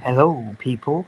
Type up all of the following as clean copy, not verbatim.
Hello, people.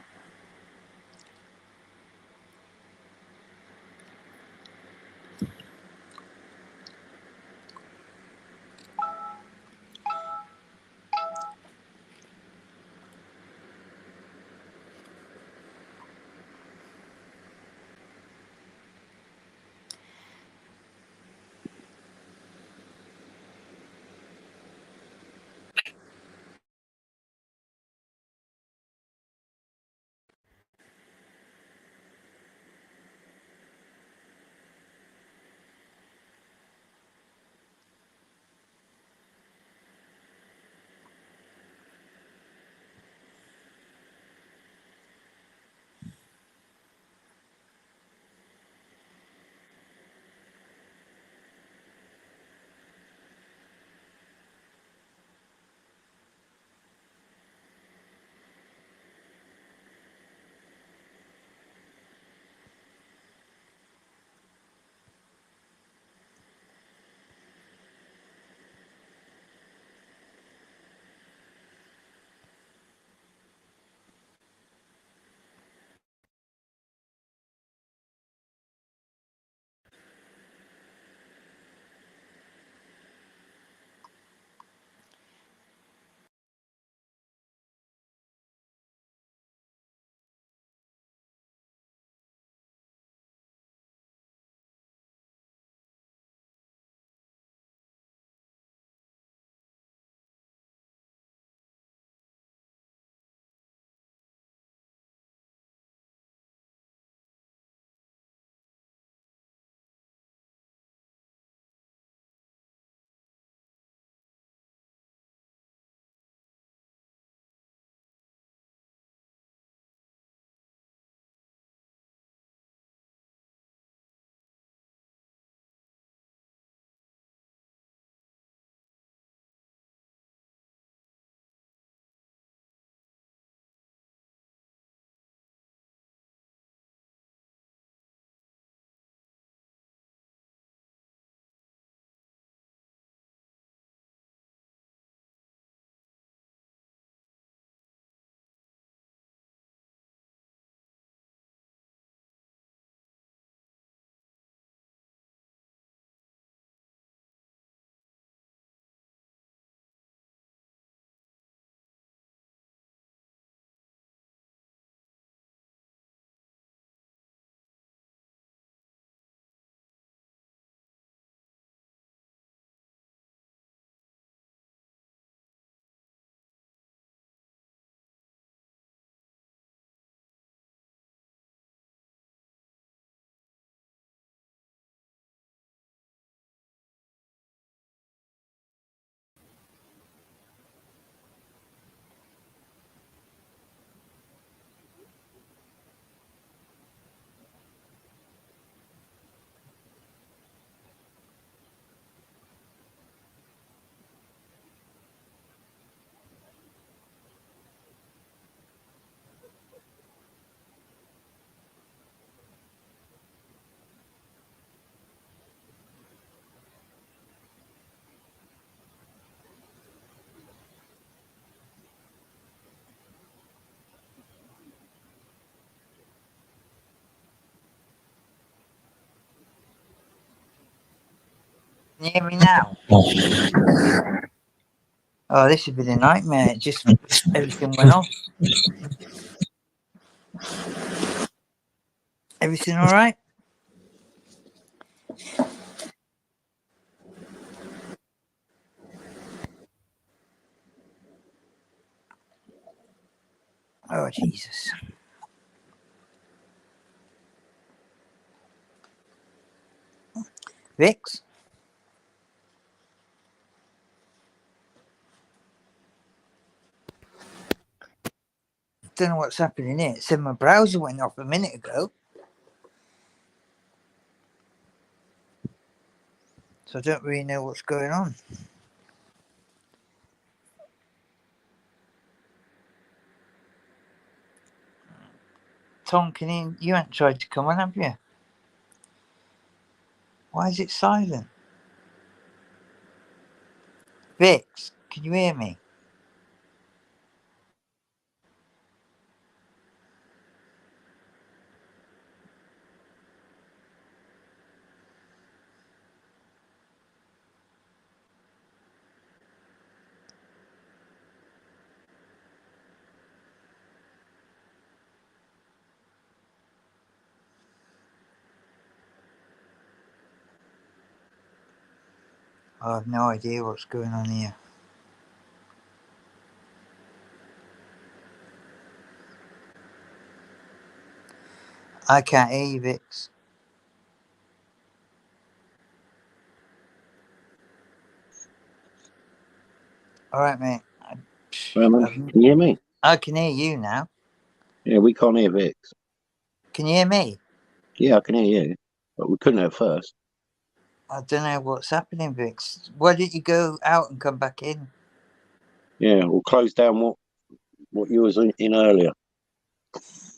Can you hear me now? Oh, this has been a nightmare. It just everything went off. Everything all right? Oh, Jesus. Vix? Don't know what's happening here. It said my browser went off a minute ago. So I don't really know what's going on. Tom, you haven't tried to come on, have you? Why is it silent? Vix, can you hear me? I have no idea what's going on here. I can't hear you, Vix. All right, mate. Can you hear me? I can hear you now. Yeah, we can't hear Vix. Can you hear me? Yeah, I can hear you, but we couldn't at first. I don't know what's happening, Vix. Why didn't you go out and come back in? Yeah, we'll close down what you was in earlier.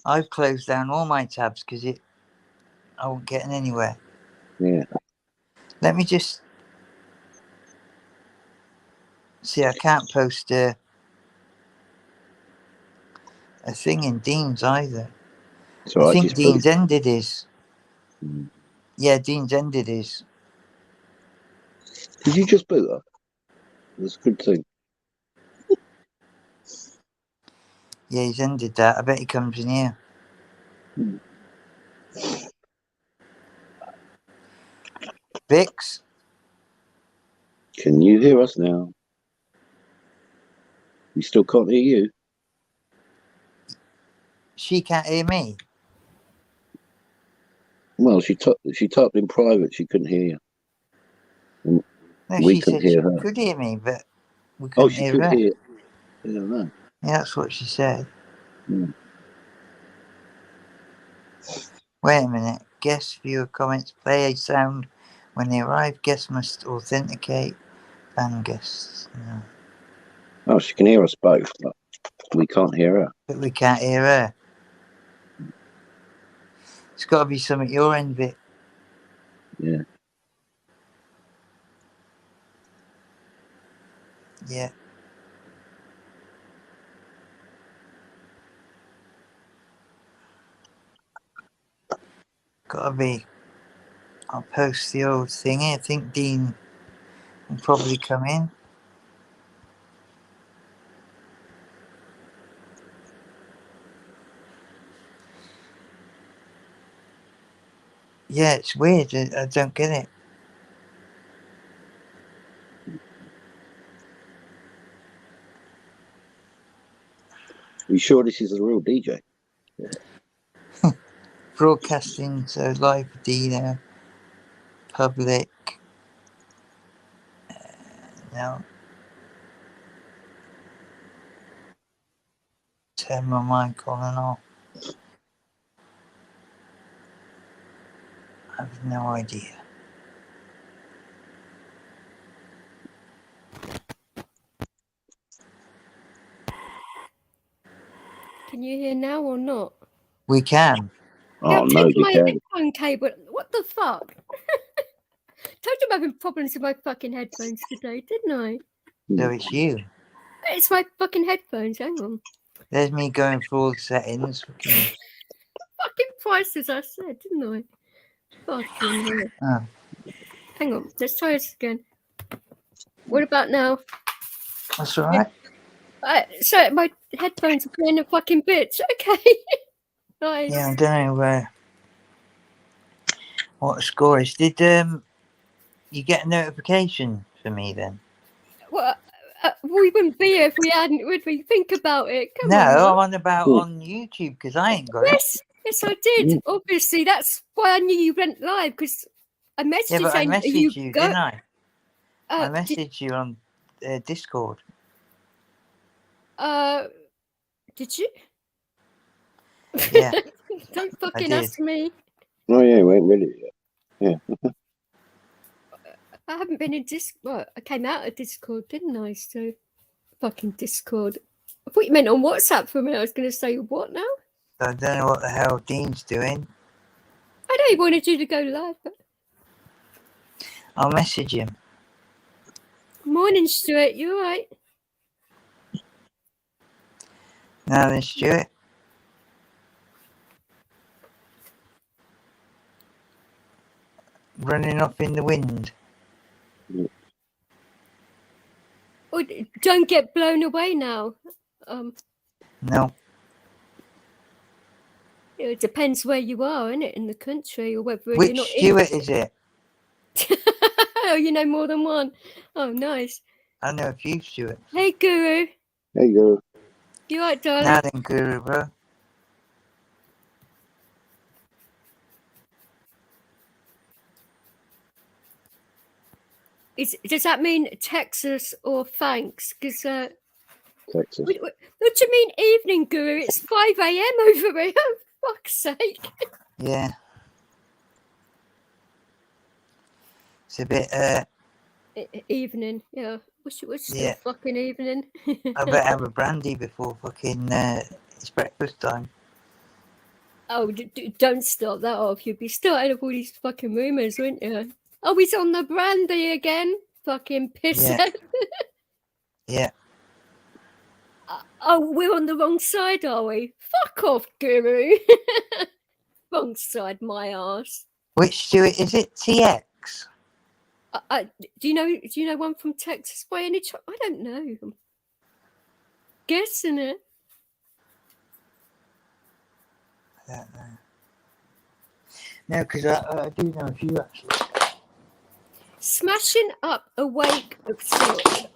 I've closed down all my tabs because I wasn't getting anywhere. Yeah. Let me just see. I can't post a thing in Dean's either. So I think Dean's ended his. Mm. Yeah, Dean's ended his. Did you just boot her? That's a good thing. Yeah, he's ended that. I bet he comes in here. Vix? Can you hear us now? We still can't hear you. She can't hear me. Well, she typed in private. She couldn't hear you. No, We she couldn't said she hear her. could hear me, but we couldn't Oh, she hear could her. hear. Yeah, no. Yeah, that's what she said. Mm. Wait a minute. Guest viewer comments play a sound when they arrive. Guests must authenticate. Ban guests. No. Oh, she can hear us both, but we can't hear her. But we can't hear her. It's got to be something at your end, Vic. Yeah. Yeah. Gotta be. I'll post the old thingy. I think Dean will probably come in. Yeah, it's weird. I don't get it. Are you sure this is a real DJ? Broadcasting so live for DEANO. Public. No. Turn my mic on and off. I have no idea. Can you hear now or not? We can. Oh, no, you my can. headphone cable. What the fuck? Told you I'm having problems with my fucking headphones today, didn't I? So it's you. It's my fucking headphones. Hang on. There's me going through all the settings. Fucking prices, I said, didn't I? Fucking hell. Oh. Hang on. Let's try this again. What about now? That's all right. So my headphones are playing a fucking bitch. Okay. Nice. Yeah, I don't know what the score is. Did you get a notification for me then? Well, we wouldn't be here if we hadn't, would we? Think about it. Come no, on. I'm on about on YouTube because I ain't got it. Yes, I did. Obviously, that's why I knew you went live because I messaged Yeah, you but I saying messaged you, didn't I? I did, messaged you on Discord. did you? Yeah. Don't fucking did. ask me. Oh, yeah, we ain't ready yet. Yeah. I haven't been in Discord. Well, I came out of Discord, didn't I? So, fucking Discord. I thought you meant on WhatsApp for a minute. I was going to say, what now? I don't know what the hell Dean's doing. I know he wanted you to go live, but... I'll message him. Morning, Stuart. You all right? Now then, Stuart. Running off in the wind. Oh, don't get blown away now. No. It depends where you are, innit, in the country, or whether Which you're not. Stuart is it? Oh, you know more than one. Oh, nice. I know a few, Stuart. Hey, Guru. There you go. You right, darling? Now then, Guru, bro. Does that mean Texas or thanks? Because Texas. what do you mean evening, Guru? It's 5 a.m. over here. For fuck's sake. Yeah. It's a bit, Evening, yeah. Wish it was still Yeah. fucking evening. I better have a brandy before fucking, it's breakfast time. Oh, don't start that off. You'd be starting up all these fucking rumours, wouldn't you? Oh, he's on the brandy again. Fucking pisser. Yeah. Yeah. Oh, we're on the wrong side, are we? Fuck off, Guru. Wrong side, my arse. Which Stuart is it? TX? Do you know one from Texas by any chance? I don't know. I'm guessing it. I don't know. No, because I do know a few actually. Smashing up a wake of sorts.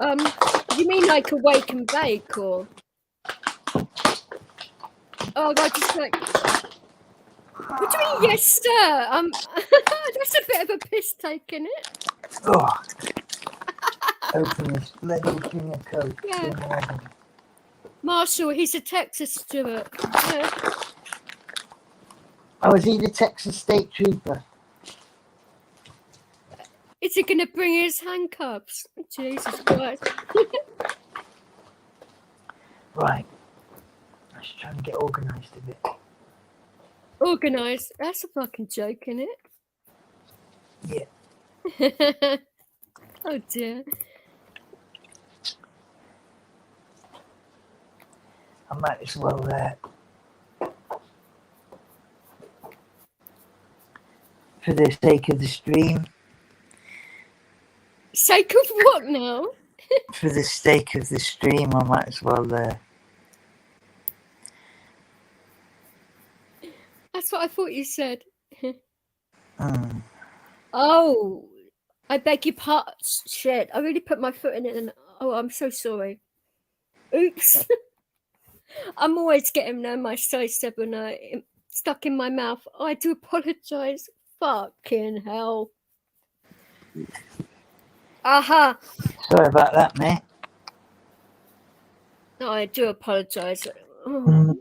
You mean like a wake and bake, or? Oh, I just like. What do you mean, yes, sir? That's a bit of a piss take, isn't it? Oh. Open this bloody thing of coke. Yeah. Marshall, he's a Texas Stuart. Yeah. Oh, is he the Texas State Trooper? Is he going to bring his handcuffs? Jesus Christ. Right. Let's try and get organised a bit. Organised? That's a fucking joke, isn't Yeah. it? Oh dear. I might as well, for the sake of the stream. Sake of what now? For the sake of the stream, I might as well, That's what I thought you said. mm. Oh, I beg your pardon. Shit, I really put my foot in it and oh, I'm so sorry. Oops. I'm always getting my size 7 stuck in my mouth. I do apologise. Fucking hell. Aha. Sorry about that, mate. No, I do apologise. Oh.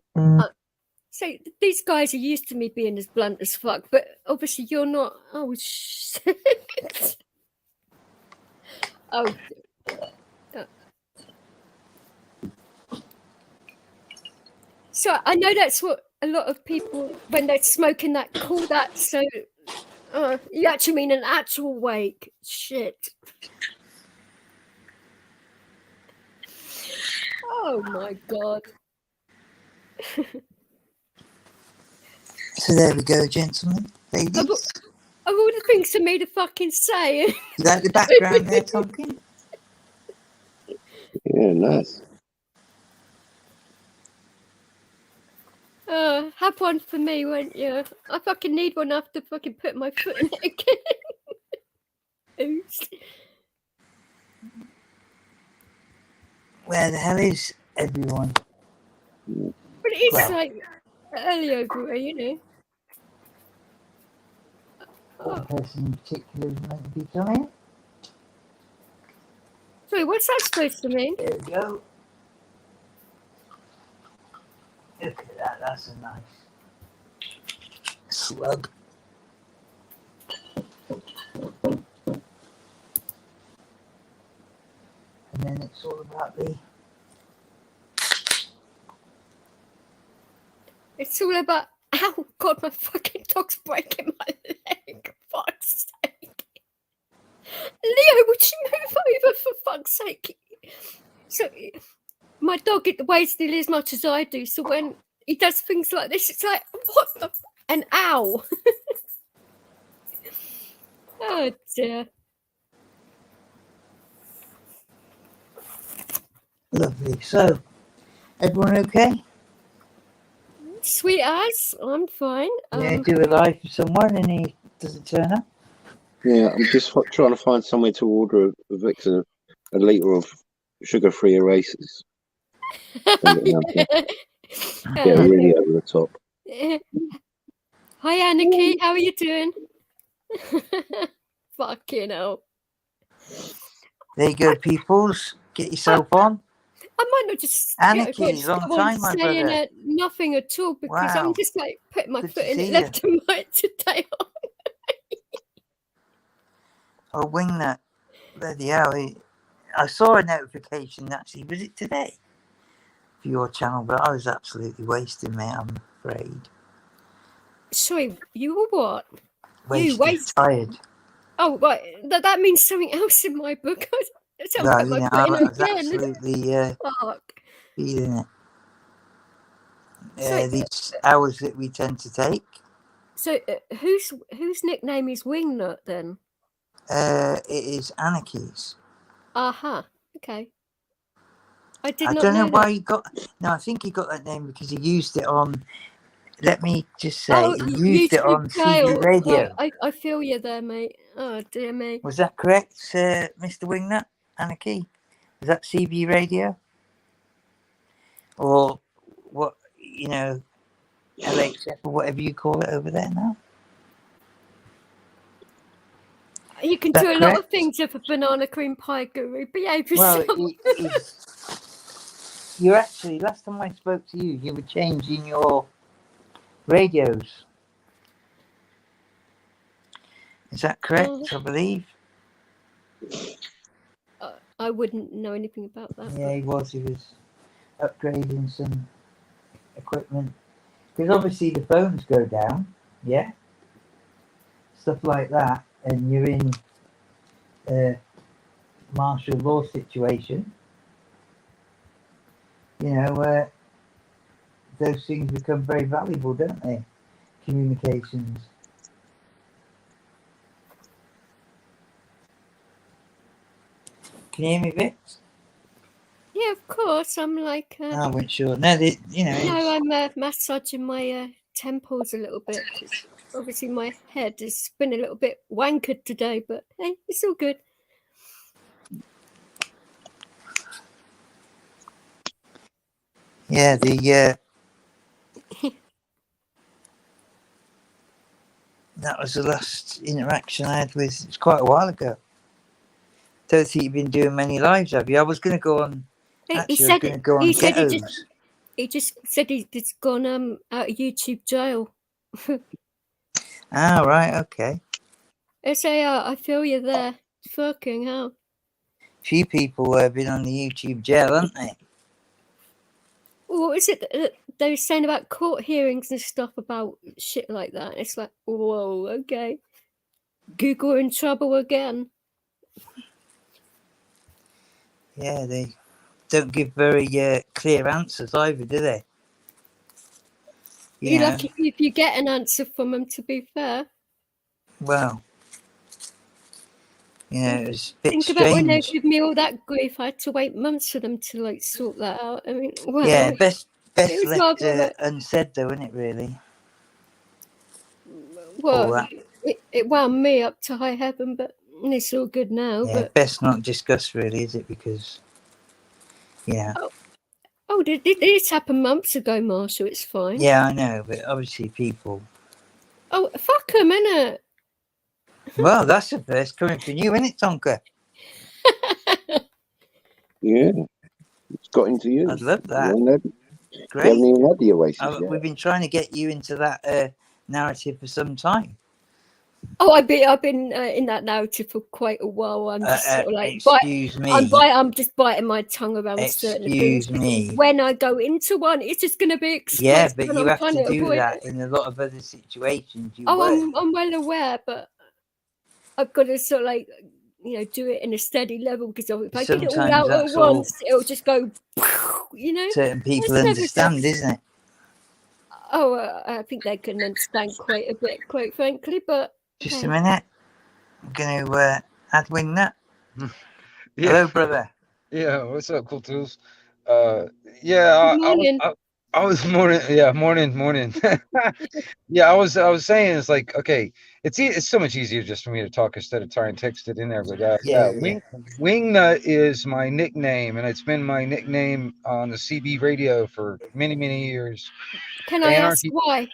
So these guys are used to me being as blunt as fuck, but obviously you're not. Oh shit! Oh. So I know that's what a lot of people, when they're smoking that, call that. So you actually mean an actual wake? Shit! Oh my god! So there we go, gentlemen, ladies. Of all the things for me to fucking say. You like the background there, Tonkin? Yeah, nice. Have one for me, won't you? I fucking need one after fucking put my foot in it again. Oops. Where the hell is everyone? But it's Well. like early over here, you know. What person in particular is meant to be coming? Sorry, what's that supposed to mean? There we go. Look at that, that's a nice slug. And then it's all about the... It's all about. Ow, God, my fucking dog's breaking my leg. Fuck's sake. Leo, would you move over for fuck's sake? So, my dog weighs nearly as much as I do, so when he does things like this, it's like, what the? An ow. Oh dear. Lovely. So, everyone okay? Sweet as, I'm fine. Yeah, do a live for someone and he doesn't turn up. Yeah, I'm just trying to find somewhere to order a Victor a litre of sugar-free erasers. Send it around to get really over the top. Hi, Anarchy. How are you doing? Fucking hell. There you go, peoples. Get yourself on. I might not just Anarchy, just long go on time, my saying brother. nothing at all because Wow. I'm just like putting my Good foot to in it see left and right today. Oh, Wingnut. Bloody hell. I saw a notification, actually. Was it today? For your channel, but I was absolutely wasted, mate, I'm afraid. Sorry, you were what? Wasted, tired. Oh, right. That means something else in my book. So I'm Well, putting you my know, foot I in was again. absolutely Fuck. feeling So, it. These hours that we tend to take. So whose nickname is Wingnut then? It is Anarchy's. Aha. Okay. I don't know why he got. No, I think he got that name because he used it on. Let me just say, he used it on CB radio. I feel you there, mate. Oh dear me. Was that correct, Mr. Wingnut? Anarchy? Was that CB radio? Or what? You know, LHF or whatever you call it over there now. You can do a lot of things with a banana cream pie guru. Behave yourself. Well, you're actually, last time I spoke to you, you were changing your radios. Is that correct? I believe. I wouldn't know anything about that. Yeah, he was upgrading some equipment. Because obviously the phones go down, yeah? Stuff like that. And you're in a martial law situation. You know, those things become very valuable, don't they? Communications. Can you hear me, Vix? Yeah, of course. I'm like. I wasn't sure. No, you know. No, I'm massaging my temples a little bit. Obviously, my head has been a little bit wankered today, but hey, it's all good. Yeah, that was the last interaction I had with. It's quite a while ago. Don't think you've been doing many lives, have you? I was going to go on. Actually, I was going to go on Ghettos. He just said he's gone out of YouTube jail. Ah, right, okay. I feel you there. Fucking hell. Few people have been on the YouTube jail, haven't they? What is it that they were saying about court hearings and stuff about shit like that? It's like, whoa, okay. Google in trouble again. Yeah, they don't give very clear answers either, do they? You're lucky if you get an answer from them, to be fair. Well, it was a bit Think strange. about when they give me all that grief. I had to wait months for them to like sort that out. I mean, well, yeah, best left unsaid, though, isn't it? Really. Well, it wound me up to high heaven, but it's all good now. Yeah, but best not discuss, really, is it? Because, Oh, this happened months ago, Marshall. It's fine. Yeah, I know, but obviously people. Oh, fuck them, innit? Well, that's the first coming from you, isn't it, Tonka? Yeah, it's got into you. I'd love that. Great. You haven't even had the Oasis yet. We've been trying to get you into that narrative for some time. Oh, I've been in that narrative for quite a while. I'm just sort of like, excuse me. I'm just biting my tongue around certain things. Excuse me. When I go into one, it's just going to be explosive. Yeah, but you have to do that in a lot of other situations. I'm well aware, but I've got to sort of like, do it in a steady level, because if I get it all out at once, it'll just go, Certain people understand, isn't it? Oh, I think they can understand quite a bit, quite frankly, but... Just a minute. I'm going to add Wingnut. Hello, brother. Yeah, what's up, Cool Tools? Yeah, I was morning. Yeah, morning. Yeah, I was saying it's like okay, it's so much easier just for me to talk instead of trying to text it in there. But yeah, Yeah. Wingnut is my nickname, and it's been my nickname on the CB radio for many years. Can I ask Anarchy. why?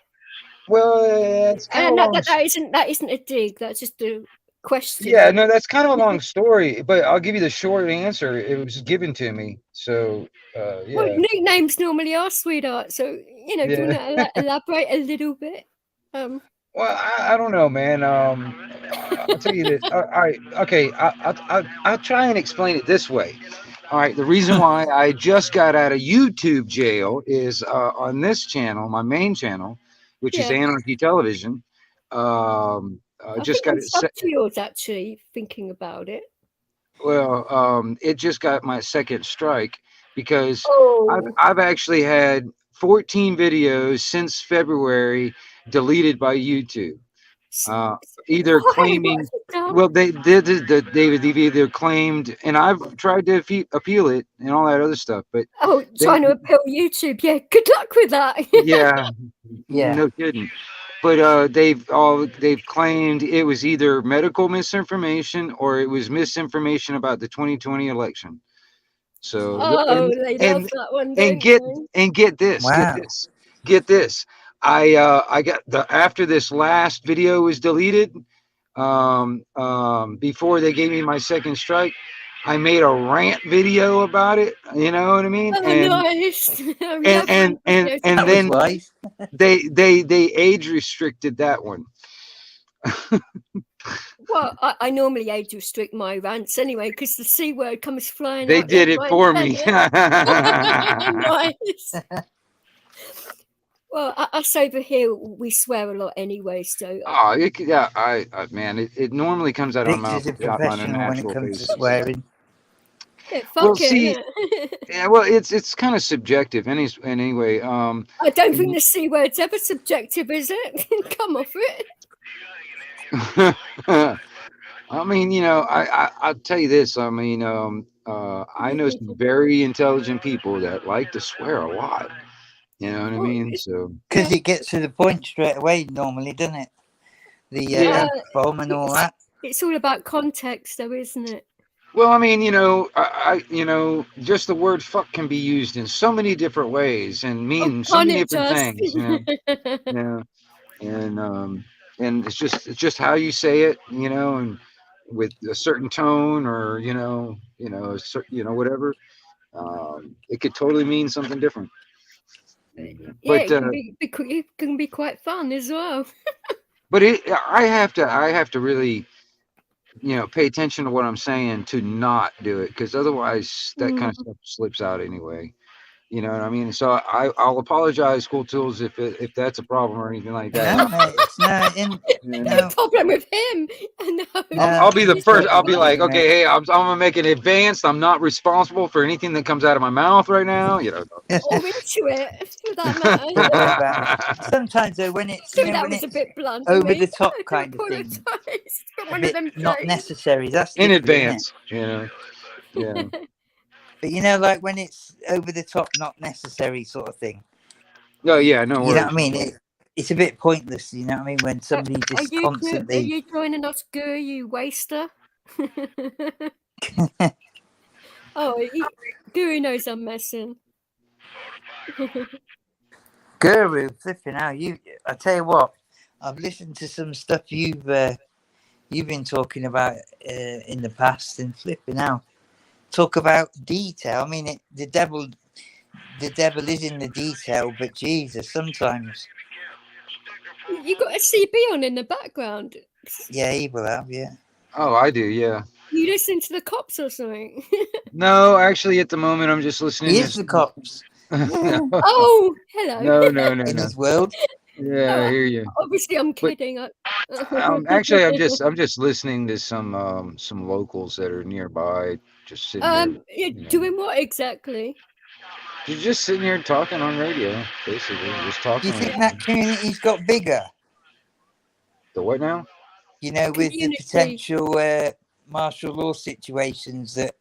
Well, it's kind of And a long. that isn't a dig. That's just a question. Yeah, no, that's kind of a long story, but I'll give you the short answer. It was given to me, so Well, yeah, nicknames normally are sweetheart. So do you yeah. want to elaborate a little bit? Well, I don't know, man. I'll tell you this. All right, okay. I'll try and explain it this way. All right, the reason why I just got out of YouTube jail is on this channel, my main channel, which is Yeah. Anarchy Television. I Just think got I'm it sub set. to yours actually. Thinking about it. Well, it just got my second strike because Oh, I've actually had 14 videos since February deleted by YouTube. Either why? What claiming, have you done? well, they did they've either claimed, and I've tried to appeal it and all that other stuff, but Oh, they, trying to appeal YouTube. Yeah, good luck with that. yeah, Yeah. no kidding. But they've claimed it was either medical misinformation or it was misinformation about the 2020 election. So Oh, they love that one, and don't get they? and get this, Wow. get this. I got after this last video was deleted, before they gave me my second strike, I made a rant video about it. You know what I mean? Oh, nice. I love videos. And That was then wise. they age restricted that one. Well, I normally age restrict my rants anyway because the C word comes flying They out. did left, it right, for and me. centre. Nice. Well, us over here, we swear a lot anyway, so Oh, man, it normally comes out of my mouth Victor's a on a professional when it natural comes to basis. swearing. yeah, Well, fuck see, it. yeah, well, it's kind of subjective. Anyway, I don't think the C word's ever subjective, is it? Come off it. I mean, I'll tell you this. I mean, I know some very intelligent people that like to swear a lot. You know what I Well, mean? So Because it gets to the point straight away, normally, doesn't it? The Yeah. F-bomb and all that. It's all about context, though, isn't it? well, I mean, just the word "fuck" can be used in so many different ways and mean so Fun many it different does. things. Yeah, and it's just how you say it. And with a certain tone or whatever. It could totally mean something different. Yeah, But it can be quite fun as well. but I have to really pay attention to what I'm saying to not do it, because otherwise that kind of stuff slips out anyway. You know what I mean? So I'll apologize, School Tools, if that's a problem or anything like that. No, it's No problem with him. No, I'll be the he's first. I'll be totally like, fine, okay, hey, I'm gonna make it advanced. I'm not responsible for anything that comes out of my mouth right now. or into it, for that matter. Don't worry about it. Sometimes though, when it's So when that was it's a bit blunt. of over me. the top I do kind of thing, apologise. Got a one of bit them not days. necessary. That's in different, isn't it? advance. Yeah. But like when it's over the top, not necessary sort of thing. Oh yeah, no You worries. know what I mean? It's a bit pointless. You know what I mean? When somebody Are just you constantly. joining us, Guru, you waster? Oh, Guru knows I'm messing. Guru, flipping out. I tell you what, I've listened to some stuff you've been talking about in the past, and flipping out. Talk about detail. I mean, the devil is in the detail, but Jesus, sometimes. You got a CB on in the background. Yeah, he will have. Yeah. Oh, I do. Yeah. You listen to the cops or something? No, actually, at the moment, I'm just listening. He is the cops Oh, hello. No. in his world. Yeah, I hear you. Obviously, I'm kidding. Actually, I'm just listening to some locals that are nearby, just sitting there. You're doing what exactly? You're just sitting here talking on radio, basically, just Do talking. you think that community's got bigger? The what now? With the potential martial law situations, that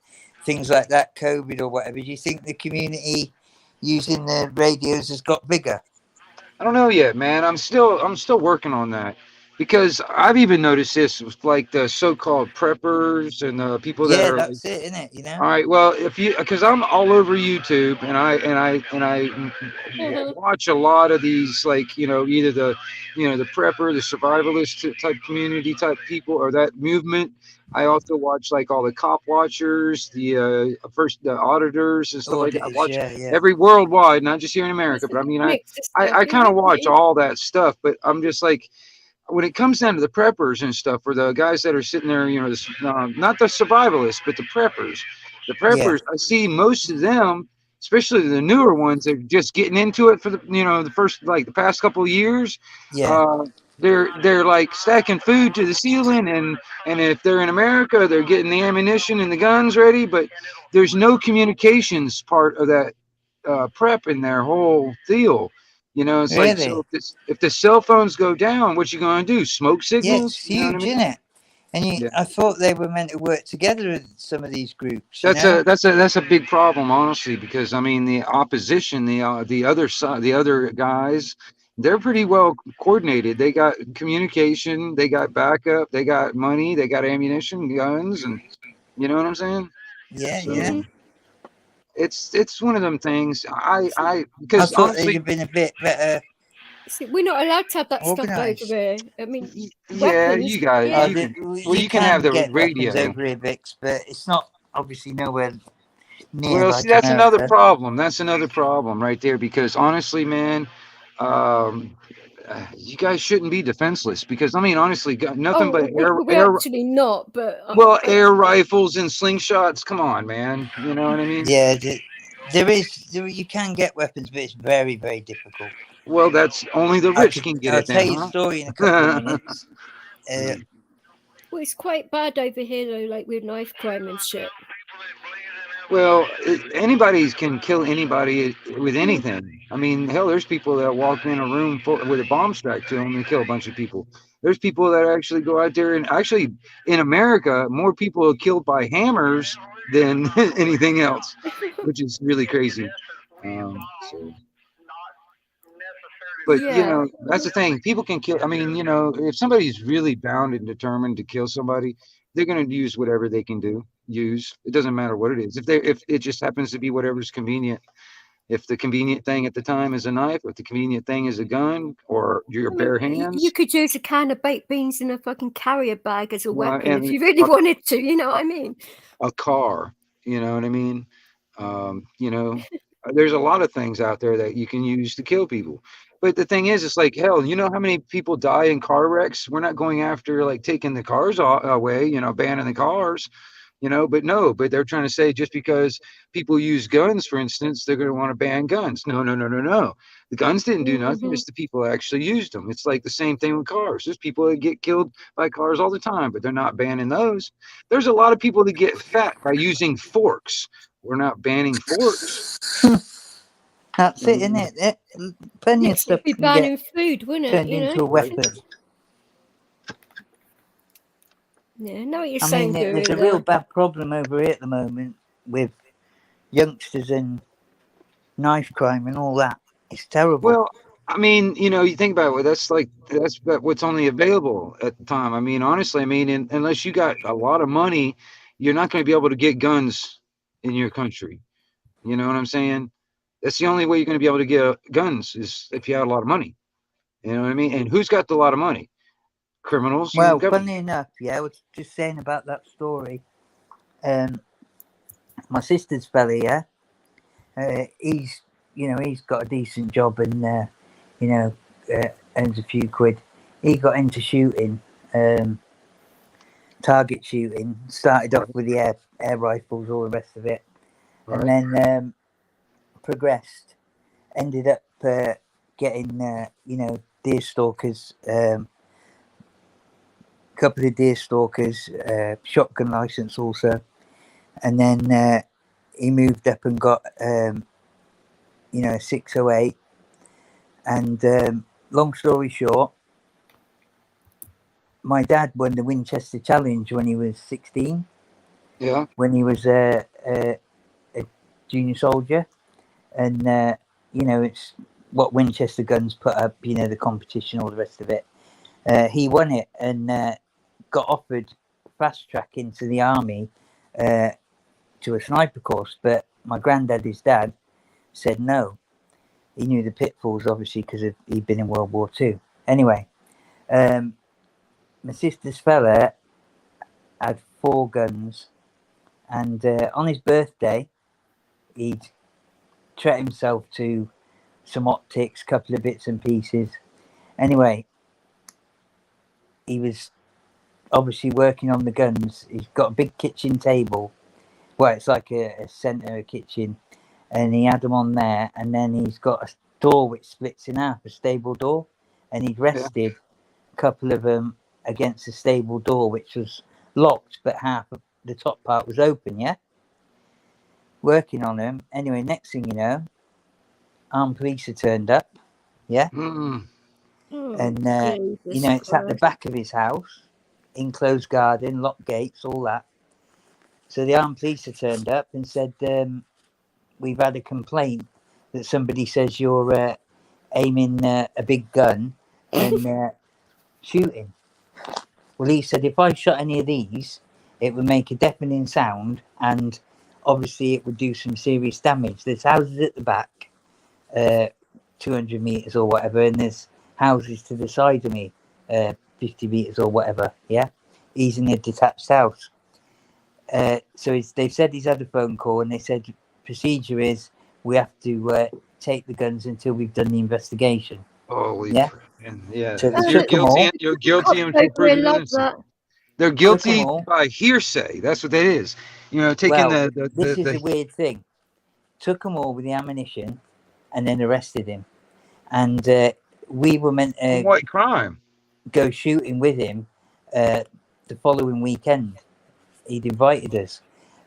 things like that, COVID or whatever. Do you think the community using the radios has got bigger? I don't know yet, man. I'm still working on that because I've even noticed this with like the so-called preppers and the people that Yeah, are like, that's it, isn't it? You know? all right, well, if you, because I'm all over YouTube and watch a lot of these, like, either the, the prepper, the survivalist type community type people, or that movement. I also watch like all the cop watchers, the auditors and stuff like that. I Auditors, watch yeah. every worldwide, not just here in America, It's a but I mean, mix of stuff, I kind of isn't watch it? all that stuff, but I'm just like, when it comes down to the preppers and stuff, or the guys that are sitting there, not the survivalists, but the preppers. The Yeah, preppers, I see most of them, especially the newer ones, they're just getting into it for the first, like, the past couple of years. yeah. Uh, they're like stacking food to the ceiling, and if they're in America, they're getting the ammunition and the guns ready. But there's no communications part of that prep in their whole deal. It's like, so Really? if the cell phones go down, what you gonna do? Smoke Yeah, it's signals? You know what I huge, mean? isn't it? And Yeah. I thought they were meant to work together in some of these groups, you That's know? a big problem, honestly, because I mean the opposition, the other side, the other guys, they're pretty well coordinated. They got communication, they got backup, they got money, they got ammunition, guns, and you know what I'm saying. Yeah, yeah. So it's one of them things. I I because thought they'd honestly, have been a bit better See, we're not allowed to have that stuff organised. over here. I mean, yeah, weapons. you guys, Yeah. You you can have can the get weapons radio. over here, Vix, but it's not obviously nowhere near Well, see, like that's another America. problem. That's another problem right there. Because honestly, man, um, you guys shouldn't be defenseless. Because I mean, honestly, nothing but Oh, we're actually not, but air rifles and slingshots. Come on, man. You know what I mean? Yeah, you can get weapons, but it's very, very difficult. Well, that's only the rich can get I'll it then, tell you a story in a couple of minutes. well, it's quite bad over here though, like with knife crime and shit. Well, anybody can kill anybody with anything. I mean, hell, there's people that walk in a room with a bomb strike to them and kill a bunch of people. There's people that actually go out there and actually, in America, more people are killed by hammers than anything else, which is really crazy. So. But Yeah. that's the thing. People can kill. I mean, if somebody's really bound and determined to kill somebody, they're going to use whatever they can use. It doesn't matter what it is. If it just happens to be whatever's convenient. If the convenient thing at the time is a knife, if the convenient thing is a gun, or your I mean, bare you hands, could use a can of baked beans in a fucking carrier bag as a weapon if and you really wanted to. You know what I mean? a car. You know what I mean? There's a lot of things out there that you can use to kill people. But the thing is, it's like, hell, you know how many people die in car wrecks? We're not going after like taking the cars away, banning the cars, but they're trying to say just because people use guns, for instance, they're going to want to ban guns. No, no, no, no, no. The guns didn't do nothing. It's the people that actually used them. It's like the same thing with cars. There's people that get killed by cars all the time, but they're not banning those. There's a lot of people that get fat by using forks. We're not banning forks. That's it, isn't it? Plenty of Next, stuff it'd be can banning get food, wouldn't it? turned You into know? a weapon. Yeah, I know what you're I saying, mean, there's a Gorilla. real bad problem over here at the moment with youngsters and knife crime and all that. It's terrible. Well, I mean, you think about it. That's what's only available at the time. I mean, honestly, unless you got a lot of money, you're not going to be able to get guns in your country. You know what I'm saying? That's the only way you're going to be able to get guns is if you had a lot of money. You know what I mean? And who's got a lot of money? Criminals and Well, government. funnily enough, yeah, I was just saying about that story. My sister's fella, yeah, he's got a decent job and earns a few quid. He got into shooting, target shooting. Started off with the air rifles, all the rest of it, Right. and then progressed. Ended up getting deer stalkers. Couple of deer stalkers, shotgun license also, and then he moved up and got a 608. And long story short, my dad won the Winchester Challenge when he was 16. Yeah. When he was a junior soldier, and you know, it's what Winchester guns put up. You know, the competition, all the rest of it. He won it and got offered fast track into the army to a sniper course, but my granddad, his dad, said no. He knew the pitfalls, obviously, because he'd been in World War II. Anyway, my sister's fella had 4 guns, and on his birthday, he'd treat himself to some optics, couple of bits and pieces. Anyway, he was obviously working on the guns. He's got a big kitchen table. Well, it's like a centre kitchen, and he had them on there. And then he's got a door which splits in half, a stable door, and he'd rested a couple of them against the stable door, which was locked, but half of the top part was open. Yeah, working on them. Anyway, next thing you know, armed police had turned up. Yeah, Mm. and you know, it's at the back of his house, enclosed garden, locked gates, all that. So the armed police had turned up and said, we've had a complaint that somebody says you're aiming a big gun and shooting. Well, he said, if I shot any of these, it would make a deafening sound, and obviously it would do some serious damage. There's houses at the back, 200 meters or whatever, and there's houses to the side of me, 50 meters or whatever. Yeah, he's in a detached house. So they said he's had a phone call, and they said procedure is we have to take the guns until we've done the investigation. Holy Yeah. yeah. So they You're took them all. guilty. You're guilty until proven innocent. They're guilty all. by hearsay. That's what that is. You know, taking Well, the this is the weird thing. Took them all with the ammunition, and then arrested him. And we were meant to what crime? go shooting with him the following weekend. He'd invited us,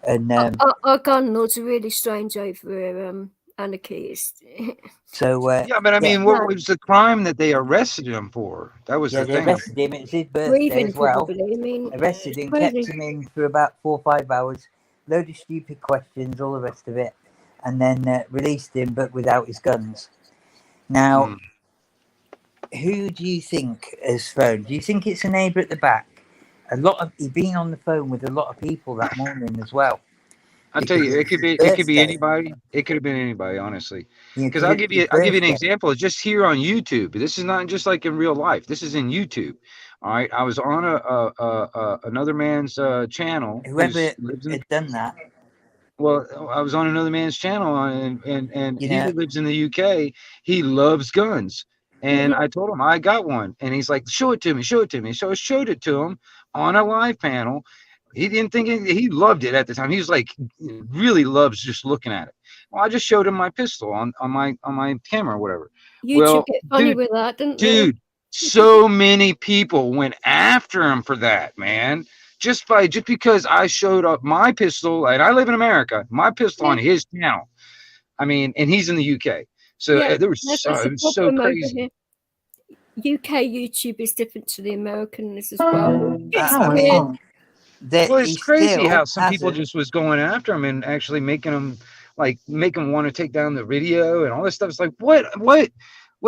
and our gun laws are really strange over anarchists. so Yeah, but I mean, what was the crime that they arrested him for? That was the they thing. arrested him. It was his birthday Breathing, as well. probably. I mean, Arrested him, crazy. kept him in for about 4 or 5 hours. Load of stupid questions, all the rest of it, and then released him, but without his guns. Now, who do you think has phoned? Do you think it's a neighbour at the back? He'd been on the phone with a lot of people that morning as well. I'll tell you, it could be anybody. It could have been anybody, honestly. Because I'll give you an example. Just here on YouTube. This is not just like in real life. This is in YouTube. All right. I was on another man's channel. Whoever had done that. Well, I was on another man's channel, and he lives in the UK. He loves guns. And I told him I got one, and he's like, show it to me. So I showed it to him on a live panel. He didn't think he loved it at the time. He was like, really loves just looking at it. Well, I just showed him my pistol on my camera or whatever. YouTube get funny with that, didn't they? Dude, so many people went after him for that, man. Just because I showed up my pistol, and I live in America, my pistol on his channel. I mean, and he's in the UK. So there was so crazy. UK YouTube is different to the Americans as well. It's crazy how some people just was going after him and actually making him want to take down the video and all this stuff. It's like, what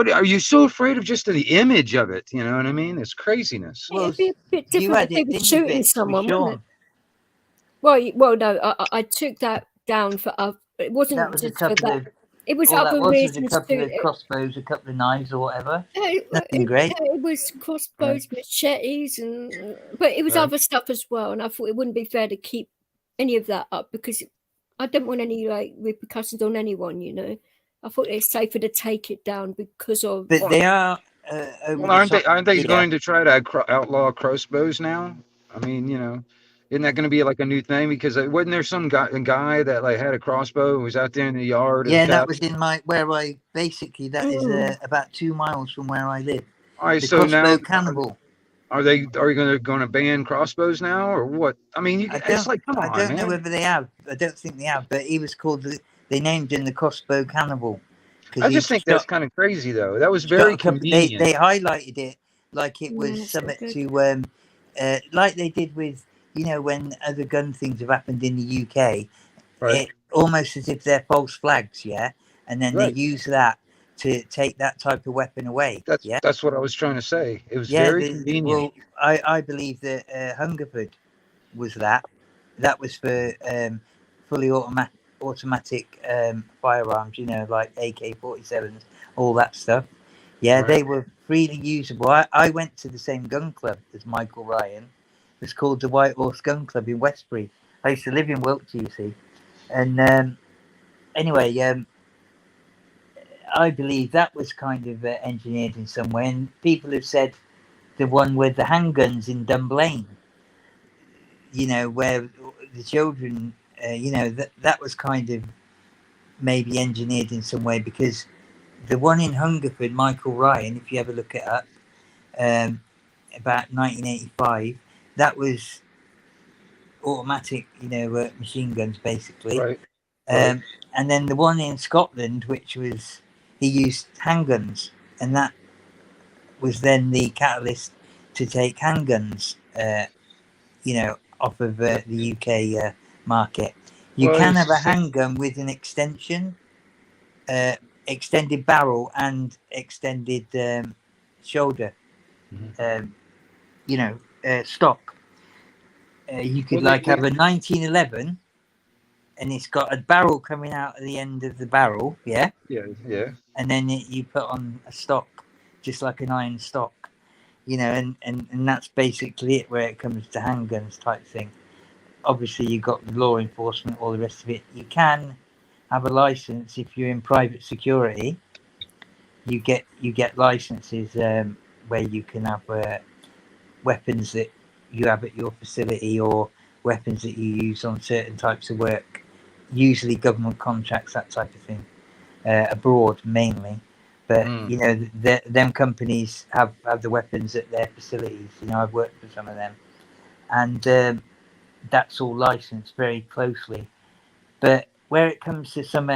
are you so afraid of just the image of it? You know what I mean? It's craziness. Well, it'd be a bit different if they were shooting someone, wouldn't it? Well, no, I took that down for it wasn't that was just a for couple that. It was other reasons. A couple of crossbows, a couple of knives, or whatever. Nothing great. It was crossbows, machetes, but it was other stuff as well. And I thought it wouldn't be fair to keep any of that up because I don't want any repercussions on anyone. You know, I thought it's safer to take it down because of. But they are. Aren't they going to try to outlaw crossbows now? I mean, you know. Isn't that going to be like a new thing? Because wasn't there some guy that had a crossbow and was out there in the yard? Yeah, that was in where I basically is about 2 miles from where I live. All right, so now cannibal. Are you going to ban crossbows now or what? I mean, it's like come on, I don't know whether they have. I don't think they have, but he was called. They named him the crossbow cannibal. I just think that's kind of crazy, though. That was very convenient. They highlighted it like it was something to like they did with. You know, when other gun things have happened in the UK, almost as if they're false flags, yeah? and then Right. they use that to take that type of weapon away. That's what I was trying to say. It was Yeah, very convenient. well, I believe that Hungerford was that. That was for fully automatic firearms, like AK-47s, all that stuff. Yeah, Right. they were freely usable. I went to the same gun club as Michael Ryan. It was called the White Horse Gun Club in Westbury. I used to live in Wiltshire, you see. And anyway, I believe that was kind of engineered in some way. And people have said the one with the handguns in Dunblane, where the children, that was kind of maybe engineered in some way, because the one in Hungerford, Michael Ryan, if you ever look it up, about 1985, that was automatic, machine guns basically. Right. Right. And then the one in Scotland, which was, he used handguns, and that was then the catalyst to take handguns, off of the UK market. You Well, can it's have the a same- handgun with an extended barrel and extended shoulder, Mhm. stock. You could Well, have a 1911, and it's got a barrel coming out at the end of the barrel, yeah, yeah. and then you put on a stock, just like an iron stock, and that's basically it where it comes to handguns type thing. Obviously, you've got law enforcement, all the rest of it. You can have a license if you're in private security. You get licenses where you can have weapons that you have at your facility, or weapons that you use on certain types of work, usually government contracts, that type of thing, abroad mainly. But them companies have the weapons at their facilities. I've worked for some of them, and that's all licensed very closely. But where it comes to some,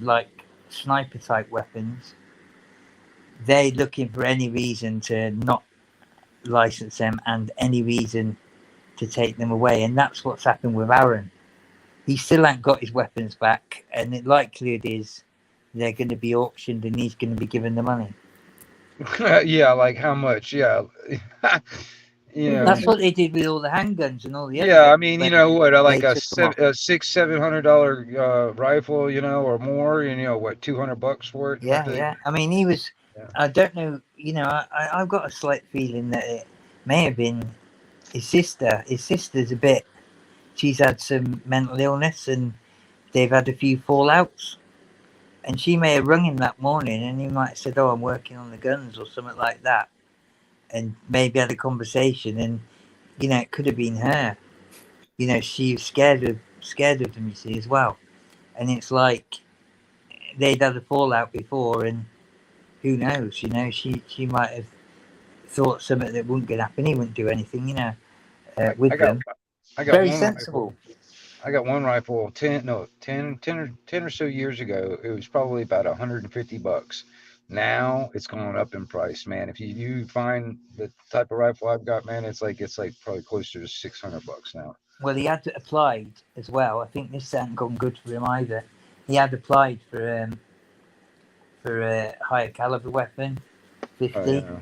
like sniper type weapons, they're looking for any reason to not license them and any reason to take them away. And that's what's happened with Aaron. He still ain't got his weapons back, and the likelihood is they're going to be auctioned and he's going to be given the money. Yeah, like how much? Yeah. That's what they did with all the handguns and all the other Yeah, weapons. I mean, When what, they like took them off. a $600-700 rifle, or more, what, $200 for it? I Yeah, think. yeah. I mean, he was. Yeah. I don't know. I've got a slight feeling that it may have been his sister. His sister's a bit. She's had some mental illness, and they've had a few fallouts. And she may have rung him that morning, and he might have said, "Oh, I'm working on the guns," or something like that, and maybe had a conversation. And it could have been her. She was scared of them, you see, as well. And it's like they'd had a fallout before, and who knows? She might have thought something that wouldn't get happen. He wouldn't do anything, with I got them. I got Very one sensible. rifle. I got one rifle 10 or so years ago. It was probably about $150. Now it's going up in price, man. If you find the type of rifle I've got, man, it's like probably closer to $600 now. Well, he had applied as well. I think this hasn't gone good for him either. He had applied for a higher caliber weapon, 50. Oh,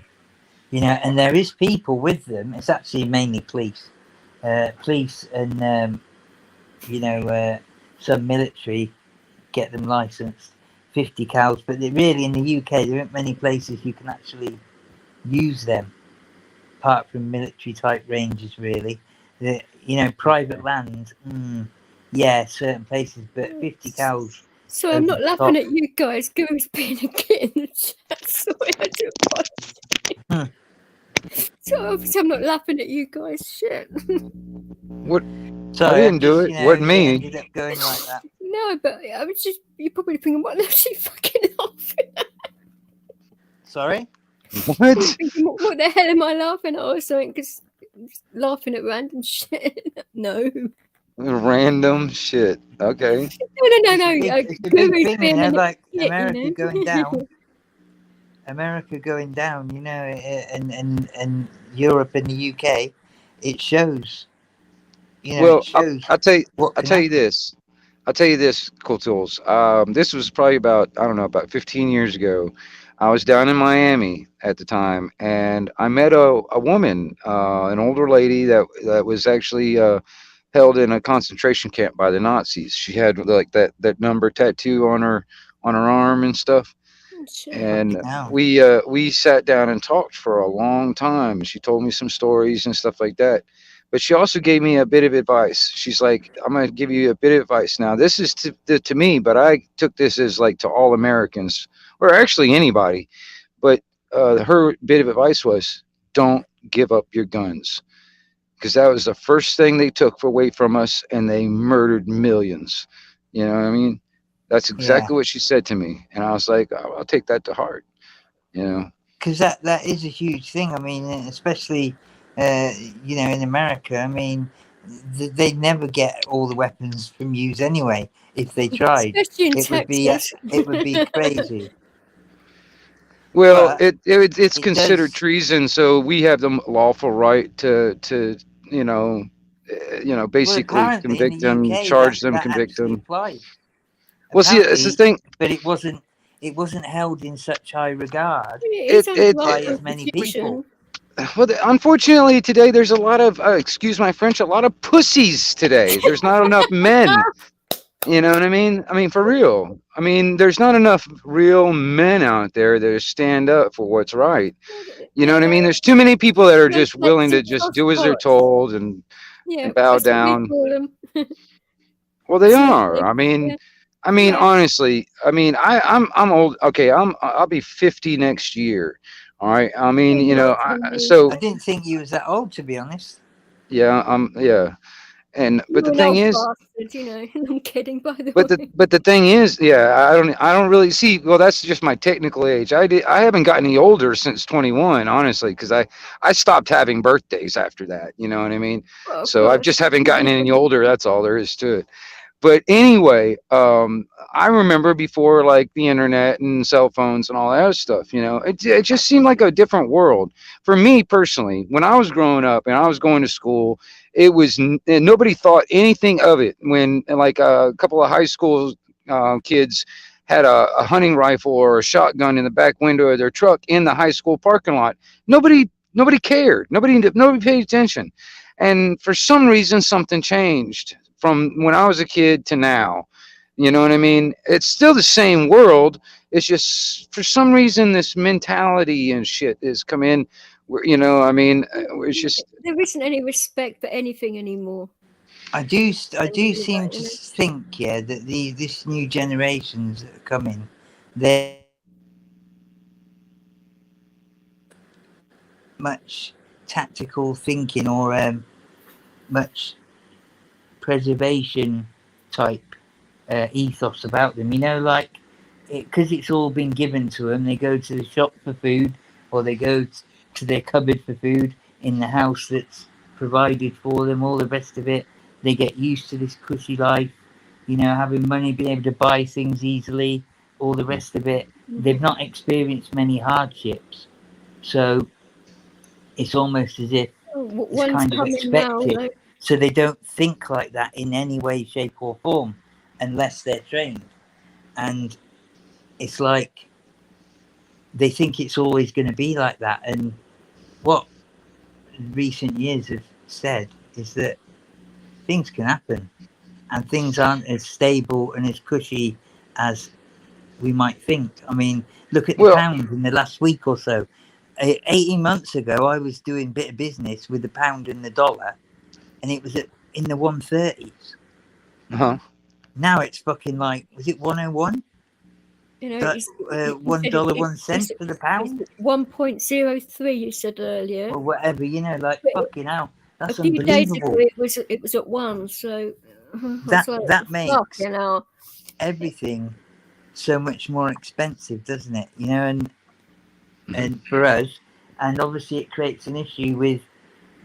yeah. And there is people with them. It's actually mainly police, and some military get them licensed, 50 cals. But really, in the UK, there aren't many places you can actually use them, apart from military type ranges. Really, private land. Yeah, certain places, but 50 cals. So I'm not laughing at you guys. Goo's being a kid in the chat. Sorry, I do apologize. So obviously I'm not laughing at you guys. Shit. What? So I didn't do it. Wasn't me. Ended up going like that. No, but I was just, you're probably thinking, what is she fucking laughing at? Sorry? What? Thinking, what the hell am I laughing at or something? Because laughing at random shit. No. Random shit. Okay. No. It's a big thing, like idiot, America going down. America going down, and Europe and the UK, it shows. Well, it shows. I'll tell you this. I'll tell you this, Cool Tools. This was probably about, I don't know, about 15 years ago. I was down in Miami at the time, and I met a woman, an older lady that was actually held in a concentration camp by the Nazis. She had like that number tattoo on her arm and stuff. Shit. And Now, we sat down and talked for a long time. She told me some stories and stuff like that, but she also gave me a bit of advice. She's like, I'm going to give you a bit of advice now. This is to me, but I took this as like to all Americans, or actually anybody. But her bit of advice was, don't give up your guns, because that was the first thing they took away from us, and they murdered millions. You know what I mean? That's yeah, exactly what she said to me, and I was like, I'll take that to heart. You know? because that is a huge thing. I mean, especially uh, in America. I mean, they'd never get all the weapons from use anyway. If they tried, Especially in it would be Texas. crazy. Well, But it's it considered does. treason, so we have the lawful right to Well, basically apparently in the convict them, UK charge them, that convict actually them. applied. Well, see, it's the Apparently, thing. but it wasn't held in such high regard It is It under it, our by as many constitution. people. well, unfortunately, today there's a lot of excuse my French, a lot of pussies today. There's not enough men. You know what I mean? I mean, for real. I mean, there's not enough real men out there that stand up for what's right. You know Yeah, what I they're mean? There's too many people that are just like willing to just TikTok do as they're bots. told Yeah, and bow that's what we down. call them. Well, they are. TikTok. Yeah, I mean, yeah. honestly, I mean, I'm old. Okay, I'll be 50 next year. All right. I mean, You're you not know, telling me. so I didn't think you was that old, to be honest. yeah, yeah. And but You're the an thing old is, bastard, you know. I'm kidding, by the but the way. but the thing is, yeah, I don't really see. Well, that's just my technical age. I haven't gotten any older since 21, honestly, because I stopped having birthdays after that. You know what I mean? Well, of So I course. just haven't gotten any older. That's all there is to it. But anyway, I remember before like the internet and cell phones and all that other stuff, it just seemed like a different world for me personally. When I was growing up and I was going to school, it was and nobody thought anything of it. When like a couple of high school kids had a hunting rifle or a shotgun in the back window of their truck in the high school parking lot, nobody cared. Nobody paid attention. And for some reason, something changed from when I was a kid to now. You know what I mean? It's still the same world. It's just for some reason this mentality and shit has come in. Where, I mean, it's just There isn't any respect for anything anymore. I do seem to think, yeah, that this new generations that are coming, they're much tactical thinking or much preservation type ethos about them. Like because it's all been given to them. They go to the shop for food, or they go to their cupboard for food in the house that's provided for them. All the rest of it, they get used to this cushy life. Having money, being able to buy things easily. All the rest of it, they've not experienced many hardships, so it's almost as if it's One's kind of coming now, expected. though. So they don't think like that in any way, shape, or form unless they're trained. And it's like they think it's always going to be like that. And what recent years have said is that things can happen and things aren't as stable and as cushy as we might think. I mean, look at the well, pound in the last week or so. 18 months ago, I was doing a bit of business with the pound and the dollar, and it was in the 130s. huh? Now it's fucking like, was it 101? It's, $1 1 cent for the pound 1.03. You said earlier, or whatever. Like but fucking hell, a that's few days ago unbelievable. it was at 1. So That like, that makes hell. everything so much more expensive, doesn't it? And for us, and obviously it creates an issue with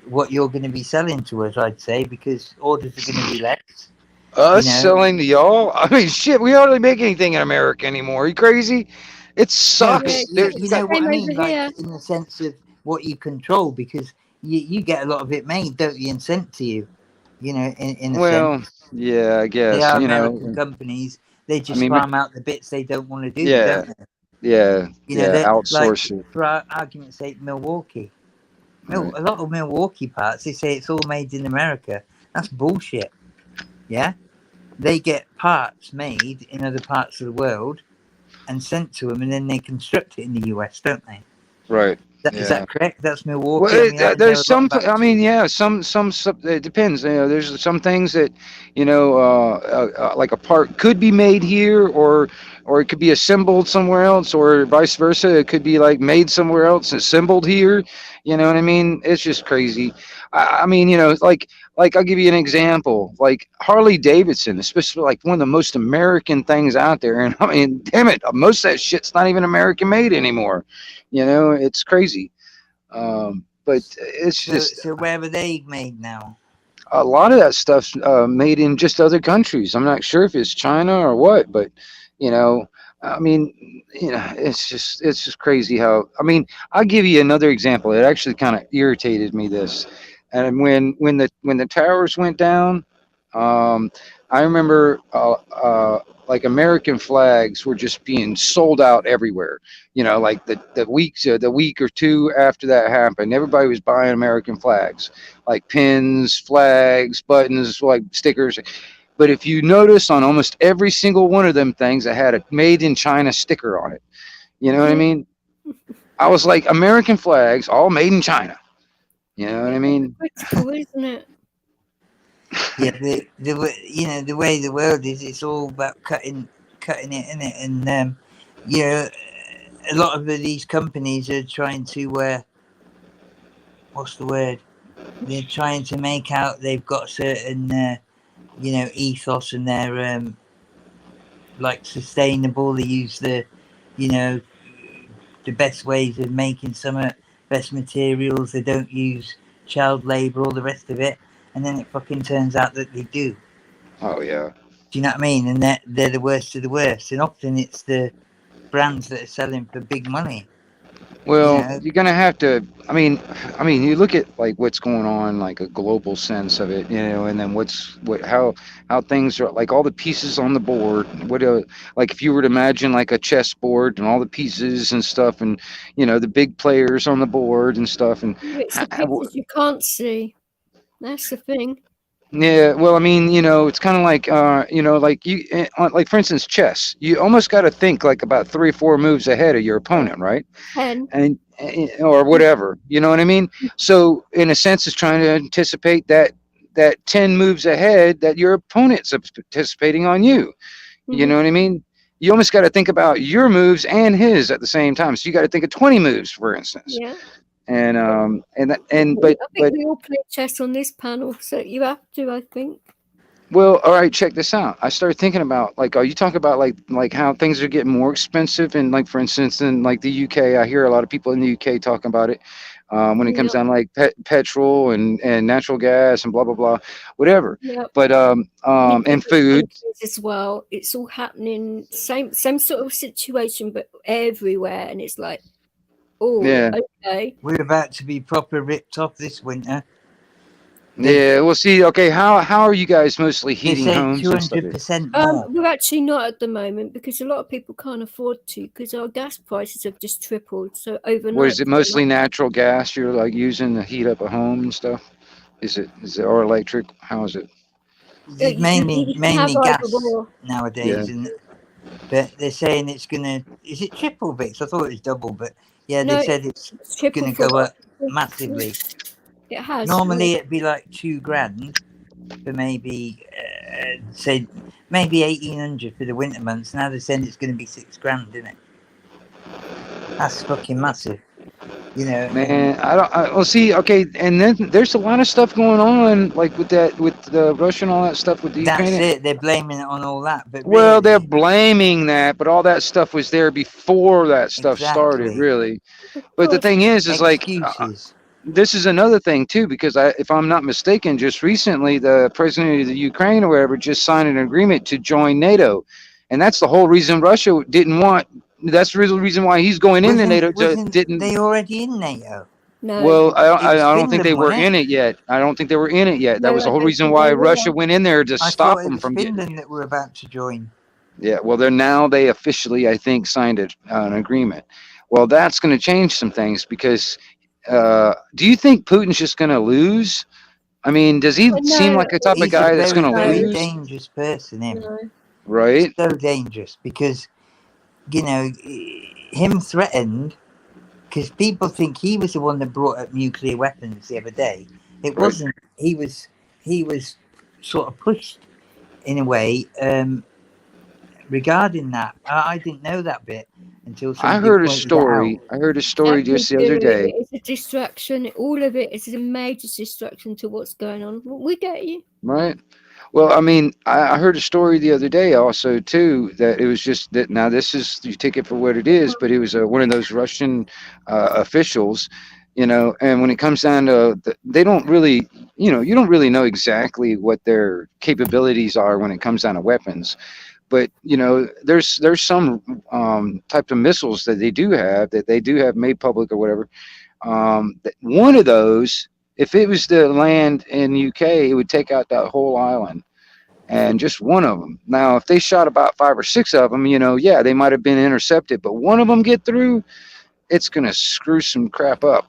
what you're going to be selling to us. I'd say because orders are going to be less. Us selling to y'all? I mean, shit, we hardly make anything in America anymore. Are you crazy? It No, but Yeah, sucks. it's you the know what same I over mean, like here. in the sense of what you control, because you get a lot of it made, don't you, and sent to you. You know, in a Well, sense, yeah, I they guess, are you know. American companies. They I just mean, farm out the bits they don't want to do, yeah, don't they? yeah, You know, yeah, that like outsource it. for argument's sake, Milwaukee. Right. A lot of Milwaukee parts, they say it's all made in America. That's bullshit. Yeah, they get parts made in other parts of the world and sent to them, and then they construct it in the US, don't they? Right. Is Yeah. that correct? That's Well, Milwaukee. I mean, I know there's a lot some. about. I mean, yeah, it depends. You know, there's some things that, you know, like a part could be made here, or it could be assembled somewhere else, or vice versa. It could be like made somewhere else, assembled here. You know what I mean? It's just crazy. I mean, you know, like I'll give you an example. Like Harley Davidson, especially like one of the most American things out there. And I mean, damn it, most of that shit's not even American made anymore. You know, it's crazy. But it's just So where are they made now? a lot of that stuff's made in just other countries. I'm not sure if it's China or what, but you know, I mean, you know, it's just crazy how. I mean, I'll give you another example. It actually kind of irritated me this, and when the towers went down, um, I remember like American flags were just being sold out everywhere. You know, like the week or two after that happened, everybody was buying American flags, like pins, flags, buttons, like stickers. But if you notice on almost every single one of them things, it had a made in China sticker on it. You know what I mean? I was like, American flags, all made in China. You know what I mean? Critical, isn't it? Yeah, you know the way the world is, it's all about cutting it in it, and you know, a lot of these companies are trying to what's the word? They're trying to make out they've got certain you know ethos, and they're like sustainable. They use you know the best ways of making some best materials. They don't use child labor, all the rest of it, and then it fucking turns out that they do. Oh yeah. Do you know what I mean? And they're the worst of the worst. And often it's the brands that are selling for big money. You Well, know, you're gonna have to. I mean, you look at like what's going on, like a global sense of it, you know, and then how things are, like all the pieces on the board. Like if you were to imagine like a chessboard and all the pieces and stuff, and you know the big players on the board and stuff, and It's the pictures you can't see. That's the thing. yeah, well, I mean, you know, it's kind of like, you know, like like for instance, chess. You almost got to think like about 3 or 4 moves ahead of your opponent, right? 10. And or whatever, you know what I mean? So in a sense, it's trying to anticipate that 10 moves ahead that your opponent's anticipating on you. You know what I mean? You almost got to think about your moves and his at the same time. So you got to think of 20 moves, for instance. Yeah. And I think but we all play chess on this panel, so you have to, I think. well, all right, check this out. I started thinking about like, you talk about like how things are getting more expensive, and like for instance, in like the UK, I hear a lot of people in the UK talking about it when it comes Yep. down to like petrol and natural gas and blah blah blah, whatever. Yep. But In and different food. countries as well. It's all happening, same sort of situation, but everywhere, and it's like, oh, Yeah, okay. we're about to be proper ripped off this winter. yeah. Well, see, okay, how are you guys mostly They heating say homes and stuff? 200% more. We're actually not at the moment because a lot of people can't afford to because our gas prices have just tripled. So overnight, What is it? Mostly natural gas you're like using to heat up a home and stuff? Is it or electric? How is it? It's you can have mainly either gas or. nowadays, Yeah. but they're saying it's gonna. Is it triple, Vix? I thought it was double, but yeah, No, they said it's it's triple gonna for go up for- massively. It has. Normally it'd be like $2,000 for maybe say maybe 1,800 for the winter months. Now they're saying it's going to be $6,000, isn't it? That's fucking massive, you know. Man, well, see, okay, and then there's a lot of stuff going on, like with the Russia and all that stuff with the That's Ukraine. it. They're blaming it on all that, but Well, they're really, blaming that, but all that stuff was there before that stuff started, exactly, really. Of But the course. thing is like, excuses. this is another thing too, because if I'm not mistaken, just recently the president of the Ukraine or whatever just signed an agreement to join NATO, and that's the whole reason Russia didn't want. That's the real reason why he's going into NATO. Wasn't Didn't they already in NATO? No, Well, I It was don't think they Finland, were wasn't in it? it yet. I don't think they were in it yet. That no, was I the whole don't reason think why they were. Russia went in there to I stop thought it them was from getting. Finland that were about to join. Yeah, well, they're now they officially, I think, signed an agreement. Well, that's going to change some things because do you think Putin's just going to lose? I mean, does he seem No, like the type of He's a guy that's going very, to very no, lose? dangerous person, him. no. Right, So dangerous because, you know, him threatened, because people think he was the one that brought up nuclear weapons the other day. It right. wasn't. He was sort of pushed in a way regarding that. I didn't know that bit until I somebody heard a pointed it out. story. I heard a story Every just the bit other of day. it is a distraction. All of it is a major distraction to what's going on. We get you. Right. Well, I mean, I heard a story the other day also too that it was just that now this is you take it for what it is, but it was one of those Russian officials, you know, and when it comes down to they don't really, you know, you don't really know exactly what their capabilities are when it comes down to weapons, but you know, there's some type of missiles that they do have made public or whatever. One of those, if it was to land in UK, it would take out that whole island and just one of them. Now, if they shot about 5 or 6 of them, you know, yeah, they might have been intercepted, but one of them get through, it's gonna screw some crap up.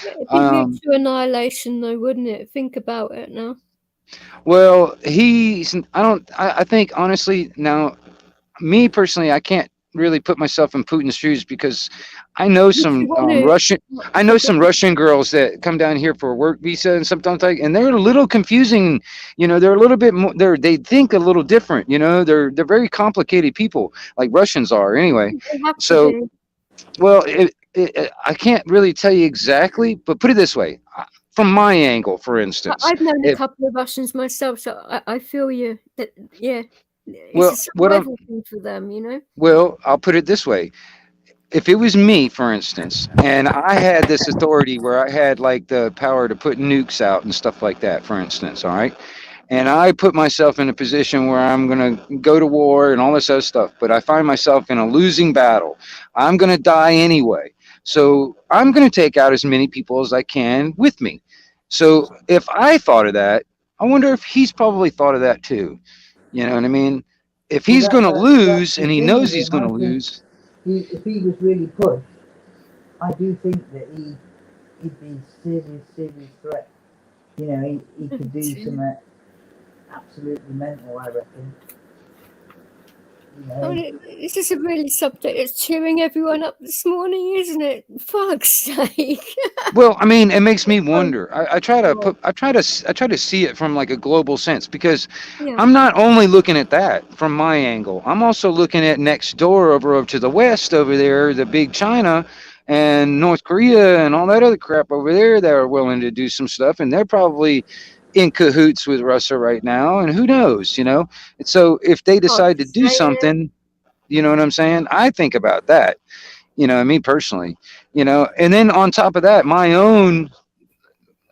It'd be um, mutual annihilation, though, wouldn't it? Think about it now. well, I think honestly now, me personally, I can't really put myself in Putin's shoes because I know Would you some want to? Russian girls that come down here for a work visa and sometimes like, and they're a little confusing. You know, they're a little bit more. They think a little different. You know, they're very complicated people, like Russians are anyway. They have to So, be. well, I can't really tell you exactly, but put it this way. From my angle, for instance, I've known a if couple of Russians myself, so I feel you. That yeah, it's a well, what I'm survival thing for them, you know. well, I'll put it this way. If it was me, for instance, and I had this authority where I had like the power to put nukes out and stuff like that, for instance, all right, and I put myself in a position where I'm going to go to war and all this other stuff, but I find myself in a losing battle. I'm going to die anyway. So I'm going to take out as many people as I can with me. So if I thought of that, I wonder if he's probably thought of that too. You know what I mean? If See, he's going to that's lose the and he thing knows with he's him. going I to think lose, if he was really pushed, I do think that he'd be serious threat. You know, he could do something absolutely mental, I reckon. You I know, mean, this is a really subject that's cheering everyone up this morning, isn't it? Fuck's sake! well, I mean, it makes me wonder. I try to Oh, I try to see it from like a global sense because yeah. I'm not only looking at that from my angle. I'm also looking at next door over to the west over there, the big China and North Korea and all that other crap over there that are willing to do some stuff, and they're probably in cahoots with Russia right now, and who knows, you know? And so if they Oh, decide to do saying it. something, you know what I'm saying? I think about that, you know, me personally, you know, and then on top of that,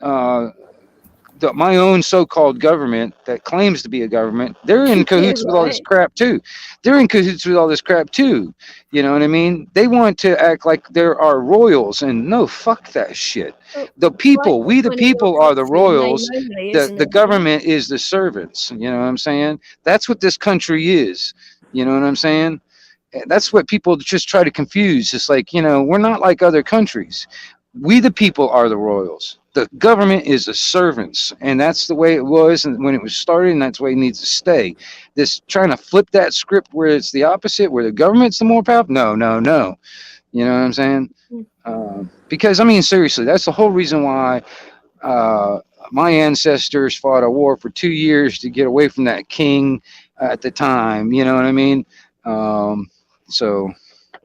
uh, my own so-called government that claims to be a government, they're in Yeah, cahoots with all this right. crap too. They're in cahoots with all this crap too. You know what I mean? They want to act like there are royals, and no, fuck that shit. Oh, The right, people, we the running your people are the country in name royals. only, The isn't the it? Yeah. government is the servants. You know what I'm saying? That's what this country is. You know what I'm saying? That's what people just try to confuse. It's like, you know, we're not like other countries. We the people are the royals. The government is the servants, and that's the way it was and when it was started, and that's the way it needs to stay. This trying to flip that script where it's the opposite, where the government's the more powerful. No, no, no. You know what I'm saying? Mm. Because I mean, seriously, that's the whole reason why uh, my ancestors fought a war for 2 years to get away from that king at the time. You know what I mean? So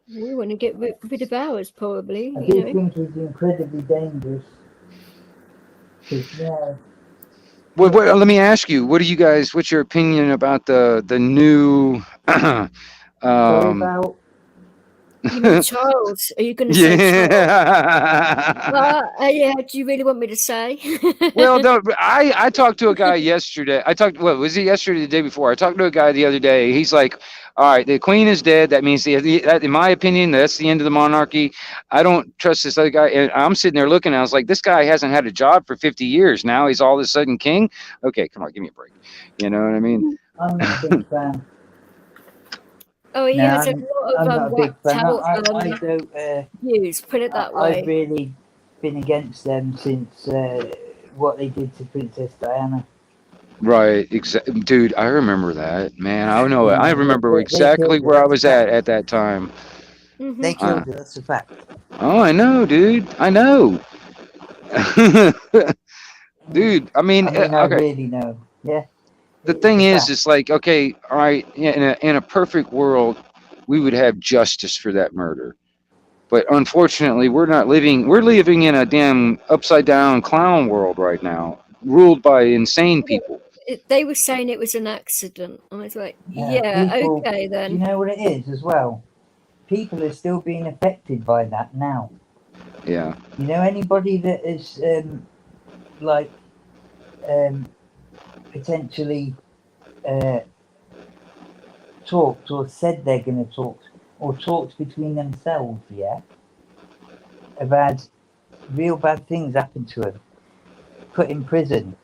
We want to get rid of ours, probably. I You do know. think he's incredibly dangerous. Because, you know, let me ask you, what do you guys? What's your opinion about the new? sorry um, about You mean Charles? Are you going to say Charles? Yeah. Yeah. Do you really want me to say? Well, no, but I talked to a guy yesterday. What was it yesterday, or the day before? I talked to a guy the other day. He's like, all right, the queen is dead. That means, that, in my opinion, that's the end of the monarchy. I don't trust this other guy. And I'm sitting there looking, I was like, this guy hasn't had a job for 50 years. Now he's all of a sudden king. Okay, come on, give me a break. You know what I mean? I'm not a big fan. Oh, he No, has a lot I'm of not a big whacked fan. out I don't. views. Put it that way. I've really been against them since what they did to Princess Diana. Right, exactly, dude. I remember that, man. I know it. I Yeah, remember they exactly killed her. where I That's was a fact. at that time. Mhm. They killed her. That's a fact. Oh, I know, dude. I know. Dude, I mean, I okay. really know. Yeah. The It's thing a is, fact. it's like, okay, all right, yeah, in a perfect world, we would have justice for that murder. But unfortunately, we're not living. We're living in a damn upside down clown world right now, ruled by insane people. They were saying it was an accident. I was like, Yeah. yeah, People. okay Do then. you know what it is as well? People are still being affected by that now. Yeah. You know, anybody that is like potentially talked or said they're going to talk or talked between themselves, yeah, have had real bad things happen to them. Put in prison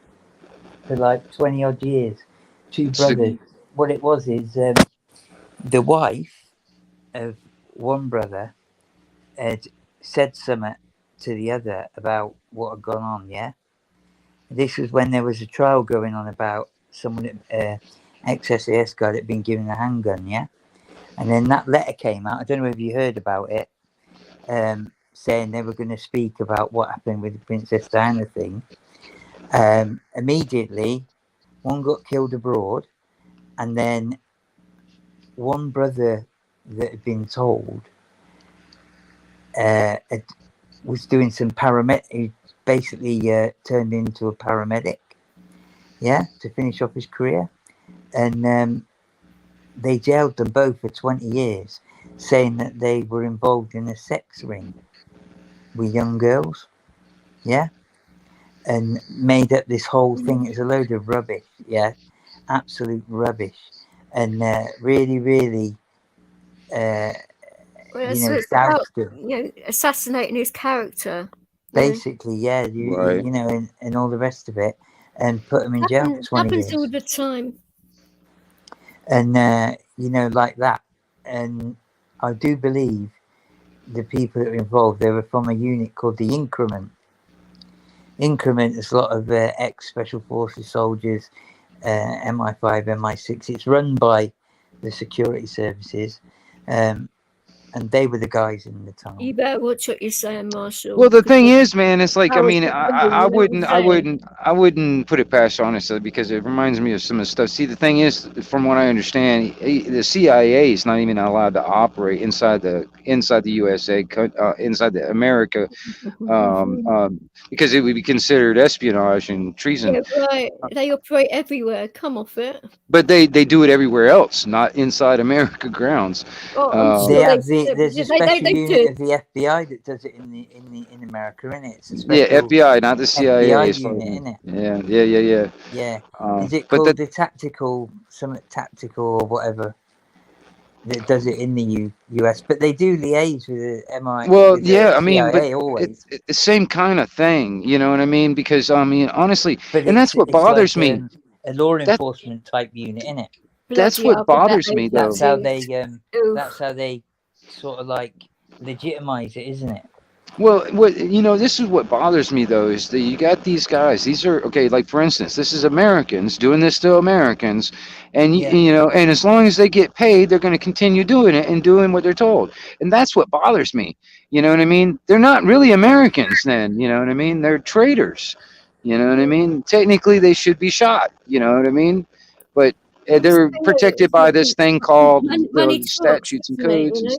for like 20 odd years. Two brothers. What it was is the wife of one brother had said something to the other about what had gone on, yeah? This was when there was a trial going on about someone, ex-SAS guy that had been given a handgun, yeah? And then that letter came out. I don't know if you heard about it, saying they were going to speak about what happened with the Princess Diana thing. Immediately, one got killed abroad, and then one brother that had been told was doing some paramedic. He basically turned into a paramedic, yeah, to finish off his career. And they jailed them both for 20 years, saying that they were involved in a sex ring with young girls, yeah, and made up this whole thing. It's a load of rubbish, yeah, absolute rubbish, and really, really, Well, you so know, it's about doused him. assassinating his character. Basically, yeah, Right. you know, and all the rest of it, and put him in jail for 20 Happens all years, the time. and you know, like that. And I do believe the people that were involved, they were from a unit called the Increment. Increment is a lot of ex-Special Forces soldiers, MI5, MI6. It's run by the security services, and they were the guys in the tunnel. You better watch what you're saying, Marshall. Well, the thing is, man, it's like, I Howard mean, the Duck, I you know what I'm saying? I wouldn't put it past honestly, because it reminds me of some of the stuff. See, the thing is, from what I understand, the CIA is not even allowed to operate inside the USA, inside the America, because it would be considered espionage and treason. Yeah, right. They operate everywhere. Come off it. But they do it everywhere else, not inside America grounds. Oh, I'm They sure have there's a special they unit do. of the FBI that does it in America, innit? It's a Yeah, special FBI, not the CIA. FBI As far as unit, innit? yeah. Yeah. Is it But called the something tactical or whatever? That does it in the US, but they do liaise with the MI, well, with the yeah, I mean, but CIA always. it's the same kind of thing, you know what I mean? Because I mean, honestly, But and that's what it's like bothers me. a law That enforcement type unit, innit? that's Bloody what hell, but that bothers me, though. That's how overseas. they sort of like legitimize it, isn't it? Well, this is what bothers me, though, is that you got these guys. These are okay. Like, for instance, this is Americans doing this to Americans, and Yeah. and as long as they get paid, they're going to continue doing it and doing what they're told. And that's what bothers me. You know what I mean? They're not really Americans, then. You know what I mean? They're traitors. You know what I mean? Technically, they should be shot. You know what I mean? But they're protected by this thing called money talks, statutes and doesn't it, codes. you know?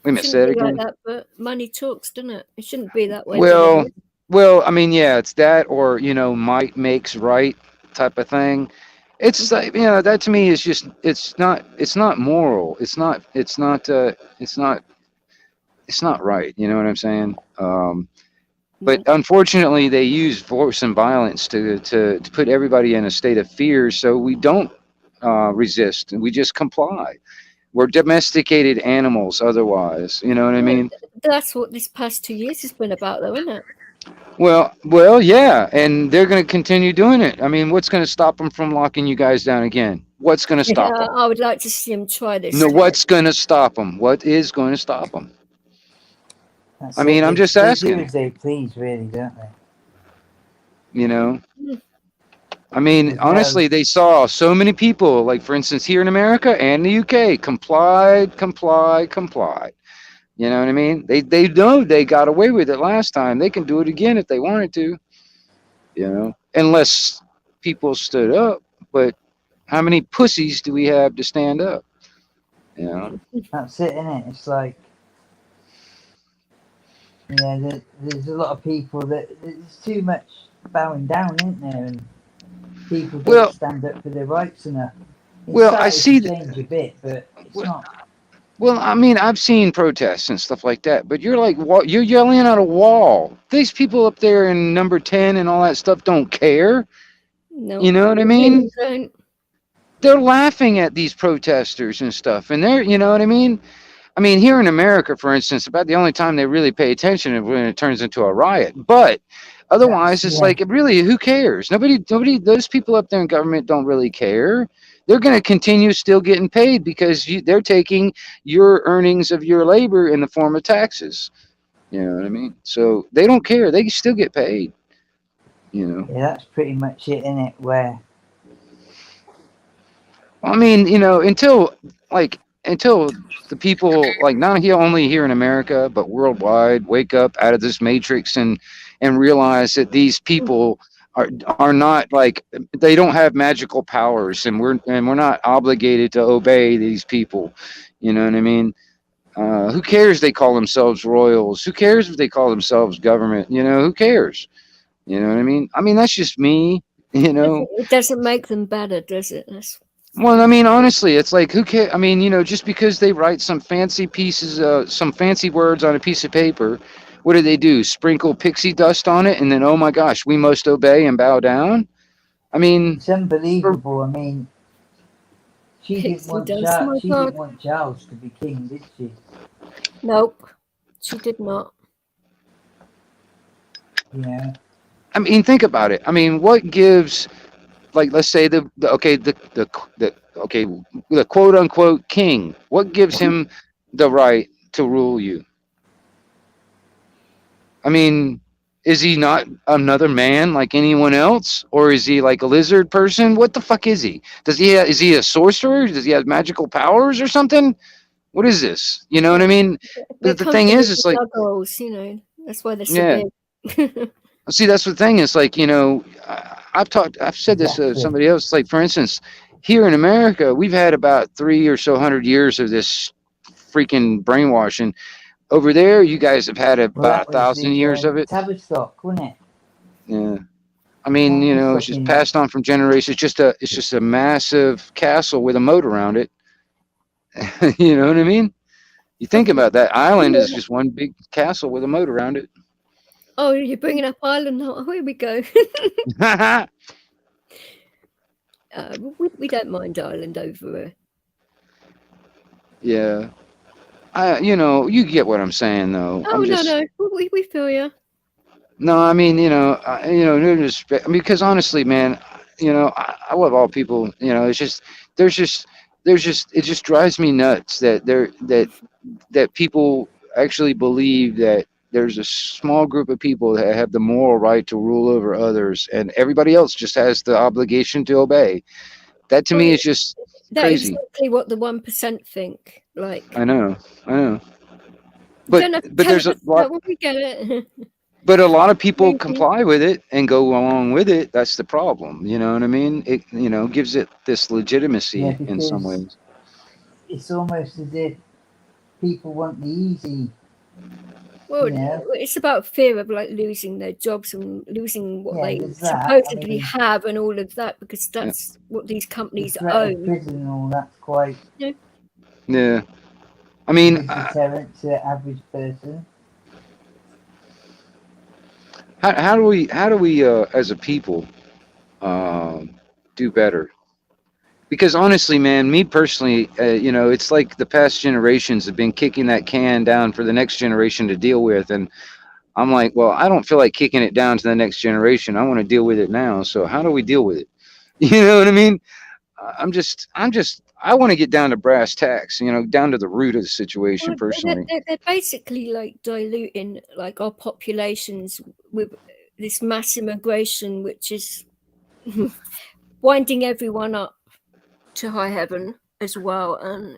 Wait a minute, say that Shouldn't be like again. that, but money talks, doesn't it? It shouldn't be that way. Well, I mean, yeah, it's that, or might makes right type of thing. It's like, that to me is just, it's not moral. It's not right. You know what I'm saying? But unfortunately, they use force and violence to put everybody in a state of fear, so we don't resist, and we just comply. We're domesticated animals otherwise. You know what I Well, mean? that's what this past 2 years has been about, though, isn't it? Well, yeah, and they're going to continue doing it. I mean, what's going to stop them from locking you guys down again? What's going to stop Yeah, them? I would like to see him try this. No, what's going to stop them? What is going to stop them? That's I mean, it. I'm just They do asking. as they please, really, don't they? You know, I mean, There's honestly, they saw so many people, like for instance, here in America and the UK, complied. You know what I mean? They know they got away with it last time. They can do it again if they wanted to. You know, unless people stood up. But how many pussies do we have to stand up? You know. That's it, innit? It's like, yeah, there's a lot of people that there's too much bowing down, isn't there? And people don't Well, stand up for their rights enough. It's well, I started see. to change a bit, but it's Well, not. well, I mean, I've seen protests and stuff like that, but you're like, you're yelling at a wall. These people up there in number 10 and all that stuff don't care. No, You know what I they mean? don't. They're laughing at these protesters and stuff, and you know what I mean? I mean, here in America, for instance, about the only time they really pay attention is when it turns into a riot. But otherwise, it's Yeah. like, really, who cares? Nobody, those people up there in government don't really care. They're going to continue still getting paid because they're taking your earnings of your labor in the form of taxes. You know what I mean? So they don't care. They still get paid. You know. Yeah, that's pretty much it, innit? Where I mean, until the people, like, not here, only here in America, but worldwide, wake up out of this matrix and realize that these people are not, like, they don't have magical powers, and we're not obligated to obey these people. You know what I mean? Who cares? They call themselves royals. Who cares if they call themselves government? Who cares? You know what I mean? I mean, that's just me. It doesn't make them better, does it? Well, I mean, honestly, it's like, who cares? I mean, just because they write some fancy some fancy words on a piece of paper, what do? Sprinkle pixie dust on it, and then, oh my gosh, we must obey and bow down? I mean, it's unbelievable. I mean, she didn't Pixie want dust, my She God. didn't want Charles to be king, did she? Nope, she did not. Yeah. I mean, think about it. I mean, what gives, like, let's say the quote unquote king, what gives him the right to rule you? I mean, is he not another man like anyone else, or is he like a lizard person? What the fuck is he? Is he a sorcerer? Does he have magical powers or something? What is this? You know what I mean? They're But the thing is, it's like, juggles, that's why they're so yeah. big. See, that's the thing. It's like, I've said this to Exactly. somebody else. Like, for instance, here in America, we've had about 300 years of this freaking brainwashing. Over there, you guys have had Well, about that was 1,000 the years of it. Tavistock, wasn't it? Yeah. I mean, it's just passed on from generations. It's just a massive castle with a moat around it. You know what I mean? You think about that. Island is just one big castle with a moat around it. Oh, you're bringing up Ireland now. Oh, here we go. We don't mind Ireland over here. Yeah. You get what I'm saying, though. Oh, no. We feel you. No, I mean, no disrespect. I mean, because honestly, man, I love all people. It's just, it just drives me nuts that people actually believe that there's a small group of people that have the moral right to rule over others, and everybody else just has the obligation to obey. That to me is just crazy. That's exactly what the 1% think. Like, I know. But there's a lot. We get it. But a lot of people comply with it and go along with it. That's the problem. You know what I mean? It gives it this legitimacy in some ways. It's almost as if people want the easy Well, You know? it's about fear of like losing their jobs and losing what Yeah, they there's that. I supposedly mean, have and all of that, because that's what these the companies threat of own. prison and all that's quite Yeah. I a mean, big deterrent to the average person. how do we as a people do better? Because honestly, man, me personally, it's like the past generations have been kicking that can down for the next generation to deal with, and I'm like, well, I don't feel like kicking it down to the next generation. I want to deal with it now. So how do we deal with it? You know what I mean? I want to get down to brass tacks, down to the root of the situation Well, personally. they're basically like diluting like our populations with this mass immigration, which is winding everyone up to high heaven as well. And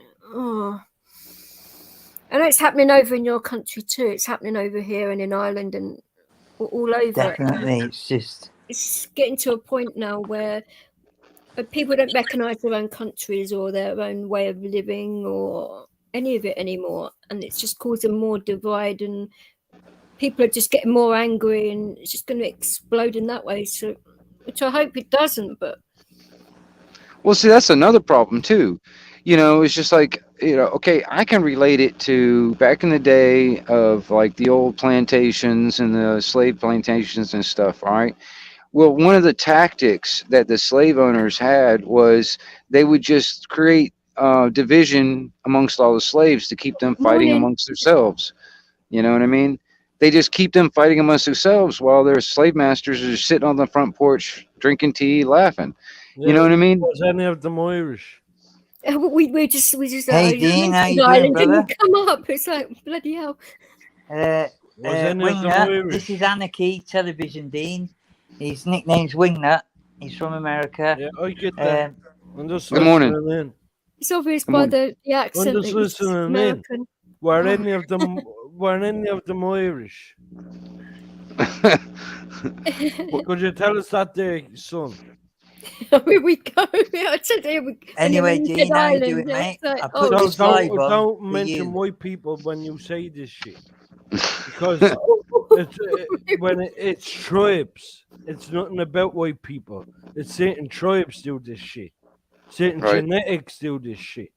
I know it's happening over in your country too. It's happening over here and in Ireland and all over. Definitely, it's just It's getting to a point now where people don't recognise their own countries or their own way of living or any of it anymore, and it's just causing more divide, and people are just getting more angry, and it's just going to explode in that way. So, which I hope it doesn't, but Well, see, that's another problem too. It's just like, okay, I can relate it to back in the day of like the old plantations and the slave plantations and stuff, all right? Well, one of the tactics that the slave owners had was they would just create division amongst all the slaves to keep them fighting morning. amongst themselves. You know what I mean? They just keep them fighting amongst themselves while their slave masters are just sitting on the front porch drinking tea, laughing. You know what I mean? Was any of them Irish? We just Hey, Dean, how you doing, Ireland brother? didn't come up. It's like bloody hell. Was any of them Wingnut, Irish? this is Anarchy Television Dean. His nickname's Wingnut. He's from America. Yeah, I get that. I'm just Good morning. listening in. It's obvious Come by on. the accent. I'm just that he's listening in. American. Were any of them Irish? Could you tell us that there, son? Here we go. I said here we. Anyway, and then Dean, how you Ireland, doing, yeah, mate? it's like, I put oh, this live on Don't for mention you. white people when you say this shit. Because it's tribes. It's nothing about white people. It's certain tribes do this shit. Certain Right. genetics do this shit.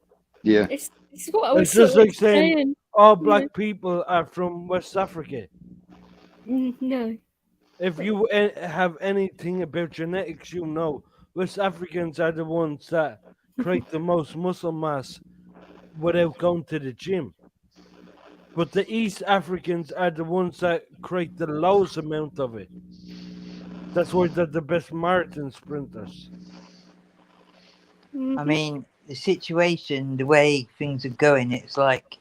Yeah. it's what I was It's just sort of like saying saying. all black people are from West Africa. No. If you have anything about genetics, you know West Africans are the ones that create the most muscle mass without going to the gym. But the East Africans are the ones that create the lowest amount of it. That's why they're the best marathon sprinters. I mean, the situation, the way things are going, it's like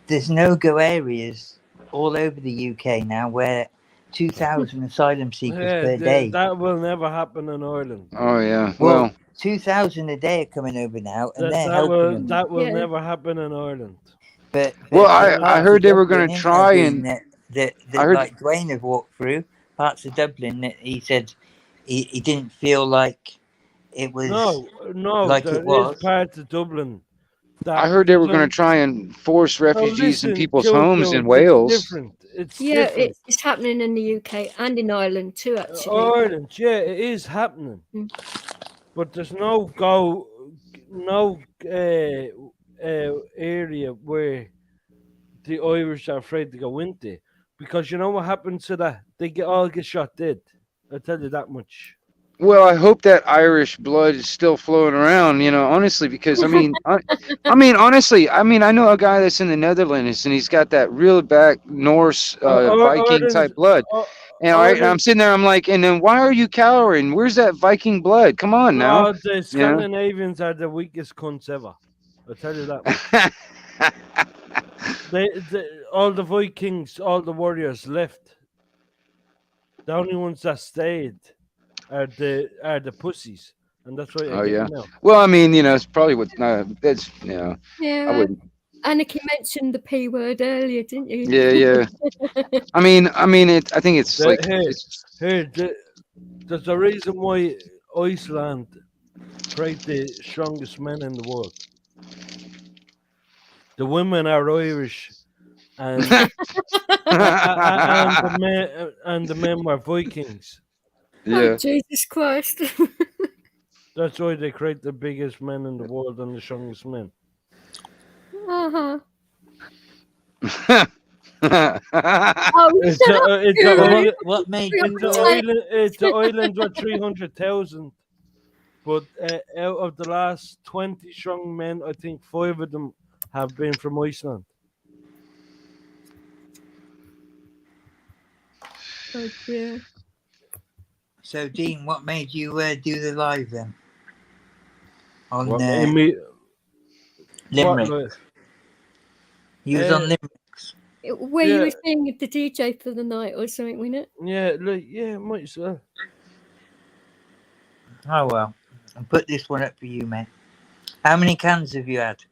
there's no-go areas all over the UK now where 2,000 asylum seekers per day. That will never happen in Ireland. Oh yeah. Well, Well, 2,000 a day are coming over now, and they're That helping will them. that will Yeah. never happen in Ireland. But Well, there's I parts heard of they were gonna Dublin, isn't try there, and- Dean, that I heard- like Dwayne have walked through parts of Dublin that he said he didn't feel like it was No, like there it was. is parts of Dublin. I heard they were going to don't- try and force refugees in listen, people's Joe, homes in it's Wales. different. It's Yeah, different. it's happening in the UK and in Ireland too, actually. Ireland, yeah, it is happening. Mm. But there's no area where the Irish are afraid to go into, because you know what happens to that? They all get shot dead. I'll tell you that much. Well, I hope that Irish blood is still flowing around, honestly, because honestly, I know a guy that's in the Netherlands and he's got that real back Norse Viking type blood. And I'm sitting there, I'm like, and then why are you cowering? Where's that Viking blood? Come on now. No, the Scandinavians are the weakest cunts ever. I'll tell you that much. All the Vikings, all the warriors left. The only ones that stayed are the pussies, and that's why. Oh yeah. Well, it's probably what that's Yeah, I wouldn't. Anarchy mentioned the P word earlier, didn't you? Yeah. I think it's like there's a reason why Iceland create the strongest men in the world. The women are Irish, and and the men were Vikings. Oh, Yeah. Jesus Christ. That's why they create the biggest men in the world and the strongest men. Uh-huh. Oh, It's shut up, the Guru. island. What made You're you? It's the island were 300,000, but out of the last 20 strong men, I think 5 of them have been from Iceland. Oh, dear. So, Dean, what made you do the live then? On What made me? Limerick. What, You was on Limerick. Where you Yeah. were seeing the DJ for the night or something, wasn't it? yeah, might as well. Oh well. I'll put this one up for you, mate. How many cans have you had?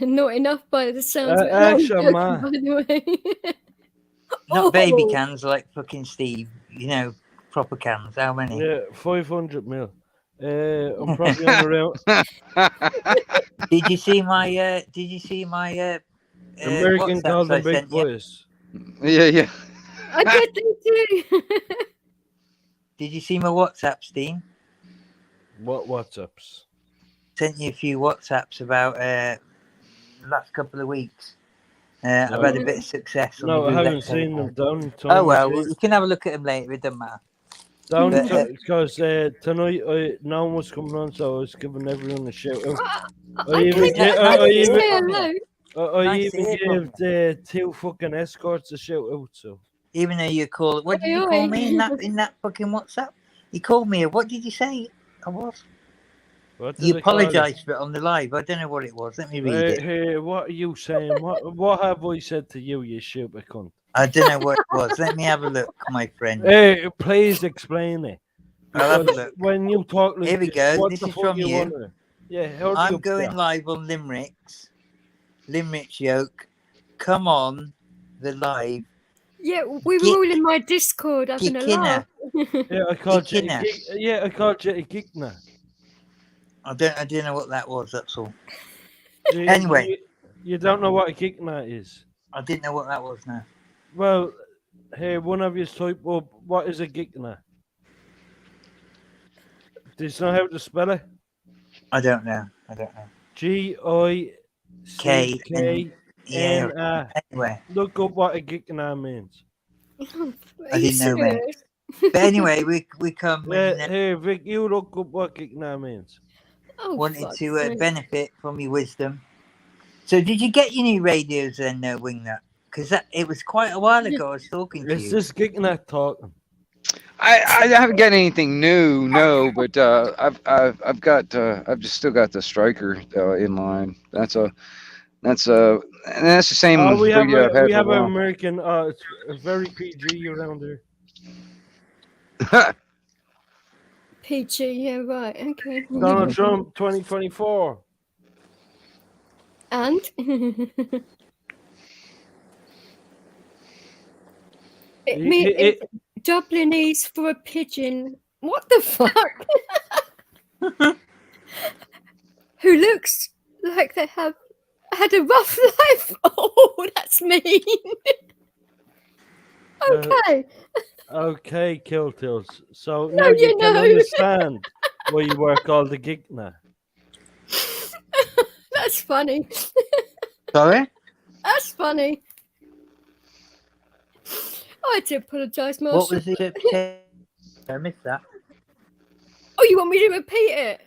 Not enough by the sounds of it. Actually, No, I'm ma. joking, by the way. Not baby Oh. cans like fucking Steve. You know, proper cans. How many? Yeah, 500 mil. I'm probably on around. Did you see my? Did you see my? American called WhatsApps I them big sent you? boys. yeah. I did too. Did you see my WhatsApps, Dean? What WhatsApps? Sent you a few WhatsApps about last couple of weeks. I've had a bit of success. On No, the I haven't roulette seen them table. down. Oh well, we can have a look at them later. It doesn't matter. Down But, because tonight no one was coming on, so I was giving everyone a shout out. I even came get- out I to even- say hello. I Nice to even hear from gave the 2 fucking escorts a shout out. So Even though you call what did you Oi, call oi. me in that fucking WhatsApp? You called me. What did you say? I was. what did You I call it? apologised for it on the live. I don't know what it was. Let me read it. Hey, what are you saying? What have I said to you, you stupid cunt? I don't know what it was. Let me have a look, my friend. Hey, please explain it. I'll have a Because look. when you talk like Here we this, go. what This the is fuck from you. wanna- Yeah, hurry I'm up going there. live on Limerick yoke. Come on, the live. Yeah, we were Git- all in my Discord having a laugh. Gikina. Yeah, I called you. Gikina. I called you a geek now. I don't know what that was. That's all. You- Anyway. you don't know what a geek now is. I didn't know what that was now. Well, hey, one of you type up what is a geek now. Do you know how to spell it? I don't know. G-I-C-K-N-A. Anyway, Look up what a geek now means. I didn't know, mate. But anyway, we come and Hey, Vic, you look up what geek now means. Oh, wanted fuck's to sake. benefit from your wisdom. So, did you get your new radios then, Wingnut? Because it was quite a while ago I was talking to It's you. this geek now talking. I haven't got anything new, no, but I've just still got the striker in line. That's the same Oh, we have radio I've had we for have a an while. American. It's very PG around here. PG, yeah, right, okay. Donald Trump, 2024. And? Dublinese for a pigeon. What the fuck? Who looks like they have had a rough life. Oh, that's mean. Okay. Okay, Killtails. So No, now you you can know. understand why you were called the geek now. That's funny. Sorry? That's funny. I had to apologise, Marshall. What was it? I missed that. Oh, you want me to repeat it?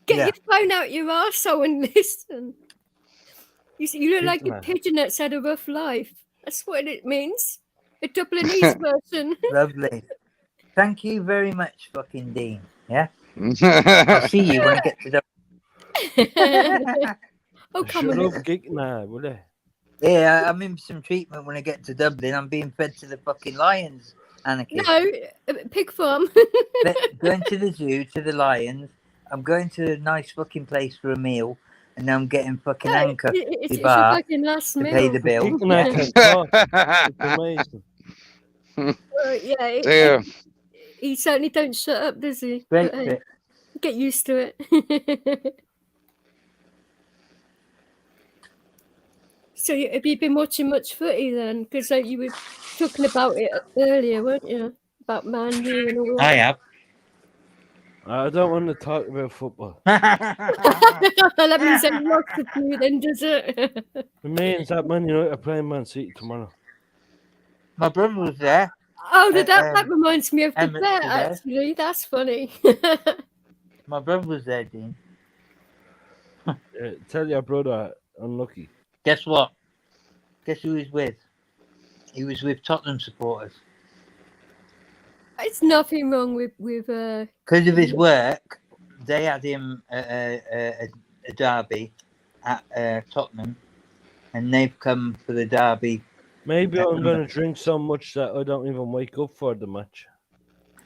Get Yeah. your phone out your arsehole and listen. You look like a Pigeon. pigeon that's had a rough life. That's what it means. A Dublinese version. Lovely. Thank you very much, fucking Dean. Yeah? I'll see you when I get to the... Oh, come Shut on. up, geek now, will you? Yeah, I'm in some treatment when I get to Dublin. I'm being fed to the fucking lions, Anarchy. No, pig farm. Going to the zoo, to the lions. I'm going to a nice fucking place for a meal. And now I'm getting fucking handcuffed It's to your bar fucking last to meal. pay the bill. Geek now Yeah. can talk. It's amazing. Yeah, Damn. he certainly don't shut up, does he? Great But, hey, trip. get used to it. So have you been watching much footy then? Because you were talking about it earlier, weren't you? About Man U and all I that. have. I don't want to talk about football. That means I've lost with you then, does it? It means that Man United are playing Man City tomorrow. My brother was there. Oh, that reminds me of the Emirates bet, today. actually. That's funny. My brother was there, Dean. Tell your brother, unlucky. Guess what? Guess who he's with? He was with Tottenham supporters. It's nothing wrong with Because of his work, they had him a derby at Tottenham, and they've come for the derby. Maybe I'm going to drink so much that I don't even wake up for the match.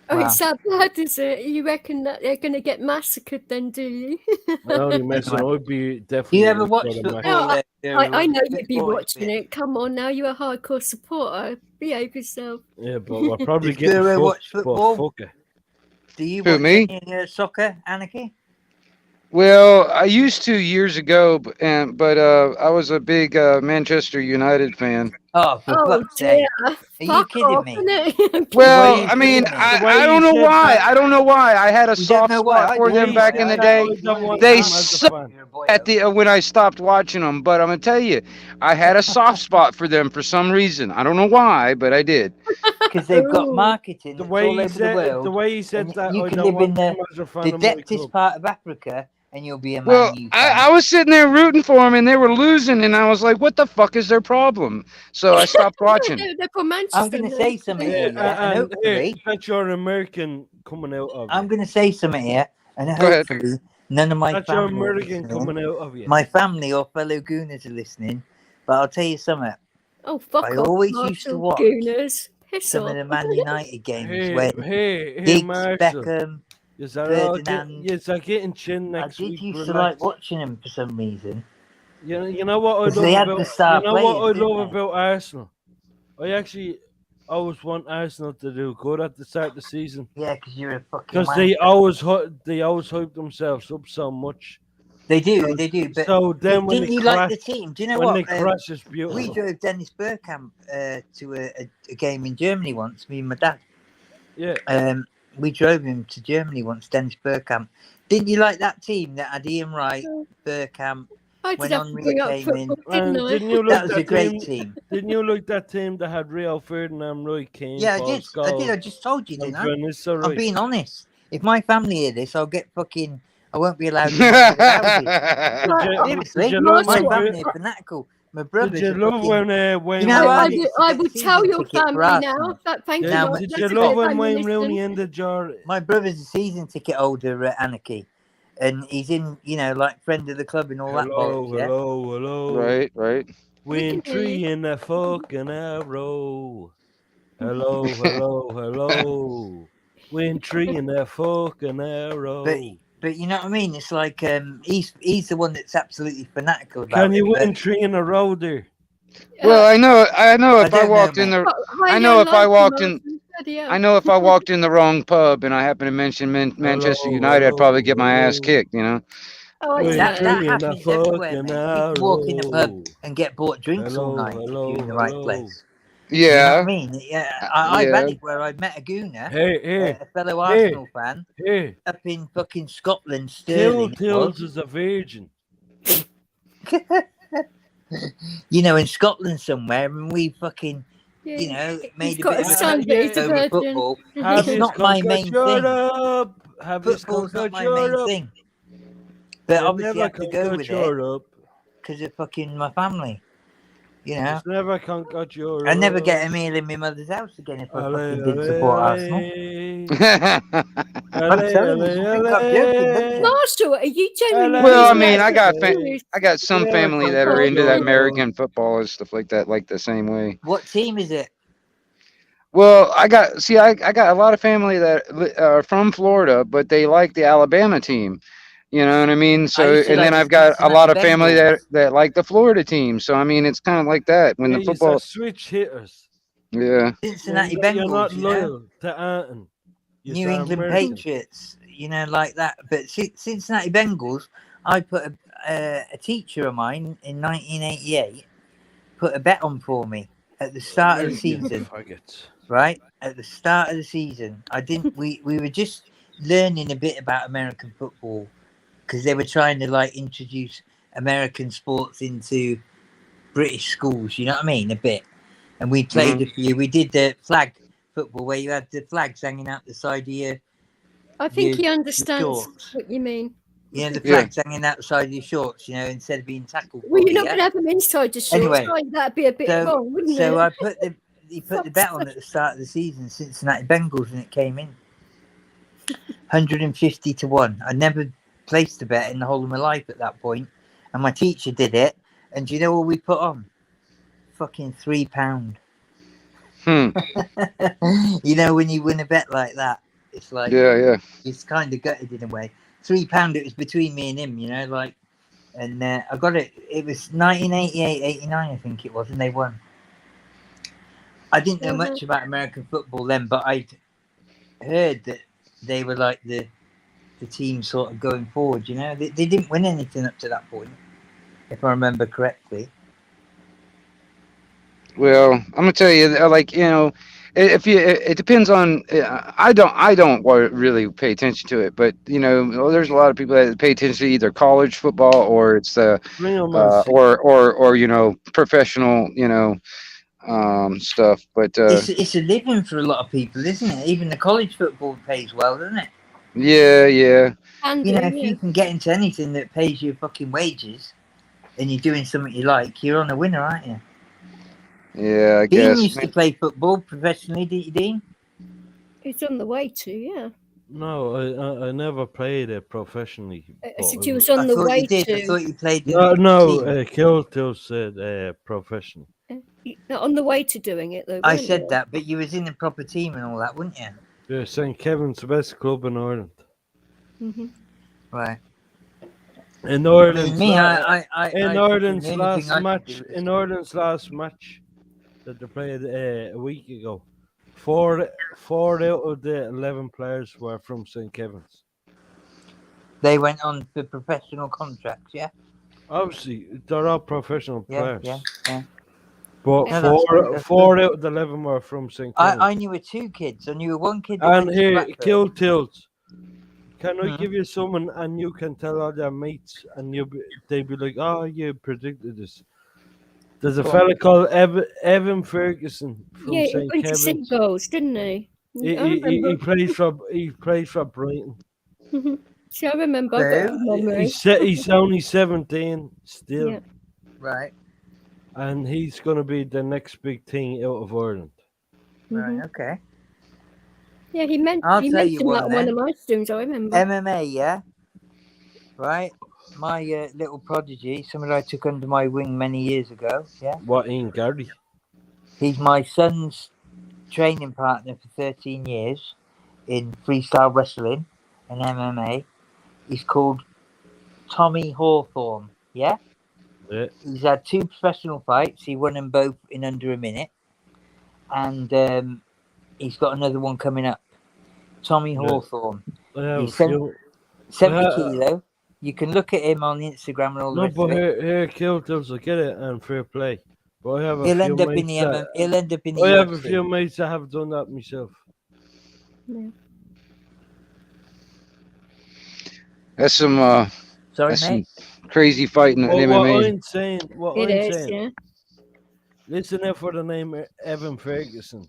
Oh, Wow. it's that bad, is it? You reckon that they're going to get massacred then, do you? I only messing. I'd be Do definitely. you ever up watch for the match. football? I know you'd be watching it. Come on now, you're a hardcore supporter. Behave yourself. Yeah, but we're probably Did getting Guru fucked. watch But football? fuck it. Do you Who, watch me? any soccer, Anarchy? Well, I used to years ago, but I was a big Manchester United fan. Oh, for Oh fuck's dear. sake. Are you kidding me? Well, you I mean, kidding me? I don't know why. I don't know why. I had a You don't soft know why? spot for I them do. back in the day. They sucked at the when I stopped watching them, but I'm gonna tell you, I had a soft spot for them for some reason. I don't know why, but I did. Because they've got Ooh. marketing The that's way all he over said, the world. the way he said and that, you I can don't live want in him as a fan the of my depthest club. part of Africa, and you'll be a Well, Man U fan. I was sitting there rooting for them, and they were losing, and I was like, "What the fuck is their problem?" So I stopped watching. They're from Manchester. I'm going to say something Yeah, here, yeah, and hopefully, that's your American coming out of I'm you. going to say something here, and Go ahead. hopefully, none of my That's your family are American listening. coming out of you. My family or fellow Gooners are listening, but I'll tell you something. Oh, fuck I off, always used Marshall to watch Gooners. Piss some off. of the Man United games when Hey, Giggs, Marshall. Beckham. Yes, I'm Ferdinand. getting chin I next did week. used to Relax. like watching them for some reason. You know what I 'Cause they love had the about star you know what players, I didn't love they? about Arsenal. I actually always want Arsenal to do good at the start of the season Yeah, because you're a fucking. because they always hype themselves up so much. They do. But So then when didn't they you crash, like the team? Do you know when what? they crash, it's We beautiful. drove Dennis Bergkamp to a game in Germany once. Me and my dad. Yeah. We drove him to Germany once. Dennis Bergkamp. Didn't you like that team that had Ian Wright, Bergkamp? I When did have to Henry bring up came in, football, didn't I? Didn't you that look was that a great team. Didn't you look that team that had Rio Ferdinand, Roy Keane, Yeah, Paul I did. Scholes, I just told you, didn't I? Van Nistelrooy? I'm being honest. If my family hear this, I'll get fucking. I won't be allowed in one of the houses. Seriously, Did you my love Marshall, family are fanatical. My brothers Did you are love fucking. when You know how hard I it is to I get would season tell your ticket for family Arsenal. now. Thank Now, you. Did That's you a bit love of when family Wayne listen. Rooney ended your? My brother's a season ticket holder at Anarchy, and he's in, like friend of the club and all that bollocks. Yeah. Hello. Right. Win can hear 3 in a fucking arrow. Hello. Win 3 in a fucking arrow. But you know what I mean? It's like he's the one that's absolutely fanatical about Can it. you but win 3 in a row there? Well, I know. If I don't know, walked in mate. the, I know if I walked in. I know if I walked in the wrong pub and I happened to mention Manchester United, I'd probably get my ass kicked. You know. Oh, I Win That 3 in a happens everywhere, fucking mate. You can walk in a pub arrow. and get bought drinks all night if you're in the right place. You know what I mean? Yeah, I've had it where I met a gooner, Hey, a fellow Arsenal fan, hey. up in fucking Scotland, Till Stirling. Tills is a virgin. In Scotland somewhere, and we fucking, Yeah. made He's a got bit a of son, a but he's a over virgin. football. Have It's you not my main thing. Have you Football's not my your main up? thing. But You obviously, I never have to go with it your up. because of fucking my family. You know, It's never conquered your I never up. get a meal in my mother's house again if I Ale, fucking didn't ale, support Arsenal. ale. I'm telling you, you think I'm joking, don't you? Marshall, are you genuinely? Well, I Hello. mean, serious? I got some Yeah, family that are conquered into that your American football and stuff like that, like the same way. What team is it? Well, I got a lot of family that are from Florida, but they like the Alabama team. You know what I mean? So, used to and then like I've the got a Cincinnati lot of family Bengals. that like the Florida team. So, I mean, it's kind of like that when Yeah, the you football. switch hitters. Yeah. Cincinnati You're not Bengals, loyal to Anton. New England Patriots, like that. But Cincinnati Bengals, I put a teacher of mine in 1988 put a bet on for me at the start of the You season. faggots. Right at the start of the season, I didn't. We were just learning a bit about American football because they were trying to like introduce American sports into British schools. You know what I mean? A bit, and we played a few. We did the flag football where you had the flags hanging out the side of your I think he your understands shorts. what you mean. You know, the Yeah. flags hanging out the side of your shorts. You know, instead of being tackled. Well, you're fully, not yeah? going to have them inside the shorts, Anyway, right? That'd be a bit wrong, wouldn't So it? I put the bet on at the start of the season, Cincinnati Bengals, and it came in 150 to 1. I never placed a bet in the whole of my life at that point, and my teacher did it. And do you know what we put on? Fucking £3. You know, when you win a bet like that, it's like Yeah. it's kind of gutted in a way. £3. It was between me and him, you know, like, and I got it. It was 1988-89, I think it was, and they won. I didn't know much about American football then, but I'd heard that they were like the team sort of going forward. You know, they didn't win anything up to that point, if I remember correctly. Well, I'm gonna tell you, like, you know, if you, it depends on. I don't really pay attention to it, but you know, there's a lot of people that pay attention to either college football or it's the Bring 'em on, or you know, professional, you know, stuff. But It's a living for a lot of people, isn't it? Even the college football pays well, doesn't it? yeah. And You know, if you can get into anything that pays you fucking wages, and you're doing something you like, you're on a winner, aren't you? Yeah, I Dean guess. used to play football professionally, didn't you, Dean? He's on the way to, yeah. No, I never played it professionally. I but said he was I on the thought way you did. I to. thought you played the No, team. Kiltil said professional. On the way to doing it, though. I weren't said you? that, but you was in the proper team and all that, wouldn't you? Yeah, St. Kevin's the best club in Ireland. Mhm. Right. In I Ireland's, mean, me, in I Ireland's the only thing last I could match, do is- in Ireland's last match that they played a week ago, four out of the 11 players were from St. Kevin's. they went on for professional contracts, yeah? Obviously, they're all professional Yeah, players. yeah. But No, that's good, that's four out of the 11 were from St. Kevin's. I knew two kids. I knew one kid that And went to here, Blackburn. Kill Tilts. Can I Hmm. give you someone and you can tell all their mates and they'd be like, oh, you predicted this. There's a Go on. fella called Evan Ferguson from Yeah, he St. went to St. Kevin's. Goals, didn't he? He I remember. plays for Brighton. See, I remember. I've got a good memory. He's only 17 still, Yeah. Right, and he's going to be the next big thing out of Ireland. right, Mhm. okay. Yeah, he I'll tell you mentioned one that on one then. of my streams, I remember. MMA, yeah? Right? My little prodigy, somebody I took under my wing many years ago, yeah? What, Ian Gary? He's my son's training partner for 13 years in freestyle wrestling and MMA. He's called Tommy Hawthorne, yeah? Yeah. He's had 2 professional fights. He won them both in under a minute. And he's got another one coming up. Tommy Yeah. Hawthorne. I have He's a few. 70 kilo. You can look at him on Instagram and all the No, rest but of it. here Kiltils will get it and fair play. But I have a He'll few end up in mates the that, he'll end up in the I have a UFC. few mates that have done that myself. Yeah. That's some Sorry, that's mate. some crazy fighting in What MMA. I'm saying, It is, yeah. listen out for the name Evan Ferguson,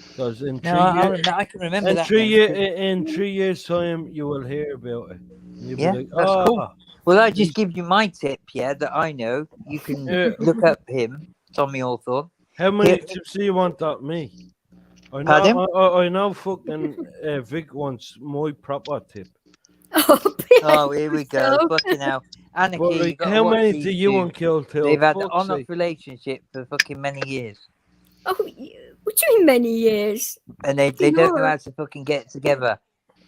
because in No, I can remember that. in 3 years' time you will hear about it. And you'll Yeah, be like, that's oh, cool. Well, I just give you my tip, yeah, that I know. You can Yeah. look up him, Tommy Hawthorne. how many Here- tips do you want at me? Pardon? I know fucking Vic wants my proper tip. Oh, here we go. So- Fucking hell. Anarchy, But you like, gotta how watch many these do you two. want killed till? They've had an Fuck's on-off sake. relationship for fucking many years. Oh, what do you mean many years? And they Fucking don't know hell. how to fucking get together.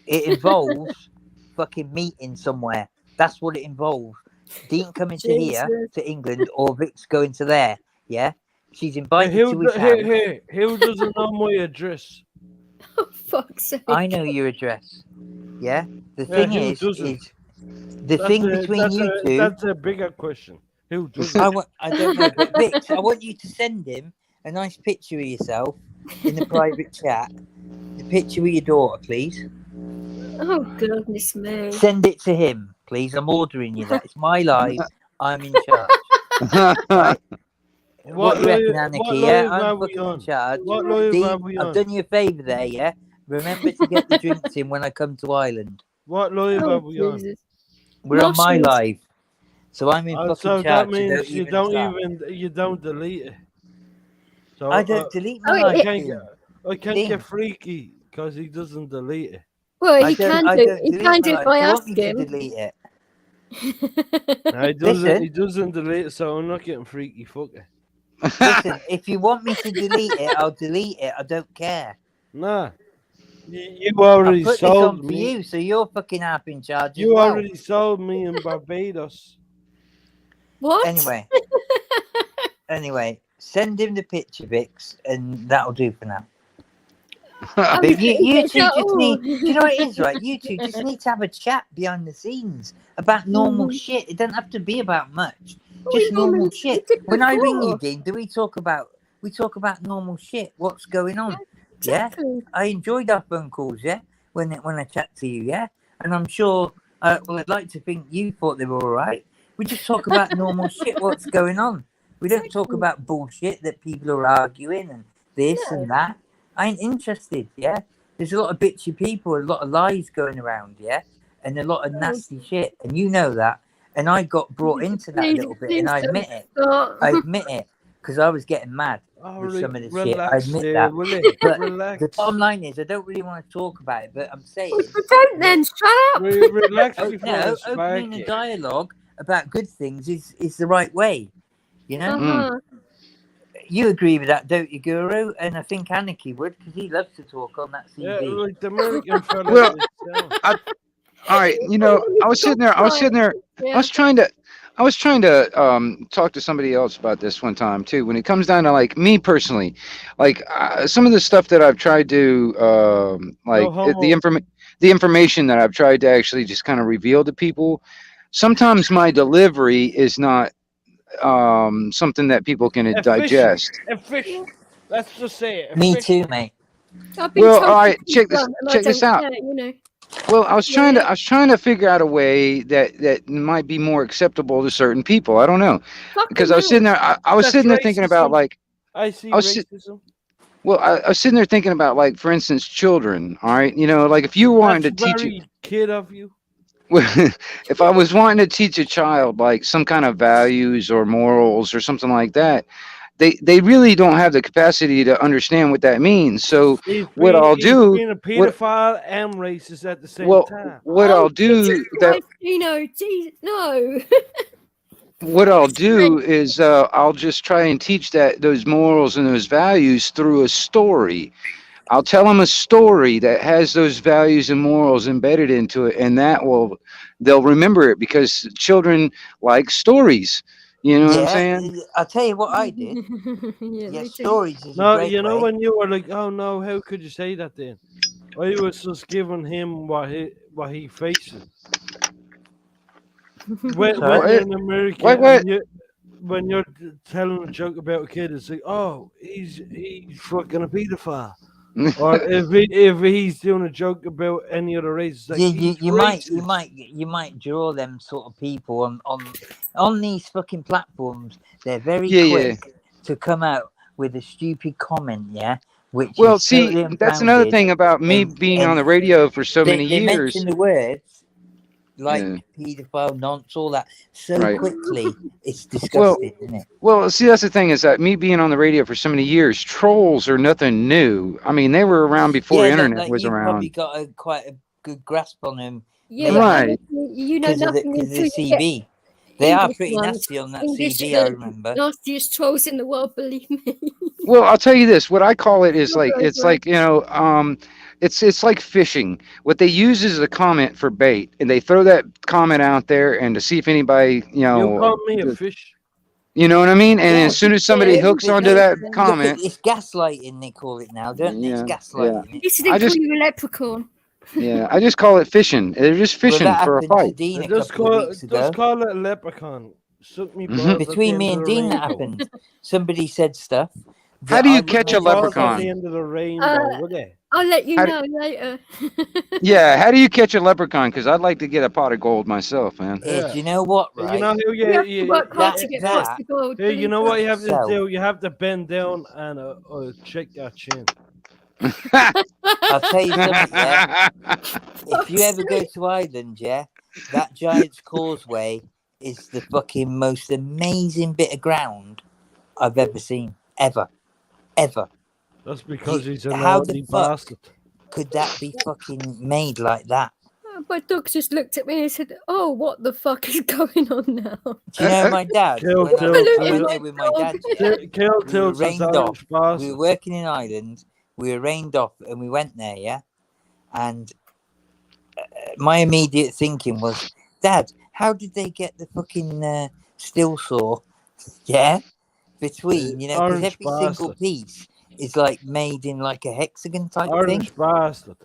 It involves fucking meeting somewhere. That's what it involves. Dean coming to here, Jesus. to England, or Vic's going to there. Yeah? She's Hey, invited to his house. who doesn't know my address? Oh, fuck's sake. I know your address. Yeah? The Yeah, thing who is doesn't? the thing between you two, That's a bigger question. Who doesn't? I don't know, but Vix, I want you to send him a nice picture of yourself in the private chat. The picture of your daughter, please. Oh goodness me! Send it to him, please. I'm ordering you that. It's my life. I'm in charge. Right? What do you reckon, Anarchy? Yeah, I'm fucking in charge. What live Dean, are we I've on? done you a favour there, yeah? Remember to get the drinks in when I come to Ireland. What live are Oh, we on? Jesus. We're on my Mushrooms. live. So I'm in fucking So charge. that means you don't start. delete it. So I don't delete my Oh, live. I can't Dean. get freaky because he doesn't delete it. Well, I he don't can do delete it my live. by Do you want me to asking. delete it? No, he Listen. doesn't delete it, so I'm not getting freaky fucker. Listen, if you want me to delete it, I'll delete it. I don't care. Nah. You I already put this on sold for me. you, so you're fucking half in charge You as well. already sold me in Barbados. What? Anyway, send him the picture, Vix, and that'll do for now. Oh, But you two that just all? need, do you know what it is, right? You two just need to have a chat behind the scenes about normal shit. It doesn't have to be about much. Just normal shit. When I ring you, Dean, we talk about normal shit. What's going on? Exactly. Yeah, I enjoyed our phone calls. Yeah, when I chat to you. Yeah, and I'm sure. Well, I'd like to think you thought they were all right. We just talk about normal shit. What's going on? We don't talk about bullshit that people are arguing and this and that. I ain't interested. Yeah, there's a lot of bitchy people, a lot of lies going around. Yeah, and a lot of nasty shit, and you know that. And I got brought into that a little bit, and I admit it. I admit it because I was getting mad with some of the shit. I admit that. But the bottom line is, I don't really want to talk about it. But I'm saying, don't then shut up. Relax no, opening a dialogue about good things is the right way. You know, you agree with that, don't you, Guru? And I think Anarchy would, because he loves to talk on that CD. Yeah, like the American fella. Well, all right, you know, I was sitting there. I was trying to talk to somebody else about this one time too. When it comes down to like me personally, like some of the stuff that I've tried to the information that I've tried to actually just kind of reveal to people. Sometimes my delivery is not something that people can digest. Efficient. Let's just say it. Me too, mate. Well, all right, check this out. You know. Well, I was trying to figure out a way that might be more acceptable to certain people. I don't know, because I was sitting there. I was sitting there thinking about like I see racism. Well, I was sitting there thinking about like, for instance, children. All right, you know, like if you wanted to teach very kid of you. If I was wanting to teach a child like some kind of values or morals or something like that, they really don't have the capacity to understand what that means. So what I'll do, being a pedophile and racist at the same time. What I'll do that, no. What I'll do is I'll just try and teach those morals and those values through a story. I'll tell them a story that has those values and morals embedded into it, and they'll remember it because children like stories. You know what I'm saying? I'll tell you what I did. Stories is a great way. When you were like, oh no, how could you say that then? I was just giving him what he faces. When you're in America, when you're telling a joke about a kid, it's like, oh, he's fucking a pedophile. Or if he's doing a joke about any other race, like you might draw them sort of people on these fucking platforms. They're very quick to come out with a stupid comment, Which totally that's another thing about me being on the radio for so many years. They mention the words like pedophile, nonce, all that so quickly. It's disgusting, isn't it? Well, see, that's the thing is that me being on the radio for so many years, trolls are nothing new. I mean, they were around before internet was around. You've probably got quite a good grasp on them. Yeah, right. You know nothing because of the CV. They are pretty nasty on that CD, I remember. Nastiest trolls in the world, believe me. Well, I'll tell you this. What I call it is like, it's like, you know, it's like fishing. What they use is a comment for bait, and they throw that comment out there and to see if anybody, you know. You call me a fish. You know what I mean? And as soon as somebody hooks onto that comment. It's gaslighting, they call it now, don't they? It's gaslighting. This is they call you a leprechaun. Yeah, I just call it fishing. They're just fishing for a fight. Just call it a leprechaun. suck me Mhm. balls at the Between me end and of the Dean, that rainbow. happened. Somebody said stuff. How that do you I catch a wasn't able to Balls at say. the leprechaun? end of the rainbow, would they? I'll let you How do- know later. Yeah, how do you catch a leprechaun? Because I'd like to get a pot of gold myself, man. Here, Yeah. do you know what, You right? know who You have to work hard that- to get that- pots of gold. Hey, you know what you have to So- do? You have to bend down and check your chin. I'll tell you something, yeah. If you ever go to Ireland, yeah, that Giant's Causeway is the fucking most amazing bit of ground I've ever seen. Ever. That's because he's a how the naughty fuck- bastard. Could that be fucking made like that? My dog just looked at me and said, "Oh, what the fuck is going on now?" Do you know my dad? Kill, When kill, I kill. went there with my dad, yeah, Kill we were Tilt's rained Irish off. We bastard. were working in Ireland. We were rained off, and we went there, yeah. And my immediate thinking was, Dad, how did they get the fucking still saw? Yeah, between because Orange every single bastard. piece is like made in like a hexagon type thing. Irish bastard.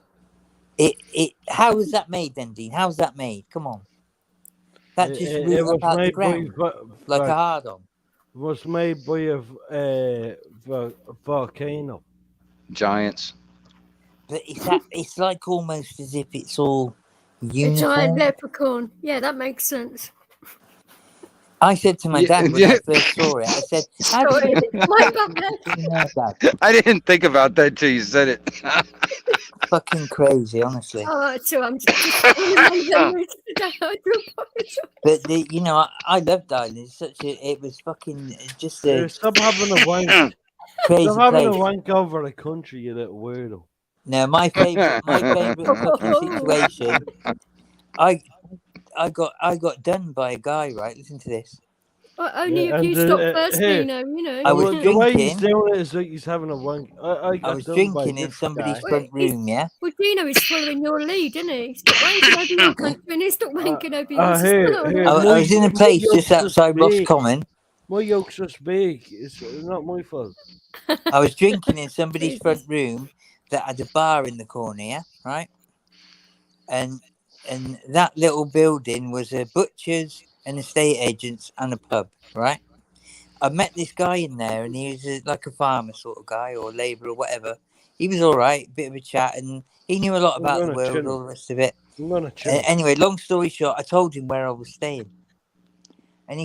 How was that made then, Dean? How's that made? Come on, that just It rooted was up out the made by ground like a hard on. was made by a volcano. Giants. But it's like almost as if it's all A giant uniform. leprechaun. Yeah, that makes sense. I said to my Yeah, dad when yeah. I first saw it, I said, "How Sorry, did you my bad. in there, Dad?" I didn't think about that till you said it. Fucking crazy, honestly. Oh, so I'm just in my memories today. I do apologize. But I loved Ireland. It's it was fucking just a Stop having a wank. crazy Stop having a place. wank over the country, you little weirdo. No, my favorite fucking situation. I got done by a guy. Right, listen to this. Well, only Yeah, if you and, stop first, here, Dino, you know. I was the way he's drinking. doing it is like he's having a wank. I got was done by a drinking in different somebody's guy. front Wait, room. Yeah. Well, Dino is following your lead, isn't he? Stop wanking over your country and he stop wanking over yours. Here, I was in a my place just yoke's so outside Ross big. Common. My yoke's so big. It's not my fault. I was drinking in somebody's Jesus. front room that had a bar in the corner, yeah, right? And that little building was a butcher's, an estate agent's, and a pub, right? I met this guy in there, and he was like a farmer sort of guy or labourer or whatever. He was all right, bit of a chat, and he knew a lot about the gonna world, chill. all the rest of it. I'm gonna chill. Anyway, long story short, I told him where I was staying, and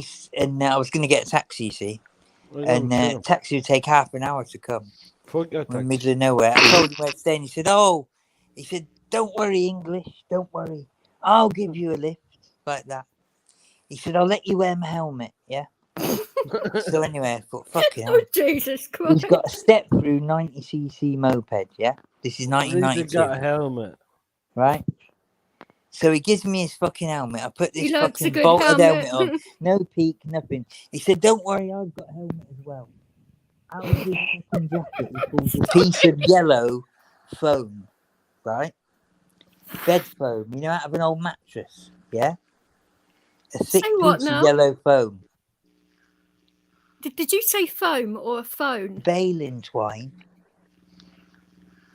I was going to get a taxi, you see, and taxi would take half an hour to come. Fuck your In the taxi. middle of nowhere. I told him where to stay, and he said, don't worry, English, don't worry. I'll give you a lift, like that. He said, I'll let you wear my helmet, yeah? So anyway, I thought, fucking hell. Oh, Jesus Christ. He's got a step-through 90cc moped, yeah? This is At least he 1992, got a helmet. right? So he gives me his fucking helmet. I put He this likes a fucking good bolted helmet helmet. on. No peak, nothing. He said, don't worry, I've got a helmet as well. Out of his fucking jacket, he pulls a piece of yellow foam, right? Bed foam, out of an old mattress, yeah? A thick Say what piece now? of yellow foam. Did you say foam or a phone? Baling twine.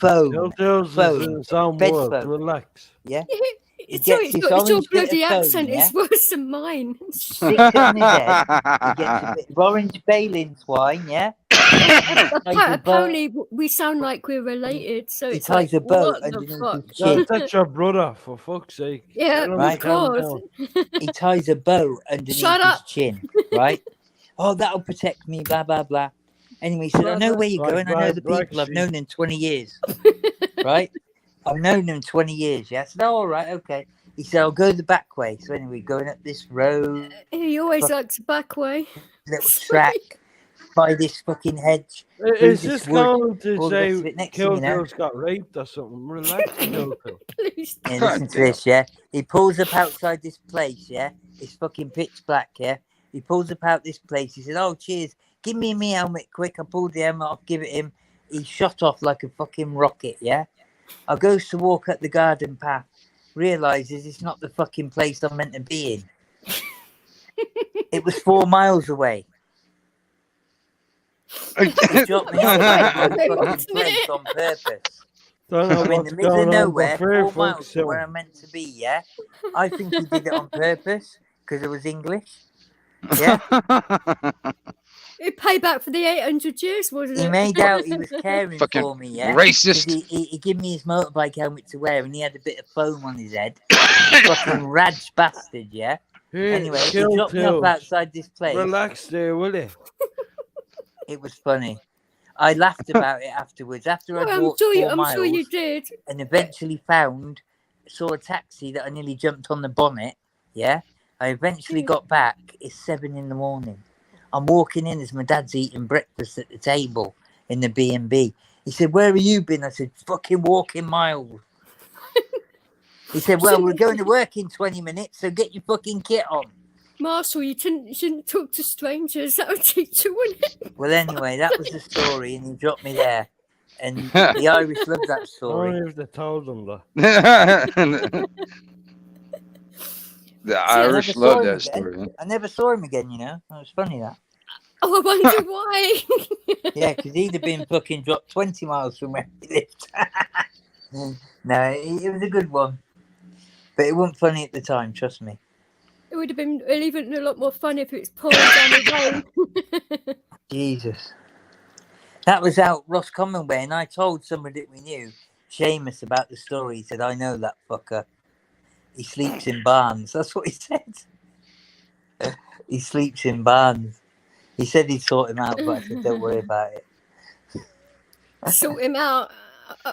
Foam. Tilt's Phone. in his own Bed world. phone. Relax. Yeah? He Sorry, gets this your orange bit bloody of foam, accent yeah? is worse than mine. Sticks it on his head. He gets a bit of orange baling twine, yeah? Apparently, we sound like we're related, so He it's ties like, a bow what the underneath fuck? his chin. That's your brother, for fuck's sake. Yeah, Tell him Right. to calm of down. course. He ties a bow underneath Shut his up. chin, right? Oh, that'll protect me, blah, blah, blah. Anyway, he said, I know where you're going. I know the people. I've known them 20 years, right? I've known them 20 years, yeah? I said, oh, all right, okay. He said, I'll go the back way. So anyway, going up this road, He always likes a back way. little track, by this fucking hedge. Is this this wood, going to all the rest of say it. Next thing you know- Killjoy's got raped or something? Relax, Killjoy. Please. Yeah, God listen to damn. this, yeah? He pulls up outside this place, yeah? It's fucking pitch black, yeah? He pulls up out this place. He said, oh, cheers. Give me my helmet quick. I pulled the helmet off, give it him. He shot off like a fucking rocket, yeah? I goes to walk up the garden path, realises it's not the fucking place I'm meant to be in. It was 4 miles away. He dropped me off at the Wait, fucking what's place it? on purpose. Don't know I'm in what's the middle going of on, nowhere, but fair 4 miles folks, from where I'm meant to be, yeah? I think he did it on purpose because it was English. Yeah. It paid back for the 800 years, wasn't He it? made out he was caring Fucking for me, yeah? 'Cause racist. he gave me his motorbike helmet to wear and he had a bit of foam on his head. Fucking rad bastard, yeah? Hey, Anyway, he Kill dropped me off Tales, outside this place. relax there, will you? It was funny. I laughed about it afterwards. After I'd Well, walked 4 I'm miles sure you did. and eventually saw a taxi that I nearly jumped on the bonnet, yeah? I eventually got back. It's 7 a.m. I'm walking in as my dad's eating breakfast at the table in the B&B. He said, "Where have you been?" I said, "Fucking walking miles." He said, "Well, we're going to work in 20 minutes, so get your fucking kit on." Marshall, you shouldn't talk to strangers. That would teach you, wouldn't it? Well, anyway, that was the story, and he dropped me there. And the Irish love that story. Only if they told them that. The I Irish never saw love him that again. story. Huh? I never saw him again, you know. It was funny that. Oh, I wonder why. Yeah, because he'd have been fucking dropped 20 miles from where he lived. No, it was a good one. But it wasn't funny at the time, trust me. It would have been even a lot more fun if it was pouring down the road. Jesus. That was out Roscommon way, and I told somebody that we knew, Seamus, about the story. He said, "I know that fucker. He sleeps in barns." That's what he said. He sleeps in barns. He said he'd sort him out, but I said, "Don't worry about it." Sort him out.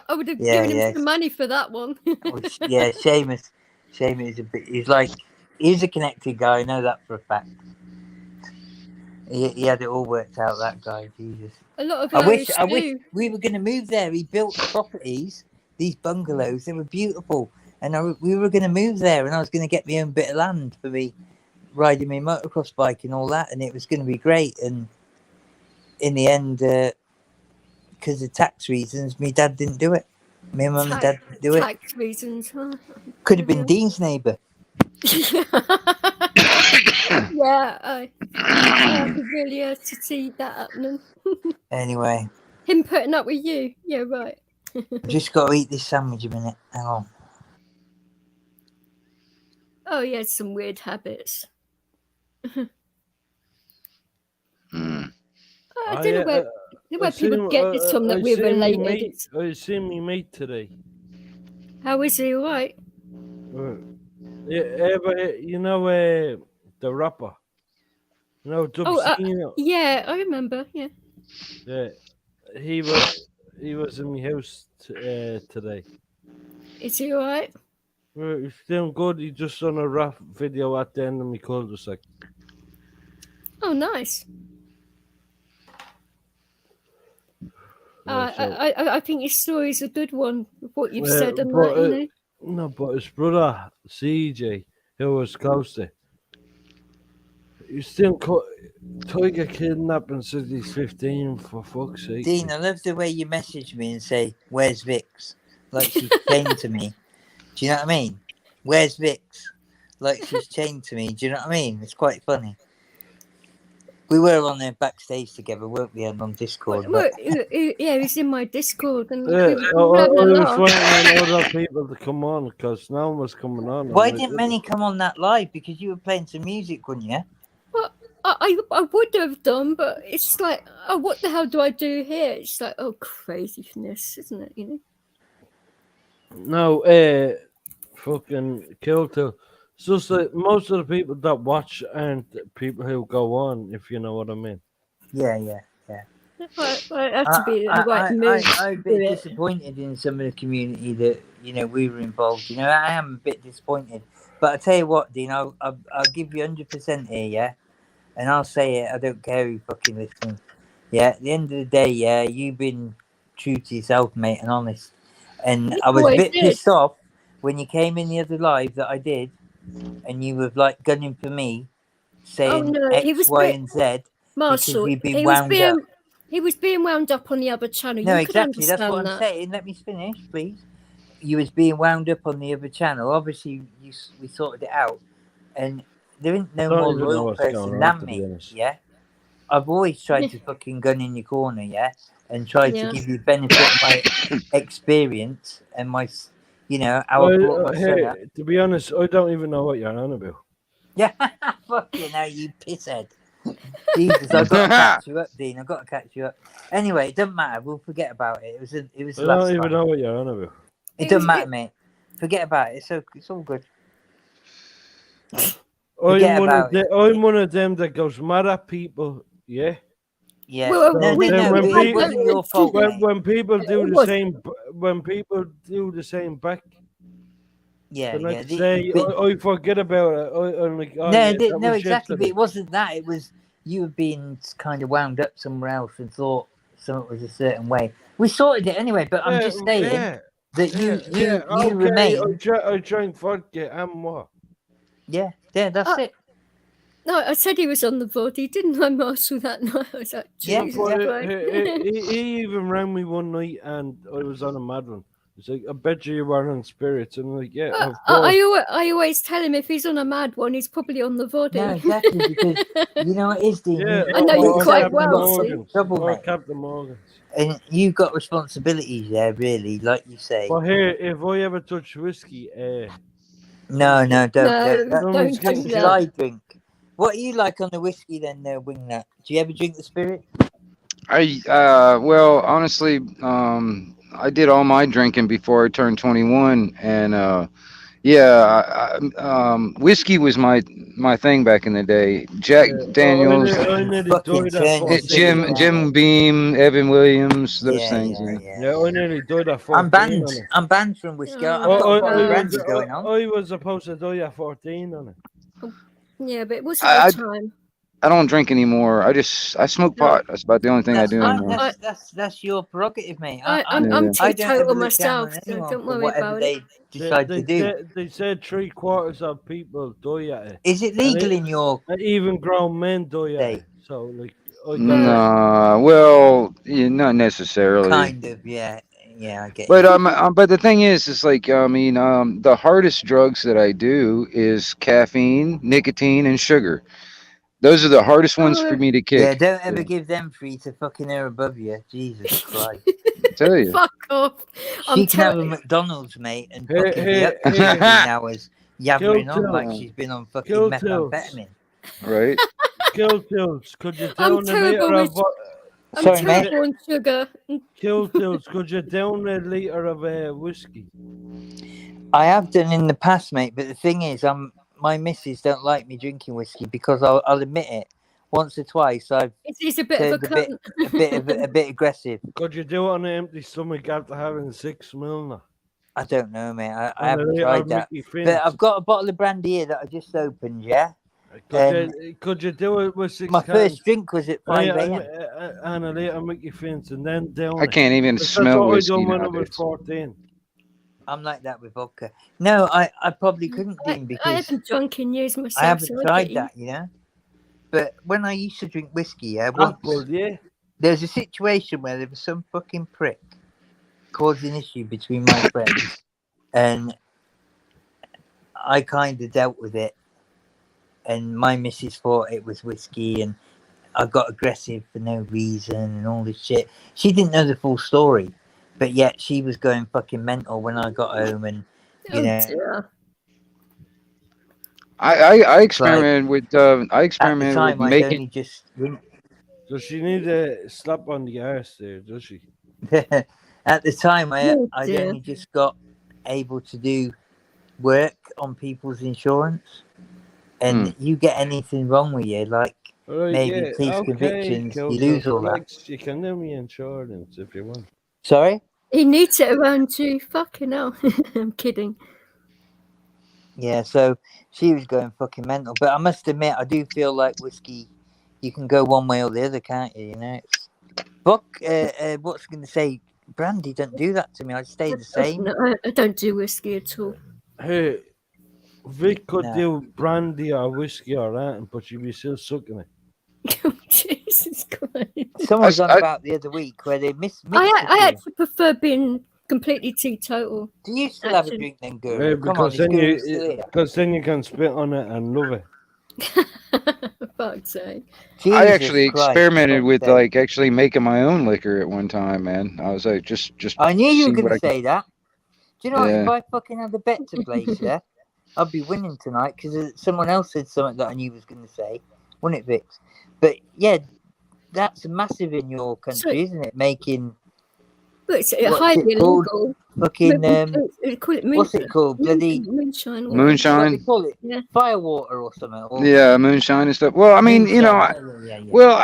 I would have Yeah, given him yeah. some money for that one. Yeah, Seamus is a bit. He's a connected guy. I know that for a fact. He had it all worked out. That guy, Jesus. A lot of I wish do. we were going to move there. He built properties, these bungalows. They were beautiful, and we were going to move there. And I was going to get my own bit of land for me riding my motocross bike and all that, and it was going to be great. And in the end, because of tax reasons, my dad didn't do it. My mum and dad didn't do it. Tax reasons, huh? Could have been Dean's neighbour. Yeah, I could really to see that happening. Anyway, Him putting up with you. Yeah, right. just got to eat this sandwich a minute. Hang on. Oh, he had some weird habits. I don't know where people get this from that we're related. I seen me mate today. How is he? All right? Yeah, but you know the rapper. You know, DEANO. Yeah, I remember. Yeah. Yeah, he was in my house today. Is he all right? He's doing good. He just done a rap video at the end of my cul-de-sac. Oh, nice. I think his story's a good one. What you've said and that, you know. No, but his brother CJ, who was closer, he's still Tiger kidnapping since he's 15. For fuck's sake. Dean, I love the way you message me and say, "Where's Vix?" Like she's chained to me. Do you know what I mean? Where's Vix? Like she's chained to me. Do you know what I mean? It's quite funny. We were on there backstage together, weren't we? And on Discord. Yeah, he's in my Discord. And I was waiting on other people to come on because no one was coming on. Why didn't many come on that live? Because you were playing some music, wouldn't you? Well, I would have done, but it's like, oh, what the hell do I do here? It's like, oh, craziness, isn't it? You know. No, fucking kill till. It's just like most of the people that watch aren't people who go on, if you know what I mean. Yeah. Well, I have to be in the right mood. I'm a bit disappointed in some of the community that, you know, we were involved. You know, I am a bit disappointed. But I tell you what, Dean, I'll give you 100% here, yeah? And I'll say it, I don't care who fucking listens. Yeah, at the end of the day, yeah, you've been true to yourself, mate, and honest. And I was a bit pissed off when you came in the other live that I did, and you were like gunning for me, saying X, Y, and Z. Marshall, he was being wound up on the other channel. No, exactly. That's what I'm saying. Let me finish, please. You was being wound up on the other channel. Obviously, we sorted it out, and there ain't no more loyal person than me. Yeah, I've always tried to fucking gun in your corner. Yeah, and tried to give you benefit of my experience and my, you know, how I brought my son up. To be honest, I don't even know what you're on about. Yeah, fucking hell, you pisshead. Jesus, I've got to catch you up, Dean. I've got to catch you up. Anyway, it doesn't matter. We'll forget about it. It was I last don't even time. know what you're on about. It doesn't matter, mate. Forget about it. It's all good. Forget about it. I'm one of them that goes mad at people. Yeah. Yeah. Well, No, we- no, when but it people- wasn't your fault, mate. When people do It the was. same, when people do the same back, Yeah, then I yeah. can say, I forget about it. I'm like, oh, No, yeah, that no, was exactly. But yesterday. it wasn't that. It was you were being kind of wound up somewhere else and thought something was a certain way. We sorted it anyway. But I'm just saying that you Okay, remain. I drank vodka and more. Yeah, that's it. No, I said he was on the body, didn't I, Marshall, that night? I was like, Yeah, Jesus yeah. Christ. He even rang me one night and I was on a mad one. He's like, I bet you were on spirits. And I'm like, yeah, of course. I always tell him if he's on a mad one, he's probably on the body. No, exactly, because you know what it is, Dean. Yeah, I know you or quite Captain well, see. Morgan's, Trouble, or mate. Captain Morgan's. And you've got responsibilities there, really, like you say. But here, if I ever touch whiskey, No, don't No, that. don't get do That's that. what I drink. What are you like on the whiskey then, Wingnut? Do you ever drink the spirit? Well, honestly, I did all my drinking before I turned 21, and whiskey was my thing back in the day. Jack Daniels, I nearly Fucking died at turn the 14. spirit Jim down. Beam, Evan Williams, those Yeah, things. Yeah, I nearly died at 14. I'm banned. on it. I'm banned from whiskey. Oh, I've got a bottle of I brandy going on. I was supposed to die at 14 on it. Yeah, but it wasn't I, your time. I don't drink anymore. I smoke pot. That's about the only thing That's I do fine. anymore. That's your prerogative, mate. I'm I don't ever teetotal look down myself, on so anyone don't for worry whatever about they it. decide to do. They said 3/4 of people die at it. Is it legal in your Even grown men die at state? it. So, like, I don't No, well, not necessarily. Kind of, yeah, I get But it. but the thing is, it's like the hardest drugs that I do is caffeine, nicotine, and sugar. Those are the hardest ones for me to Yeah, kick. don't ever give them free to fucking her above you. Jesus Christ. I tell you. Fuck off. She can have a McDonald's, mate, and fucking be up for hey, 15 hours yabbering on like Kill she's been on fucking Kill methamphetamine. Right? Kill Tills, could you I'm down a terrible liter of with- I'm Sorry, mate. terrible on sugar. Kill Tills, could you down a liter of whiskey? I have done in the past, mate, but the thing is, my missus don't like me drinking whiskey because I'll admit it. Once or twice, I've He's a bit of a turned cunt. a bit aggressive. Could you do it on an empty stomach after having 6 mil now? I don't know, mate. I And haven't it'll tried that. make you But I've faint. got a bottle of brandy here that I just opened, yeah? Could you do it with 6 My cans? first drink was at 5 a.m. And a later make you faint and then down I it. can't even That's smell what I whiskey done when I was nowadays. 14. I'm like that with vodka. No, I probably couldn't, Dean, I because haven't drunk in years myself. I haven't so I tried get you. that, you know? But when I used to drink whiskey, yeah, once, Apple, yeah. there was a situation where there was some fucking prick causing issue between my friends, and I kind of dealt with it. And my missus thought it was whiskey, and I got aggressive for no reason and all this shit. She didn't know the full story, but yet she was going fucking mental when I got home, and you Oh, know. dear. I experimented with At the experimented with time, I'd making. only just Does she need a slap on the arse there, does she? at the time I'd dear. only just got able to do work on people's insurance, and you get anything wrong with you, like Right, maybe police convictions, cool, you lose cool. all that. Like, you can do me insurance if you want. Sorry? He needs it around you. Fucking hell. I'm kidding. Yeah, so she was going fucking mental. But I must admit, I do feel like whiskey, you can go one way or the other, can't you? You know, it's what's going to say? Brandy don't do that to me. I stay the same. No, I don't do whiskey at all. Hey, Vic could No. do brandy or whiskey or that, but she'd be still sucking it. Oh, Jesus Christ. Someone was on I- about the other week where they mixed I the two. actually prefer being completely teetotal. Do you still have a actually- drink then, Yeah, Guru? Come on, because is then Guru still here? because then you can spit on it and love it. Fuck's sake. I Jesus actually Christ, experimented fuck's with sake. like actually making my own liquor at one time, man. I was like, just I knew you see were what going I to say that. Do you know what? Yeah. If I fucking had a bet to place, yeah, I'd be winning tonight because someone else said something that I knew was going to say, wasn't it, Vix? But yeah, that's massive in your country, isn't it? Making But it's what's highly it called? illegal. Fucking They call it what's it called? Bloody moonshine. Or Moonshine. what do they call it? Yeah. Firewater or something. Or Yeah, moonshine and stuff. Well, I mean, you know, moonshine. Yeah. well,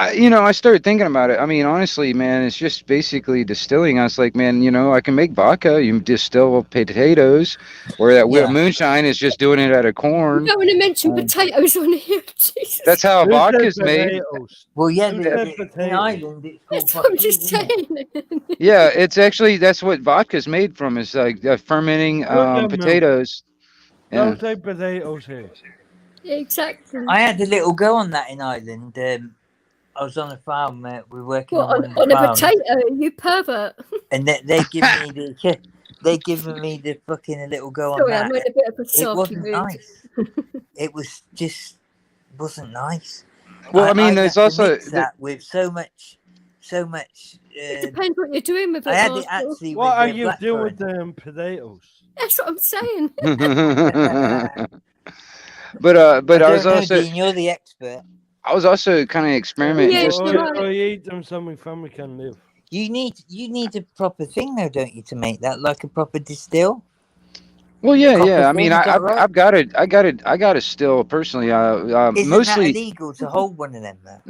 I started thinking about it. I mean, honestly, man, it's just basically distilling. I was like, man, I can make vodka. You distill potatoes, or that Yeah. moonshine is just doing it out of You corn. don't want to mention potatoes on here. Jesus. That's how Who said vodka's made. potatoes? Well, yeah, Who said in potatoes? Ireland it's called That's what I'm potato, just isn't it? saying. Yeah, it's actually that's what vodka's made from. Is like fermenting Look at milk. potatoes. Yeah. Don't say potatoes here. Exactly. I had a little go on that in Ireland. I was on a farm. We were working What, on one of the on a farms, potato, you pervert. and they give me the they given me the fucking a little go on Sorry, that. I'm in a bit of a It sulky wasn't mood. nice. It was just wasn't nice. Well, I mean, I'd there's have to also mix that with so much. It depends what you're doing with it. I had it Marshall. actually What with are you doing with blackcurrant. them potatoes? That's what I'm saying. but I I was don't know, also Dean. You're the expert. I was also kind of experimenting. Yeah, just you're to, right. I eat them so my family can live. You need a proper thing though, don't you, to make that like a proper distill? well, yeah. Copper I thing, mean, is that right? I've got it. I got it still personally. Isn't that Mostly. illegal to hold one of them though?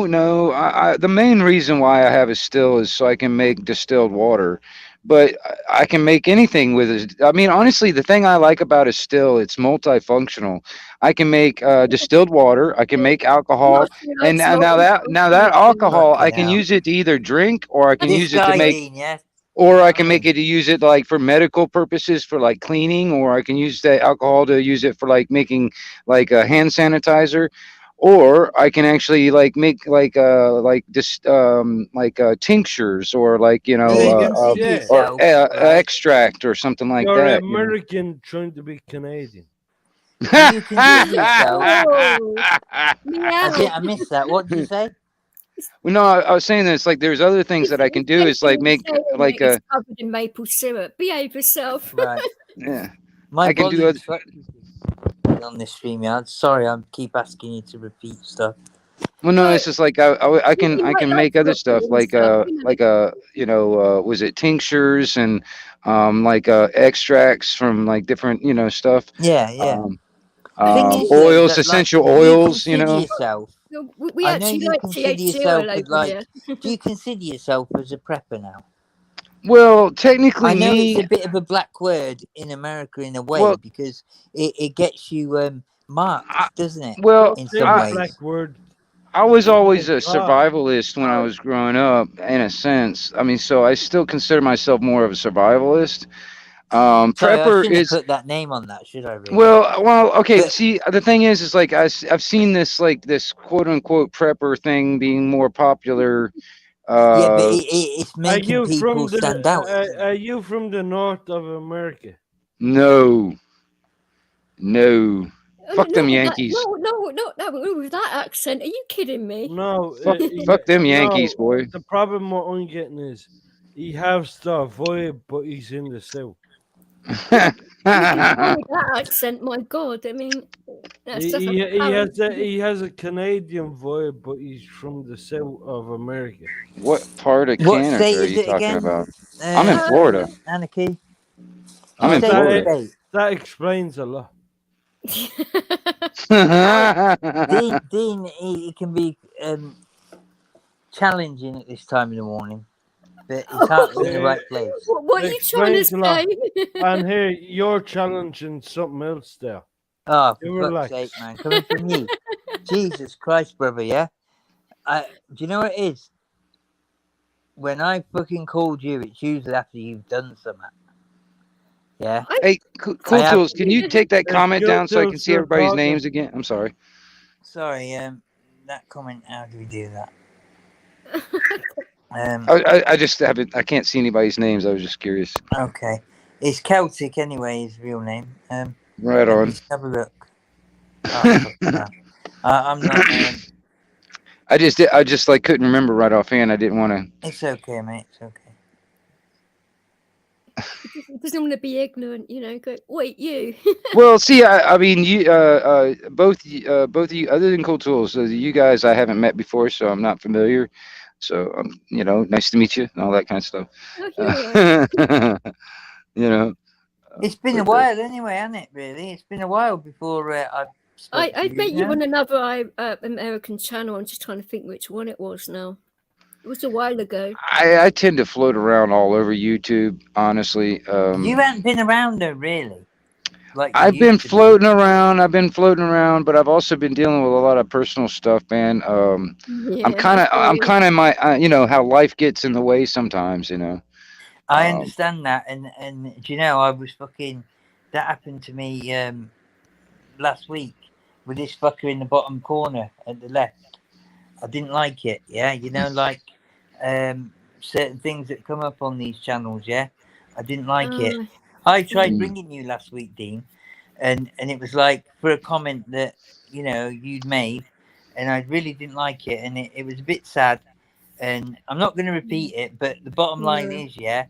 No. The main reason why I have a still is so I can make distilled water, but I can make anything with it. I mean, honestly, the thing I like about a still, it's multifunctional. I can make distilled water. I can make alcohol, Marshall and likes now that multiple alcohol, I Fucking can hell. use it to either drink or I can This use it to guy, make. Dean, yeah. Or I I can mean- make it to use it like for medical purposes for like cleaning, or I can use the alcohol to use it for like making like a hand sanitizer, or I can actually like make like just tinctures or like You Yeah, consider yeah. yourself, right? extract or something like You're that. American trying to be Canadian. Do you consider yourself? Oh, I meow. missed that. What did you say? Well, no, I was saying this like there's other things that I can do is like make like it's covered in maple syrup. Behave yourself. Right. yeah. My I can do volume's fucking on this StreamYard. Sorry, I keep asking you to repeat stuff. Well, no, So- it's just like I You can might make other like stuff chocolate and stuff, was it tinctures and extracts from like different stuff. Yeah. Thing is, Oils, that, essential do oils, you consider yourself? We I know actually you like consider THC yourself oil as over like. here. Do you consider yourself as a prepper now? Well, technically, I know me. it's a bit of a black word in America in a way Well- because it gets you marked, I- doesn't it? Well, in Say some the ways. black word. I was always a God. survivalist when I was growing up, in a sense. I mean, so I still consider myself more of a survivalist. Sorry, I Prepper shouldn't is have put that name on that, should I? Really? well, okay. But- See, the thing is like I've seen this like this quote unquote prepper thing being more popular. yeah, but it's Are making you people from the stand out. are you from the north of America? No. Fuck them with Yankees. That, no, with that accent. Are you kidding me? No. Fuck them no, Yankees, boy. The problem what I'm getting is he has the vibe, but he's in the south. With that accent, my God. I mean, that's He, stuff he, like he has a Canadian vibe, but he's from the south of America. What part of What Canada state are is you it talking again? about? I'm in Florida. Anarchy. I'm in State or Florida. state? That explains a lot. Dean, it can be challenging at this time in the morning, but his heart's in the right place. What are you trying to Explains a lot. say? And here you're challenging something else there. Oh, You for relax. fuck's sake, man. Coming from you. Jesus Christ, brother, yeah? Do you know what it is? When I fucking called you, it's usually after you've done something. Yeah? Hey, Cool I have- Tools, can you take that Hey, comment Cool down so I can Tools, see you're everybody's talking. names again? I'm sorry. Sorry, that comment, how do we do that? I just haven't. I can't see anybody's names. I was just curious. Okay. It's Celtic anyway, his real name. Right Let on. me just have a look. Oh, fuck no. I'm not. I just like couldn't remember right offhand. I didn't want to. It's okay, mate. It's okay. He doesn't want to be ignorant, you know. Go, wait, you. Well, see, I mean, you, both of you, other than Cool Tools, you guys I haven't met before, so I'm not familiar. So, you know, nice to meet you and all that kind of stuff. Oh, you're all right. You know, It's been a but, while anyway, hasn't it? Really, it's been a while before I spoke to I you. met you know? on another American channel. I'm just trying to think which one it was now. It was a while ago. I tend to float around all over YouTube, honestly. You haven't been around though, really. Like you I've been used to be. floating around. I've been floating around, but I've also been dealing with a lot of personal stuff, man. Yeah, I'm kind of my, you know, how life gets in the way sometimes, you know. I understand that, and do you know, I was fucking. That happened to me last week with this fucker in the bottom corner at the left. I didn't like it. Yeah, you know, like certain things that come up on these channels. Yeah, I didn't like it. I tried bringing you last week, Dean, and it was like for a comment that you know you'd made, and I really didn't like it, and it was a bit sad. And I'm not going to repeat it, but the bottom line is, yeah,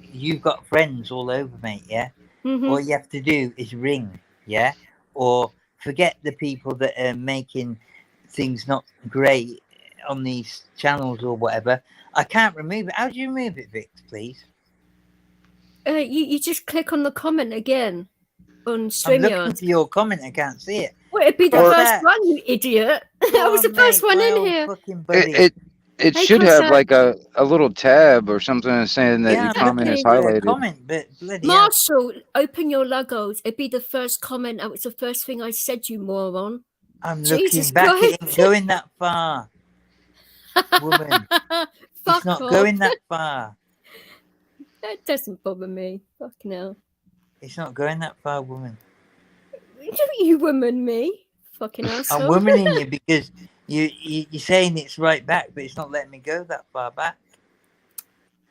you've got friends all over, mate. Yeah, all you have to do is ring, yeah, or forget the people that are making things not great on these channels or whatever. I can't remove it. How do you remove it, Vic, please? You just click on the comment again on I'm looking StreamYard. for your comment. I can't see it. Well, it'd be the What's first that? one, you idiot. That was the first one in here. Fucking buddy. It Hey, should have Crosser. like a little tab or something saying that Yeah, your I'm comment looking is for a highlighted. comment, but bloody hell. Marshall, open your logos. It'd be the first comment. That was the first thing I said, you moron. I'm Jesus looking back. It ain't Christ. going that far, woman. Fuck It's not off. going that far. That doesn't bother me. Fucking hell. It's not going that far, woman. You woman me. Fucking asshole. I'm womaning you because you're saying it's right back, but it's not letting me go that far back.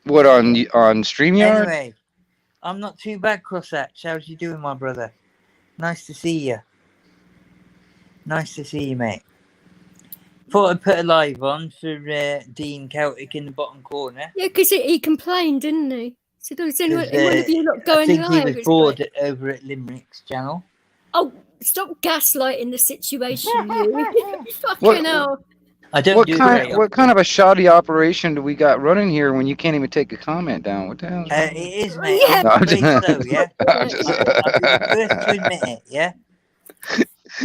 What on StreamYard? Anyway, I'm not too bad, Crosshatch. How's you doing, my brother? Nice to see you. Nice to see you, mate. Thought I'd put a live on for Dean Celtic in the bottom corner. Yeah, because he complained, didn't he? So there was anyone, one of you not I going think live. he was It's bored like, over at Limerick's channel. oh, stop gaslighting the situation, you. Fucking hell. I don't What do kind? it. What kind of a shoddy operation do we got running here when you can't even take a comment down? What the hell? It is, mate. Yeah. I'm No, I'm afraid just- so, yeah. I'm just- I'll be the first to admit it, yeah.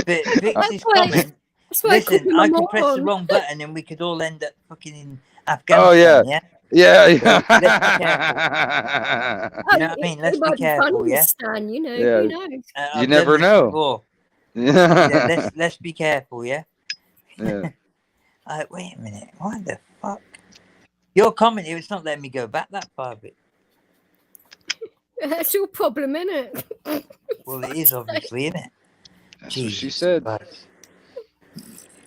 But Vix's why- comment. That's why I Listen, called him a I could press the moron. wrong button and we could all end up fucking in Oh, Afghanistan, yeah. yeah. So let's be careful. Oh, You know what I mean? Let's it be might careful, funny, yeah. Stan, you know, Yeah. who knows? You I've never done this know. before. Yeah, let's be careful, yeah. Yeah. Wait a minute. What the fuck? Your comment here, it's not letting me go back that far, but That's your problem, innit? well, it is obviously, isn't it? That's what she Jesus said. Christ.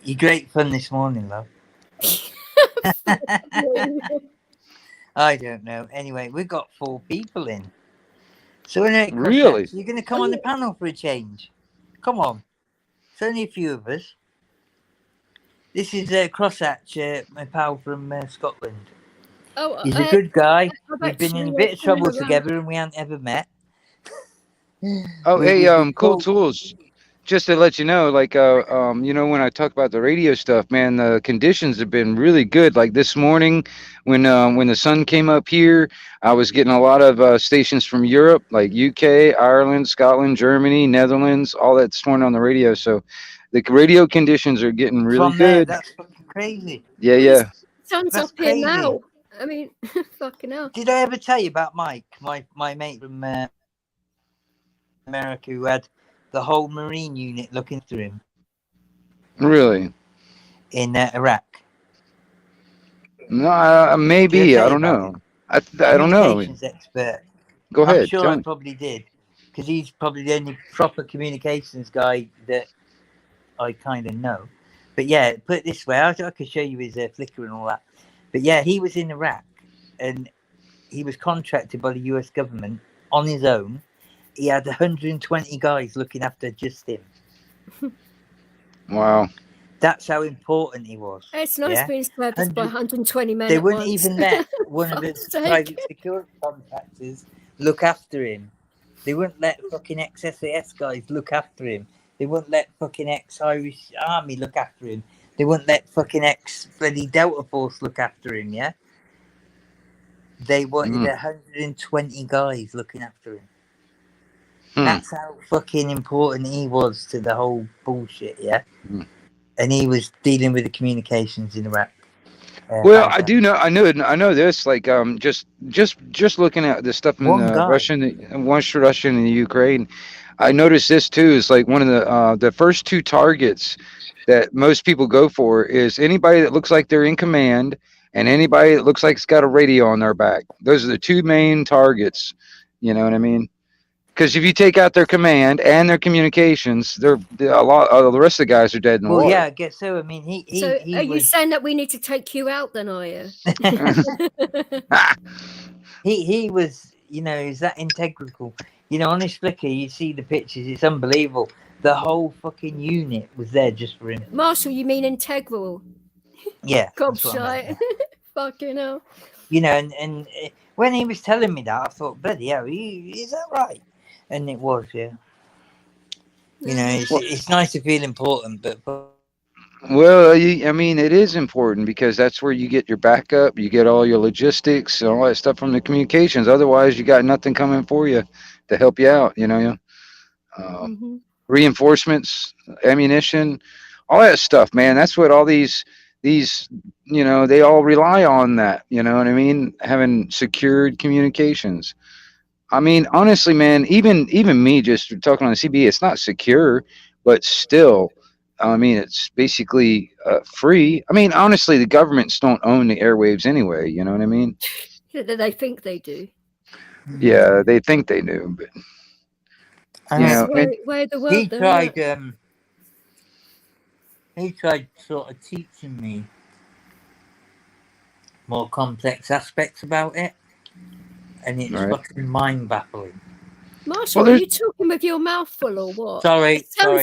You're great fun this morning, love. I don't know. Anyway, we've got 4 people in. So anyway, Really? you're going to come on the panel for a change. Come on. It's only a few of us. This is Crosshatch, my pal from Scotland. Oh, He's a good guy. I've We've been in a actually, bit of trouble around. together and we haven't ever met. Oh, We- hey, we've been Cool called- Tools. Just to let you know, like, you know, when I talk about the radio stuff, man, the conditions have been really good. Like this morning, when the sun came up here, I was getting a lot of stations from Europe, like UK, Ireland, Scotland, Germany, Netherlands, all that this morning on the radio. So, the radio conditions are getting really from there. good. That's fucking crazy. Yeah. Sun's That's up here crazy. now. I mean, fucking hell. Did I ever tell you about Mike, my mate from America, who had the whole Marine unit looking after him Really? in Iraq? No, maybe. Did I I tell don't you about know. I don't know. Communications expert. Go ahead. I'm sure tell I me. probably did, because he's probably the only proper communications guy that I kind of know. But yeah, put it this way, I could show you his Flickr and all that. But yeah, he was in Iraq, and he was contracted by the US government on his own. He had 120 guys looking after just him. Wow. That's how important he was. It's nice yeah? being serviced by 120 men. They at wouldn't once. even let one of Fuck's his sake. private security contractors look after him. They wouldn't let fucking ex-SAS guys look after him. They wouldn't let fucking ex-Irish Army look after him. They wouldn't let fucking ex-bloody Delta Force look after him, yeah? They wanted 120 guys looking after him. That's how fucking important he was to the whole bullshit, yeah? And he was dealing with the communications in Iraq. Well, I do know. I know this. Like, just looking at the stuff in One guy. Russia and the Ukraine, I noticed this too. Is like one of the first two targets that most people go for is anybody that looks like they're in command and anybody that looks like it's got a radio on their back. Those are the two main targets. You know what I mean? Because if you take out their command and their communications, they're a lot. The rest of the guys are dead in the Well, water. yeah, I guess so. I mean, he are you was saying that we need to take you out then, are you? he was, you know, he's that integral. You know, on his Flickr, you see the pictures. It's unbelievable. The whole fucking unit was there just for him. Marshall, you mean integral? Yeah. Gobshite. That's what I meant, Fucking hell. You know, and when he was telling me that, I thought, bloody hell, is that right? And it was, yeah. You know, it's nice to feel important, but Well, I mean, it is important because that's where you get your backup, you get all your logistics and all that stuff from the communications. Otherwise, you got nothing coming for you to help you out. You know, reinforcements, ammunition, all that stuff, man. That's what all these, you know, they all rely on that. You know what I mean? Having secured communications. I mean, honestly, man, even me just talking on the CB, it's not secure, but still. I mean, it's basically free. I mean, honestly, the governments don't own the airwaves anyway. You know what I mean? They think they do. Yeah, they think they do, but you know, where the world he tried sort of teaching me more complex aspects about it, and it's fucking mind baffling. Marshall, are you talking with your mouth full or what? Sorry, Like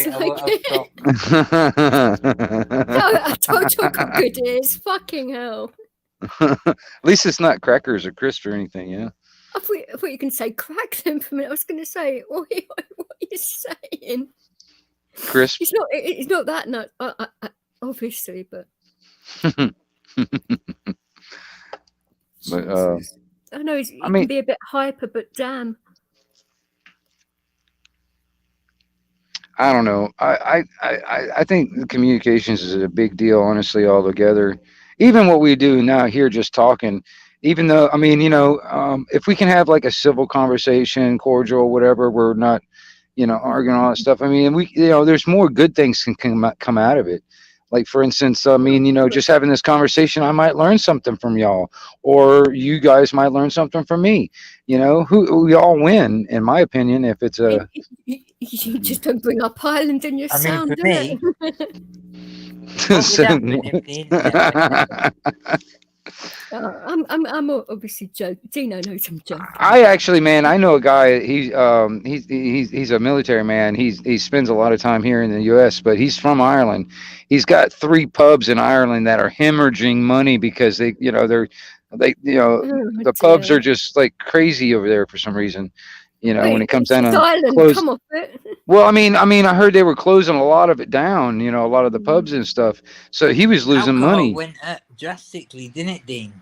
I told you how good it is. Fucking hell. At least it's not crackers or crisps or anything, yeah. I thought you can say crack them for a minute. I was going to say, what are you saying? Crisp. It's not that nut, obviously, but. But I know it can be a bit hyper, but damn. I don't know. I think communications is a big deal, honestly, altogether. Even what we do now here, just talking, even though, I mean, you know, if we can have like a civil conversation, cordial, whatever, we're not, you know, arguing all that stuff. I mean, you know, there's more good things can come out of it. Like, for instance, I mean, you know, just having this conversation, I might learn something from y'all, or you guys might learn something from me. You know, we all win, in my opinion, if it's a. You just don't bring up Ireland in your sound, do me, I'm obviously joking. Dino knows I'm joking. I actually, man, I know a guy. He's a military man. He spends a lot of time here in the U.S., but he's from Ireland. He's got 3 pubs in Ireland that are hemorrhaging money because the pubs are just like crazy over there for some reason. You know, when it comes down to close. Come off it. Well, I mean, I heard they were closing a lot of it down. You know, a lot of the pubs and stuff. So he was losing money. Went up drastically, didn't it, Dean?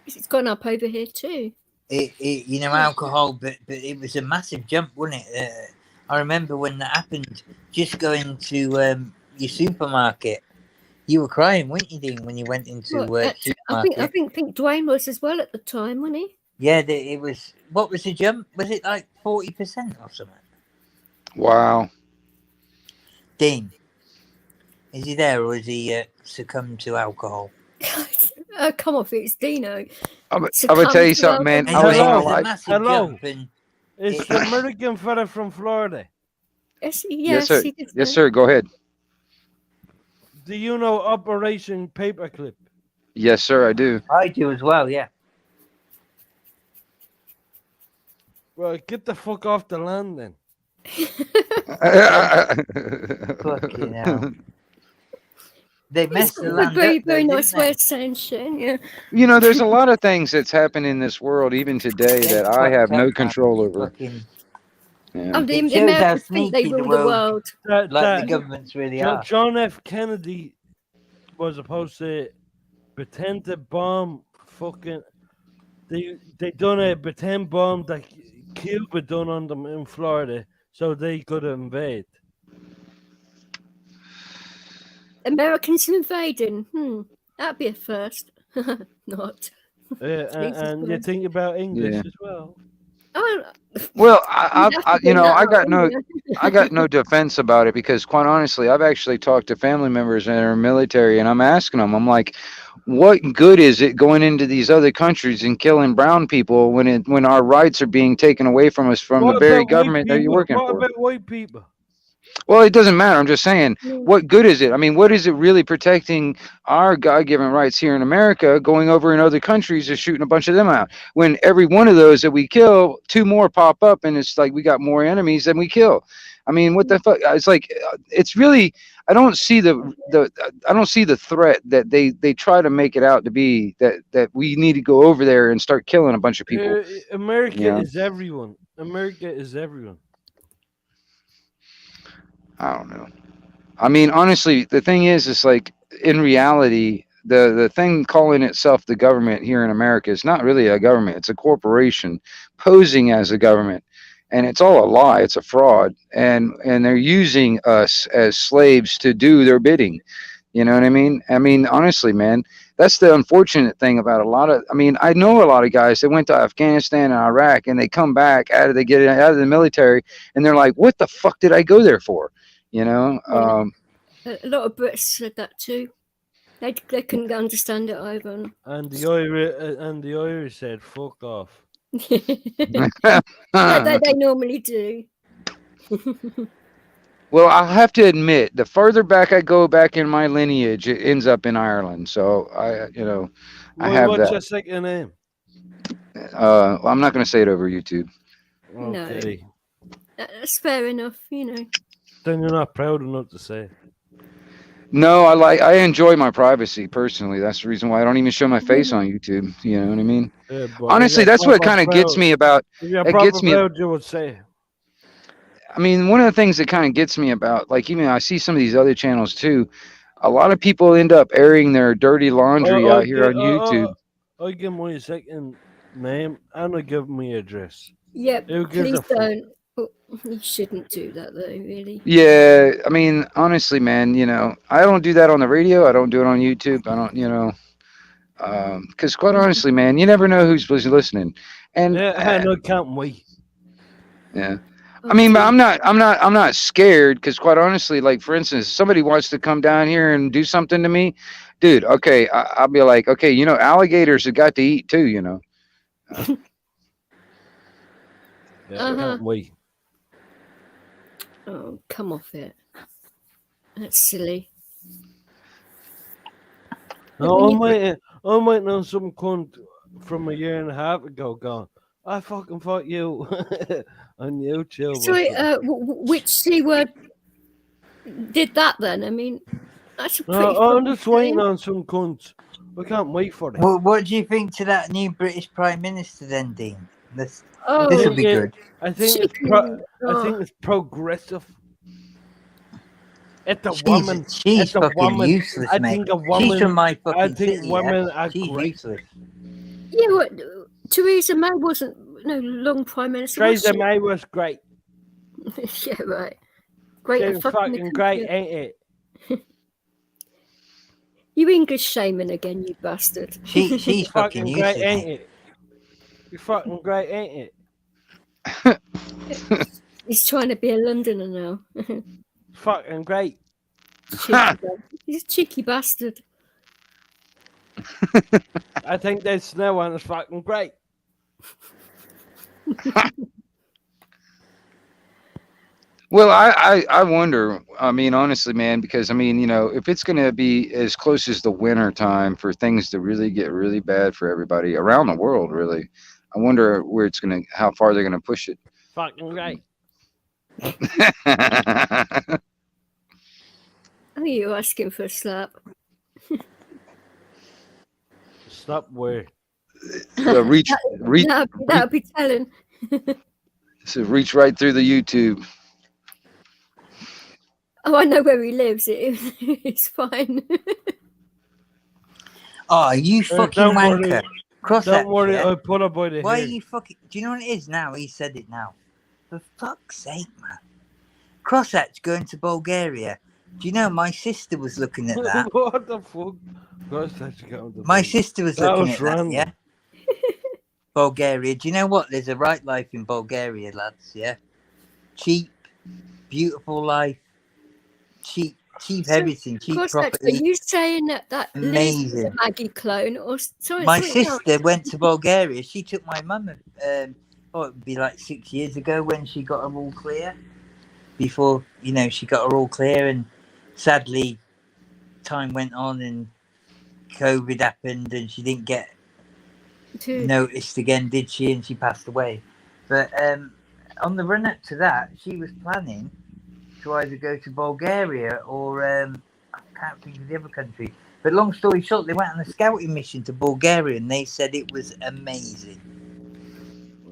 It's gone up over here too. You know, alcohol, but it was a massive jump, wasn't it? I remember when that happened. Just going to your supermarket, you were crying, weren't you, Dean, when you went into supermarket? I think Dwayne was as well at the time, wasn't he? Yeah, it was. What was the jump? Was it like 40% or something? Wow. Dean, is he there, or is he succumbed to alcohol? Come off, it's Dino. I'm gonna tell you something, man. Hello. It's the American fella from Florida. Yes, sir. Yes, sir. Go ahead. Do you know Operation Paperclip? Yes, sir. I do. I do as well. Yeah. Well, get the fuck off the land then. Fucking hell. They It's messed the got a land very, up, though, very didn't nice they? way of saying shit. Yeah. You know, there's a lot of things that's happened in this world, even today, They that I fucked have no up, man. control over. Fucking, Yeah. Oh, it the shows how Americans think they sneaky the rule the world, world. like the That governments really are. John F. Kennedy was supposed to pretend to bomb fucking. They done a pretend bomb that Cuba done on them in Florida, so they could invade. Americans invading. That'd be a first. Not. Jesus And you Christ. think about English Yeah. as well. Oh, Well, you'd have to you bring know, that I up, got no, wouldn't you? I got no defense about it because, quite honestly, I've actually talked to family members that are military, and I'm asking them, I'm like, what good is it going into these other countries and killing brown people when our rights are being taken away from us from the What very about white government that you're people? working What for? about white people? Well, it doesn't matter. I'm just saying, Yeah. what good is it? I mean, what is it really protecting our God-given rights here in America? Going over in other countries is shooting a bunch of them out. When every one of those that we kill, two more pop up, and it's like we got more enemies than we kill. I mean, what the fuck? It's like it's really. I don't see I don't see the threat that they try to make it out to be that we need to go over there and start killing a bunch of people. America Yeah. is everyone. America is everyone. I don't know. I mean, honestly, the thing is like in reality, the thing calling itself the government here in America is not really a government. It's a corporation posing as a government, and it's all a lie. It's a fraud, and they're using us as slaves to do their bidding. You know what I mean? I mean, honestly, man, that's the unfortunate thing about a lot of. I mean, I know a lot of guys that went to Afghanistan and Iraq, and they come back they get out of the military, and they're like, "What the fuck did I go there for?" You know? Yeah. A lot of Brits said that too. They couldn't understand it either. And the Irish said, "Fuck off." they normally do. Well, I'll have to admit, the further back I go back in my lineage, it ends up in Ireland. So I have What's that. your second name? Well, I'm not going to say it over YouTube. No. Okay. That's fair enough, you know. Then you're not proud enough to say. No, I enjoy my privacy personally. That's the reason why I don't even show my face on YouTube. You know what I mean? Yeah, but Honestly, if you're that's what proper kind of gets proud- me about. If you're It proper gets me. proud, you would say. I mean, one of the things that kind of gets me about, like, even I see some of these other channels too. A lot of people end up airing their dirty laundry out here on YouTube. I give my second name and I give my address. Yep, Who gives please a fuck? don't. Oh, you shouldn't do that though, really. Yeah, I mean, honestly, man, you know, I don't do that on the radio. I don't do it on YouTube. I don't, you know, because quite honestly, man, you never know who's listening. And Yeah, and I can't wait. yeah, Oh, I mean, but dear. I'm not scared because quite honestly, like for instance, somebody wants to come down here and do something to me, dude. Okay, I'll be like, okay, you know, alligators have got to eat too, you know. Yeah, I can't wait. Oh, come off it. That's silly. No, I'm waiting on some cunt from a year and a half ago going, I fucking fought you on YouTube. Sorry, which C word did that then? I mean, that's a pretty. No, I'm just fucking waiting thing. on some cunts. I can't wait for it. Well, what do you think to that new British Prime Minister then, Dean? This Oh, will be Yeah. good. I think it's progressive. It's a woman. She's It's a fucking woman. useless, I mate. think a She's woman. from my fucking I think city. women Yeah? are She's great. useless. Yeah, what? Theresa May wasn't no long prime minister. Was Theresa she? May was great. Yeah, right. Great. She at was fucking the fucking great, country. ain't it? You English shaming again, you bastard. She's fucking Fucking great, useless, ain't mate. it? You're fucking great, ain't it? He's trying to be a Londoner now. Fucking great. He's a cheeky bastard. I think that snow one is fucking great. Well, I wonder. I mean, honestly, man, because I mean, you know, if it's going to be as close as the winter time for things to really get really bad for everybody around the world, really, I wonder where it's going to, how far they're going to push it. Fucking great. Oh, you're asking for a slap. stop where? Reach, That'll be telling. so reach right through the YouTube. Oh, I know where he lives. It's fine. Oh, you fucking don't worry. wanker. Cross Don't worry, yeah? I'll put her by the Why are hair. you fucking... Do you know what it is now? He said it now. For fuck's sake, man. Crosshatch going to Bulgaria. Do you know my sister was looking at that? What the fuck? Christ, that's going to My be- sister was That looking was at that, random. yeah? Bulgaria. Do you know what? There's a right life in Bulgaria, lads, yeah? Cheap, beautiful life, cheap So, everything, cheap Crosshatch, are property. you saying that Liz is a Amazing. Maggie clone, or sorry? My something else? sister went to Bulgaria. She took my mum, it would be like 6 years ago when she got her all clear. Before, you know, she got her all clear, and sadly, time went on and COVID happened and she didn't get Dude. noticed again, did she? And she passed away. But on the run up to that, she was planning to either go to Bulgaria or I can't think of the other country. But long story short, they went on a scouting mission to Bulgaria and they said it was amazing.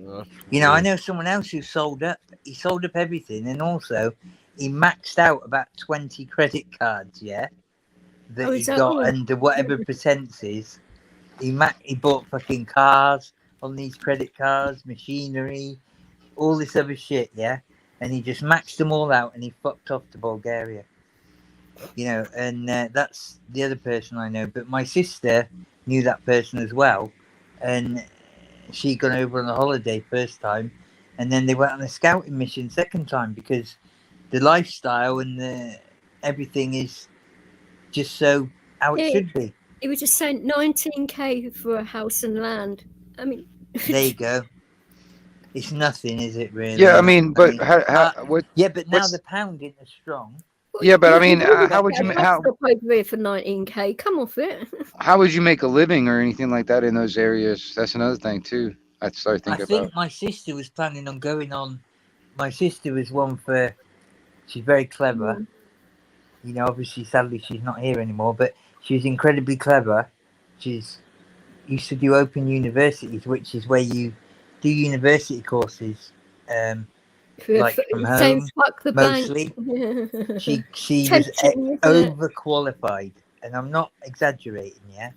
That's You know, I weird. know someone else who sold up. He sold up everything, and also he maxed out about 20 credit cards. Yeah, that Oh, he is that got all? under whatever pretenses. He bought fucking cars on these credit cards, machinery, all this other shit. Yeah, and he just maxed them all out, and he fucked off to Bulgaria. You know, and that's the other person I know. But my sister knew that person as well, and she'd gone over on a holiday first time, and then they went on a scouting mission second time because the lifestyle and the everything is just so how it Yeah. should be. It was just saying 19k for a house and land. I mean, There you go. It's nothing, is it really? Yeah, I mean, but what? yeah, but now what's- the pound isn't as strong. Yeah, but I mean, you wouldn't how would you get ma- a how bus stop over here for 19k? Come off it. how would you make a living or anything like that in those areas? That's another thing too. I started I thinking think about. my sister was planning on going on. My sister was one for. She's very clever. Mm. You know, obviously, sadly, she's not here anymore, but she's incredibly clever. She's used to do open universities, which is where you do university courses, like from Saying home. fuck the mostly. bank. She was Tempting, isn't it? overqualified, and I'm not exaggerating. Yeah,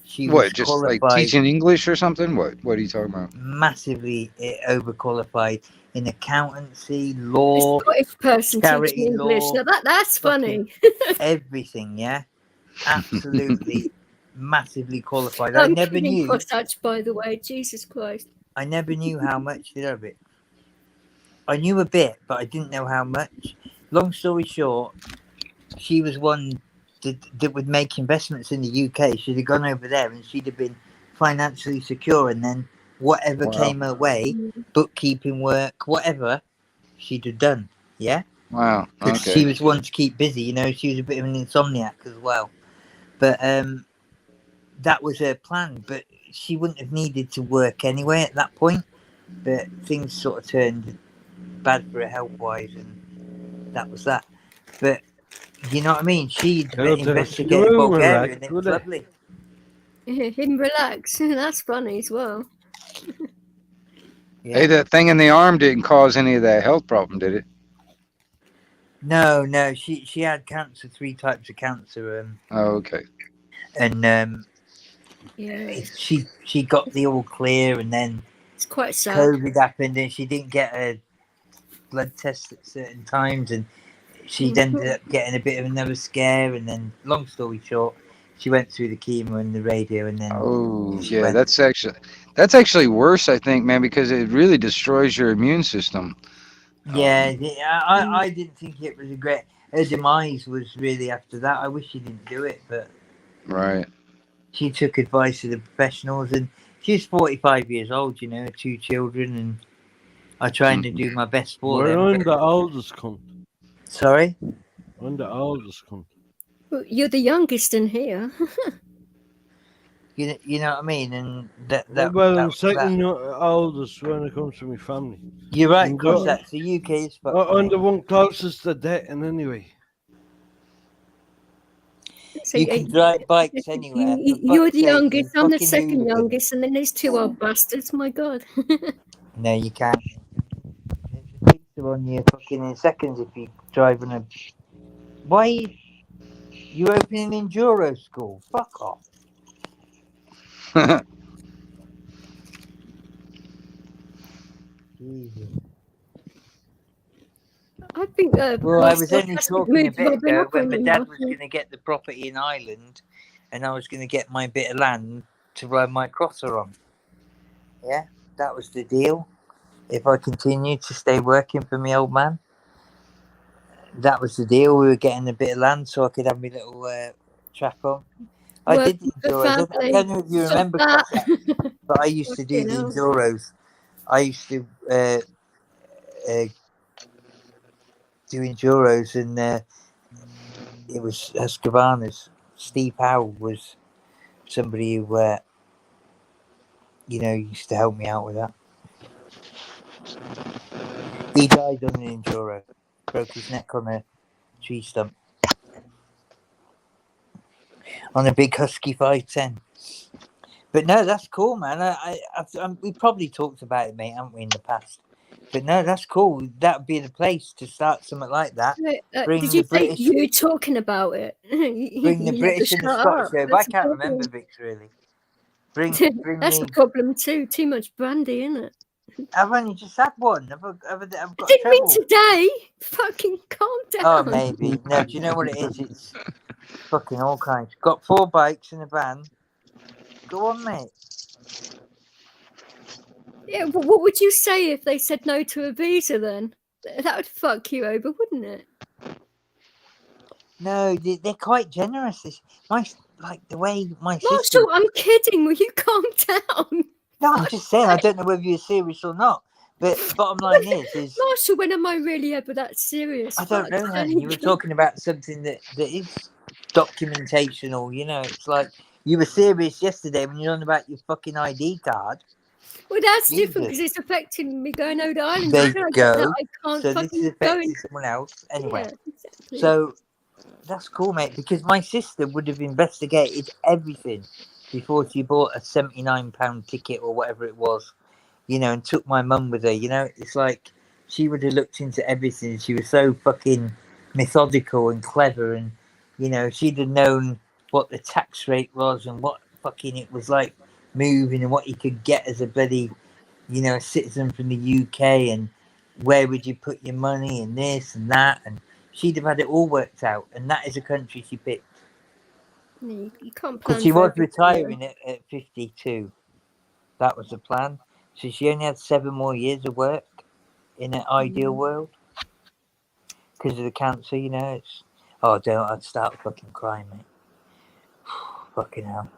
she was What, just like qualified, teaching English or something? What are you talking about? massively overqualified in accountancy, A law, Scottish person charity teaching English. law, Now that's fucking funny. everything. Yeah, absolutely, massively qualified. I I'm never kidding, knew. Crosshatch, by the way. Jesus Christ. I never knew how much did of it. I knew a bit, but I didn't know how much. Long story short, she was one that would make investments in the UK. She'd have gone over there and she'd have been financially secure. And then whatever Wow. came her way, bookkeeping work, whatever, she'd have done. Yeah? Wow. Because Okay. she was one to keep busy. You know, she was a bit of an insomniac as well. But that was her plan. But she wouldn't have needed to work anyway at that point. But things sort of turned bad for her health-wise, and that was that. But you know what I mean? She'd investigated Bulgaria, and it was lovely. Him relax. That's funny as well. Yeah. Hey, that thing in the arm didn't cause any of that health problem, did it? No, she had cancer, 3 types of cancer, Oh, okay. and Yeah, she got the all clear, and then it's quite sad. COVID happened, and she didn't get a blood test at certain times, and she'd ended up getting a bit of another scare, and then long story short, she went through the chemo and the radio, and then Oh, she yeah. went. That's actually worse, I think, man, because it really destroys your immune system. Yeah, I didn't think it was a great. Her demise was really after that. I wish she didn't do it, but Right. she took advice of the professionals, and she's 45 years old. You know, 2 children, and I'm trying to do my best for them. I'm the oldest cunt. Sorry, I'm the oldest cunt. Well, you're the youngest in here. you know what I mean, and that Well, I'm was second that. oldest when it comes to my family. You're right, I'm cross go- that. The UK is fucked. I'm mate. the one closest to death, and anyway. So You can drive bikes anywhere. For you're fuck's the sake, youngest, you I'm the fucking second hooligan. youngest, and then there's two old bastards. My God. No, you can't. There's a pizza on you fucking in seconds if you drive on a. Why you opening an enduro school? Fuck off. Jesus. I think Well, my I was only sarcastic talking a moods bit rubbing ago off when on my you, dad was Marshall. going to get the property in Ireland, and I was going to get my bit of land to ride my crosser on. Yeah, that was the deal. If I continued to stay working for my old man, that was the deal. We were getting a bit of land so I could have my little track on. I did Working the for enduros. I family. don't know if you Stop remember that. Cossack, but I used to do Fucking the hell. enduros. I used to do enduros, and it was Husqvarna's. Steve Howe was somebody who, used to help me out with that. He died on an enduro, broke his neck on a tree stump, on a big Husky 510. But no, that's cool, man. We probably talked about it, mate, haven't we, in the past? But no, that's cool. That'd be the place to start something like that. Wait, Bring did the you say British, you were talking about it? bring the You never British and the shut Scottish up. over. I That's a can't problem. remember Vic's really. Bring That's a the. problem too. Too much brandy, isn't it? I've only just had one. I've I got didn't mean treble. today. Fucking calm down. Oh, maybe. No, do you know what it is? It's fucking all kinds. Got 4 bikes in a van. Go on, mate. Yeah, but what would you say if they said no to a visa then? That would fuck you over, wouldn't it? No, they're quite generous. The way my sister. Marshall, I'm kidding. Will you calm down? No, I'm just saying. I don't know whether you're serious or not. But bottom line is Marshall, when am I really ever that serious? I don't know, Fuck's honey. You were sake. talking about something that is documentational. It's like you were serious yesterday when you're on about your fucking ID card. Well, that's different Jesus. because it's affecting me going over the island. There Until you I get that, go. I can't So this is fucking go. affecting someone else. Anyway, Yeah, exactly. so that's cool, mate, because my sister would have investigated everything before she bought a £79 ticket or whatever it was, and took my mum with her. It's like she would have looked into everything. She was so fucking methodical and clever, and she'd have known what the tax rate was and what fucking it was like moving and what you could get as a bloody, a citizen from the UK, and where would you put your money and this and that, and she'd have had it all worked out, and that is a country she picked. You can't Because plan she for was everything. retiring at 52. That was the plan. So she only had 7 more years of work in an ideal world. Because of the cancer, it's... Oh, I'd start fucking crying, mate. Fucking hell.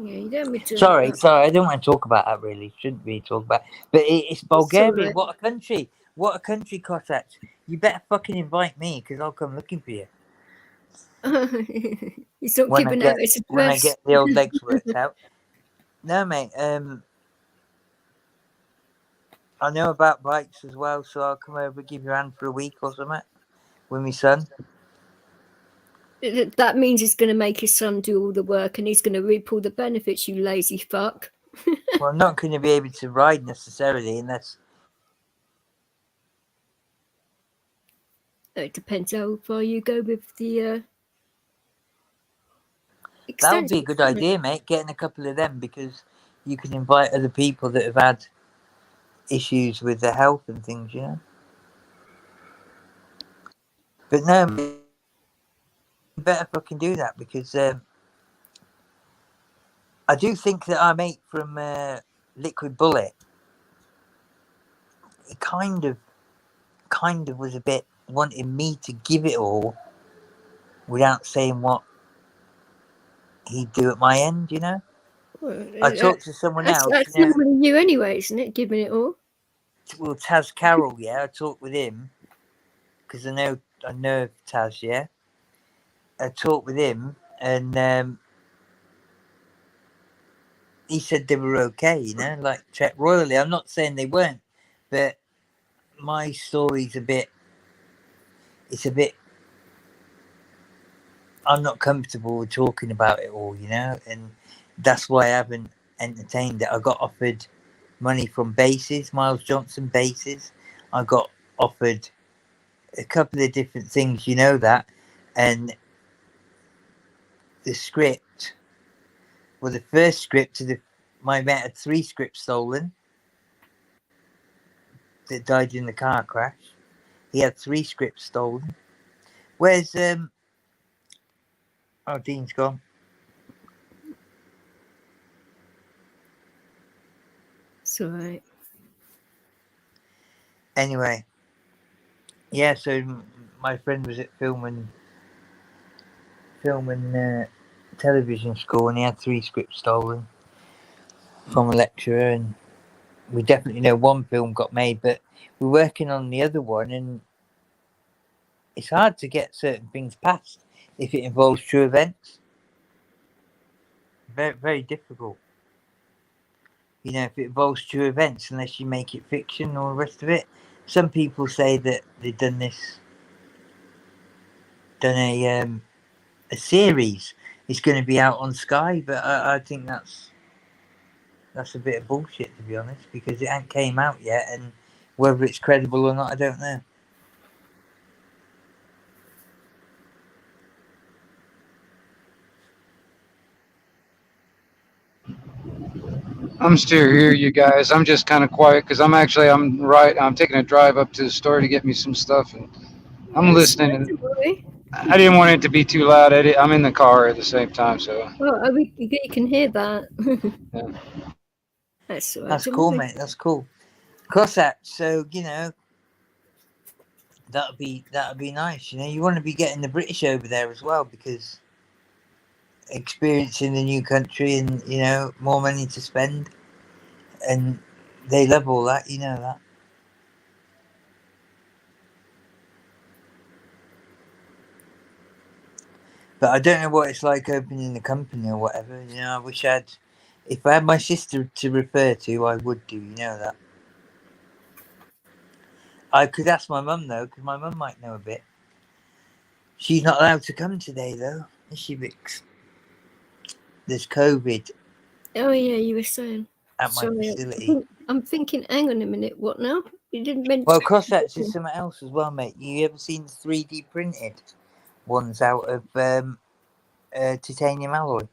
Yeah, you don't need to. Sorry, I don't want to talk about that, really. Shouldn't really talk about it. But it's Bulgaria. alright. What a country. What a country, Cossacks. You better fucking invite me, because I'll come looking for you. He's not When I giving get, out his when I address. get the old legs worked out. No, mate. I know about bikes as well, so I'll come over, give you a hand for a week or something with my son. That means he's going to make his son do all the work and he's going to reap all the benefits, you lazy fuck. Well, I'm not going to be able to ride necessarily unless... It depends how far you go with the That would be a extension. good idea, mate, getting a couple of them, because you can invite other people that have had issues with their health and things, But no, you better fucking do that, because I do think that our mate from Liquid Bullet, he kind of was a bit wanting me to give it all without saying what he'd do at my end, Well, I talked to someone else, that's normally you anyway, isn't it? Giving it all. Well, Taz Carroll, I talked with him, because I know Taz, I talked with him, and he said they were okay, like Trek Royally. I'm not saying they weren't, but my story's a bit, I'm not comfortable with talking about it all, you know, and that's why I haven't entertained it. I got offered money from bases, Miles Johnson bases. I got offered a couple of different things, you know that, and the script. Well, the first script, my mate had 3 scripts stolen that died in the car crash. He had 3 scripts stolen. Where's Oh, Dean's gone. It's all right. Anyway, yeah. So my friend was at film and television school, and he had 3 scripts stolen from a lecturer, and we definitely know one film got made, but we're working on the other one, and it's hard to get certain things passed if it involves true events. Very, very difficult. You know, if it involves true events, unless you make it fiction or the rest of it. Some people say that they've done a series. It's going to be out on Sky, but I think that's a bit of bullshit, to be honest, because it ain't came out yet, and whether it's credible or not, I don't know. I'm still here, you guys. I'm just kind of quiet because I'm taking a drive up to the store to get me some stuff, and I'm listening. And I didn't want it to be too loud. I'm in the car at the same time, so. Oh, you can hear that. Yeah. That's all right. That's cool, mate. That's cool. Cross that. So you know, that'd be nice. You know, you want to be getting the British over there as well, because experiencing the new country, and you know, more money to spend, and they love all that. You know that. But I don't know what it's like opening a company or whatever. You know, I wish if I had my sister to refer to, I would do. You know that. I could ask my mum though, because my mum might know a bit. She's not allowed to come today though, is she, Vix? There's COVID Oh yeah, you were saying. at my facility. I'm thinking. Hang on a minute. What now? You didn't mention. Well, Cossacks is something else as well, mate. You ever seen the 3D printed ones out of titanium alloy?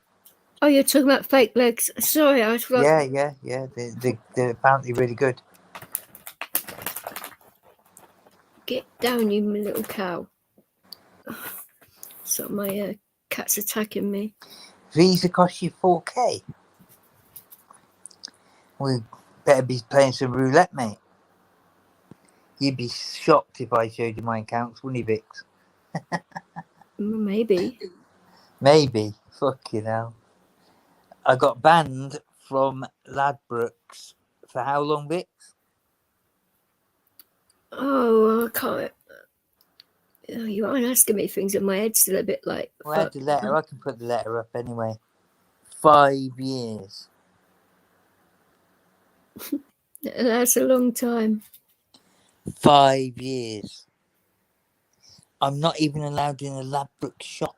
Oh, you're talking about fake legs. Sorry, I was like. Yeah. They're apparently really good. Get down, you little cow. So my cat's attacking me. Visa cost you 4K. We better be playing some roulette, mate. You'd be shocked if I showed you my accounts, wouldn't you, Vix? Maybe. Maybe. Fucking hell. I got banned from Ladbrokes for how long, Vix? Oh, I can't. Oh, you aren't asking me things, and my head's still a bit like. Well, I had the letter. I can put the letter up anyway. 5 years. That's a long time. 5 years. I'm not even allowed in a Ladbrokes shop.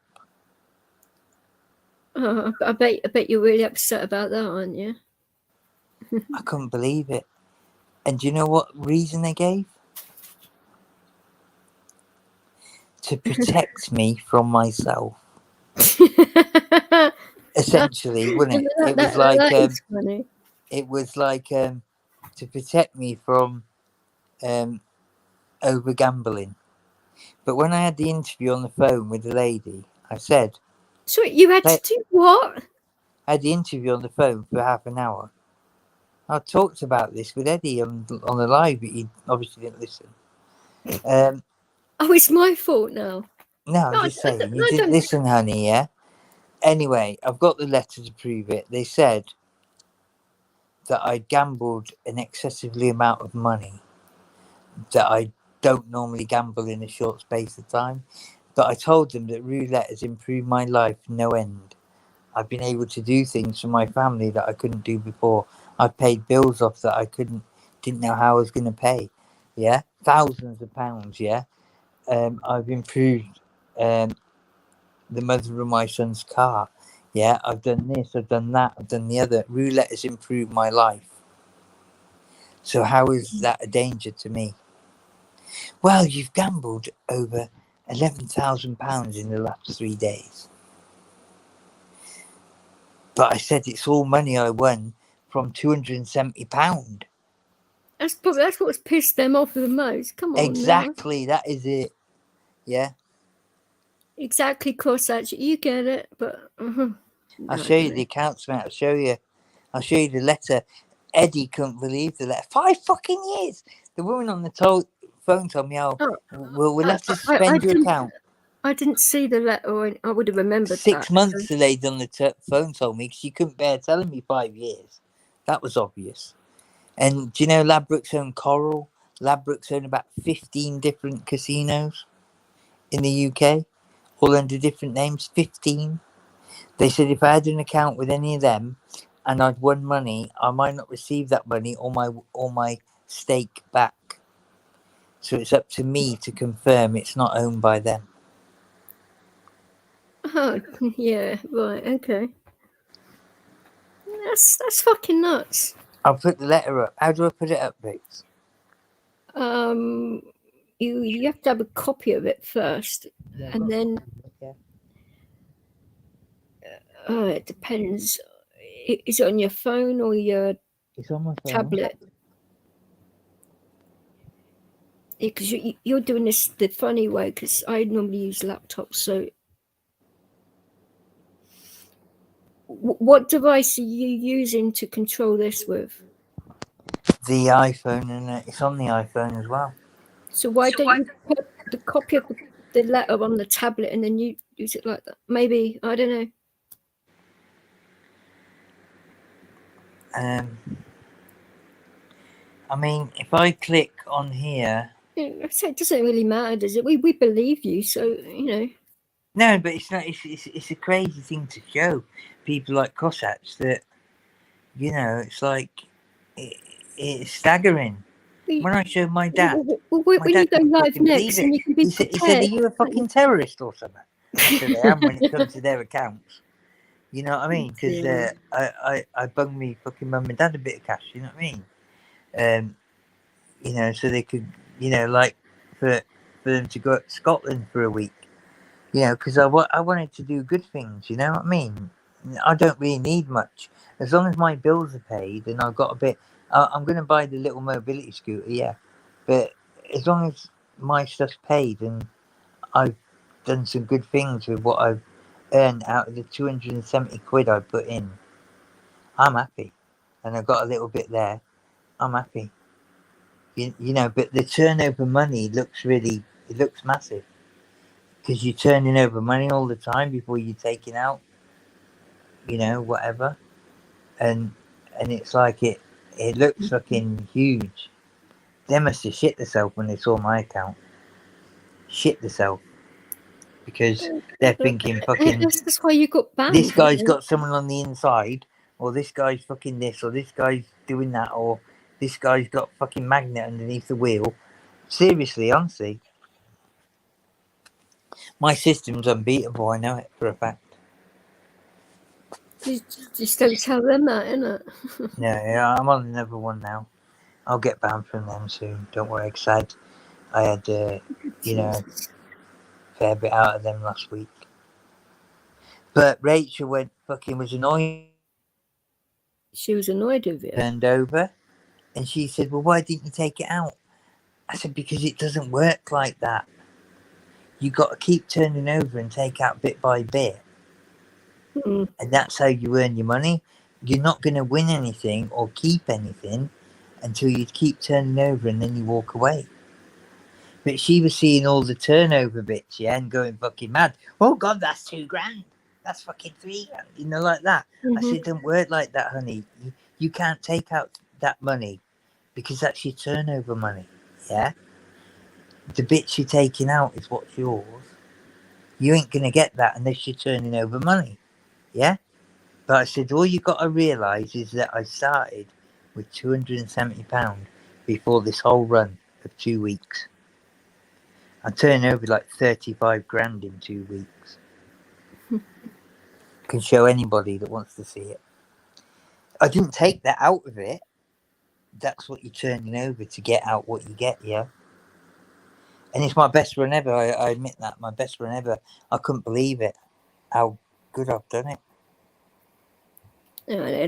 Oh, I bet you're really upset about that, aren't you? I couldn't believe it. And do you know what reason they gave? To protect me from myself. Essentially, wouldn't it? It was like it was like to protect me from over gambling. But when I had the interview on the phone with the lady, I said, "Sorry, you had to do what?" I had the interview on the phone for half an hour. I talked about this with Eddie on the live, but he obviously didn't listen. Oh, it's my fault now. No, I'm just saying, you didn't listen, honey, yeah? Anyway, I've got the letter to prove it. They said that I gambled an excessively amount of money, that I don't normally gamble in a short space of time. But I told them that roulette has improved my life no end. I've been able to do things for my family that I couldn't do before. I've paid bills off that I didn't know how I was going to pay. Yeah, thousands of pounds. Yeah, I've improved the mother of my son's car. Yeah, I've done this, I've done that, I've done the other. Roulette has improved my life. So how is that a danger to me? Well, you've gambled over £11,000 in the last 3 days. But I said it's all money I won from £270. That's what's pissed them off the most. Come on, Exactly, that is it. Yeah. Exactly, Cossack. You get it, but I'll show you the accounts, mate. I'll show you the letter. Eddie couldn't believe the letter. 5 fucking years. The woman on the phone told me, we'll have to suspend your account. I didn't see the letter, or I would have remembered 6 months, the lady on the phone told me, because she couldn't bear telling me 5 years. That was obvious. And do you know Ladbrokes own Coral? Ladbrokes own about 15 different casinos in the UK, all under different names. 15. They said if I had an account with any of them and I'd won money, I might not receive that money or my stake back. So it's up to me to confirm it's not owned by them. Oh, yeah, right, okay. That's fucking nuts. I'll put the letter up. How do I put it up, Vix? You have to have a copy of it first, and then it depends. Is it on your phone or your It's on my phone. tablet? Because you're doing this the funny way, because I normally use laptops. So what device are you using to control this with? The iPhone, and it's on the iPhone as well. So why don't you put the copy of the letter on the tablet and then you use it like that? Maybe, I don't know. I mean, if I click on here... It doesn't really matter, does it? We believe you, so, you know. No, but it's not. It's a crazy thing to show people like Cossacks that, you know, it's like it's staggering. When I showed my dad, when you go live next, and you can be prepared. He said, "Are you a fucking terrorist or something?" So they am when it comes to their accounts. You know what I mean? Because I bunged me fucking mum and dad a bit of cash. You know what I mean? You know, so they could, you know, like for them to go to Scotland for a week. You know, because I wanted to do good things, you know what I mean? I don't really need much. As long as my bills are paid and I've got a bit... I'm going to buy the little mobility scooter, yeah. But as long as my stuff's paid and I've done some good things with what I've earned out of the 270 quid I put in, I'm happy. And I've got a little bit there, I'm happy. You know, but the turnover money looks massive. Because you're turning over money all the time before you're taking out, you know, whatever, and it's like it looks fucking huge. They must have shit themselves when they saw my account. Shit themselves, because they're thinking fucking. That's why you got banned. This guy's got someone on the inside, or this guy's fucking this, or this guy's doing that, or this guy's got fucking magnet underneath the wheel. Seriously, honestly. My system's unbeatable, I know it for a fact. Just don't tell them that, innit? Yeah, I'm on another one now. I'll get banned from them soon, don't worry, because I had, you know, a fair bit out of them last week. But Rachel was annoyed. She was annoyed with you. Turned over, and she said, well, why didn't you take it out? I said, because it doesn't work like that. You got to keep turning over and take out bit by bit. And that's how you earn your money. You're not going to win anything or keep anything until you keep turning over and then you walk away. But she was seeing all the turnover bits, yeah, and going fucking mad. Oh, God, that's $2,000. That's fucking $3,000, you know, like that. I said, it don't work like that, honey. You can't take out that money because that's your turnover money, yeah? The bits you're taking out is what's yours. You ain't going to get that unless you're turning over money, yeah? But I said, all you got to realise is that I started with £270 before this whole run of 2 weeks. I turned over like 35 grand in 2 weeks. Can show anybody that wants to see it. I didn't take that out of it. That's what you're turning over to get out what you get, yeah. And it's my best run ever. I admit that. My best run ever. I couldn't believe it. How good I've done it.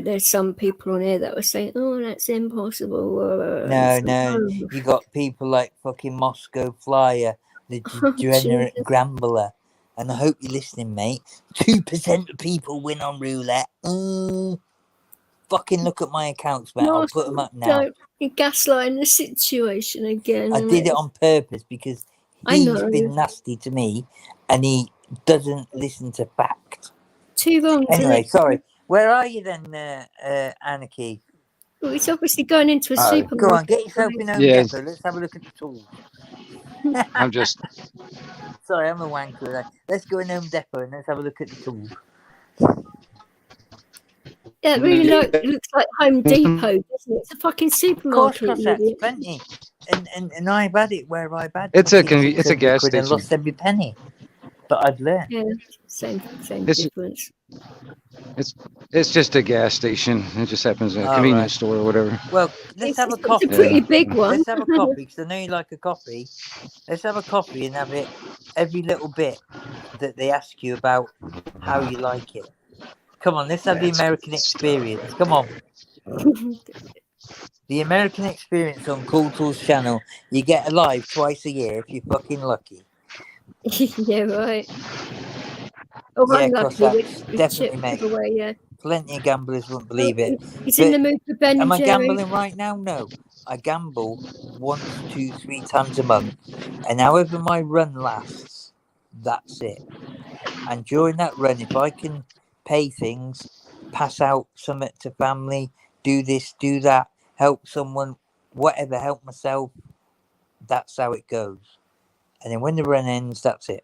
There's some people on here that were saying, "Oh, that's impossible." No. You got people like fucking Moscow Flyer, the degenerate Grambler. And I hope you're listening, mate. 2% of people win on roulette. Fucking look at my accounts, mate. I'll put them up now. You're gaslighting the situation again. I did it on purpose because he's been nasty to me and he doesn't listen to fact. Too wrong. Anyway, sorry. Where are you then, Anarchy? Well, it's obviously going into a supermarket. Go on, get yourself in Home Depot. Let's have a look at the tools. I'm just... Sorry, I'm a wanker. Let's go in Home Depot and let's have a look at the tools. Yeah, it really looks like Home Depot, doesn't it? It's a fucking supermarket. Of course, that's plenty. And I've had it where I've had it's a gas station. And lost every penny. But I've learned. Yeah, same difference. It's just a gas station. It just happens at a convenience store or whatever. Well, let's have a coffee. It's a pretty big one. Let's have a coffee because I know you like a coffee. Let's have a coffee and have it every little bit that they ask you about how you like it. Come on, let's have the American experience. Come on. The American experience on Cool Tools channel. You get a live twice a year if you're fucking lucky. Yeah, right. Oh, yeah, unlucky. Definitely, mate. Away, yeah. Plenty of gamblers wouldn't believe it. He's in the mood for Ben Am and Jerry. I gambling right now? No. I gamble 1, 2, 3 times a month. And however my run lasts, that's it. And during that run, if I can pay things, pass out something to family, do this, do that, help someone, whatever, help myself, that's how it goes. And then when the run ends, that's it.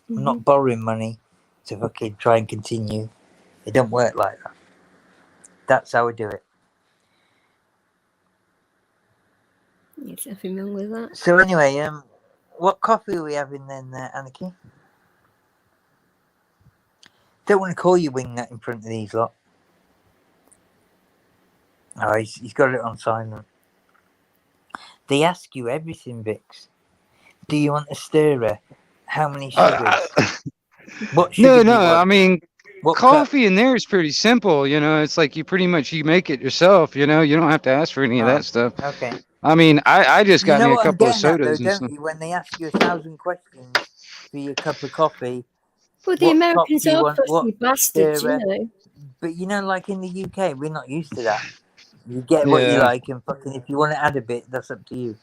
I'm not borrowing money to fucking try and continue. It don't work like that. That's how I do it. There's nothing wrong with that. So anyway, what coffee are we having then, Anarchy? Don't want to call you Wingnut in front of these lot. Oh, he's got it on silent. They ask you everything, Vix. Do you want a stirrer? How many sugars? What sugar No. I mean, coffee in there is pretty simple. You know, it's like you make it yourself. You know, you don't have to ask for any of that stuff. Okay. I mean, I just got me a couple of sodas. Though, don't you? When they ask you 1,000 questions for your cup of coffee. Well, the Americans are fussy bastards, you know. But you know, like in the UK, we're not used to that. You get what you like, and fucking if you want to add a bit, that's up to you.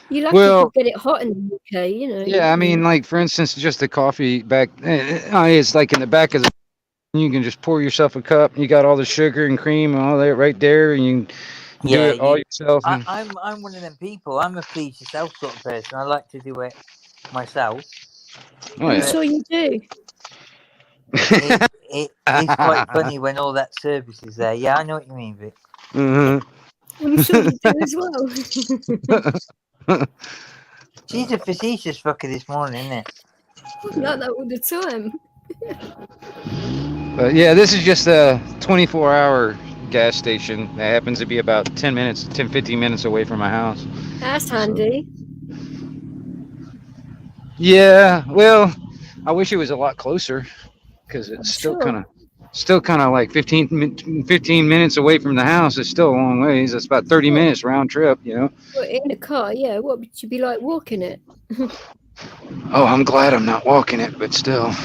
You like to get it hot in the UK, you know. Yeah, I mean, like for instance, just the coffee back. It's like in the back of the. You can just pour yourself a cup. And you got all the sugar and cream and all that right there, and you can do it all yourself. I'm one of them people. I'm a please yourself sort of person. I like to do it myself. Oh, I'm sure you do. It's quite funny when all that service is there. Yeah, I know what you mean, Vic. I'm sure you do as well. She's a facetious fucker this morning, isn't it? Like that all the time. But yeah, this is just a 24-hour gas station that happens to be about 15 minutes away from my house. That's handy. Yeah, well, I wish it was a lot closer because it's still kind of like 15 minutes away from the house. It's still a long ways. It's about 30 minutes round trip, you know. Well, in a car, yeah. What would you be like walking it? Oh, I'm glad I'm not walking it, but still.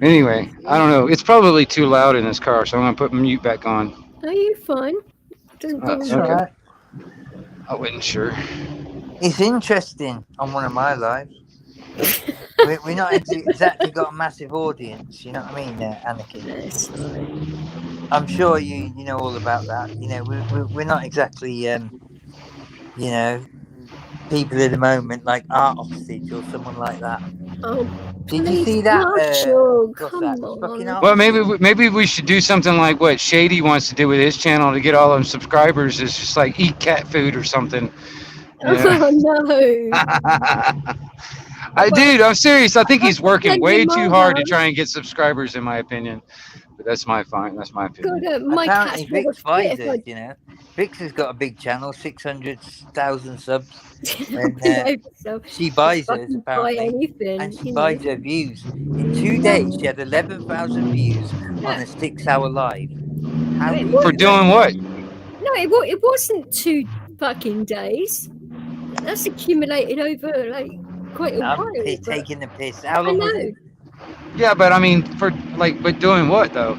Anyway, I don't know. It's probably too loud in this car, so I'm gonna put mute back on. Are you fine? Doesn't bother me. Right. I wasn't sure. It's interesting on one of my lives. We're not exactly got a massive audience, you know what I mean, Anarchy? I'm sure you know all about that. You know, we're not exactly, you know, people at the moment like Art Hostage or someone like that. Oh, did you see that? Come on. Well, maybe we should do something like what Shady wants to do with his channel to get all them subscribers. Is just like eat cat food or something. Oh no! Dude, I'm serious. I think he's working Then way in too my hard to house- try and get subscribers, in my opinion. But that's my opinion. God, my Apparently, cat's never Vix buys fit if it. You know, Vix has got a big channel, 600,000 subs. I And, behave myself. She buys If I hers can buy apparently, anything, and she you buys know. her views. In 2 days, she had 11,000 views on a 6-hour live. How It do you was- For do doing that? what? No, it wasn't 2 fucking days. That's accumulated over like quite a I'm while. but- taking the piss. How I long was know. it? Yeah, but I mean, but doing what though?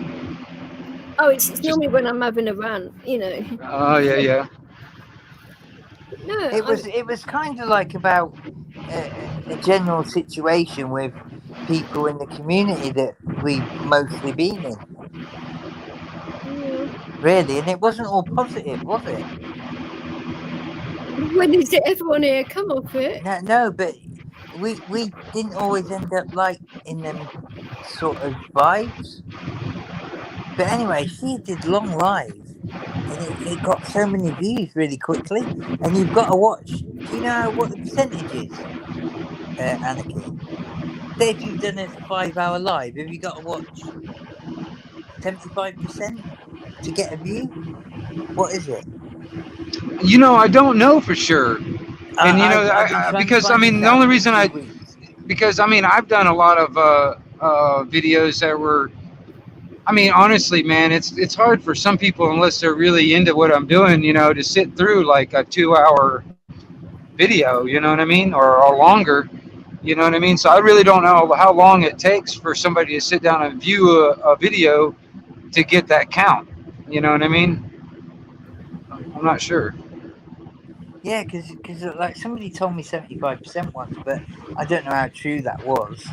Oh, it's normally when I'm having a rant, you know. Oh yeah. No, It was kind of like about a general situation with people in the community that we've mostly been in, yeah. really, and it wasn't all positive, was it? When is it everyone here come off it? No, but we didn't always end up like in them sort of vibes. But anyway, she did long live, and it got so many views really quickly. And you've got to watch. Do you know what the percentage is, Anarchy? Say if you've done a 5-hour live, have you got to watch 75% to get a view? What is it? You know, I don't know for sure, and you know, I've been trying to because I find mean, this the out only for reason 2 weeks. because I mean, I've done a lot of videos that were. I mean, honestly, man, it's hard for some people unless they're really into what I'm doing, you know, to sit through like a 2-hour video, you know what I mean, or longer, you know what I mean. So I really don't know how long it takes for somebody to sit down and view a video to get that count. You know what I mean? I'm not sure. Yeah, because like somebody told me 75% once, but I don't know how true that was.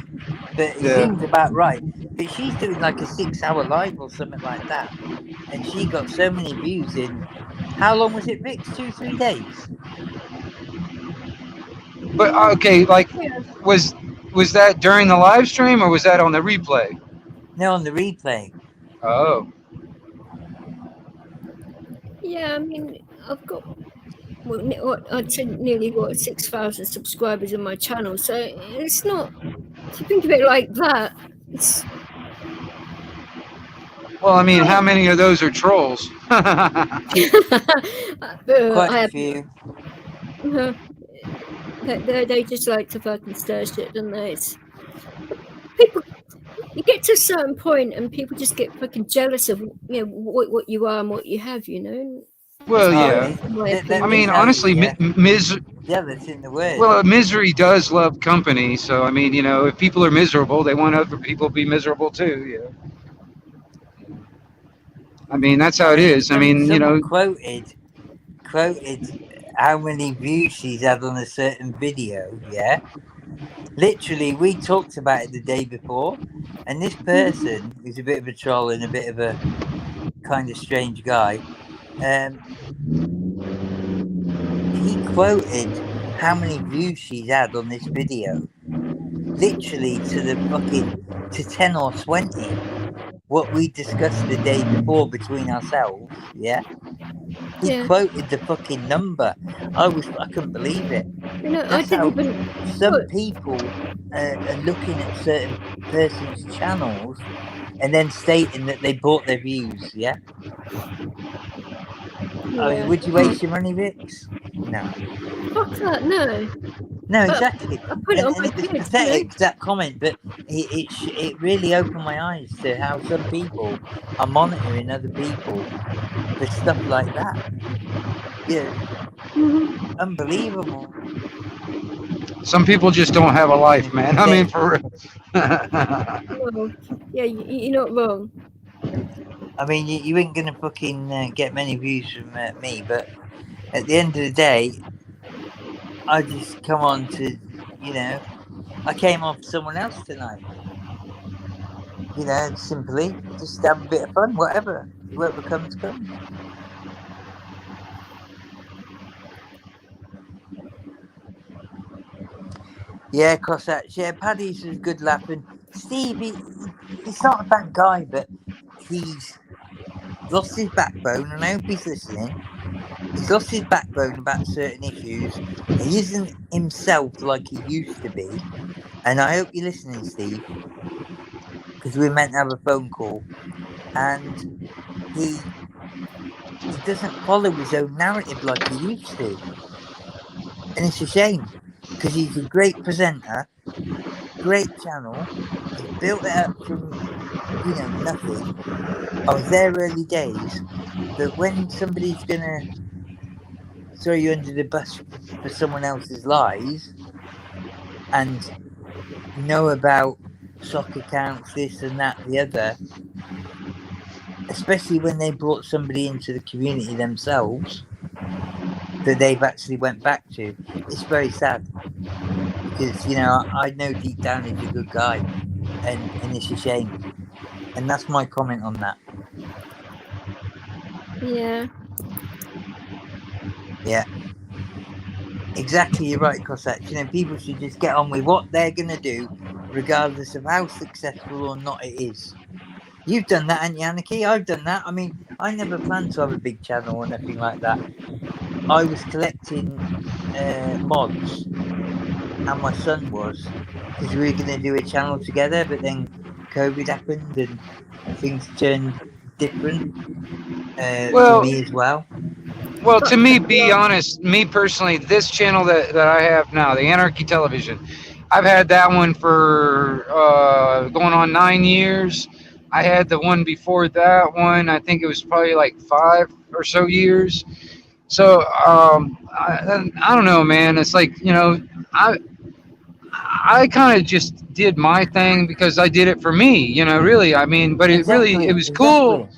But it Yeah. seems about right. But she's doing like a 6-hour live or something like that, and she got so many views in. How long was it, Vix? 2-3 days. But okay, like, Yeah. was that during the live stream or was that on the replay? No, on the replay. Oh, Yeah, I mean, I've got I'd say nearly 6,000 subscribers on my channel, so it's not. If you think of it like that, it's well, I mean, how many of those are trolls? Quite I a have, few. they just like to fucking stir shit, don't they? It's, people, you get to a certain point and people just get fucking jealous of what you are and what you have, you know. Well, Oh, yeah. My let opinion. I mean, me tell honestly, you, yeah. misery. Yeah, that's in the word. Well, misery does love company. So I mean, you know, if people are miserable, they want other people to be miserable too. Yeah. I mean, that's how it is. I mean, you know, someone quoted how many views she's had on a certain video. Yeah, literally, we talked about it the day before, and this person who's a bit of a troll and a bit of a kind of strange guy, he quoted how many views she's had on this video, literally to the fucking to 10 or 20. What we discussed the day before between ourselves, yeah. He quoted the fucking number. I couldn't believe it. You know, That's I how didn't even. some people are looking at certain person's channels and then stating that they bought their views. Yeah. I mean, would you waste your money, Vix? No. Fuck that, no. No, But exactly. I put it on my It was kids, pathetic, that comment, but it really opened my eyes to how some people are monitoring other people for stuff like that. Yeah, unbelievable. some people just don't have a life, man. I mean, for real. Well, yeah, you're not wrong. I mean, you ain't gonna fucking get many views from me, but at the end of the day, I just come on to, I came on for someone else tonight. Simply just have a bit of fun, whatever comes, comes. Yeah, Cossacks. Yeah, Paddy's a good laugh, and Steve, he's not a bad guy, but he's lost his backbone, and I hope he's listening. He's lost his backbone about certain issues. He isn't himself like he used to be. And I hope you're listening, Steve, because we're meant to have a phone call. And he doesn't follow his own narrative like he used to. And it's a shame, because he's a great presenter, great channel. He built it up from, nothing. I was there early days. But when somebody's going to throw you under the bus for someone else's lies and know about soccer accounts, this and that, the other, especially when they brought somebody into the community themselves that they've actually went back to, it's very sad, because I know deep down he's a good guy, and it's a shame, and that's my comment on that. Yeah. Exactly, you're right, Cossack. People should just get on with what they're going to do, regardless of how successful or not it is. You've done that, haven't you, Anarchy? I've done that. I mean, I never planned to have a big channel or nothing like that. I was collecting mods, and my son was, because we were going to do a channel together, but then COVID happened and things turned different for me as well. Well, to me, be honest, me personally, this channel that I have now, the Anarchy Television, I've had that one for going on 9 years. I had the one before that one. I think it was probably like 5 or so years. So I don't know, man. It's like, I kind of just did my thing because I did it for me, really. I mean, but it was cool.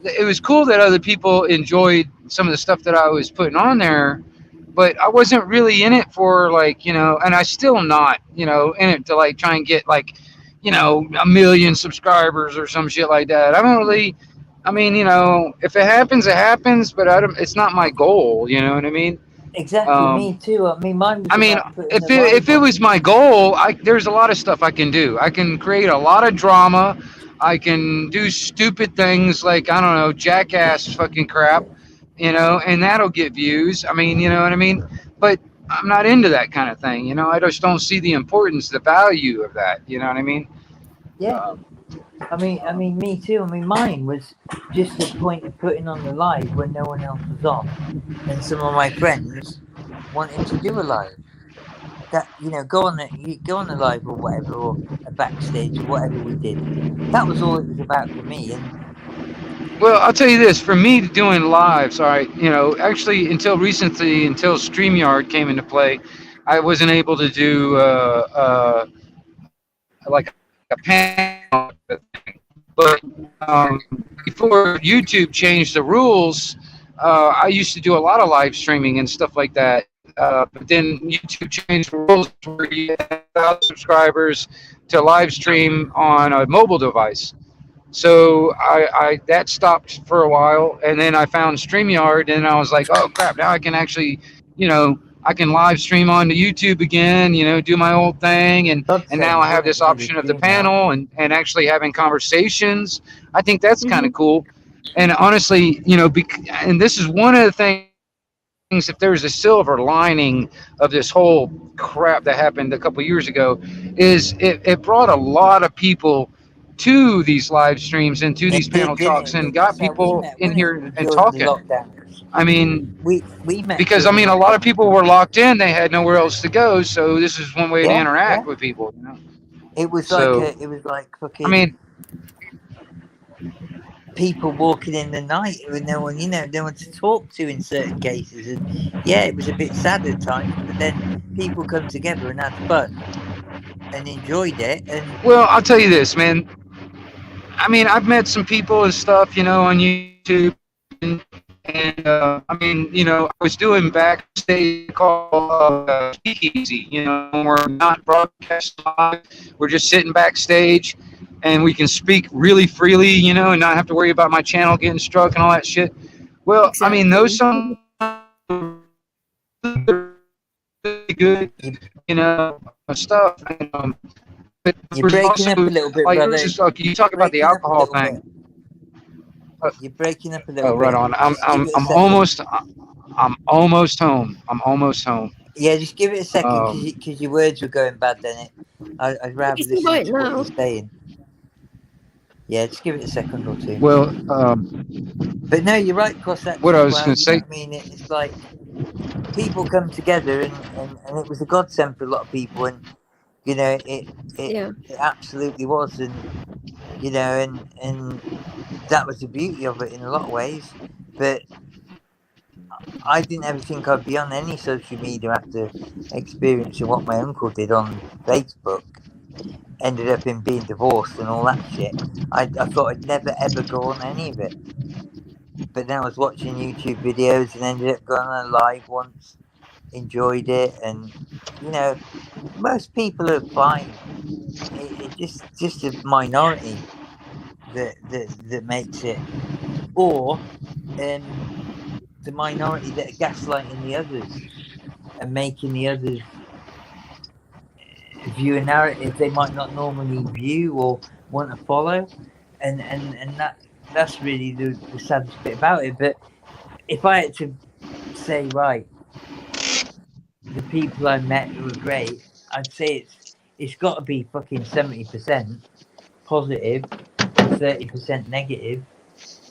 It was cool that other people enjoyed some of the stuff that I was putting on there, but I wasn't really in it for and I still not, in it to try and get 1 million subscribers or some shit like that. I don't really, if it happens, it happens, but it's not my goal. You know what I mean? Exactly, me too. I mean, mine was if it was my goal, there's a lot of stuff I can do. I can create a lot of drama. I can do stupid things like, I don't know, jackass fucking crap, and that'll get views. I mean, you know what I mean? But I'm not into that kind of thing. I just don't see the importance, the value of that. You know what I mean? Yeah. I mean, me too. I mean, mine was just the point of putting on the live when no one else was on, and some of my friends wanted to do a live. That go on the live or whatever, or a backstage or whatever we did. That was all it was about for me. And well, I'll tell you this: for me, doing lives, all right, actually until recently, until StreamYard came into play, I wasn't able to do like a panel thing. But before YouTube changed the rules, I used to do a lot of live streaming and stuff like that. But then YouTube changed the rules where you had 1,000 subscribers to live stream on a mobile device. So I that stopped for a while, and then I found StreamYard, and I was like, oh crap, now I can actually, I can live stream onto YouTube again, do my old thing, and now I have this option of the panel and actually having conversations. I think that's kind of cool. And honestly, and this is one of the things, if there's a silver lining of this whole crap that happened a couple years ago, is it brought a lot of people to these live streams and to these panel talks, and got people in here and talking. I mean, we met because a lot of people were locked in; they had nowhere else to go. So this is one way to interact with people. It was like fucking. I mean, people walking in the night with no one to talk to in certain cases, and it was a bit sad at times. But then people come together and had fun and enjoyed it. And well, I'll tell you this, man. I mean, I've met some people and stuff, on YouTube, and I was doing backstage called Speakeasy. We're not broadcast live. We're just sitting backstage, and we can speak really freely, and not have to worry about my channel getting struck and all that shit. Well, Exactly. I mean, those some really good, stuff. But you're breaking up a little bit, brother. You talk about the alcohol thing. You're breaking up a little Oh, bit. right on. Just give it a I'm second. almost home. I'm almost home. Yeah, just give it a second Um, because your words were going bad. Then I'd rather He's listen right to what now. you're saying. Yeah, just give it a second or two. well, But no, you're right, Cossacks what I as was well. going to You know say. what I mean? It's like people come together, and it was a godsend for a lot of people, and you know Yeah. it absolutely was, and you know, and that was the beauty of it in a lot of ways. But I didn't ever think I'd be on any social media after experiencing what my uncle did on Facebook. Ended up in being divorced and all that shit. I thought I'd never ever go on any of it. But then I was watching YouTube videos and ended up going on a live once, enjoyed it, and you know, most people are fine. It just a minority that makes it, or the minority that are gaslighting the others and making the others view a narrative they might not normally view or want to follow, and that's really the saddest bit about it. But if I had to say, right, the people I met who were great, I'd say it's got to be fucking 70% positive, 30% negative.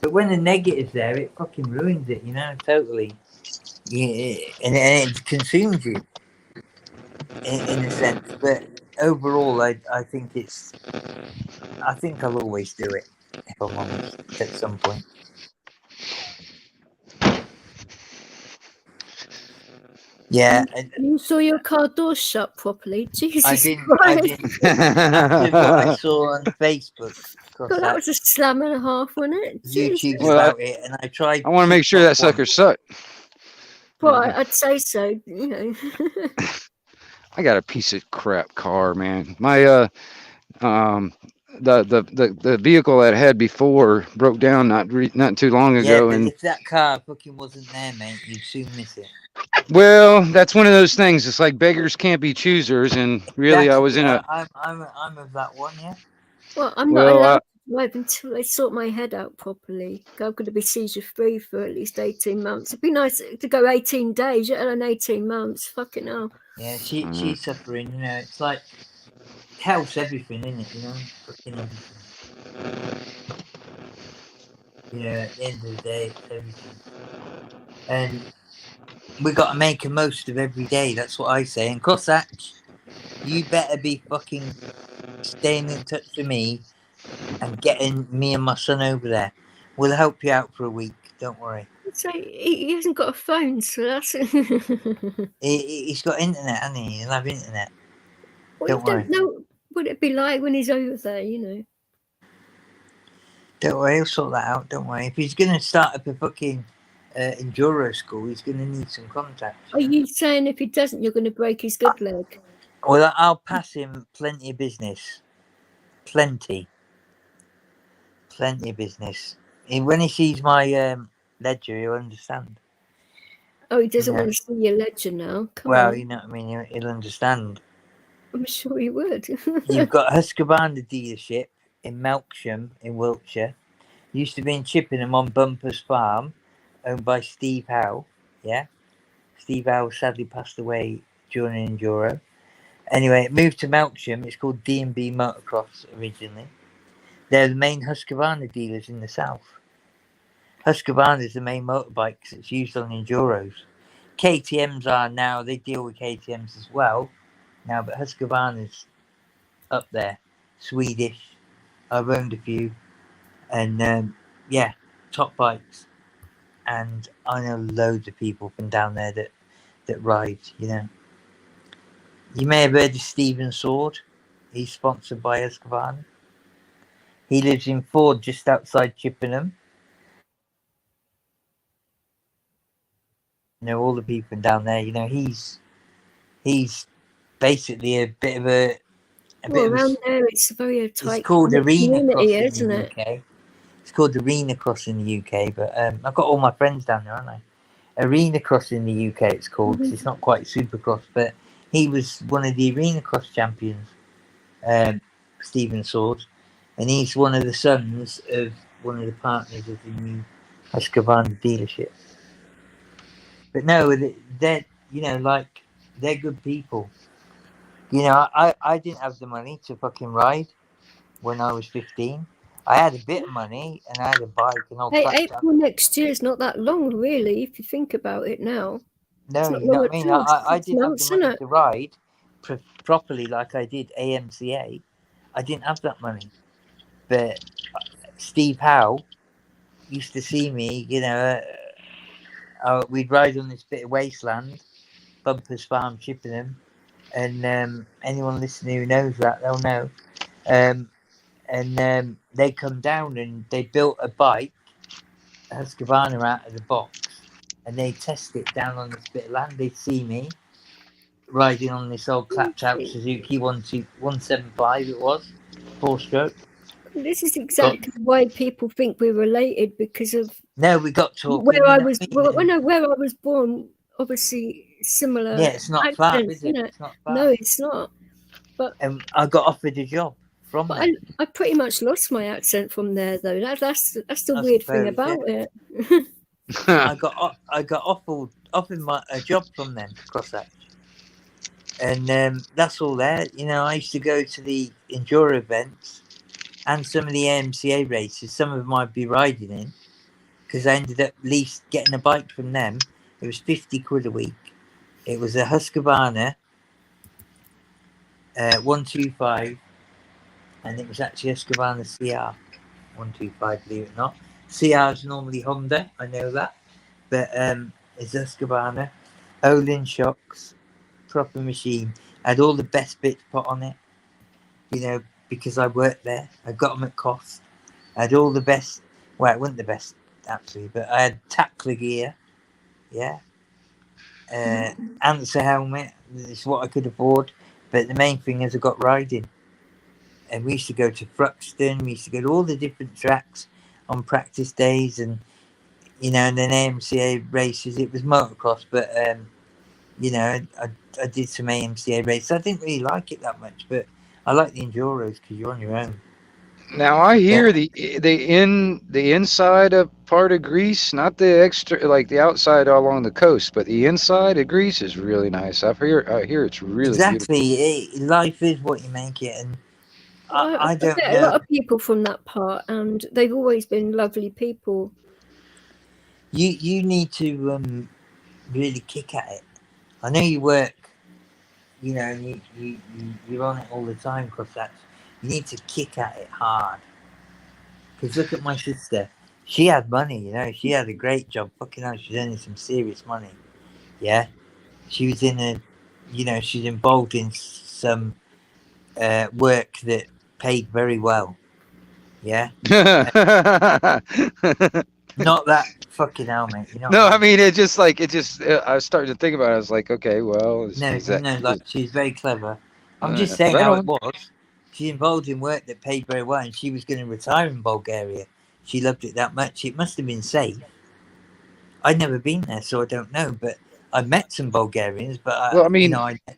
But when the negative's there, it fucking ruins it, you know, totally. Yeah, and it consumes you in a sense. But overall, I think I think I'll always do it, if I'm honest, at some point. Yeah, You saw your car door shut properly. Jesus I didn't. Christ. After what I saw on Facebook, God, that was a slam and a half, wasn't it? Jesus. YouTube's Well, about it, and I tried. I want to make sure that sucker sucked. Well, I'd say so, you know. I got a piece of crap car, man. My the vehicle that I had before broke down not too long Yeah, ago, but and if that car fucking wasn't there, mate, you'd soon miss it. well, that's one of those things. It's like beggars can't be choosers, and really, I was Exactly. in a I'm of that one. Yeah. Well, I'm not well. allowed to drive until they sort my head out properly. I'm going to be seizure free for at least 18 months. It'd be nice to go 18 days, let alone 18 months. Fucking hell. Yeah, she's suffering. You know, it's like health's everything, isn't it? You know, fucking everything. You know, at the end of the day, it's everything. And we got to make a most of every day. That's what I say. And Cossacks, you better be fucking staying in touch with me and getting me and my son over there. We'll help you out for a week. Don't worry. So he hasn't got a phone, so that's. He's got internet, hasn't he? He'll have internet. Well, Don't you don't worry. know what it'd be like when he's over there, you know. Don't worry, he'll sort that out. Don't worry. If he's going to start up a fucking enduro school, he's going to need some contacts. Are you saying if he doesn't, you're going to break his good leg? Well, I'll pass him plenty of business. Plenty of business. When he sees my ledger, he'll understand. Oh, he doesn't Yeah. want to see your ledger now. Come Well, on. you know what I mean. He'll understand. I'm sure he would. You've got Husqvarna dealership in Melksham in Wiltshire. Used to be in Chippenham on Bumpers Farm, owned by Steve Howe. Yeah, Steve Howe sadly passed away during an enduro. Anyway, it moved to Melksham. It's called D&B Motocross originally. They're the main Husqvarna dealers in the south. Husqvarna is the main motorbikes that's used on enduros. KTMs are now, they deal with KTMs as well now, but Husqvarna's up there. Swedish. I've owned a few. And yeah, top bikes. And I know loads of people from down there that ride, you know. You may have heard of Stephen Sword. He's sponsored by Husqvarna. He lives in Ford, just outside Chippenham. You know, all the people down there, you know, he's basically a bit of a well, around there, it's a very tight. It's called Arena Cross community, in isn't the it? UK. It's called Arena Cross in the UK, but I've got all my friends down there, haven't I? Arena Cross in the UK, it's called. 'Cause it's not quite Supercross, but he was one of the Arena Cross champions, Stephen Sword, and he's one of the sons of one of the partners of the new Husqvarna dealership. But no, they're like they're good people. I didn't have the money to fucking ride when I was 15. I had a bit of money and I had a bike and all Hey, crap. April next year is not that long, really, if you think about it now. No, It's not you know long what I at mean. all. I 6 didn't have the months, isn't money it? to ride properly like I did AMCA. I didn't have that money. But Steve Howe used to see me. We'd ride on this bit of wasteland, Bumpers Farm, Chippenham, and anyone listening who knows that, they'll know. And they come down and they built a bike, a Husqvarna out of the box, and they test it down on this bit of land. They'd see me riding on this old clapped out Suzuki 175, it was 4-stroke. This is exactly why people think we're related, because of No, we got talking. where I you know was. what I mean? Where I was born, obviously similar. Yeah, it's not far, accents, is it? isn't it? It's not far. No, it's not. And I got offered a job from But there. I pretty much lost my accent from there, though. That's the I weird thing suppose, about it. I got offered a job from them, Crosshatch. And that's all there. I used to go to the enduro events and some of the AMCA races. Some of them I'd be riding in because I ended up at least getting a bike from them. It was 50 quid a week. It was a Husqvarna 125, and it was actually Husqvarna CR 125, believe it or not. CR is normally Honda, I know that, but it's Husqvarna. Olin shocks, proper machine. I had all the best bits put on it, because I worked there. I got them at cost. I had all the best. Well, it wasn't the best, actually, but I had tackler gear. Yeah. Answer helmet. It's what I could afford. But the main thing is I got riding. And we used to go to Fruxton. We used to go to all the different tracks on practice days and then AMCA races. It was motocross, but, I did some AMCA races. I didn't really like it that much, but I like the enduros because you're on your own. Now I hear the inside of part of Greece, not the extra like the outside along the coast, but the inside of Greece is really nice. I hear it's really beautiful. Exactly. Life is what you make it, and I don't met know. a lot of people from that part, and they've always been lovely people. You need to really kick at it. I know you work, and you're on it all the time, because you need to kick at it hard. Because look at my sister. She had money, she had a great job. Fucking hell, she's earning some serious money. Yeah. She was she's involved in some work that paid very well. Yeah. Not that fucking hell, mate. No, I mean I was starting to think about it. I was like, okay, well, she's very clever. I'm just saying right how on. it was. She's involved in work that paid very well, and she was going to retire in Bulgaria. She loved it that much. It must have been safe. I'd never been there, so I don't know. But I met some Bulgarians. But Well, I mean,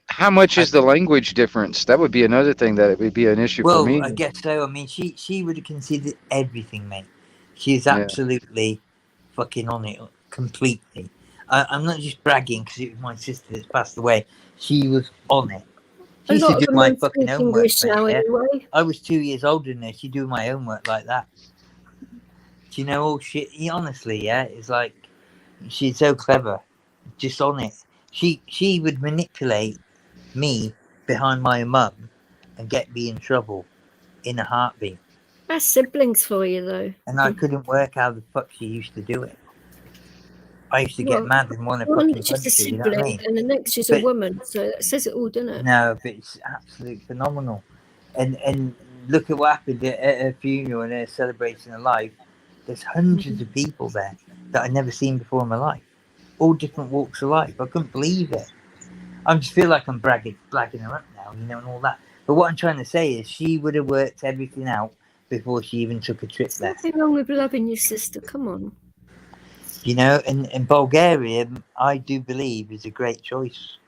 how much is the language difference? That would be another thing that it would be an issue for me. I guess so. I mean, she would have considered everything, mate. She is absolutely fucking on it completely. I'm not just bragging because it was my sister that's passed away. She was on it. She used to do my fucking homework, mate. Anyway. I was 2 years older than her. She'd do my homework like that. Do you know all shit? Honestly, it's like she's so clever, just on it. She would manipulate me behind my mum and get me in trouble in a heartbeat. That's siblings for you, though. And I couldn't work how the fuck she used to do it. I used to get mad and want to fucking punch just a her, sibling, you know what I mean? and the next is a woman, so that says it all, doesn't it? No, but it's absolutely phenomenal. And look at what happened at her funeral and her celebration of life. There's hundreds of people there that I'd never seen before in my life. All different walks of life. I couldn't believe it. I just feel like I'm blagging her up now, and all that. But what I'm trying to say is she would have worked everything out before she even took a trip there. There's nothing wrong with loving your sister, come on. And Bulgaria, I do believe, is a great choice.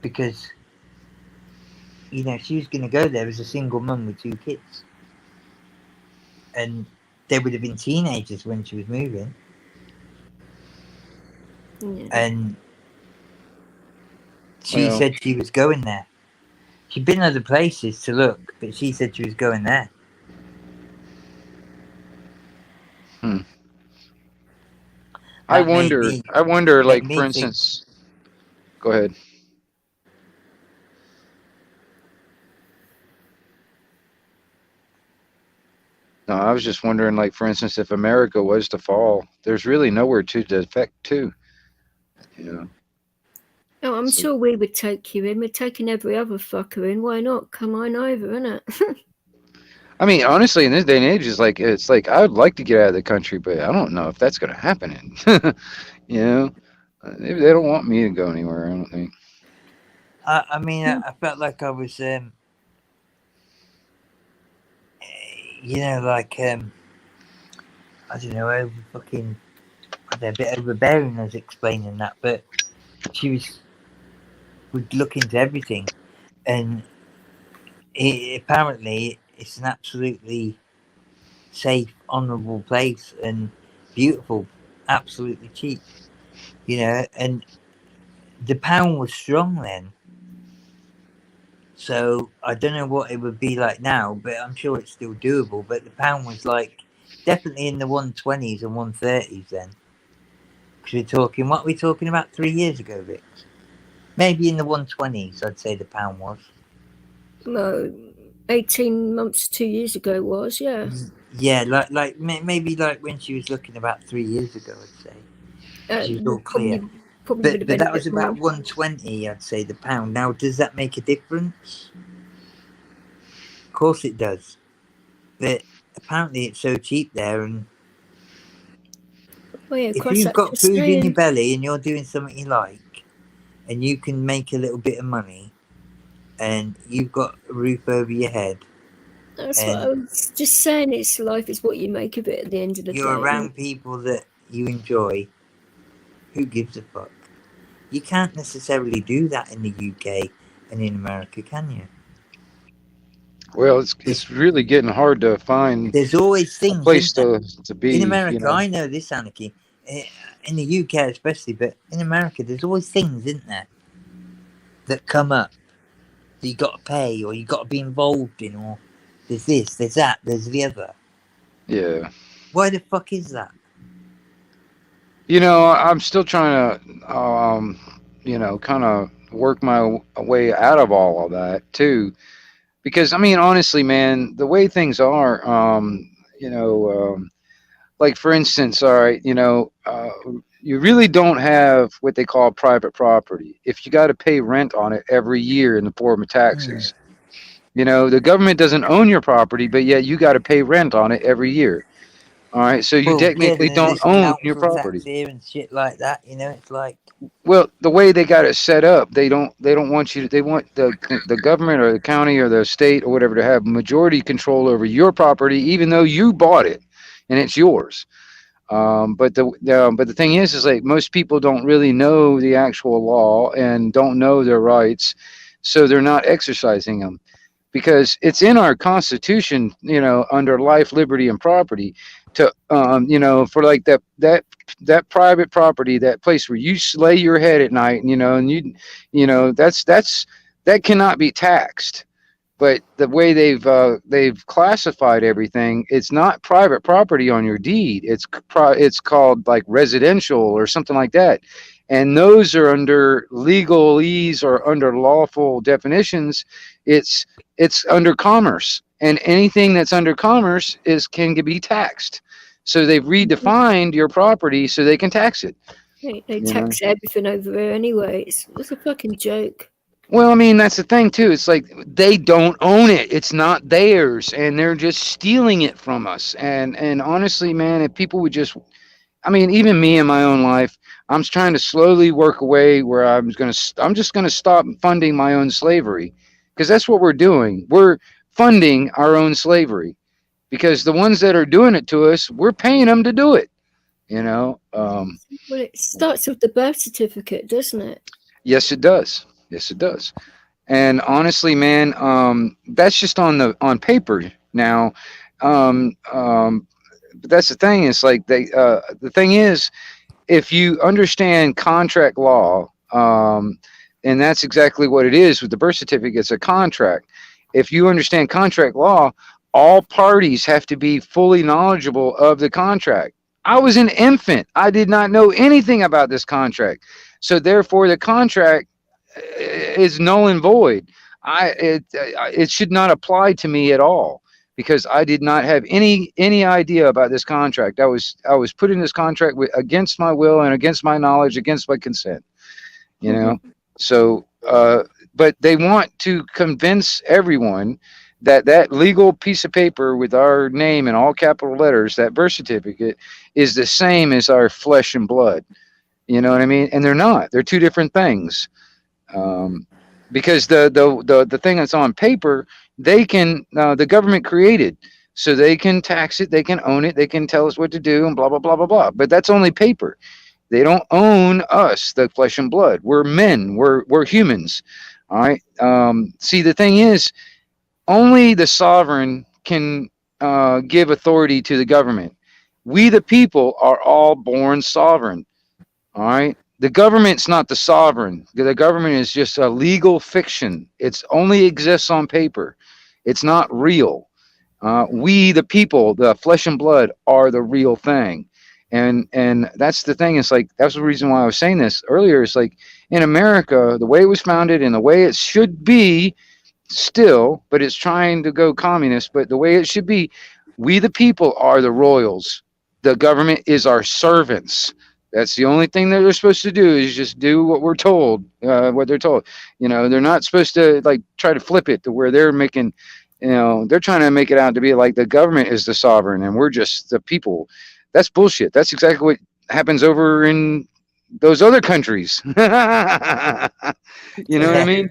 Because, she was going to go there as a single mum with 2 kids. And they would have been teenagers when she was moving, Yeah. and she Well. said she was going there. She'd been other places to look, but she said she was going there. I That made wonder. me I wonder. made Like, for me think. instance, go ahead. No, I was just wondering, like, for instance, if America was to fall, there's really nowhere to defect to. You know. Oh, I'm So- sure we would take you in. We're taking every other fucker in. Why not? Come on over, innit? I mean, honestly, in this day and age, it's like I would like to get out of the country, but I don't know if that's going to happen. You know, they don't want me to go anywhere. I don't think. I mean, I felt like I was, you know, like I don't know, over fucking, I don't know, a bit overbearing as explaining that, but she would look into everything, and apparently it's an absolutely safe, honourable place and beautiful, absolutely cheap, you know, and the pound was strong then. So I don't know what it would be like now, but I'm sure it's still doable. But the pound was like definitely in the 120s and 130s then. Because we're talking, what are we talking about 3 years ago, Vic? Maybe in the 120s, I'd say the pound was. Well, 18 months, 2 years ago it was, yeah. Yeah, like maybe like when she was looking about 3 years ago, I'd say. She was all clear. Probably would have But been a that was bit more. about 120, I'd say, the pound. Now, does that make a difference? Of course it does. But apparently it's so cheap there, and Oh, yeah, if cross you've that got just food in your saying. belly and you're doing something you like, and you can make a little bit of money, and you've got a roof over your head, That's what I and was just saying. It's life is what you make of it at the end of the you're day. around people that you enjoy, who gives a fuck? You can't necessarily do that in the UK and in America, can you? Well, it's really getting hard to find There's always a things, place isn't there? to In be. You America, know. I know this, Anarchy. In the UK especially, but in America, there's always things, isn't there, that come up that you got to pay or you got to be involved in, or there's this, there's that, there's the other. Yeah. Why the fuck is that? You know, I'm still trying to, kind of work my way out of all of that too, because I mean, honestly, man, the way things are, you know, like for instance, all right, you really don't have what they call private property if you got to pay rent on it every year in the form of taxes. You know, the government doesn't own your property, but yet you got to pay rent on it every year. All right, so you Well, yeah, technically don't there's own your council tax property. here and shit like that. You know, it's like, Well, the way they got it set up, they don't want you to, they want the government or the county or the state or whatever to have majority control over your property, even though you bought it and it's yours. But the thing is like most people don't really know the actual law and don't know their rights, so they're not exercising them because it's in our constitution, under life, liberty, and property, to for like that private property, that place where you lay your head at night, and that cannot be taxed. But the way they've classified everything, it's not private property on your deed. It's called like residential or something like that, and those are under legalese or under lawful definitions. It's under commerce, and anything that's under commerce can be taxed. So they've redefined your property so they can tax it. They tax everything over there anyway. It's a fucking joke. Well, I mean, that's the thing too. It's like they don't own it. It's not theirs, and they're just stealing it from us. And honestly, man, if people would just, I mean, even me in my own life, I'm trying to slowly work away where I'm just gonna stop funding my own slavery, because that's what we're doing. We're funding our own slavery, because the ones that are doing it to us, we're paying them to do it. Well, it starts with the birth certificate, doesn't it? Yes, it does. Yes, it does. And honestly, man, that's just on paper. Now, that's the thing. It's like the thing is, if you understand contract law, and that's exactly what it is with the birth certificate, it's a contract. If you understand contract law, all parties have to be fully knowledgeable of the contract. I was an infant. I did not know anything about this contract. So therefore the contract is null and void. It should not apply to me at all because I did not have any idea about this contract. I was put in this contract against my will and against my knowledge, against my consent. You know, so but they want to convince everyone that that legal piece of paper with our name in all capital letters, that birth certificate, is the same as our flesh and blood. You know what I mean? And they're not. They're two different things. Because the thing that's on paper, they can the government created, so they can tax it, they can own it, they can tell us what to do, and blah blah blah blah blah. But that's only paper. They don't own us, the flesh and blood. We're men. We're humans. All right. See, the thing is, only the sovereign can give authority to the government. We, the people, are all born sovereign. All right. The government's not the sovereign. The government is just a legal fiction. It's only exists on paper. It's not real. We, the people, the flesh and blood, are the real thing. And that's the thing. It's like, that's the reason why I was saying this earlier. It's like in America, the way it was founded and the way it should be still, but it's trying to go communist, but the way it should be, we, the people, are the royals. The government is our servants. That's the only thing that they're supposed to do, is just do what we're told, what they're told. You know, they're not supposed to like try to flip it to where they're making, you know, they're trying to make it out to be like the government is the sovereign and we're just the people. That's bullshit. That's exactly what happens over in those other countries. You know what I mean?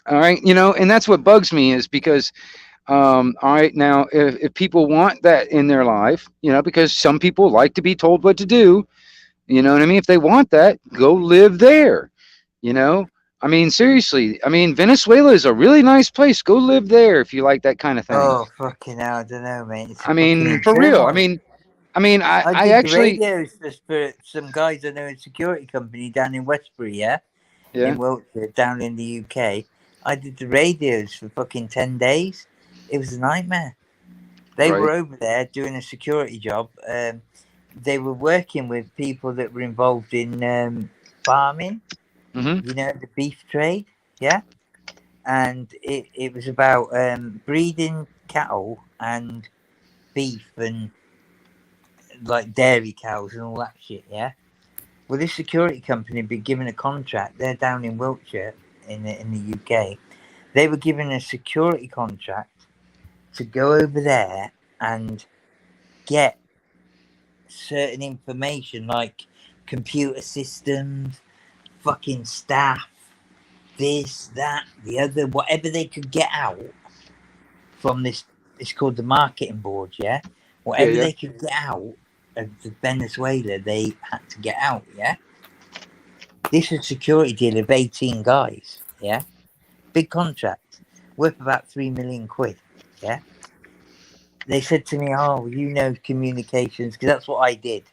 All right. You know, and that's what bugs me is because all right, now if people want that in their life, you know, because some people like to be told what to do, you know what I mean? If they want that, go live there. You know, I mean, seriously, I mean, Venezuela is a really nice place. Go live there if you like that kind of thing. Oh, fucking hell, I don't know, mate. It's I mean, fucking for real. turmoil. I I did the actually, radios for some guys I know in a security company down in Westbury, yeah? yeah, In Wiltshire, down in the UK. I did the radios for fucking 10 days. It was a nightmare. They right. were over there doing a security job. They were working with people that were involved in farming, Mm-hmm. you know, the beef trade, yeah? And it was about breeding cattle and beef and like dairy cows and all that shit, yeah? Well, this security company had been given a contract. They're down in Wiltshire in the UK. They were given a security contract to go over there and get certain information like computer systems, fucking staff, this, that, the other, whatever they could get out from this. It's called the marketing board, yeah? Whatever Yeah. they could get out of the Venezuela, they had to get out, yeah? This is a security deal of 18 guys, yeah? Big contract, worth about 3 million quid, yeah? They said to me, oh, you know communications, because that's what I did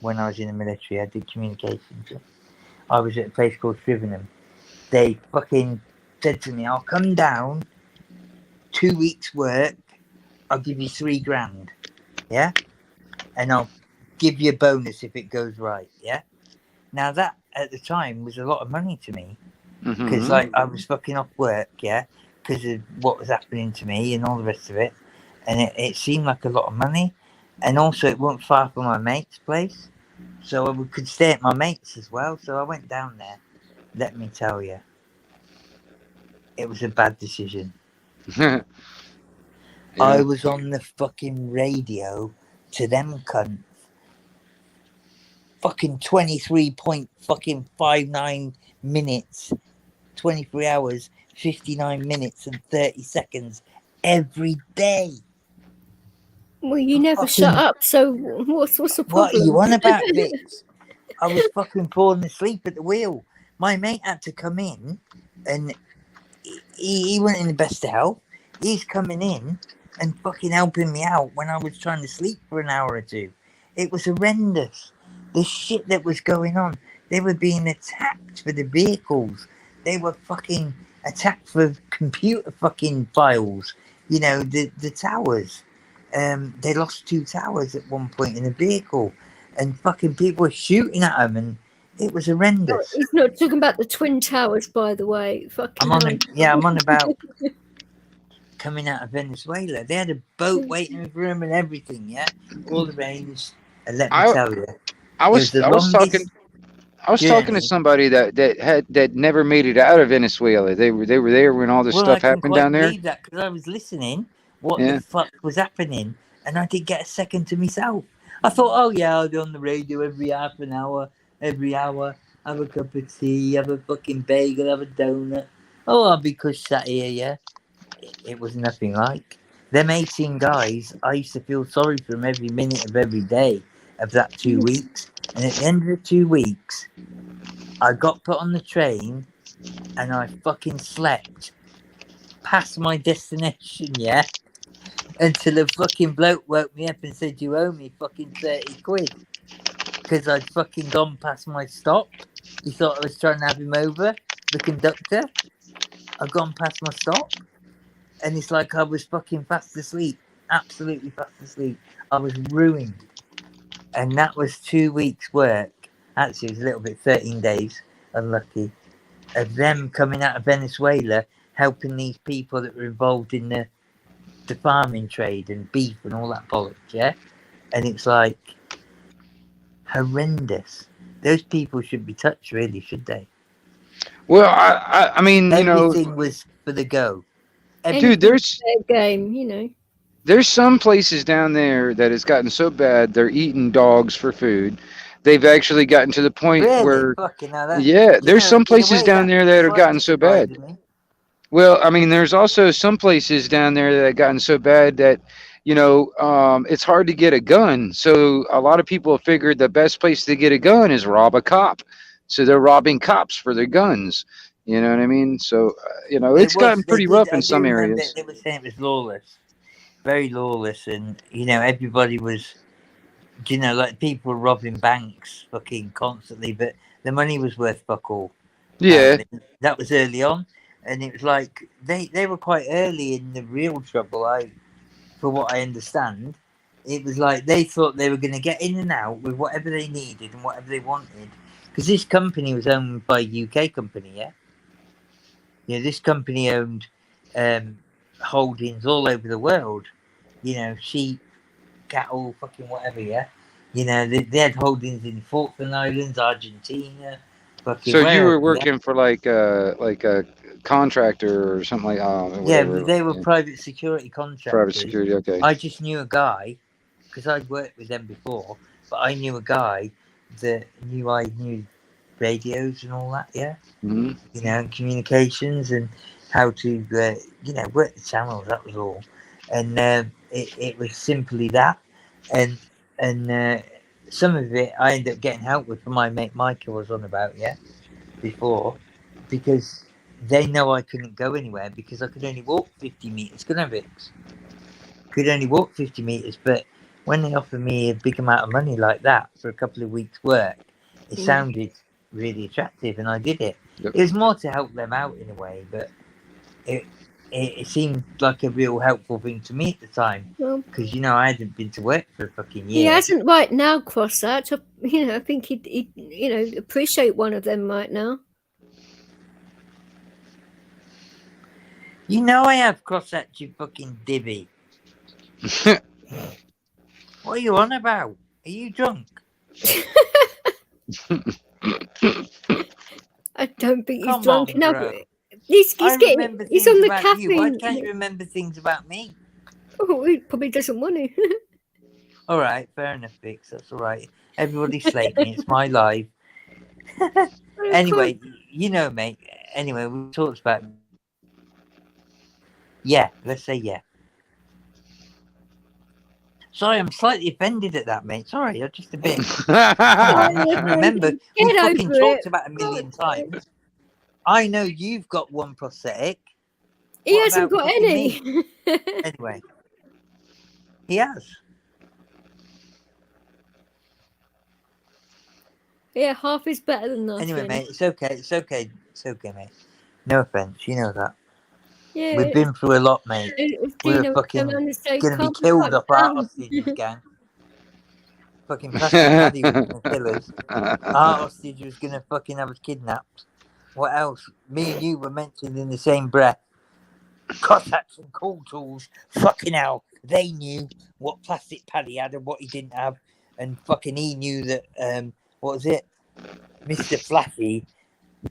when I was in the military. I did communications. I was at a place called Shrivenham. They fucking said to me, I'll come down, 2 weeks work, I'll give you $3,000, yeah? And I'll give you a bonus if it goes right, yeah? Now that, at the time, was a lot of money to me. Because Mm-hmm. like I was fucking off work, yeah, because of what was happening to me and all the rest of it, and it seemed like a lot of money, and also it wasn't far from my mate's place, so I could stay at my mate's as well. So I went down there. Let me tell you, it was a bad decision. Yeah. I was on the fucking radio to them cunts. Fucking 23.59 minutes. 23 hours, 59 minutes and 30 seconds every day. Well, you never fucking- shut up, so what's the problem? What are you on about, Vix? I was fucking falling asleep at the wheel. My mate had to come in and he wasn't in the best of health. He's coming in and fucking helping me out when I was trying to sleep for an hour or two. It was horrendous. The shit that was going on. They were being attacked for the vehicles. They were fucking attacked for computer fucking files. You know, the towers. They lost 2 towers at one point in a vehicle, and fucking people were shooting at them, and it was Oh, horrendous. he's not talking about the Twin Towers, by the way. Fucking I'm on about coming out of Venezuela. They had a boat waiting for him and everything. Yeah, all arranged. And let me I tell you, I it was the I was talking longest I was talking to journey. somebody that never made it out of Venezuela. They were there when all this Well, I stuff can happened quite down there. believe that because I was listening what the Yeah. fuck was happening, and I did get a second to myself. I thought, oh yeah, I'll be on the radio every half an hour, every hour, have a cup of tea, have a fucking bagel, have a donut. Oh, I'll be cush sat here, yeah. It was nothing like. Them 18 guys, I used to feel sorry for them every minute of every day of that 2 weeks. And at the end of the 2 weeks, I got put on the train and I fucking slept past my destination, yeah? Until a fucking bloke woke me up and said, you owe me fucking 30 quid. Because I'd fucking gone past my stop. He thought I was trying to have him over, the conductor. I'd gone past my stop. And it's like I was fucking fast asleep. Absolutely fast asleep. I was ruined. And that was 2 weeks' work. Actually, it was a little bit, 13 days, unlucky, of them coming out of Venezuela, helping these people that were involved in the farming trade and beef and all that bollocks, yeah? And it's like horrendous. Those people should be touched, really, should they? Well, I mean, Everything was for the go. dude, there's fair game, you know. there's some places down there that it's gotten so bad they're eating dogs for food. They've actually gotten to the point Really? where, Fucking hell, that. yeah, Do you there's know, some in a places way, down that there that have gotten slightly so bad. surprises me. Well, I mean, there's also some places down there that have gotten so bad that, it's hard to get a gun. So a lot of people have figured the best place to get a gun is rob a cop. So they're robbing cops for their guns. You know what I mean? So, It it's was. gotten They pretty did. rough I in do some remember areas. they were saying it was lawless, very lawless, and everybody was. Like people were robbing banks, fucking constantly, but the money was worth fuck all. Yeah. Apparently, that was early on, and it was like they were quite early in the real trouble. For what I understand, it was like they thought they were going to get in and out with whatever they needed and whatever they wanted, because this company was owned by a UK company, yeah. This company owned holdings all over the world. Sheep, cattle, fucking whatever. Yeah. They had holdings in Falkland Islands, Argentina, fucking So you wherever. were Yeah. working for like a contractor or something like Yeah, whatever. they were Yeah. private security Private contractors. security. Okay. I just knew a guy because I'd worked with them before, but I knew a guy that I knew radios and all that. Yeah. Hmm. And communications and how to, work the channels. That was all, and it was simply that, and some of it I ended up getting help with from my mate Michael was on about, before, because they know I couldn't go anywhere because I could only walk 50 meters. Could only walk 50 meters, but when they offered me a big amount of money like that for a couple of weeks' work, it sounded really attractive, and I did it. Yep. It was more to help them out in a way, but it seemed like a real helpful thing to me at the time, Well, because I hadn't been to work for a fucking he year. hasn't right now crossed that. I think he'd appreciate one of them right now. I have crossed that, you fucking divvy. What are you on about? Are you drunk? I don't think he's Come drunk on, enough. bro. He's I getting. remember He's things on the about caffeine. you. Why can't you remember things about me? Oh, he probably doesn't want to. All right, fair enough, Vix. That's all right. Everybody slate me. It's my life. Anyway, mate. Anyway, we talked about. Yeah, let's say yeah. Sorry, I'm slightly offended at that, mate. Sorry, I'm just a bit. Remember, we Get fucking over talked it. about a million times. I know you've got one prosthetic. He What hasn't about got fucking any. Anyway, He has. Yeah, half is better than nothing. Anyway, mate, it's okay. It's okay. It's okay, mate. No offense. You know that. Yeah. We've been through a lot, mate. If We were Dino fucking come around and say, gonna be "Calm the killed fuck off our down." hostages gang. Fucking Plastic Paddy was gonna kill us. Our hostage was gonna fucking have us kidnapped. What else? Me and you were mentioned in the same breath. Cossacks and cool tools. Fucking hell. They knew what Plastic Paddy had and what he didn't have. And fucking he knew that, what was it? Mr. Flashy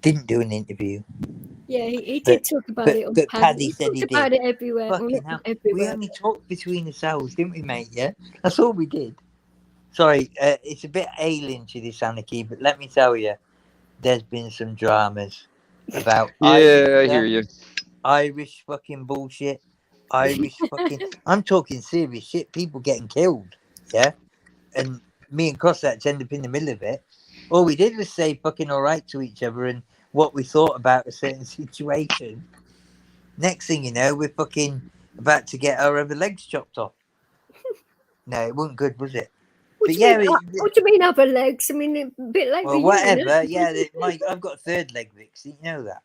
didn't do an interview. Yeah, he did talk about it on but Paddy. Paddy He said talked he about did. it everywhere. Well, Fucking not hell. We everywhere. only talked between ourselves, didn't we, mate? Yeah? That's all we did. Sorry, it's a bit alien to this anarchy, but let me tell you, there's been some dramas about Yeah, I hear you. Irish fucking bullshit. Irish fucking. I'm talking serious shit. People getting killed. Yeah? And me and Cossacks end up in the middle of it. All we did was say fucking all right to each other and what we thought about a certain situation. Next thing you know, we're fucking about to get our other legs chopped off. No, it wasn't good, was it? What But do you yeah, mean? What do you mean other legs? I mean, a bit like well, whatever. Yeah, I've got a third leg, Vix. You know that.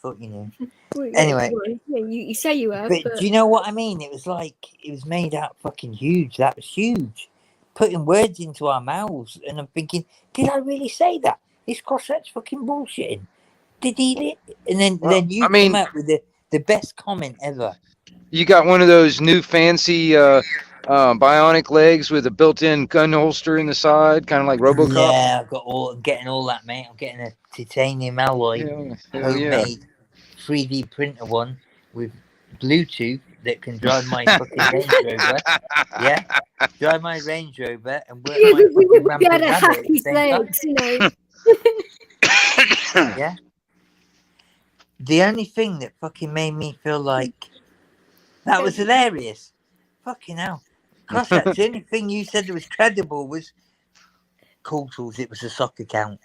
Thought you knew. Well, Anyway. yeah, you say you have, But but do you know what I mean? It was like, it was made out fucking huge. That was huge. Putting words into our mouths. And I'm thinking, did I really say that? This Cossack's fucking bullshitting. Did he? And then you I mean- come out with the best comment ever. You got one of those new fancy bionic legs with a built-in gun holster in the side, kind of like RoboCop. Yeah, I'm getting all that, mate. I'm getting a titanium alloy, Hell yeah. homemade 3D printer one with Bluetooth that can drive my fucking Range Rover. Yeah, drive my Range Rover and work yeah, my we fucking would be able rampant to rabbit hack at the his same time. legs, you know. Yeah. The only thing that fucking made me feel like that was hilarious. Fucking hell. Cossacks, the only thing you said that was credible was Cool Tools. It was a sock account.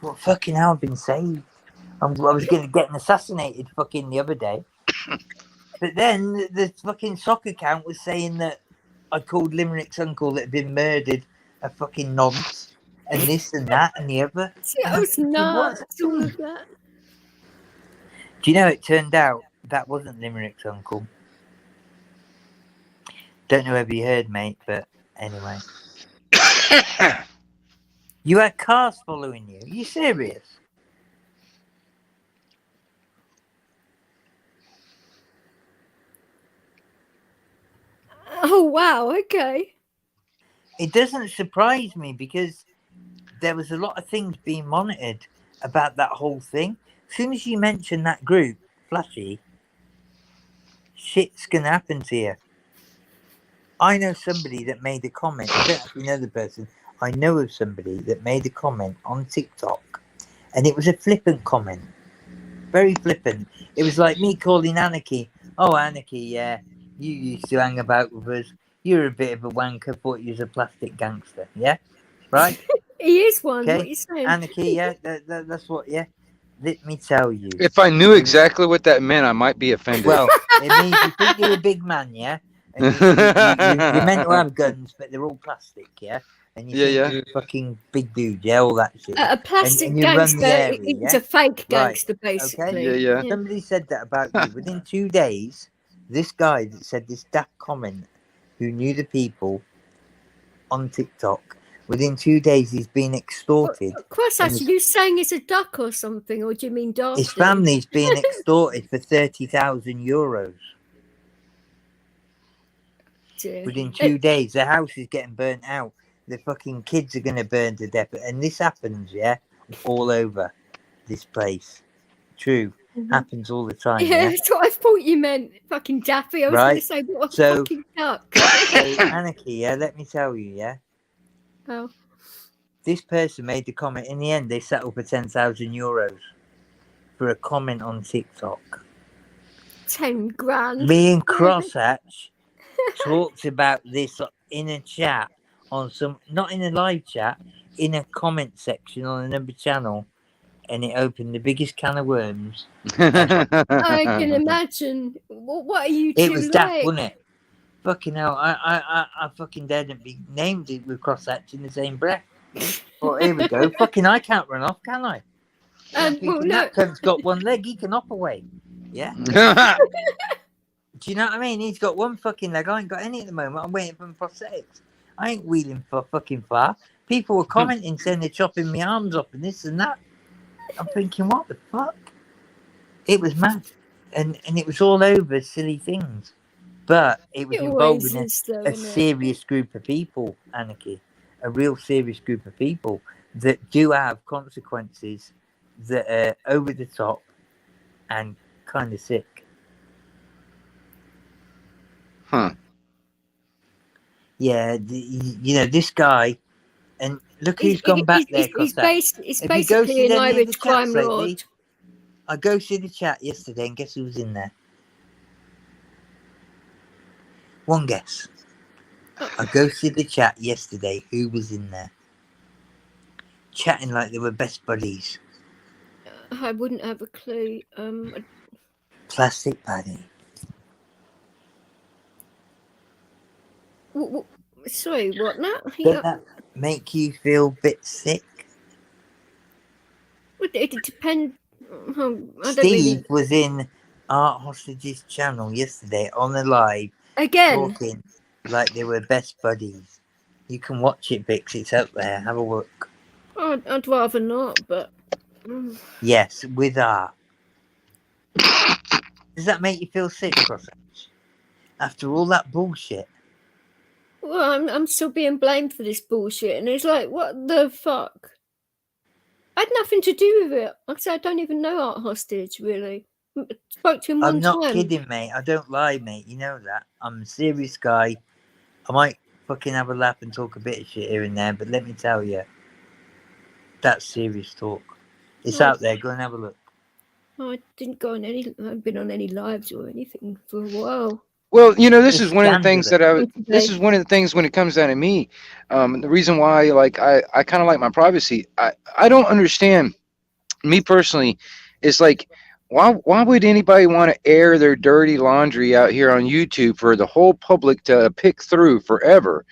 Well, fucking hell, I've been saved. I was going to get assassinated fucking the other day. But then the fucking sock account was saying that I called Limerick's uncle that had been murdered a fucking nonce and this and that and the other. Yeah, I was nuts. All Do of that. you know, it turned out that wasn't Limerick's uncle. Don't know whether you heard, mate, but anyway. You had cars following you. Are you serious? Oh wow, okay. It doesn't surprise me because there was a lot of things being monitored about that whole thing. As soon as you mention that group, Flashy, shit's going to happen to you. I know somebody that made a comment. I don't actually know the person. I know of somebody that made a comment on TikTok, and it was a flippant comment. Very flippant. It was like me calling Anarchy. Oh, Anarchy, yeah, you used to hang about with us. You're a bit of a wanker, thought you was a plastic gangster. Yeah? Right? He is one. Okay. What are you saying? Anarchy, yeah? That's what, yeah? Let me tell you. If I knew exactly what that meant, I might be offended. Well, it means you think you're a big man, yeah? And you're meant to have guns, but they're all plastic, yeah? And you think you're a fucking big dude, yeah? All that shit. A plastic and you run the gangster. area, It's yeah? a fake Right, gangster, basically. okay? Yeah. Somebody said that about you. Within 2 days, this guy that said this daft comment, who knew the people on TikTok, within 2 days he's been extorted. Cross, and are you saying it's a duck or something, or do you mean Darcy? His family's being extorted for 30,000 euros. Within 2 days, the house is getting burnt out. The fucking kids are going to burn to death. And this happens, yeah, all over this place. True. Happens all the time. Yeah, Yeah? that's what I thought you meant. Fucking Daffy. I was going to say, what a fucking duck. So, Anarchy, yeah, let me tell you, yeah. Oh. This person made the comment. In the end, they settled for 10,000 euros for a comment on TikTok. 10 grand. Me and Crosshatch talked about this in a chat on some, not in a live chat, in a comment section on another channel, and it opened the biggest can of worms. I can imagine. What are you two It was daft, like? wasn't it? Fucking hell, I fucking daren't be named with cross-hatch in the same breath. Well, here we go. Fucking, I can't run off, can I? I'm well, thinking, no. that cunt's got one leg, he can hop away. Yeah? Do you know what I mean? He's got one fucking leg, I ain't got any at the moment. I'm waiting for my prosthetics. I ain't wheeling for fucking far. People were commenting saying they're chopping my arms off and this and that. I'm thinking, what the fuck? It was mad. And it was all over silly things. But it was It always involving is, though, a isn't it? serious group of people, Anarchy. A real serious group of people that do have consequences that are over the top and kind of sick. Huh. Yeah, you know, this guy, and look who's gone back there, He's Cossack. If you go basically see an any of the Irish crime chats lord. lately, I go see the chat yesterday and guess who was in there? One guess. I go see the chat yesterday, who was in there? Chatting like they were best buddies. I wouldn't have a clue. Plastic Paddy. Sorry, what now? Does that make you feel a bit sick? It depends. I don't Steve was in Art Hostage's channel yesterday on the live again. talking like they were best buddies. You can watch it, Bix. It's up there. Have a look. I'd rather not, but Yes, with Art. Does that make you feel sick, Crosshatch? After all that bullshit? well, I'm still being blamed for this bullshit, and it's like, what the fuck? I had nothing to do with it. Like I said, I don't even know Art Hostage, really. Spoke to him one time. I'm not kidding, mate. I don't lie, mate. You know that. I'm a serious guy. I might fucking have a laugh and talk a bit of shit here and there, but let me tell you, that's serious talk. It's out there. Go and have a look. I didn't go on any. I haven't been on any lives or anything for a while. Well, you know, this It's is one of the things that scandalous. this is one of the things when it comes down to me. The reason why, like, I kind of like my privacy. I don't understand. Me personally, it's like, why would anybody want to air their dirty laundry out here on YouTube for the whole public to pick through forever?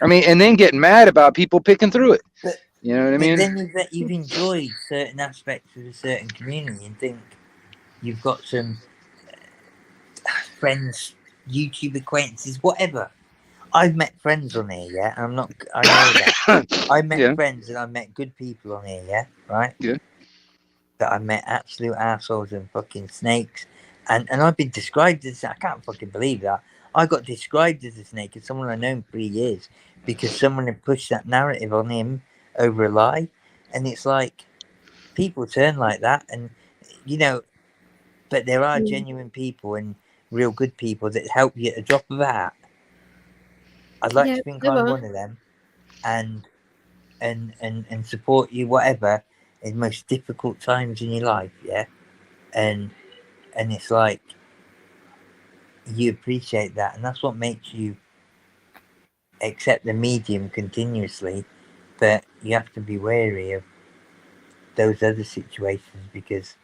I mean, and then get mad about people picking through it. But, You know what I mean? Then you've enjoyed certain aspects of a certain community and think you've got some friends, YouTube acquaintances, whatever. I've met friends on here, yeah. I know that. I met friends and I met good people on here, yeah, right? Yeah. But I met absolute assholes and fucking snakes. And I've been described as, I can't fucking believe that. I got described as a snake as someone I've known for 3 years because someone had pushed that narrative on him over a lie. And it's like, people turn like that. And, you know, but there are genuine people and real good people that help you at a drop of a hat. I'd like to think I'm one of them and support you, whatever, in the most difficult times in your life, yeah? And it's like, you appreciate that, and that's what makes you accept the medium continuously, but you have to be wary of those other situations because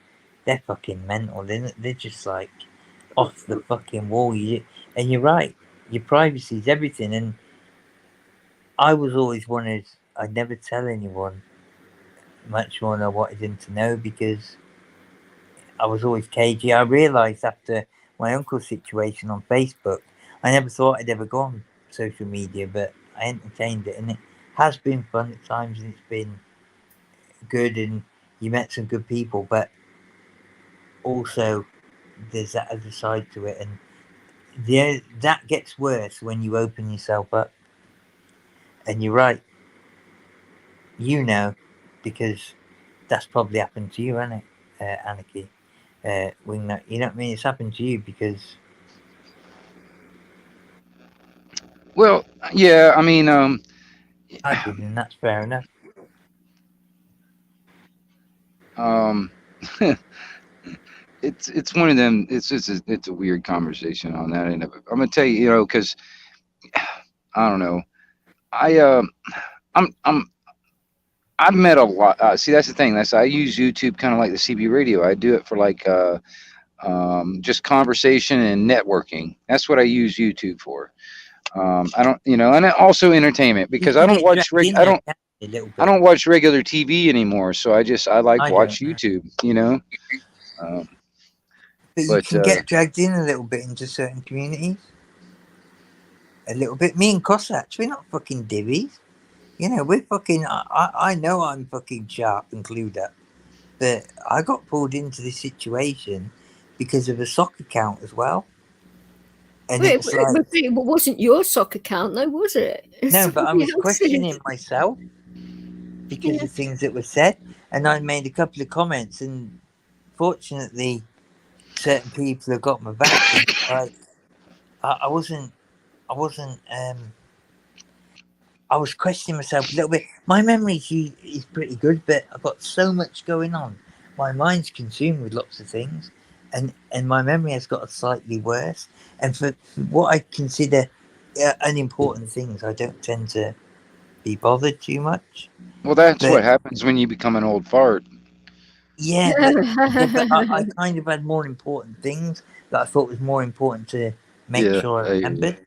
they're fucking mental. They're just like off the fucking wall. And you're right, your privacy is everything, and I was always wanted, I'd never tell anyone much more than I wanted them to know because I was always cagey. I realised after my uncle's situation on Facebook, I never thought I'd ever go on social media, but I entertained it, and it has been fun at times, and it's been good, and you met some good people, but also there's that other side to it, and that gets worse when you open yourself up. And you're right, you know, because that's probably happened to you, hasn't it, Anarchy? Wingnut, you know what I mean? It's happened to you because. Well, yeah, I mean, I did, and that's fair enough. It's one of them. It's a weird conversation on that end of it. I'm gonna tell you, you know, because I don't know. I've met a lot. See, that's the thing. I use YouTube kind of like the CB radio. I do it for like just conversation and networking. That's what I use YouTube for. I don't, and also entertainment, You because can get dragged in there, can't you, a little bit. I don't watch regular TV anymore, so I like I watch don't know. YouTube. But you But can get dragged in a little bit into certain communities. A little bit. Me and Cossacks, we're not fucking divvies. We're fucking. I know I'm fucking sharp and clued up, but I got pulled into this situation because of a sock account as well. And Well, it's like, it wasn't your sock account, though, was it? no, but I was Somebody else's. questioning myself because of things that were said, and I made a couple of comments, and fortunately, certain people have got my back. And like, I wasn't. I was questioning myself a little bit. My memory is pretty good, but I've got so much going on. My mind's consumed with lots of things, and my memory has got slightly worse. And for what I consider unimportant things, I don't tend to be bothered too much. well, that's what But happens when you become an old fart. yeah, but I kind of had more important things that I thought was more important to make Yeah, sure I I hear you. remembered.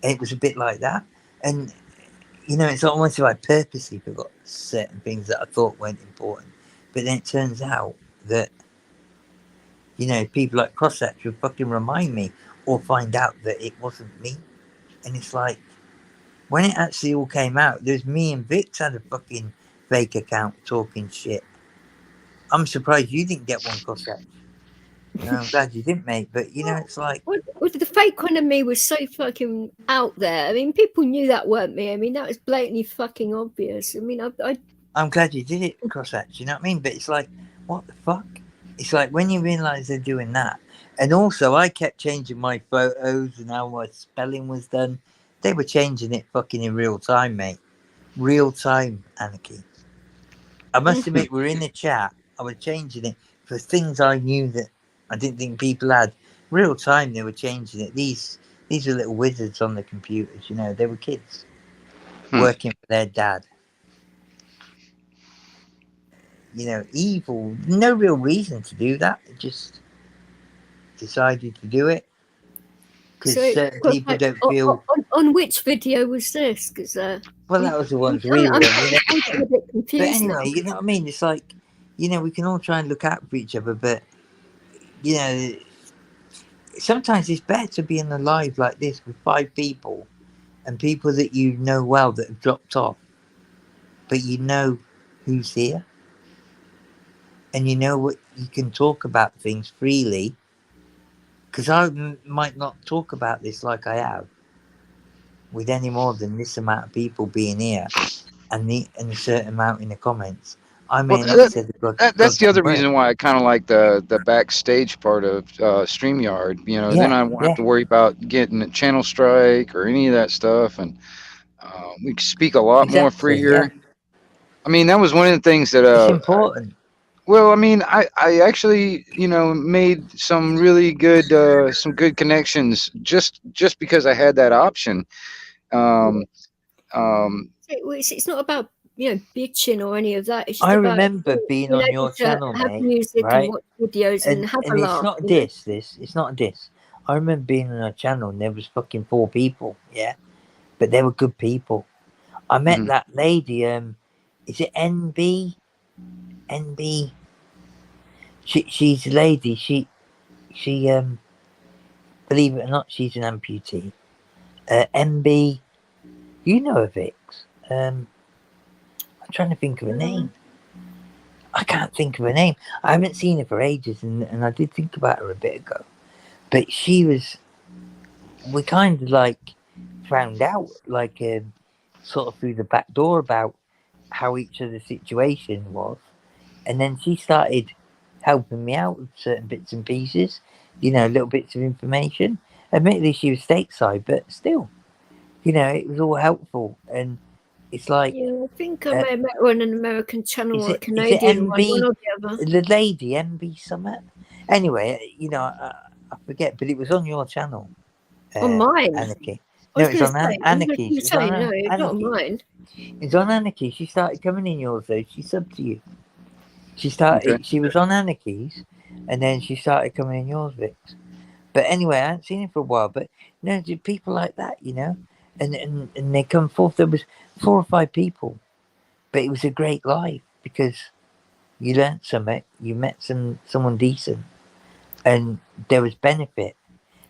It was a bit like that, and it's almost like I purposely forgot certain things that I thought weren't important. But then it turns out that, people like Cossacks would fucking remind me or find out that it wasn't me. And it's like, when it actually all came out, there's me and Vix had a fucking fake account talking shit. I'm surprised you didn't get one, Cossack. I'm glad you didn't, mate. But, it's like... Well, the fake one of me was so fucking out there. I mean, people knew that weren't me. I mean, that was blatantly fucking obvious. I mean, I'm glad you did it, Cossack. You know what I mean? But it's like, what the fuck? It's like when you realise they're doing that. And also, I kept changing my photos and how my spelling was done. They were changing it fucking in real time, mate. Real time, Anarchy. I must admit, we're in the chat. I was changing it for things I knew that I didn't think people had. Real time, they were changing it. These are little wizards on the computers, they were kids working for their dad. Evil. No real reason to do that. They just decided to do it because certain people don't feel. On which video was this? Because well, that was the ones we were in. I'm a bit confused. But anyway, you know what I mean? It's like, we can all try and look out for each other, but sometimes it's better to be in a live like this with 5 people and people that you know well that have dropped off, but you know who's here. And what you can talk about things freely, because I might not talk about this like I have with any more than this amount of people being here and a certain amount in the comments. I may not say that's the other reason why I kind of like the backstage part of StreamYard. Then I won't have to worry about getting a channel strike or any of that stuff, and we can speak a lot more freer. Yeah. I mean, that was one of the things that it's important. Well, I mean, I actually, made some really good, some good connections just because I had that option. It's not about bitching or any of that. It's just I about remember being on your channel, have mate, music right? and watch videos and have a laugh. It's not this. It's not this. I remember being on your channel and there was fucking 4 people, yeah, but they were good people. I met that lady. Is it NB? NB. She's a lady. She believe it or not, she's an amputee. MB, you know of Vix. I'm trying to think of her name. I can't think of her name. I haven't seen her for ages, and I did think about her a bit ago. But we kind of like found out, like sort of through the back door about how each other's situation was. And then she started helping me out with certain bits and pieces, little bits of information. Admittedly, she was stateside, but still, it was all helpful. And it's like... Yeah, I think I may have met her on an American channel or a Canadian is it MB, one or the other. The lady, MB Summit? Anyway, I forget, but it was on your channel. On mine? Anarchy. No, it's on Anarchy. No, it's not on mine. It's on Anarchy. She started coming in yours, though. She subbed to you. She started. Okay. She was on Anarchy's, and then she started coming in yours, Vix. But anyway, I hadn't seen him for a while. But no, people like that, and they come forth. There was 4 or 5 people, but it was a great life because you learnt something, you met someone decent, and there was benefit.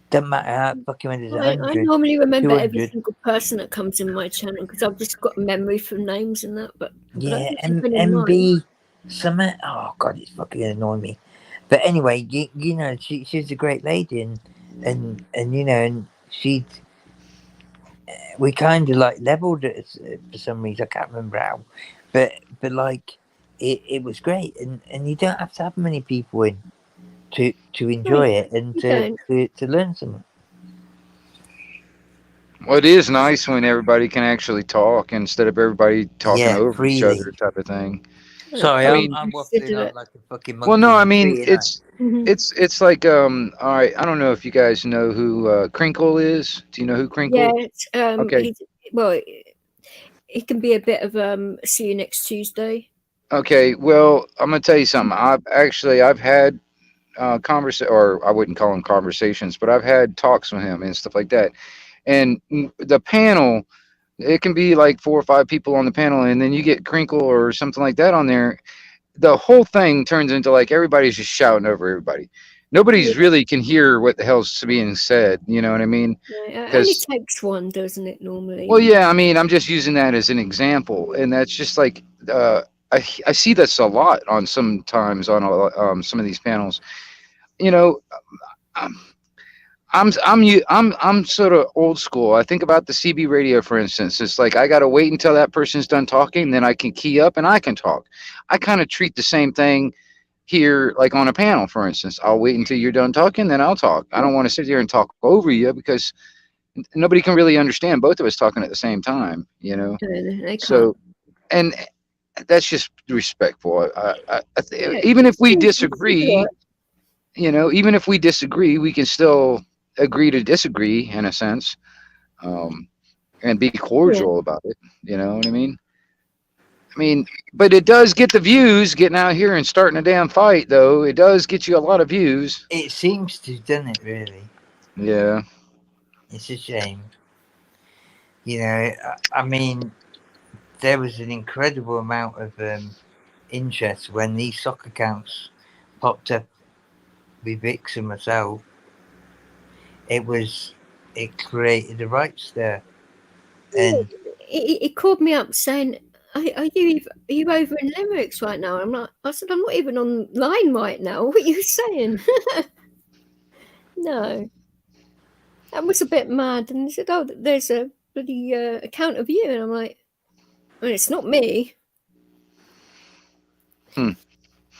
Doesn't matter how fucking when there's I 100, normally remember every 200. single person that comes in my channel because I've just got a memory from names and that. But I Yeah, don't think she's been in mine. MB Summit. Oh god, it's fucking annoying me. But anyway, she's a great lady, and and she we kind of like leveled it for some reason. I can't remember how, but like it was great, and you don't have to have many people in to enjoy it and you to learn something. Well, it is nice when everybody can actually talk instead of everybody talking Yeah, over each freely. other, type of thing. Sorry, I I'm mean- waffling on like a fucking monkey. Well, no, I in the mean tree, ain't it's like all right. I don't know if you guys know who Crinkle is. Do you know who Crinkle? yeah, it's, Okay. it can be a bit of see you next Tuesday. Okay. Well, I'm gonna tell you something. I've had or I wouldn't call them conversations, but I've had talks with him and stuff like that. And the panel, it can be like 4 or 5 people on the panel, and then you get Crinkle or something like that on there. The whole thing turns into like everybody's just shouting over everybody. Nobody's really can hear what the hell's being said. You know what I mean? Yeah, it only Because takes one, doesn't it? Normally. well, yeah, I mean, I'm just using that as an example, and that's just like I see this a lot on sometimes on some of these panels. You know, um, I'm sort of old school. I think about the CB radio, for instance. It's like I gotta wait until that person's done talking, then I can key up and I can talk. I kind of treat the same thing here, like on a panel, for instance. I'll wait until you're done talking, then I'll talk. I don't want to sit here and talk over you because nobody can really understand both of us talking at the same time. They can't. So, and that's just respectful. Yeah, Even if we it's disagree, even if we disagree, we can still agree to disagree in a sense, and be cordial about it. You know what I mean? But it does get the views getting out here and starting a damn fight, though. It does get you a lot of views. it? It seems to, doesn't it? Really, Yeah. it's a shame. I mean, there was an incredible amount of interest when these soccer accounts popped up with Vix and myself. It created a right stir, and He called me up saying, "Are you over in Limericks right now?" I said, "I'm not even online right now. What are you saying?" No, that was a bit mad. And he said, "Oh, there's a bloody account of you," and I'm like, "It's not me."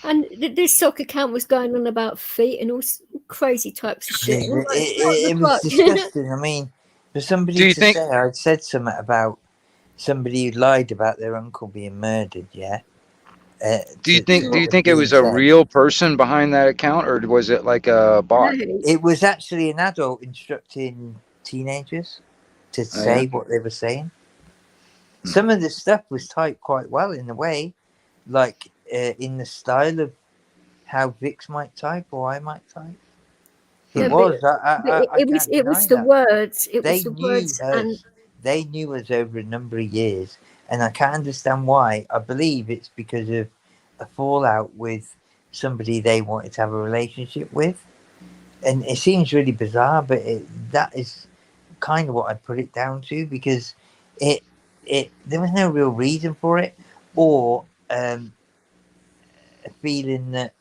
And this soccer account was going on about feet and all crazy types of shit. And I'm like, it was disgusting. I mean, for somebody Do you to think- say I'd said something about somebody who lied about their uncle being murdered, yeah. Do you think it was a real person behind that account, or was it like a bot? It was actually an adult instructing teenagers to say what they were saying. Some of the stuff was typed quite well in a way, like in the style of how Vix might type or I might type. It was. It was the words. It was the words, and they knew us over a number of years, and I can't understand why. I believe it's because of a fallout with somebody they wanted to have a relationship with, and it seems really bizarre, but that is kind of what I put it down to, because there was no real reason for it, or a feeling that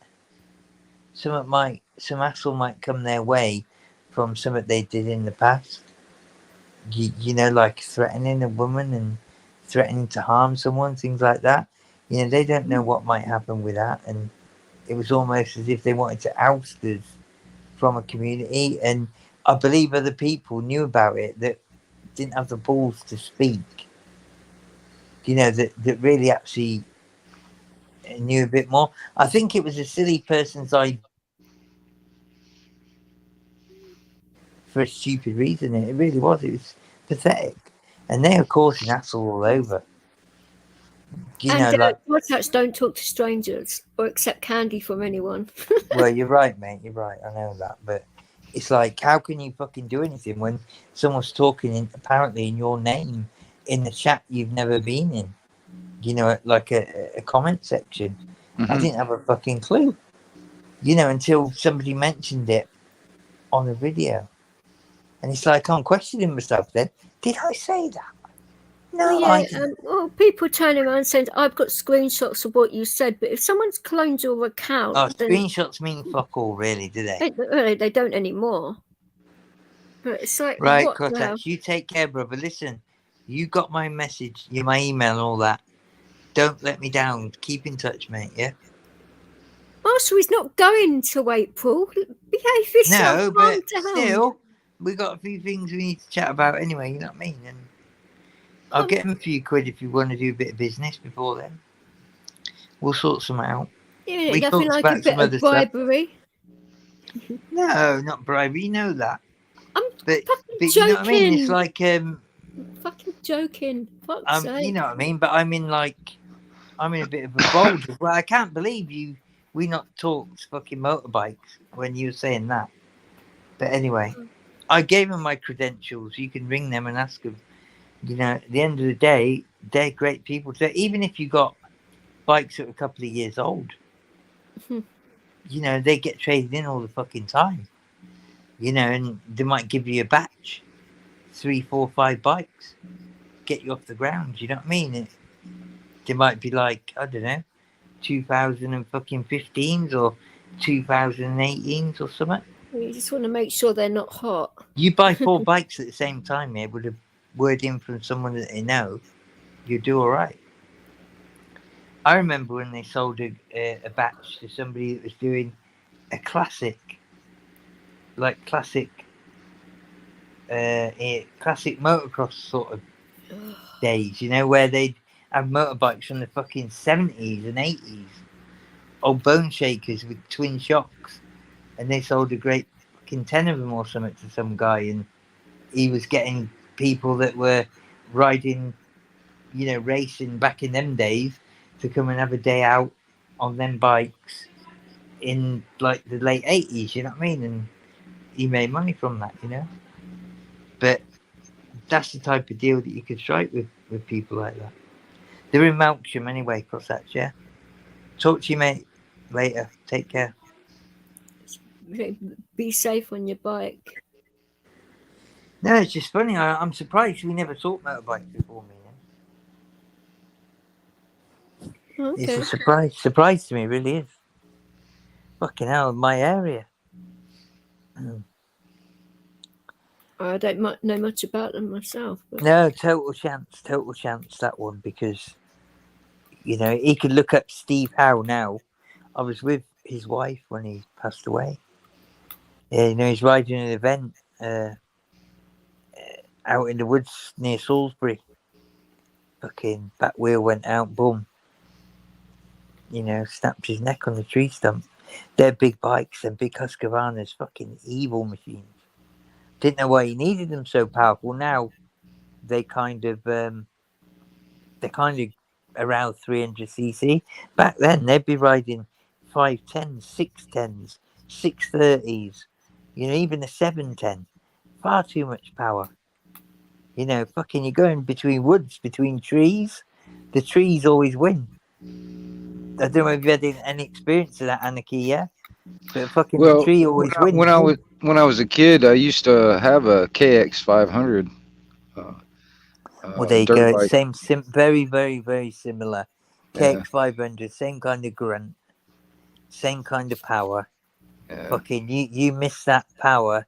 some hassle might come their way from something they did in the past. Like threatening a woman and threatening to harm someone, things like that. They don't know what might happen with that, and it was almost as if they wanted to oust us from a community. And I believe other people knew about it that didn't have the balls to speak. That really actually knew a bit more. I think it was a silly person's idea for a stupid reason. It really was. It was pathetic, and they were causing hassle all over. You And know, like, WhatsApps don't talk to strangers or accept candy from anyone. well, you're right, mate. You're right. I know that, but it's like, how can you fucking do anything when someone's talking apparently in your name in the chat you've never been in? You know, like a comment section. I Mhm. didn't have a fucking clue. You know, until somebody mentioned it on a video, and it's like I'm questioning myself. Then, did I say that? No, Well, I yeah, didn't. well, people turn around saying, I've got screenshots of what you said, but if someone's cloned your account, Oh, then screenshots mean fuck all, really, do they? they don't anymore. But it's like, Right, what the hell? Kotax, you take care, brother. Listen, you got my message, my email, and all that. Don't let me down. Keep in touch, mate. Yeah. Oh, so he's not going to April. Behave yourself. No, Calm but down. still, we got a few things we need to chat about anyway. You know what I mean? And I'll get him a few quid if you want to do a bit of business before then. We'll sort some out. Yeah, We nothing talked like a about bit some of other stuff. bribery. No, not bribery. You know that. I'm But fucking you know what I mean? It's joking. like Fucking joking. Fuck's sake. you know what I mean. But I'm in a bit of a fold. Well, I can't believe we not talked fucking motorbikes when you were saying that. But anyway, I gave them my credentials. You can ring them and ask them. You know, at the end of the day, they're great people. So even if you got bikes that are a couple of years old, you know, they get traded in all the fucking time. You know, and they might give you a batch, 3, 4, 5 bikes, get you off the ground. You know what I mean? They might be like, I don't know, 2015s or 2018s or something. You just want to make sure they're not hot. You buy 4 bikes at the same time, yeah, with a word in from someone that they know, you do all right. I remember when they sold a batch to somebody that was doing a classic motocross sort of days, you know, where they'd have motorbikes from the fucking 70s and 80s, old bone shakers with twin shocks, and they sold a great fucking 10 of them or something to some guy, and he was getting people that were riding, you know, racing back in them days to come and have a day out on them bikes in like the late 80s, you know what I mean? And he made money from that, you know. But that's the type of deal that you could strike with people like that. They're in Melksham anyway, Cossacks, yeah? Talk to you, mate, later. Take care. Be safe on your bike. No, it's just funny. I'm surprised we never talked motorbikes before, me. Okay. It's a surprise to me, it really is. Fucking hell, my area. I don't know much about them myself. But... No, total chance, that one, because, you know, he could look up Steve Howe now. I was with his wife when he passed away. Yeah, you know, he's riding an event out in the woods near Salisbury. Fucking back wheel went out, boom. You know, snapped his neck on the tree stump. They're big bikes and big Husqvarna's, fucking evil machines. Didn't know why he needed them so powerful. Now they're kind of around 300cc. Back then they'd be riding 510s, 610s, 630s. You know, even a 710. Far too much power. You know, fucking, you're going between woods, between trees. The trees always win. I don't know if you've had any experience of that, Anarchy, yeah? But fucking the Well, tree always wins. when I was a kid, I used to have a KX 500. Well, there you dirt go. bike. Very, very, very similar. Yeah. KX 500, same kind of grunt, same kind of power. Yeah. Fucking, you miss that power.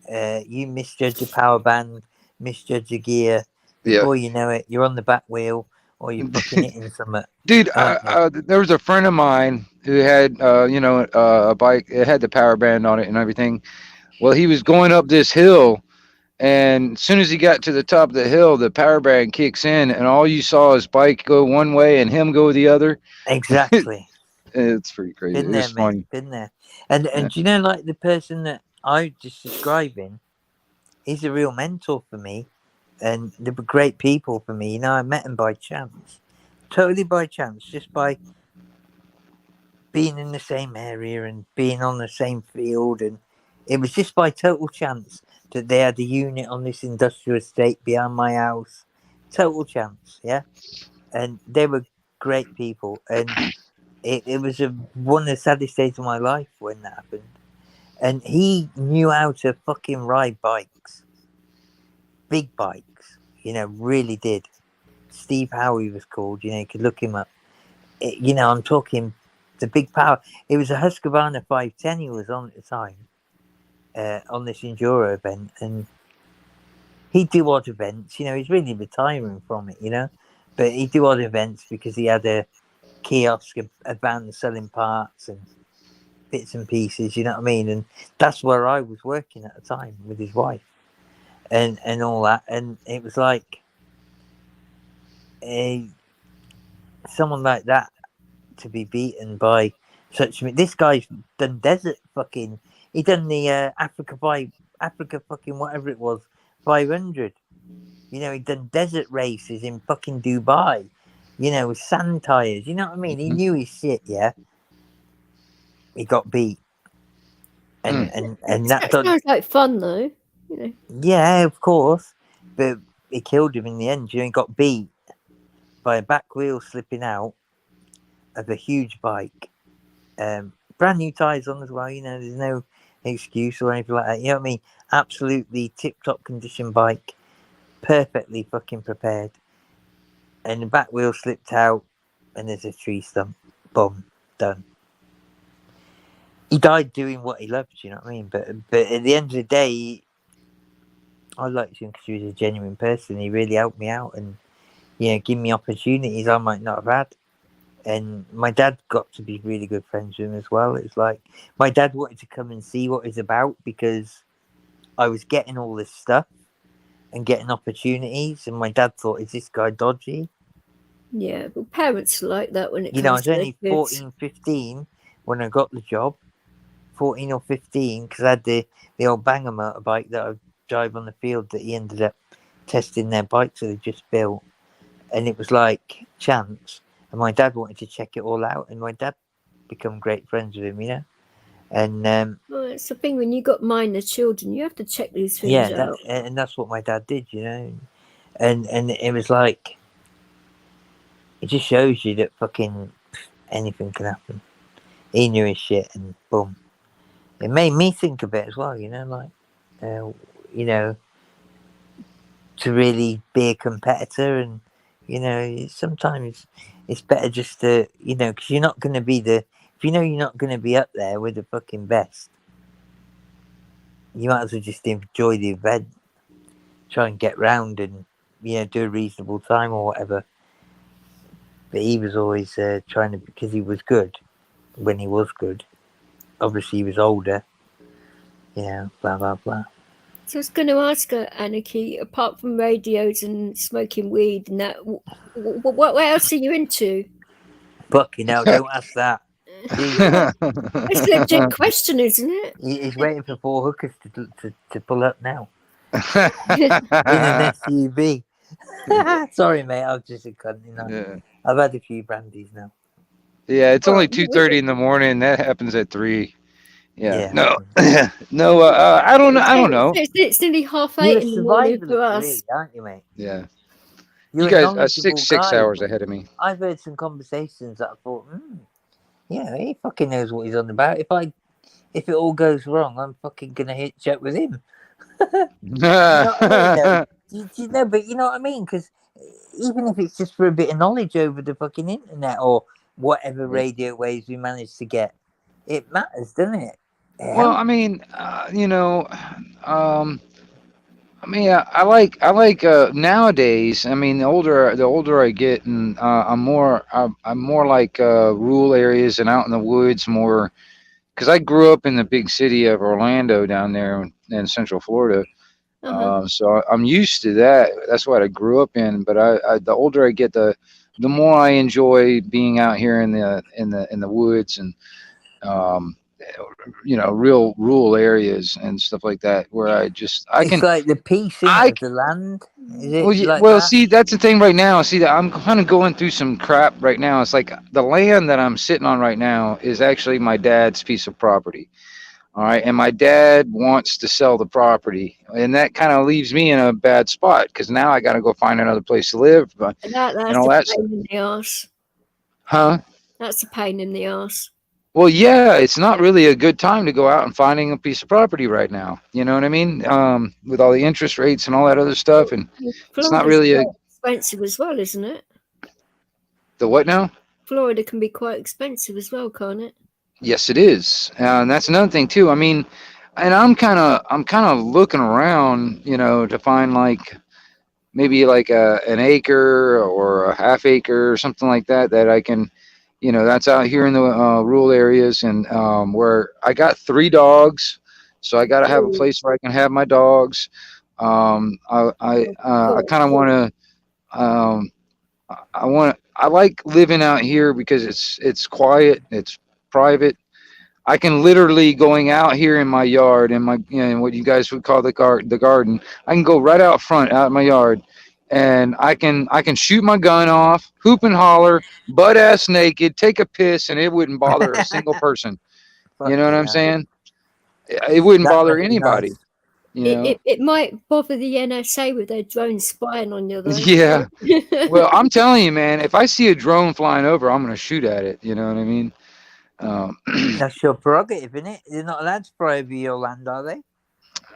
You misjudge the power band, misjudge the gear. Before you know it, you're on the back wheel or you're fucking hitting something. Dude, there was a friend of mine who had, a bike. It had the power band on it and everything. Well, he was going up this hill, and as soon as he got to the top of the hill, the power band kicks in, and all you saw is bike go one way and him go the other. Exactly. It's pretty crazy. Been there, It's funny. mate. Been there. And do you know, like the person that I just describing, he's a real mentor for me, and they were great people for me. You know, I met him by chance. totally by chance, just by being in the same area and being on the same field, and it was just by total chance that they had a unit on this industrial estate behind my house. Total chance, yeah. And they were great people, and it was one of the saddest days of my life when that happened. And he knew how to fucking ride bikes, big bikes, really did. Steve Howe he was called, you could look him up. I'm talking the big power. It was a Husqvarna 510 he was on at the time, on this enduro event, and he'd do odd events. He's really retiring from it, but he'd do odd events because he had a kiosk, a van selling parts and bits and pieces. You know what I mean? And that's where I was working at the time with his wife, and all that. And it was like someone like that to be beaten by such. This guy's done desert fucking. He done the Africa fucking whatever it was 500. He done desert races in fucking Dubai. With sand tires. You know what I mean? He knew his shit. Yeah. He got beat. And that sounds like fun though. Yeah, of course. But he killed him in the end. He got beat by a back wheel slipping out of a huge bike. Brand new tyres on as well. There's no excuse or anything like that. You know what I mean? Absolutely tip-top condition bike. Perfectly fucking prepared. And the back wheel slipped out and there's a tree stump. Boom. Done. He died doing what he loved, you know what I mean? But at the end of the day, I liked him because he was a genuine person. He really helped me out and, give me opportunities I might not have had. And my dad got to be really good friends with him as well. It's like my dad wanted to come and see what it's about because I was getting all this stuff and getting opportunities. And my dad thought, is this guy dodgy? Yeah, well, parents are like that when it comes I was to only their kids. 14, 15 when I got the job. 14 or 15 because I had the old banger motorbike that I drive on the field that he ended up testing their bikes that they just built. And it was like chance. And my dad wanted to check it all out, and my dad become great friends with him, And well, it's the thing when you got minor children, you have to check these things out. And that's what my dad did, And it was like it just shows you that fucking anything can happen. He knew his shit, and boom. It made me think a bit as well, to really be a competitor, and sometimes it's better just to, because you're not going to be if you're not going to be up there with the fucking best, you might as well just enjoy the event, try and get round and, do a reasonable time or whatever. But he was always trying to, because he was good when he was good. Obviously, he was older. Blah, blah, blah. So I was going to ask her, Anarchy, apart from radios and smoking weed and that, what else are you into? Fucking hell, don't ask that. It's a legit question, isn't it? He's waiting for 4 hookers to pull up now. In an SUV. Sorry, mate, I was just a cunt. Yeah. I've had a few brandies now. Yeah, it's only 2:30 in the morning. That happens at 3. Yeah. No. No. I don't know. I don't know. It's nearly 7:30 You're in the morning for us, really, aren't you, mate? Yeah. You're you guys are knowledgeable 6 guy. hours ahead of me. I've heard some conversations that I thought, he fucking knows what he's on about. If it all goes wrong, I'm fucking gonna hitch up with him. You know what I mean? But you know what I mean? Because even if it's just for a bit of knowledge over the fucking internet or whatever radio waves we manage to get, it matters, doesn't it? Well, I mean, I like nowadays. I mean, the older I get, and I'm more like rural areas and out in the woods more, because I grew up in the big city of Orlando down there in Central Florida. So I'm used to that. That's what I grew up in. But the older I get, the more I enjoy being out here in the woods and real rural areas and stuff like that, where it's like the peace of the land. Is it Well, yeah, like well, that? see, that's the thing right now. See, that I'm kind of going through some crap right now. It's like the land that I'm sitting on right now is actually my dad's piece of property. All right, and my dad wants to sell the property, and that kind of leaves me in a bad spot because now I got to go find another place to live, and That's all a that pain stuff. in the ass. Huh? That's a pain in the ass. Well, yeah, it's not really a good time to go out and finding a piece of property right now. You know what I mean? With all the interest rates and all that other stuff, and it's not Florida's really a quite expensive as well, isn't it? the what now? Florida can be quite expensive as well, can't it? Yes, it is, and that's another thing too. I mean, and I'm kind of looking around, to find like maybe like an acre or a half acre or something like that that I can, that's out here in the rural areas and where I got 3 dogs, so I got to have a Oh, place where I can have my dogs. I God. kind of want to. I like living out here because it's quiet, it's private. I can literally going out here in my yard in my what you guys would call the garden. I can go right out front out in my yard, and I can shoot my gun off, hoop and holler, butt ass naked, take a piss, and it wouldn't bother a single person. You know what Fucking I'm hell. saying? It wouldn't That bother must be anybody. nice. You know? It might bother the NSA with their drones spying on you, though. Yeah. Well, I'm telling you, man. If I see a drone flying over, I'm gonna shoot at it. You know what I mean? Um, That's your prerogative, isn't it? They're not allowed to fly over your land, are they?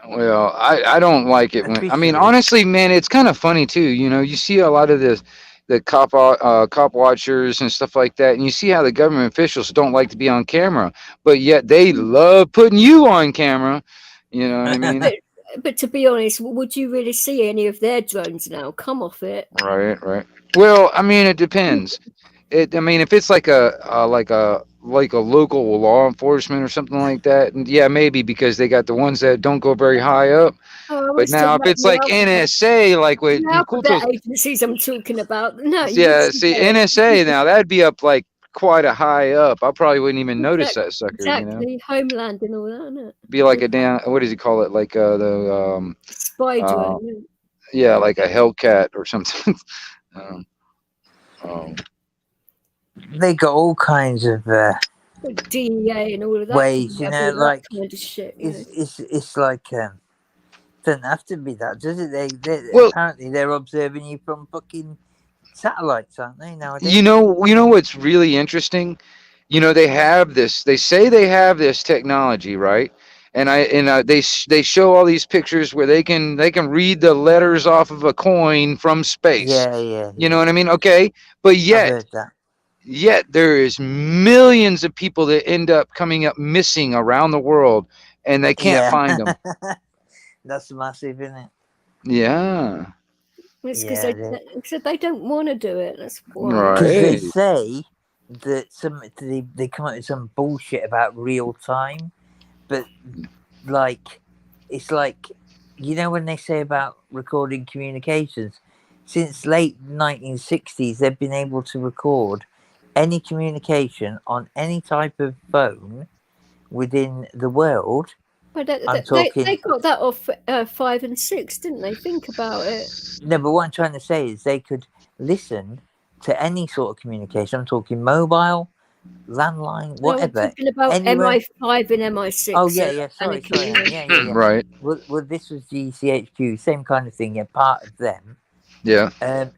Well, I don't like it when I mean Officially. honestly, man, it's kind of funny too. You see a lot of the cop watchers and stuff like that, and you see how the government officials don't like to be on camera, but yet they love putting you on camera. You know what I mean? but, but to be honest, would you really see any of their drones now? Come off it. Right, right. Well, I mean, it depends. I mean, if it's like a local law enforcement or something like that, and yeah, maybe because they got the ones that don't go very high up. Oh, I But was talking now, if about it's like NSA, like with the Mukuto's. alphabet agencies I'm talking about. No, you would Yeah, see see, those. NSA now that'd be up like quite a high up. I probably wouldn't even notice that sucker. Exactly. Homeland and all that, isn't it? Be like a damn. What does he call it? Like Spy uh, drone. yeah, like a Hellcat or something. um, um, They got all kinds of DEA and all of that. ways, All like that kind of shit. it's like doesn't have to be that, does it? They well, apparently they're observing you from fucking satellites, aren't they nowadays? you know what's really interesting? They have this. They say they have this technology, right? And they show all these pictures where they can read the letters off of a coin from space. You know Yeah. what I mean? Okay, but I've yet heard that. there is millions of people that end up coming up missing around the world, and they can't Yeah, find them. that's massive, isn't it? Yeah. It's because Yeah, they don't want to do it. That's why. because they Right. say that they come up with some bullshit about real time, but like it's like when they say about recording communications, since late 1960s they've been able to record any communication on any type of phone within the world. But I'm they talking. got that off 5 and 6, didn't they? Think about it. No, but what I'm trying to say is they could listen to any sort of communication. I'm talking mobile, landline, No, we're whatever, talking about anywhere. MI5 and MI6. Oh yeah. Sorry, communication. yeah. Right. Well, this was GCHQ, same kind of thing. Yeah, part of them. Yeah.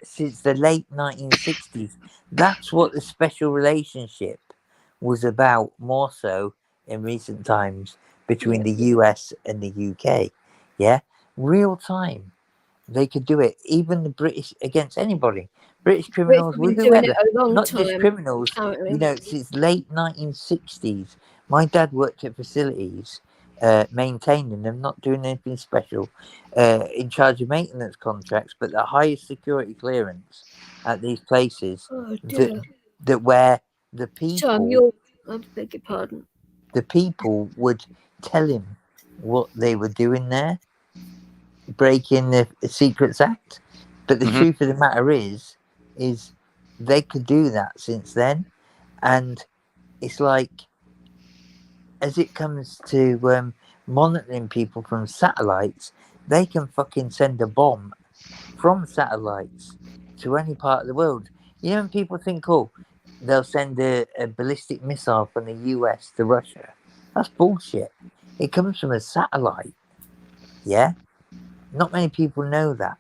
Since the late 1960s, that's what the special relationship was about. More so in recent times between the US and the UK. Yeah, real time. They could do it. Even the British against anybody. British criminals We've with been doing it whoever. a long Not time. just criminals. Apparently. Since late 1960s. My dad worked at facilities, maintaining them, not doing anything special, in charge of maintenance contracts, but the highest security clearance at these places Oh dear. that where the people I beg your pardon. the people would tell him what they were doing there, breaking the Secrets Act. But the Mhm. truth of the matter is they could do that since then. And it's like, as it comes to monitoring people from satellites, they can fucking send a bomb from satellites to any part of the world. You know, when people think, oh, they'll send a ballistic missile from the US to Russia. That's bullshit. It comes from a satellite. Yeah? Not many people know that.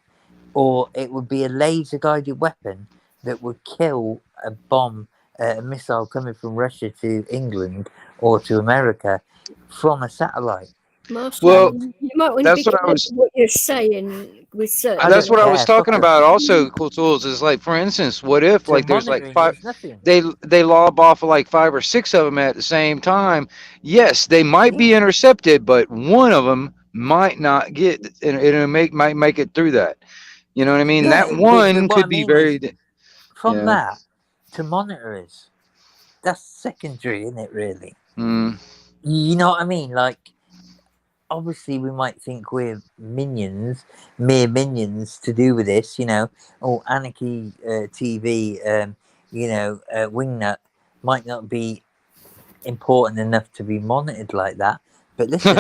Or it would be a laser guided weapon that would kill a bomb, a missile coming from Russia to England or to America from a satellite. Marshall, Well, you might want to that's be what I careful was. what you're saying with certain. I That's don't what I was care. talking Fuck 'em. about. Also, cool tools is like, for instance, what if So like there's like monitoring five, is nothing. they lob off like 5 or 6 of them at the same time. Yes, they might be Yeah. intercepted, but one of them might not get, and it'll might make it through that. You know what I mean? That Yeah, but one what I could be mean is, very, you from know. that to monitorers, that's secondary, isn't it, really? Mm. You know what I mean? Like, obviously, we might think we're minions, mere minions to do with this, you know. Oh, Anarchy TV, Wingnut might not be important enough to be monitored like that. But listen,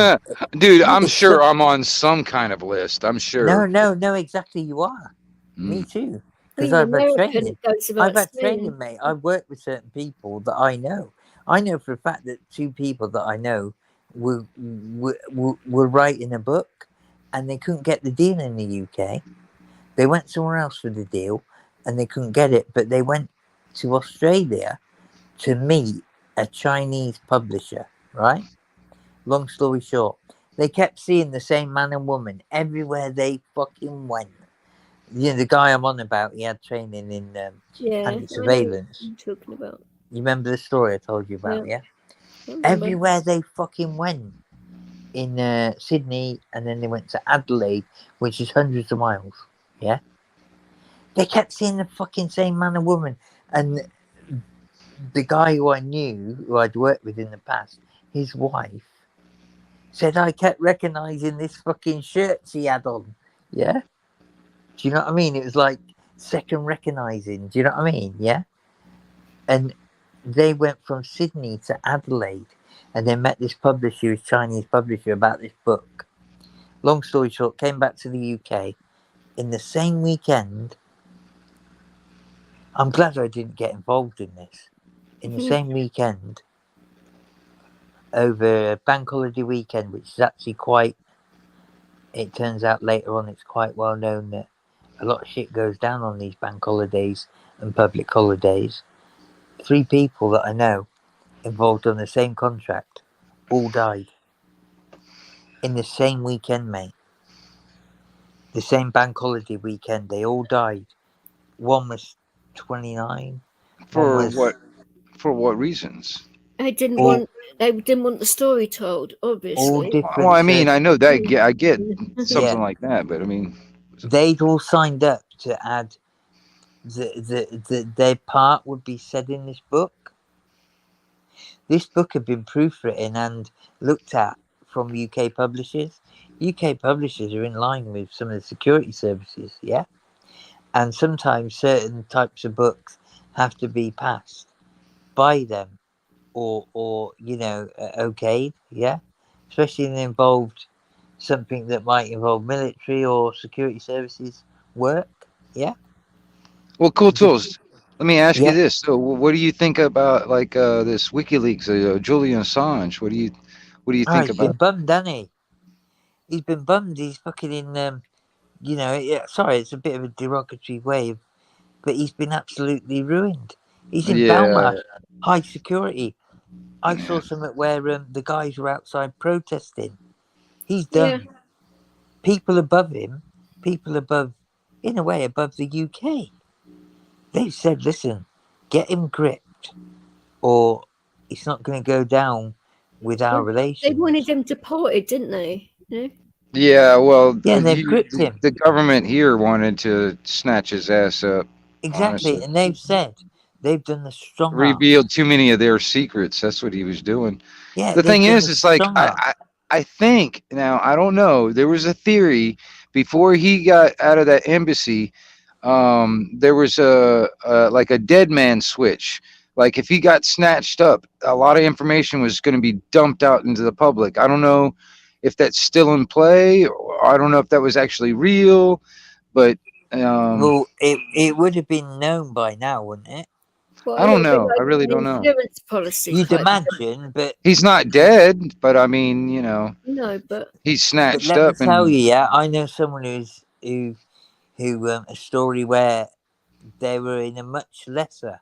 Dude, I'm it's sure some, I'm on some kind of list. I'm sure. no, exactly, you are. Me Mm. too. Well, Because in I've had America, training. it goes I've without had saying. training, mate. I've worked with certain people that I know. I know for a fact that 2 people that I know were writing a book and they couldn't get the deal in the UK. They went somewhere else for the deal and they couldn't get it, but they went to Australia to meet a Chinese publisher, right? Long story short, they kept seeing the same man and woman everywhere they fucking went. You know, the guy I'm on about, he had training in Yeah, I know anti-surveillance. what you're talking about. You remember the story I told you about, yeah? I remember. Everywhere they fucking went in Sydney, and then they went to Adelaide, which is hundreds of miles, yeah? They kept seeing the fucking same man and woman. And the guy who I knew, who I'd worked with in the past, his wife, said I kept recognising this fucking shirt she had on, yeah? Do you know what I mean? It was like second recognising, do you know what I mean, yeah? And they went from Sydney to Adelaide and they met this publisher, this Chinese publisher, about this book. Long story short, came back to the UK in the same weekend. I'm glad I didn't get involved in this. In the same weekend, over a bank holiday weekend, which is actually quite, it turns out later on, it's quite well known that a lot of shit goes down on these bank holidays and public holidays. 3 people that I know involved on the same contract all died in the same weekend, mate. The same bank holiday weekend, they all died. One was 29. For One was what? For what reasons? They didn't all, want. They didn't want the story told. all Obviously. different. Well, I mean, I know that I get something Yeah, like that, but I mean, they'd all signed up to add their part would be said in this book. This book had been proofwritten and looked at from UK publishers. UK publishers are in line with some of the security services, yeah? And sometimes certain types of books have to be passed by them or okayed, yeah? Especially when it involved something that might involve military or security services work, yeah? well, cool tools. Let me ask you Yeah. this. So, what do you think about like this WikiLeaks, Julian Assange? What do you Oh, think he's been about? bummed, hasn't he? He's been bummed. He's fucking in, sorry, it's a bit of a derogatory way, but he's been absolutely ruined. He's in Yeah, Belmarsh, high security. I saw yeah. something where the guys were outside protesting. He's Yeah. done. People above him, people above, in a way, above the UK. They've said, listen, get him gripped, or it's not going to go down with our Well, they relations. wanted him deported, didn't they? Yeah. Yeah, well, Yeah, and they've gripped him. the government here wanted to snatch his ass up. Exactly, Honestly, and they've said they've done the strong arm. revealed too many of their secrets. That's what he was doing. Yeah, The they've thing done is, the it's like strong arm. I think now I don't know. There was a theory before he got out of that embassy. There was a like a dead man switch. Like if he got snatched up, a lot of information was going to be dumped out into the public. I don't know if that's still in play. Or I don't know if that was actually real, but Well, it would have been known by now, wouldn't it? Well, I it don't would be know. I like really an don't know. insurance policy You'd type. imagine, but He's not dead, but I mean, No, but he's but snatched let me up tell and you, yeah, I know someone who a story where they were in a much lesser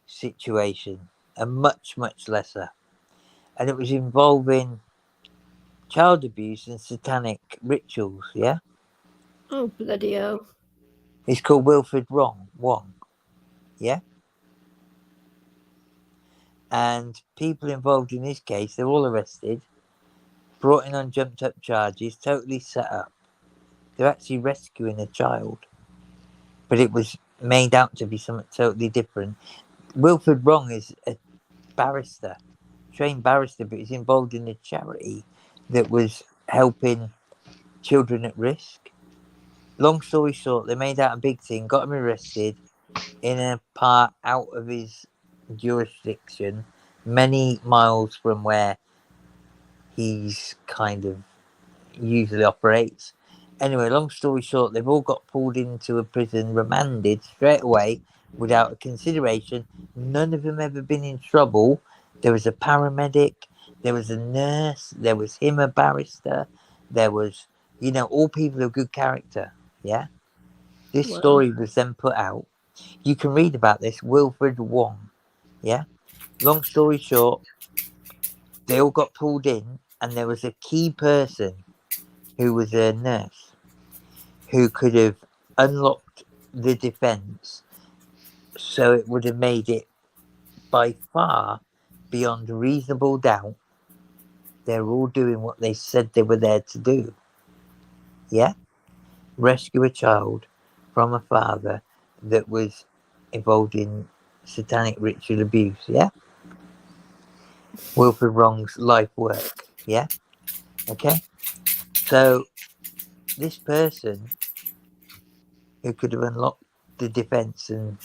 situation, a much lesser, and it was involving child abuse and satanic rituals. Yeah, oh bloody hell! it's called Wilfred Wong. Yeah, and people involved in this case, they're all arrested, brought in on jumped up charges, totally set up. They're actually rescuing a child, but it was made out to be something totally different. Wilfred Wrong is a barrister, trained barrister, but he's involved in a charity that was helping children at risk. Long story short, they made out a big thing, got him arrested in a part out of his jurisdiction, many miles from where he's kind of usually operates. Anyway, long story short, they've all got pulled into a prison, remanded straight away without a consideration. None of them ever been in trouble. There was a paramedic, there was a nurse, there was him, a barrister, there was, all people of good character. Yeah. This Wow. story was then put out. You can read about this, Wilfred Wong. Yeah. Long story short, they all got pulled in, and there was a key person who was a nurse who could have unlocked the defense, so it would have made it by far beyond reasonable doubt they're all doing what they said they were there to do. Yeah? Rescue a child from a father that was involved in satanic ritual abuse. Yeah? Wilfred Wrong's life work. Yeah? Okay? So this person who could have unlocked the defense, and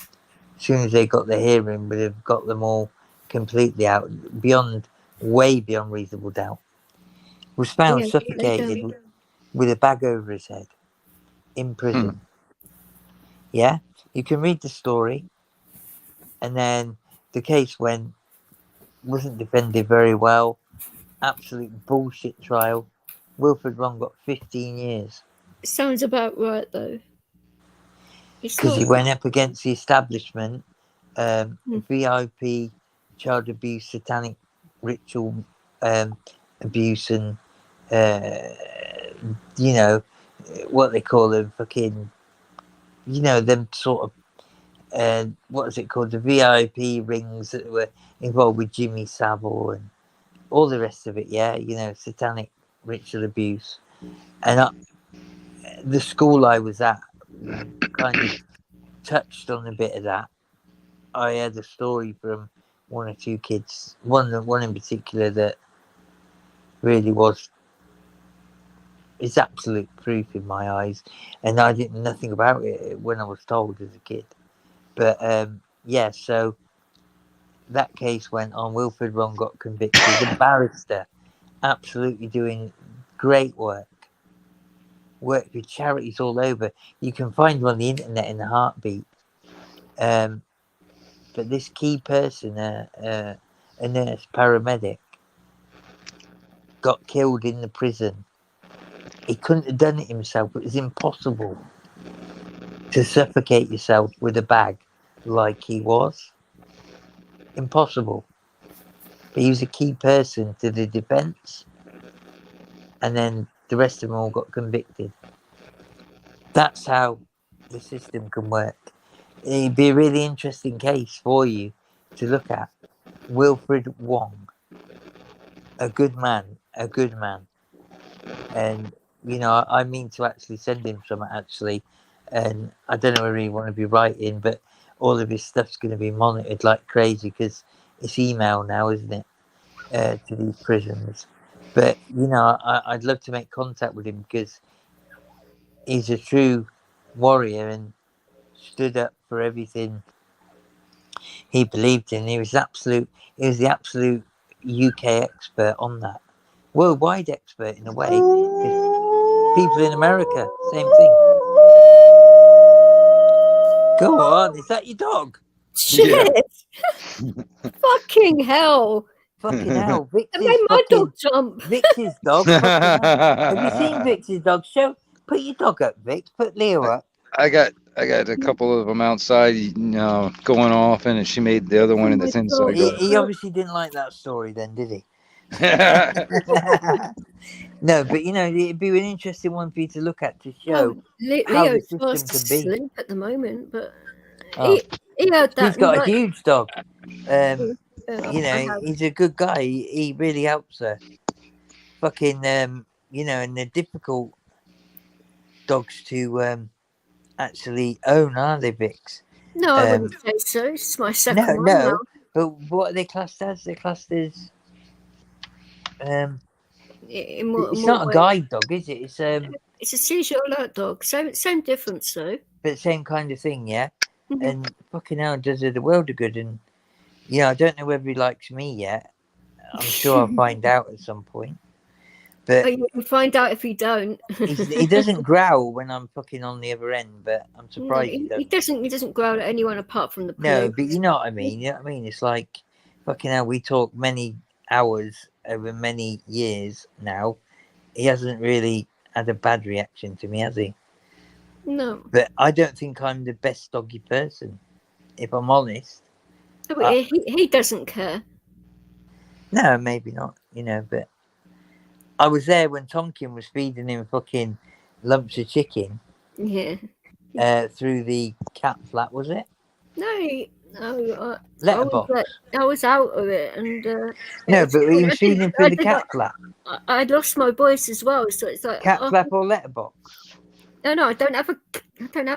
as soon as they got the hearing, would have got them all completely out, way beyond reasonable doubt, was found Yeah, suffocated with a bag over his head in prison. Yeah, you can read the story, and then the case wasn't defended very well. Absolute bullshit trial. Wilfred Wrong got 15 years sounds about right though. It's because he not. went up against the establishment, Hmm. VIP, child abuse, satanic ritual abuse, and what they call them, fucking, them sort of, what is it called, the VIP rings that were involved with Jimmy Savile and all the rest of it. Yeah, satanic ritual abuse. And the school I was at kind of touched on a bit of that. I had a story from one or two kids, one in particular that really is absolute proof in my eyes, and I didn't know nothing about it when I was told as a kid. But yeah, so that case went on. Wilfred Wrong got convicted. The barrister, absolutely doing great work with charities all over. You can find them on the internet in a heartbeat. But this key person, a nurse, paramedic, got killed in the prison. He couldn't have done it himself. It was impossible to suffocate yourself with a bag like he was. Impossible. But he was a key person to the defense, and then the rest of them all got convicted. That's how the system can work. It'd be a really interesting case for you to look at. Wilfred Wong, a good man. And I mean to actually send him some, actually, and I don't know whether you want to be writing, but all of his stuff's going to be monitored like crazy because it's email now, isn't it, to these prisons. But I'd love to make contact with him because he's a true warrior and stood up for everything he believed in. He was the absolute UK expert on that, worldwide expert in a way. People in America, same thing. Go on, is that your dog? Shit! Fucking hell! Fucking hell, It Vix's made my fucking dog jump. Vix's dog. Fucking hell. Have you seen Vix's dog? Put your dog up, Vix. Put Leo up. I got a couple of them outside, going off, and she made the other one Oh that's my inside. God. He obviously didn't like that story, then, did he? No, but it'd be an interesting one for you to look at to show how the Leo's system fast can be. asleep at the moment, but Oh, he had that. he's got a night- huge dog. I have. He's a good guy. He really helps her. Fucking, and they're difficult dogs to actually own, are they, Vix? No, I wouldn't say so. It's my second No, one no. now. But what are they classed as? They're classed as. It's not a guide dog, is it? It's a seizure alert dog. Same difference though. But same kind of thing, yeah. Mhm. And fucking hell, does her the world of good. And I don't know whether he likes me yet. I'm sure I'll find out at some point. But You can find out if you don't. he doesn't growl when I'm fucking on the other end. But I'm No, surprised he doesn't. He doesn't growl at anyone apart from the No, police. but you know what I mean. You know what I mean? It's like fucking hell. We talk many hours over many years now. He hasn't really had a bad reaction to me, has he? No, But I don't think I'm the best doggy person, if I'm honest. but he doesn't care. No, maybe not. But I was there when Tonkin was feeding him fucking lumps of chicken Yeah. through the cat flap, was it? No. Letterbox. I was out of it, and No, but he was feeding him through the did cat flap. I'd lost my voice as well, so it's like Cat flap or letterbox? No, I don't have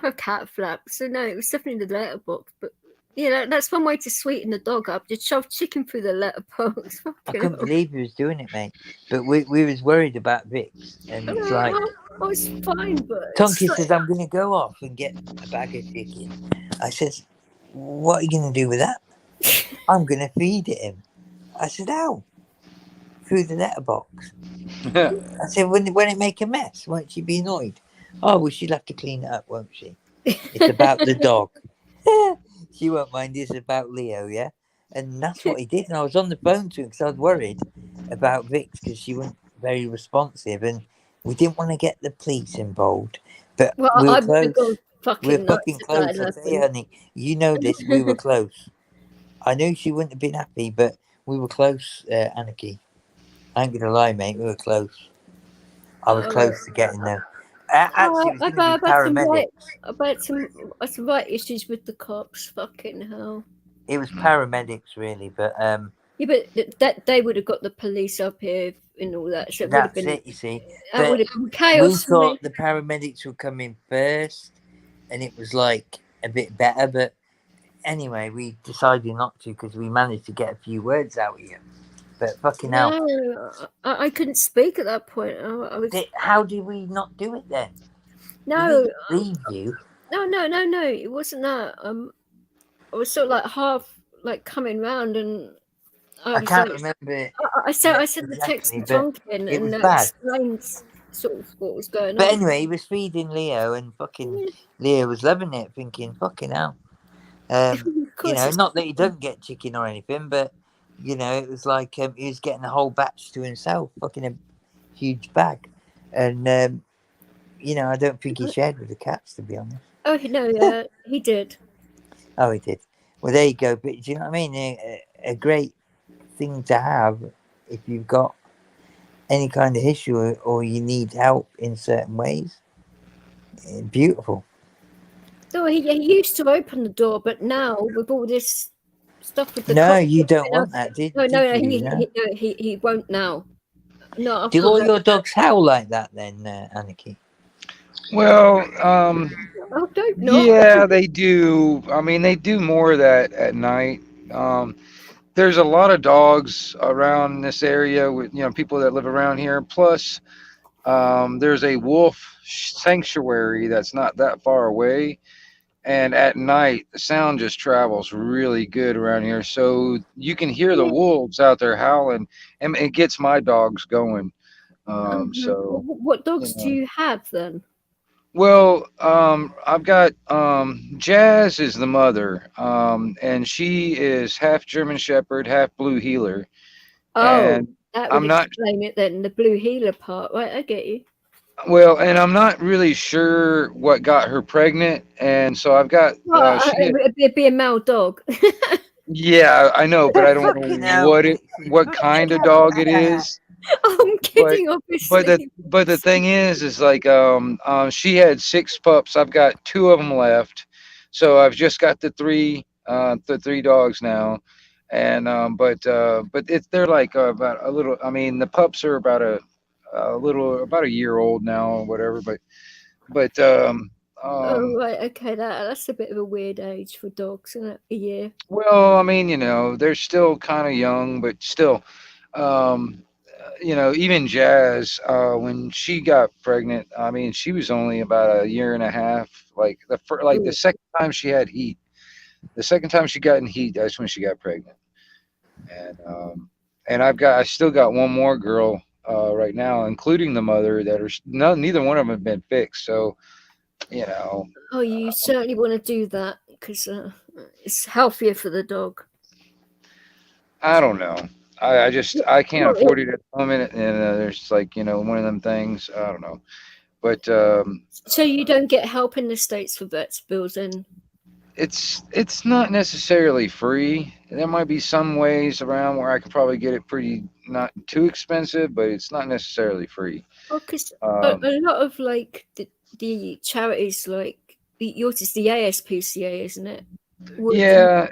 a cat flap, so no, it was definitely the letterbox. But that's one way to sweeten the dog up. Just shove chicken through the letterbox. I couldn't believe he was doing it, mate. But we was worried about Vix, and it's like I was fine, but Tonky says I'm going to go off and get a bag of chicken. I says, what are you going to do with that? I'm going to feed it him. I said, how? Through the letterbox. I said, when it make a mess, won't she be annoyed? Oh, well, she'll have to clean it up, won't she? It's about the dog. She won't mind. It's about Leo, yeah? And that's what he did. And I was on the phone to him because I was worried about Vix because she wasn't very responsive. And we didn't want to get the police involved. But we were close. We were fucking close. I say, honey, you know this. We were close. I knew she wouldn't have been happy, but we were close, Anarchy. I ain't going to lie, mate. We were close. I was close to getting there. Actually, it was going to be paramedics. About some right issues with the cops. Fucking hell. It was paramedics, really, but yeah, but that they would have got the police up here and all that. So it that's would have been, it. You see, that would have been chaos. We thought the paramedics would come in first, and it was like a bit better. But anyway, we decided not to because we managed to get a few words out of you. But fucking hell. No, I couldn't speak at that point. I was. How did we not do it then? No. Leave you. No. It wasn't that. I was sort of like half coming round, and I can't remember. I said the text to Tonkin, and explained sort of what was going on. But anyway, he was feeding Leo, and fucking Leo was loving it, thinking, "Fucking hell." Not that he doesn't get chicken or anything, but. It was like he was getting a whole batch to himself, fucking a huge bag. And, I don't think he shared with the cats, to be honest. Oh, no, he did. Oh, he did. Well, there you go. But do you know what I mean? A great thing to have if you've got any kind of issue or you need help in certain ways. Beautiful. No, he used to open the door, but now with all this... stuff with the you don't want that, did you? He won't now. No. Do all your dogs howl like that then, Anarchy? Well, I don't know. Yeah, they do. I mean, they do more of that at night. There's a lot of dogs around this area with people that live around here. Plus, there's a wolf sanctuary that's not that far away. And at night, the sound just travels really good around here. So you can hear the wolves out there howling, and it gets my dogs going. So, what dogs do you have then? Well, I've got Jazz is the mother, and she is half German Shepherd, half Blue Heeler, Oh, and that would I'm not explain it then. The blue healer part, right? I get you. well, and I'm not really sure what got her pregnant, and so I've got Well, she. it'd be a male dog. Yeah, I know, but I don't Fucking know hell, Dixie. what Fucking kind of hell. dog it is. I'm But kidding, but obviously. the thing is like she had 6 pups. I've got 2 of them left, so I've just got the 3 dogs now, and but it's they're like about a little. I mean, the pups are about a year old now or whatever. But Oh um right, okay, that's a bit of a weird age for dogs, isn't it? A year. well, I mean, they're still kind of young, but still. Um, even Jazz, when she got pregnant, I mean, she was only about a year and a half. Like the Mm. second time she had heat, the second time she got in heat, that's when she got pregnant. And I still got one more girl right now, including the mother, that are no, neither one of them have been fixed. So you know, Oh, you certainly want to do that because it's healthier for the dog. I don't know. I just I can't Well, afford it at the moment, and there's like one of them things. I don't know, but so you don't get help in the States for vets bills, and it's not necessarily free. There might be some ways around where I could probably get it pretty not too expensive, but it's not necessarily free. because Um, a lot of like the charities, like yours is the ASPCA, isn't it? Would yeah.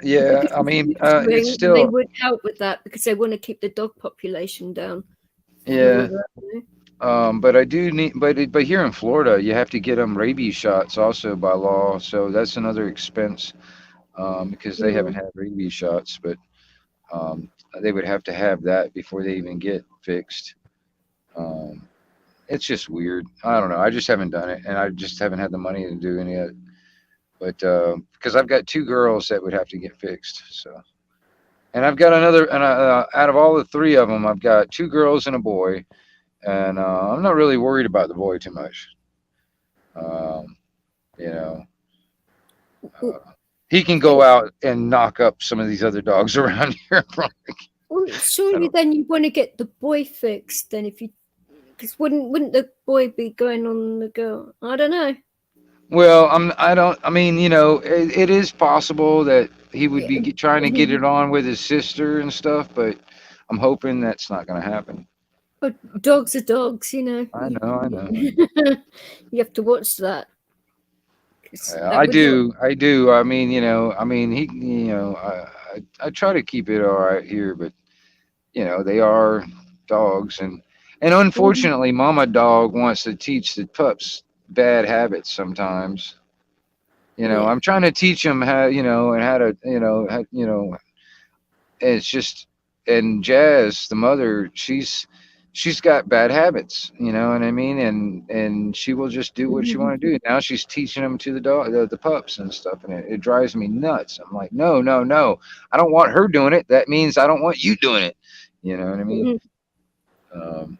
I mean, it's they still would help with that because they want to keep the dog population down and all yeah. that. You know? But I do need, but here in Florida, you have to get them rabies shots also by law, so that's another expense because they haven't Mm. had rabies shots, but um, they would have to have that before they even get fixed. Um, it's just weird. I don't know. I just haven't done it, and I just haven't had the money to do any of it. But because I've got 2 girls that would have to get fixed, so and I've got another, and out of all the 3 of them, I've got 2 girls and a boy, and I'm not really worried about the boy too much. Um, you know, Well, he can go out and knock up some of these other dogs around here. well, I surely don't, then you want to get the boy fixed. Then if you, because wouldn't the boy be going on the girl? I don't know. well, I don't. I mean, it is possible that he would be trying to get He, it on with his sister and stuff, but I'm hoping that's not going to happen. dogs are dogs, you know. I know. You have to watch that because Yeah, that I would not. do. I do. I mean, he, I try to keep it all right here, but they are dogs, and unfortunately, Mama Dog wants to teach the pups bad habits sometimes. Yeah. I'm trying to teach them how, and how to, it's just, and Jazz, the mother, she's got bad habits, you know what I mean, and she will just do what she want to do. Now she's teaching them to the dog, the pups and stuff, and it drives me nuts. I'm like, no, no, no, I don't want her doing it. That means I don't want you doing it. You know what I mean? Um,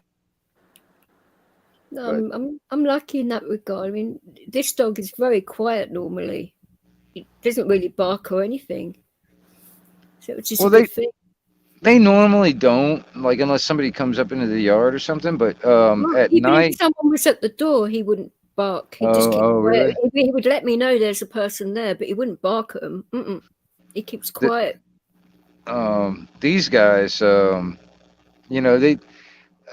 No, but I'm lucky in that regard. I mean, this dog is very quiet normally. It doesn't really bark or anything, so it's just a well, good thing. they normally don't, like, unless somebody comes up into the yard or something. But Well, at even if night, someone was at the door, he wouldn't bark. He'd just oh, keep oh, quiet. really? He would let me know there's a person there, but he wouldn't bark at them. He keeps The, quiet. these guys, they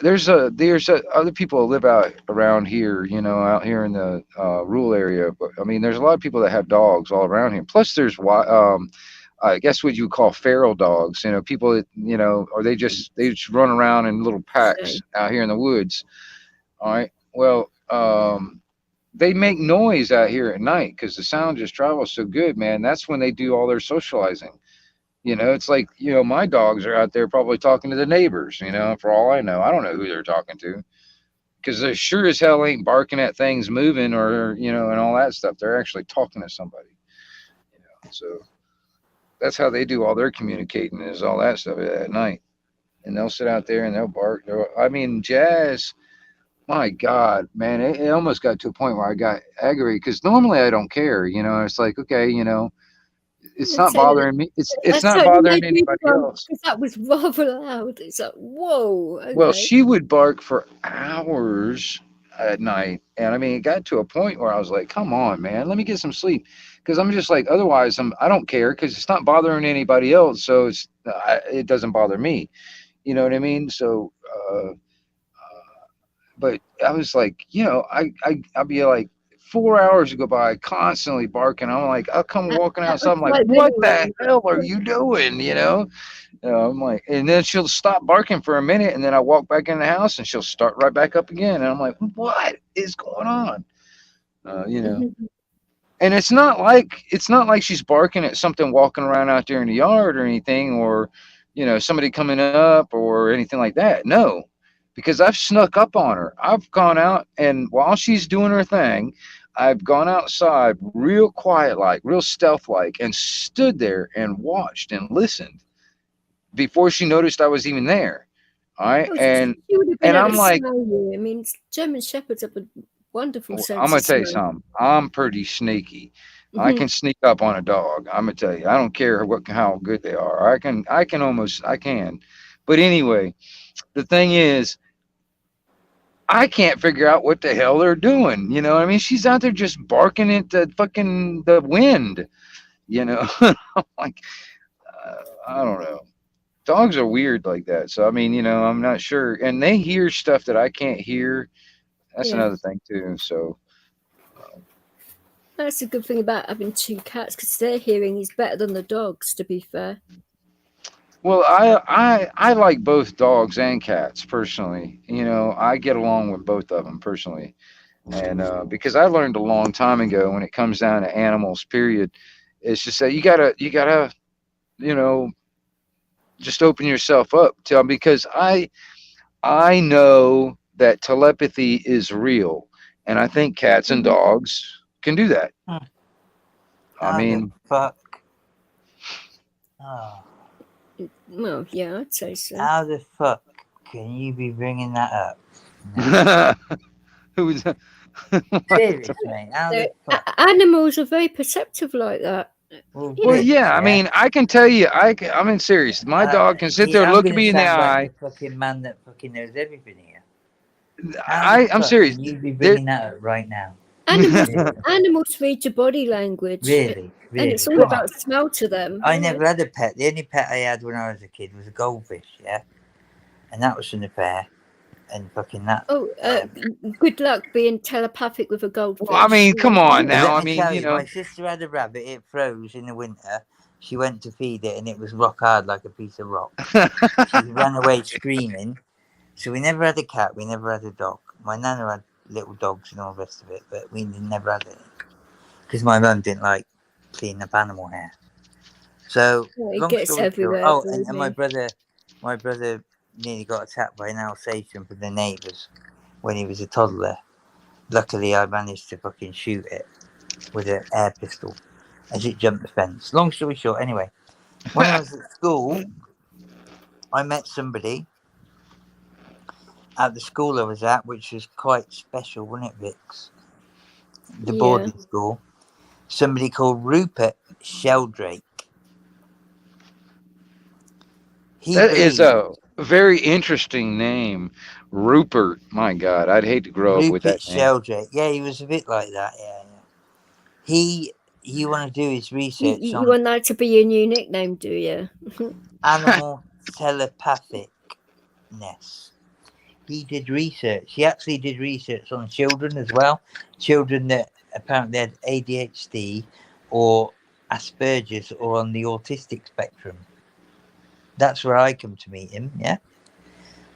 there's other people that live out around here, out here in the rural area. But I mean, there's a lot of people that have dogs all around here. Plus, I guess what you would call feral dogs. People that or they just run around in little So, packs out here in the woods. All right. Well, they make noise out here at night because the sound just travels so good, man. That's when they do all their socializing. It's like, my dogs are out there probably talking to the neighbors, for all I know. I don't know who they're talking to because they sure as hell ain't barking at things moving or, and all that stuff. They're actually talking to somebody. So that's how they do all their communicating is all that stuff at night. And they'll sit out there and they'll bark. I mean, Jazz, my God, man, it almost got to a point where I got aggravated because normally I don't care. It's like, okay, it's not So bothering me. It's so not it bothering made you anybody drunk else. because that was rather loud. It's like, whoa, Well, okay. she would bark for hours at night. And I mean, it got to a point where I was like, come on, man, let me get some sleep. Because I'm just like, otherwise, I don't care because it's not bothering anybody else. So it doesn't bother me. You know what I mean? So, but I was like, I'd be like 4 hours would go by constantly barking. I'm like, I'll come walking That was outside. I'm like, like me what the when hell are you doing? I'm like, and then she'll stop barking for a minute, and then I walk back in the house, and she'll start right back up again, and I'm like, what is going on? You know, and it's not like she's barking at something walking around out there in the yard or anything, or somebody coming up or anything like that. No, because I've snuck up on her. I've gone out, and while she's doing her thing, I've gone outside real quiet, like real stealth like, and stood there and watched and listened before she noticed I was even there. All right. oh, And she would have been and able to I'm like, smell you. I mean, German Shepherds have a wonderful I'm sense gonna of tell you smell. something. I'm pretty sneaky. I can sneak up on a dog. I'm gonna tell you. I don't care how good they are. I can. But anyway, the thing is, I can't figure out what the hell they're doing. You know what I mean? She's out there just barking at the wind. I'm like, I don't know. Dogs are weird like that. So I mean, I'm not sure. And they hear stuff that I can't hear. That's Yeah, another thing too. So that's a good thing about having two cats because their hearing is better than the dogs. To be fair, well, I like both dogs and cats personally. I get along with both of them personally, and because I learned a long time ago when it comes down to animals, period, it's just that you gotta you know just open yourself up to 'em because I know that telepathy is real, and I think cats and dogs can do that. Hmm. I How the mean, fuck? Oh, well, yeah, I'd say so. how the fuck can you be bringing that up? No. who's Serious, mate. How the fuck? Animals are very perceptive like that. Well, You Well, know, bitch, yeah. I yeah. mean, I can tell you, I mean, serious. My dog can sit there, I'm look at gonna me in the sound like eye. the fucking man that fucking knows everything here. How the I'm fuck serious. can you be There, bringing that up right now? animals Really, animals read your body language, really, and it's really. all about smell to them. I You know. never had a pet. The only pet I had when I was a kid was a goldfish, yeah, and that was an affair. And fucking that. Oh, good luck being telepathic with a goldfish. well, I mean, come on Well, now. let I me mean, tell you, my sister had a rabbit. It froze in the winter. She went to feed it, and it was rock hard like a piece of rock. She ran away screaming. So we never had a cat. We never had a dog. My nana had little dogs and all the rest of it, but we never had any because my mum didn't like cleaning up animal hair. So It long gets story short. everywhere. Oh, Believe and me. my brother nearly got attacked by an Alsatian from the neighbours when he was a toddler. Luckily, I managed to fucking shoot it with an air pistol as it jumped the fence. Long story short, anyway, when I was at school, I met somebody at the school I was at, which was quite special, wasn't it, Vix? The Yeah. boarding school. Somebody called Rupert Sheldrake. He that is believed a very interesting name, Rupert. My God, I'd hate to grow up with Rupert that name. Sheldrake. Yeah, he was a bit like that. Yeah. He wanted to do his research You on want that to be your new nickname, do you? animal telepathicness. He did research. He actually did research on children as well. Children that apparently had ADHD or Asperger's or on the autistic spectrum. That's where I come to meet him, yeah.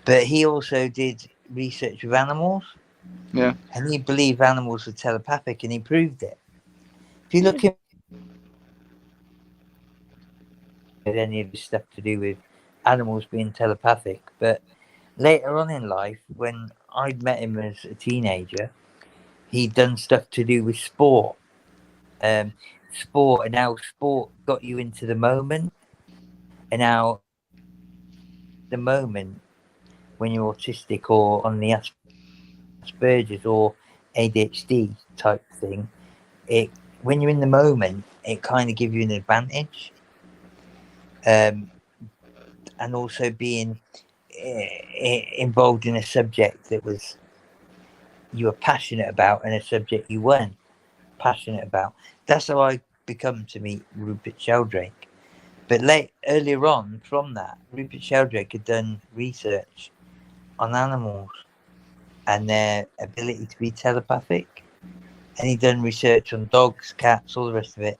But he also did research with animals. Yeah. And he believed animals were telepathic and he proved it. If you look at any of the stuff to do with animals being telepathic, but later on in life, when I'd met him as a teenager, he'd done stuff to do with sport. Sport and how sport got you into the moment, and how the moment when you're autistic or on the Asperger's or ADHD type thing, it when you're in the moment, it kind of gives you an advantage. And also being involved in a subject that was you were passionate about and a subject you weren't passionate about. That's how I become to meet Rupert Sheldrake. But earlier on from that, Rupert Sheldrake had done research on animals and their ability to be telepathic. And he'd done research on dogs, cats, all the rest of it.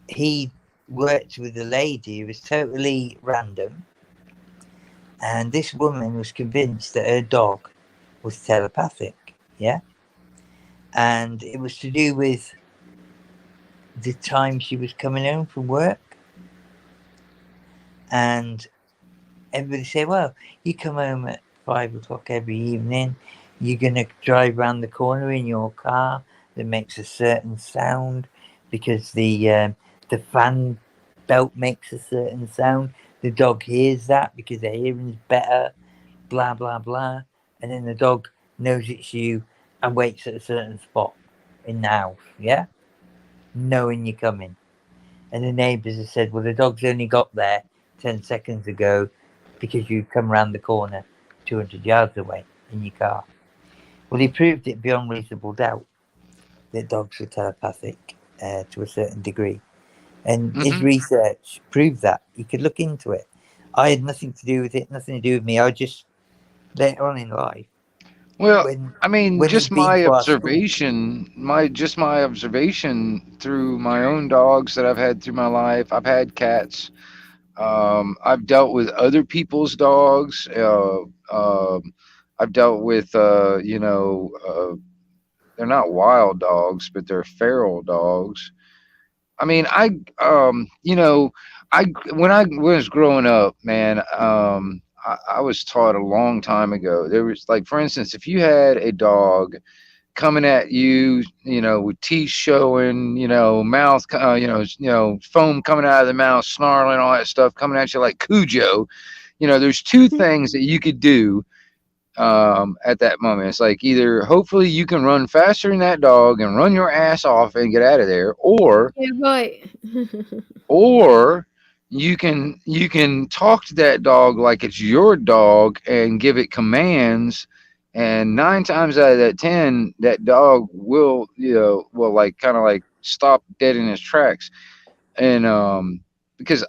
He worked with a lady who was totally random. And this woman was convinced that her dog was telepathic. Yeah. And it was to do with the time she was coming home from work. And everybody said, well, you come home at 5 o'clock every evening, you're going to drive around the corner in your car that makes a certain sound because the fan belt makes a certain sound. The dog hears that because their hearing's better, blah, blah, blah. And then the dog knows it's you and waits at a certain spot in the house, yeah? Knowing you're coming. And the neighbours have said, well, the dog's only got there 10 seconds ago because you come round the corner 200 yards away in your car. Well, he proved it beyond reasonable doubt that dogs are telepathic to a certain degree. And his research proved that. You could look into it. I had nothing to do with it, nothing to do with me. I just, later on in life, Well, when I mean, just he'd been my to our school, observation through my own dogs that I've had through my life. I've had cats. I've dealt with other people's dogs. I've dealt with, they're not wild dogs, but they're feral dogs. I mean, when I was growing up, man, I was taught a long time ago. There was like, for instance, if you had a dog coming at you, with teeth showing, mouth, foam coming out of the mouth, snarling, all that stuff coming at you like Cujo. There's two things that you could do at that moment. It's like either hopefully you can run faster than that dog and run your ass off and get out of there, or Yeah, right. or you can talk to that dog like it's your dog and give it commands, and 9 times out of that 10 that dog will like kind of like stop dead in his tracks. And because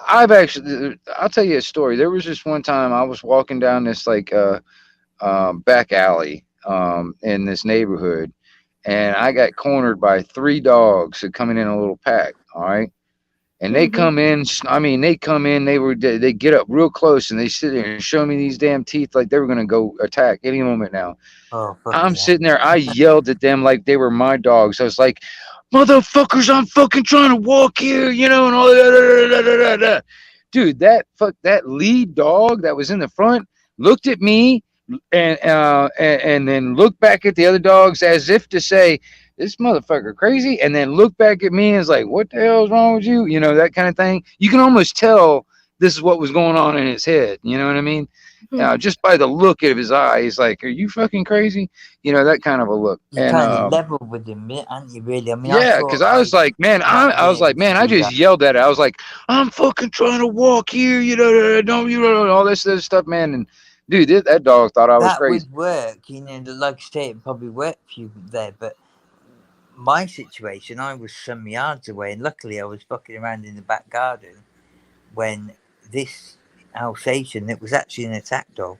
I've actually, I'll tell you a story. There was this one time I was walking down this like back alley in this neighborhood, and I got cornered by 3 dogs that coming in a little pack. All right. And they come in. I mean, they come in. They get up real close and they sit there and show me these damn teeth like they were gonna go attack any moment now. oh, fucking I'm hell. sitting there. I yelled at them like they were my dogs. I was like, "Motherfuckers, I'm fucking trying to walk here, and all that." Dude, that lead dog that was in the front looked at me and then looked back at the other dogs as if to say, this motherfucker crazy, and then looked back at me and is like, what the hell is wrong with you? That kind of thing. You can almost tell this is what was going on in his head. You know what I mean? Just by the look of his eye, he's like, are you fucking crazy? That kind of a look. You And kind of level with him, aren't you, really? I mean, I yeah, thought because I was like, man, might I was be able like, man, to I do just that. yelled at it. I was like, I'm fucking trying to walk here, don't all this stuff, man. And dude, that dog thought I was That crazy. would work, like I say, it probably worked for you there, but my situation, I was some yards away, and luckily I was fucking around in the back garden when this Alsatian, that was actually an attack dog,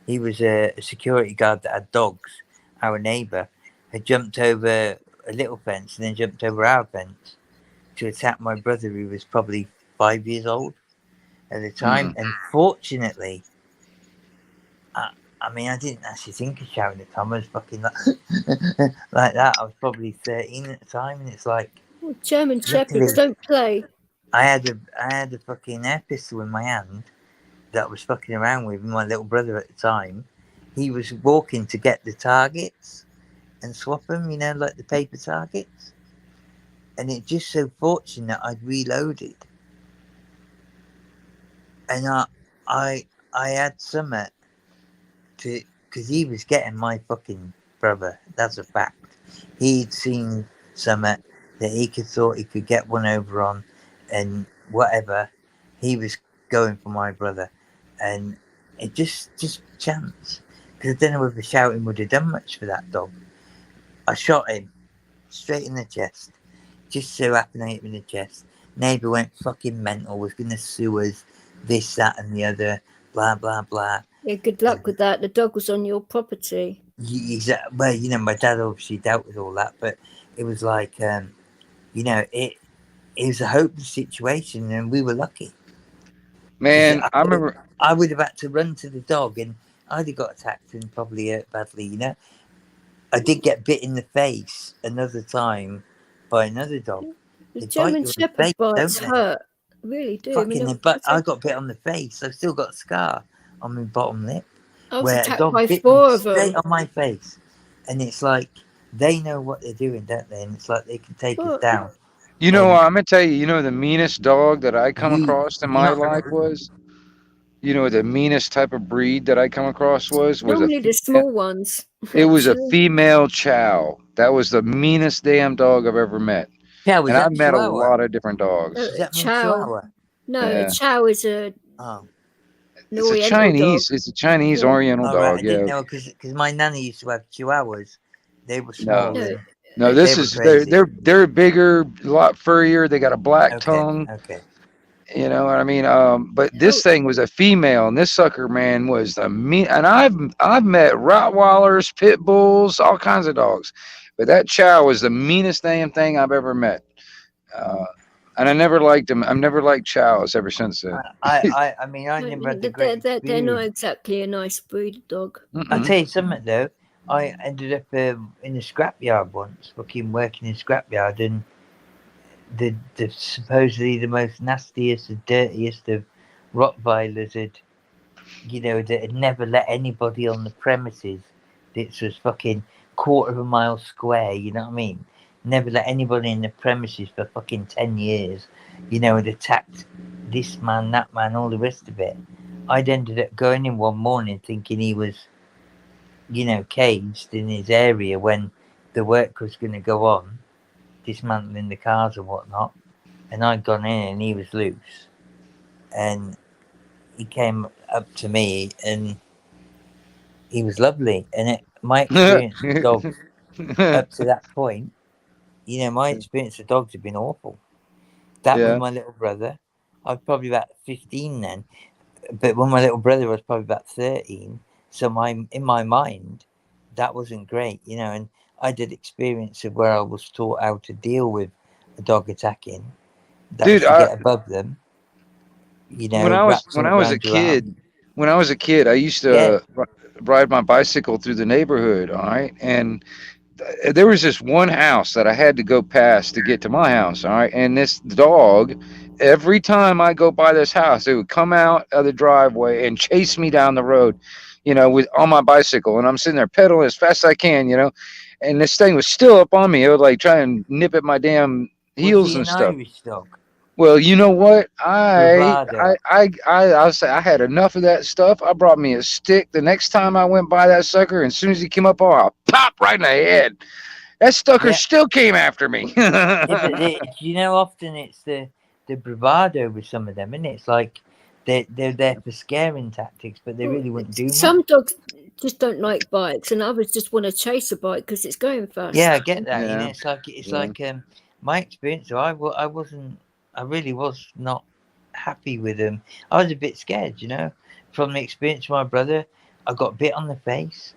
he was a security guard that had dogs, our neighbour, had jumped over a little fence and then jumped over our fence to attack my brother, who was probably 5 years old at the time. And fortunately, I mean, I didn't actually think of shouting at Tom. I was fucking like that. I was probably 13 at the time, and it's like, German luckily, Shepherds don't play. I had a fucking air pistol in my hand that I was fucking around with my little brother at the time. He was walking to get the targets and swap them, like the paper targets. And it's just so fortunate I'd reloaded, and I had something to because he was getting my fucking brother. That's a fact. He'd seen something that he thought he could get one over on, and whatever, he was going for my brother, and it just chance. Because I don't know if the shouting would have done much for that dog. I shot him straight in the chest. Just so happened I hit him in the chest. Neighbour went fucking mental, was going to sue us, this, that, and the other, blah, blah, blah. Yeah, good luck with that. The dog was on your property. Well, you know, my dad obviously dealt with all that, but it was like, you know, it was a hopeless situation, and we were lucky. Man, I remember. I would have had to run to the dog, and I'd have got attacked and probably hurt badly, you know. I did get bit in the face another time by another dog. The They German bite you in the Shepherd face, bites don't they? hurt. Really do. Fucking, I got bit on the face. I've still got a scar on my bottom lip. I was Where a attacked dog by bit 4 me of straight them. on my face. And it's like, they know what they're doing, don't they? And it's like they can take us Well, down. You know, And I'm gonna tell you. You know, the meanest dog that I come you, across in my not, life was. You know, the meanest type of breed that I come across was a. normally the small ones. It was a actually. female chow. That was the meanest damn dog I've ever met. yeah, was And I've that met a Chihuahua? lot of different dogs. Does that mean Chow. Chihuahua? No, Yeah. a chow is an Oh, It's a Oriental Chinese. dog. It's a Chinese Yeah. Oriental all right. dog. I didn't Yeah. know because my nanny used to have Chihuahuas. They were small. No. No, And No, this they were is crazy. they're bigger, a lot furrier. They got a black Okay, tongue. okay. You know what I mean? But Oh. this thing was a female, and this sucker man was the mean. And I've met Rottweilers, pit bulls, all kinds of dogs, but that chow was the meanest damn thing I've ever met. And I never liked him. I've never liked chows ever since then. I mean, I No, never had the great they're not experience. exactly a nice breed of dog. I'll tell you something though. I ended up in a scrapyard once, fucking working in a scrapyard, and the supposedly the most nastiest and dirtiest of Rottweilers had, you know, that had never let anybody on the premises. This was fucking quarter of a mile square. You know what I mean? Never let anybody in the premises for fucking 10 years. You know, had attacked this man, that man, all the rest of it. I'd ended up going in one morning thinking he was, you know, caged in his area when the work was going to go on, dismantling the cars and whatnot. And I'd gone in and he was loose. And he came up to me and he was lovely. And my experience with dogs up to that point, you know, my experience with dogs had been awful. That Yeah. was my little brother. I was probably about 15 then. But when my little brother was probably about 13, so in my mind, that wasn't great, you know. And I did experience of where I was taught how to deal with a dog attacking. That Dude, was to get above them, you know. when I was a around your arm. kid, I used to ride my bicycle through the neighborhood. All right, and there was this one house that I had to go past to get to my house. All right, and this dog, every time I go by this house, it would come out of the driveway and chase me down the road, you know, on my bicycle, and I'm sitting there pedaling as fast as I can, you know, and this thing was still up on me. It would like try and nip at my damn heels Was he and an stuff. Irish dog? Well, you know what? I Bravado. say I had enough of that stuff. I brought me a stick. The next time I went by that sucker, and as soon as he came up, I'll pop right in the head. That sucker Yeah. still came after me. Yeah, but you know, often it's the bravado with some of them, and it's like they're there for scaring tactics, but they really wouldn't do much. Some dogs just don't like bikes, and others just want to chase a bike because it's going fast. Yeah, I get that. You Yeah. know, it's like my experience. So I really was not happy with them. I was a bit scared, you know, from the experience of my brother. I got bit on the face,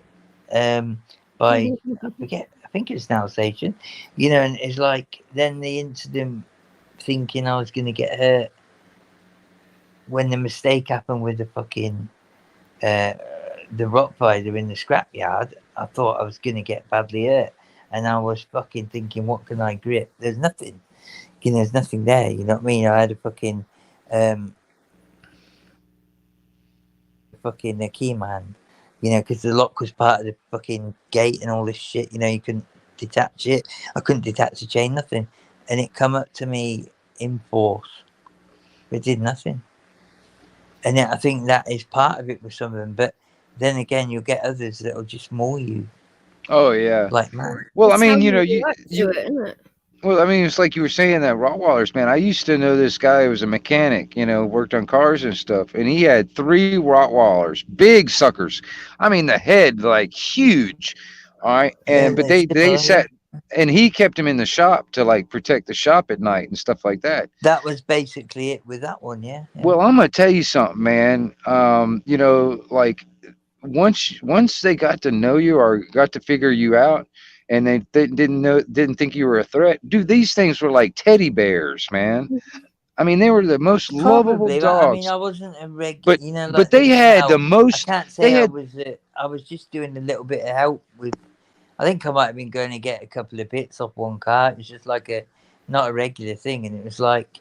by I think it's an Alsatian, you know, and it's like then the incident, thinking I was going to get hurt when the mistake happened with the fucking the Rottweiler in the scrapyard. I thought I was going to get badly hurt, and I was fucking thinking, what can I grip? There's nothing, you know, there's nothing there. You know what I mean? I had a fucking a key man, you know, because the lock was part of the fucking gate and all this shit. You know, you couldn't detach it. I couldn't detach the chain, nothing, and it come up to me in force. It did nothing. And I think that is part of it with some of them. But then again, you'll get others that'll just maul you Oh yeah. like mad. Well, I It's how mean, you know, you react to it, isn't it? well, I mean, it's like you were saying that Rottweilers, man. I used to know this guy who was a mechanic, you know, worked on cars and stuff, and he had 3 Rottweilers, big suckers. I mean, the head like huge. All right, Yeah, and but they're they similar, yeah. sat, and he kept him in the shop to like protect the shop at night and stuff like that. That was basically it with that one, yeah. Well, I'm gonna tell you something, man. You know, like once they got to know you or got to figure you out, and didn't think you were a threat, dude. These things were like teddy bears, man. I mean, they were the most lovable Probably, but I mean, dogs. I wasn't a But like they had now. the I most. can't They say I had was. I was just doing a little bit of help with. I think I might have been going to get a couple of bits off one car. It was just like not a regular thing, and it was like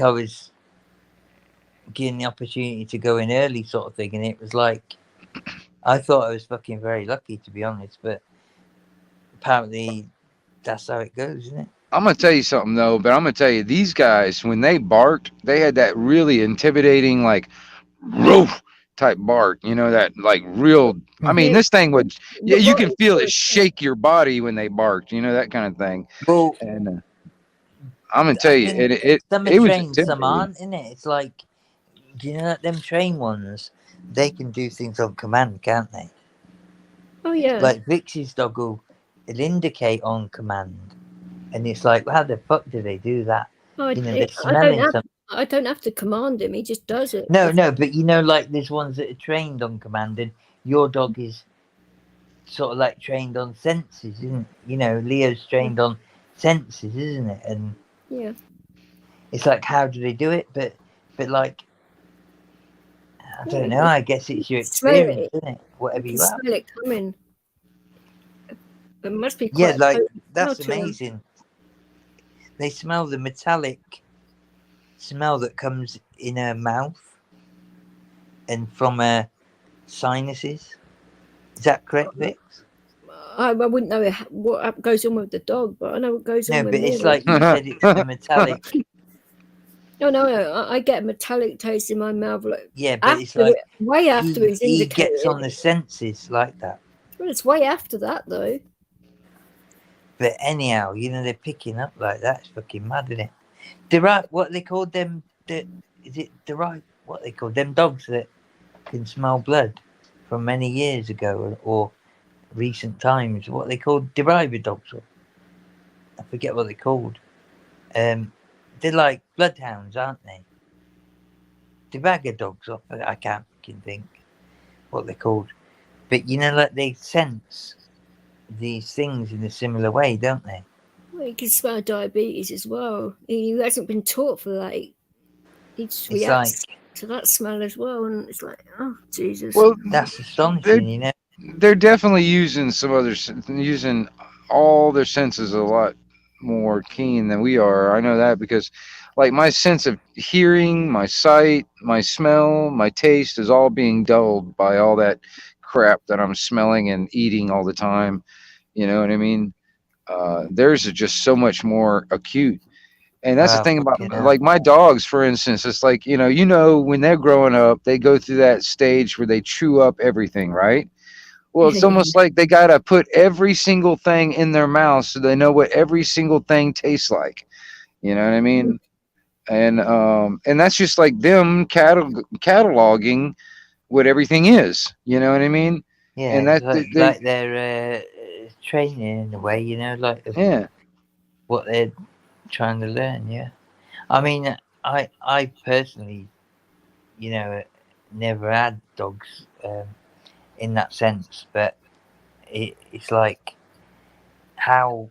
I was given the opportunity to go in early, sort of thing, and it was like I thought I was fucking very lucky, to be honest, but apparently that's how it goes, isn't it? I'm gonna tell you something though, but I'm gonna tell you these guys when they barked, they had that really intimidating like roof type bark. You know that like real. I mean, Yeah, this thing would. Yeah, the you can feel it Rottweilers, shake your body when they barked. You know that kind of thing. Well, And I'm gonna I tell you, think some are it was trained, some intimidating. aren't, innit? It's like, do you know that them trained ones, they can do things on command, can't they? Oh yeah. Like Vixie's dog will it'll indicate on command, and it's like, how the fuck do they do that? Oh, You know, they're smelling something. I don't have to command him. He just does it. No, but you know, like there's ones that are trained on command, and your dog is sort of like trained on senses, isn't it? You know, Leo's trained on senses, isn't it? And Yeah. it's like, how do they do it? But like, I Yeah, don't know. I guess it's your smell experience, it. isn't it? You Whatever can you have. smell it coming. It must be Yeah, quite. like potent that's smell to 'em. amazing. They smell the metallic smell that comes in her mouth and from her sinuses. Is that correct, Vix? I wouldn't know what goes on with the dog, but I know what goes No, on with but me. it's like you said, it's the metallic. Oh no, I get a metallic taste in my mouth. Like Yeah, but it's like way after it's he indicated. gets on the senses like that. Well, it's way after that though. But anyhow, you know, they're picking up like that. It's fucking mad, isn't it? The right, what they call them? Is it the right? What they call them dogs that can smell blood from many years ago or recent times? What they called derivative dogs? I forget what they're called. They're like bloodhounds, aren't they? The bagger dogs. I can't fucking think what they're called. But you know, like they sense these things in a similar way, don't they? Well, you can smell diabetes as well. He hasn't been taught for that. He just It's reacts like to that smell as well, and it's like, oh Jesus. Well, that's they're astonishing, you know. they're definitely using using all their senses a lot more keen than we are. I know that because like my sense of hearing, my sight, my smell, my taste is all being dulled by all that crap that I'm smelling and eating all the time. You know what I mean? Theirs are just so much more acute. And that's the Wow, thing about fucking hell. like my dogs, for instance. It's like when they're growing up, they go through that stage where they chew up everything, right? Well, it's almost like they gotta put every single thing in their mouth so they know what every single thing tastes like. You know what I mean? And that's just like them cataloging what everything is. You know what I mean? Yeah, And it's that like they're training in a way, you know, like yeah. what they're trying to learn. Yeah, I mean, I personally, you know, never had dogs in that sense, but it's like how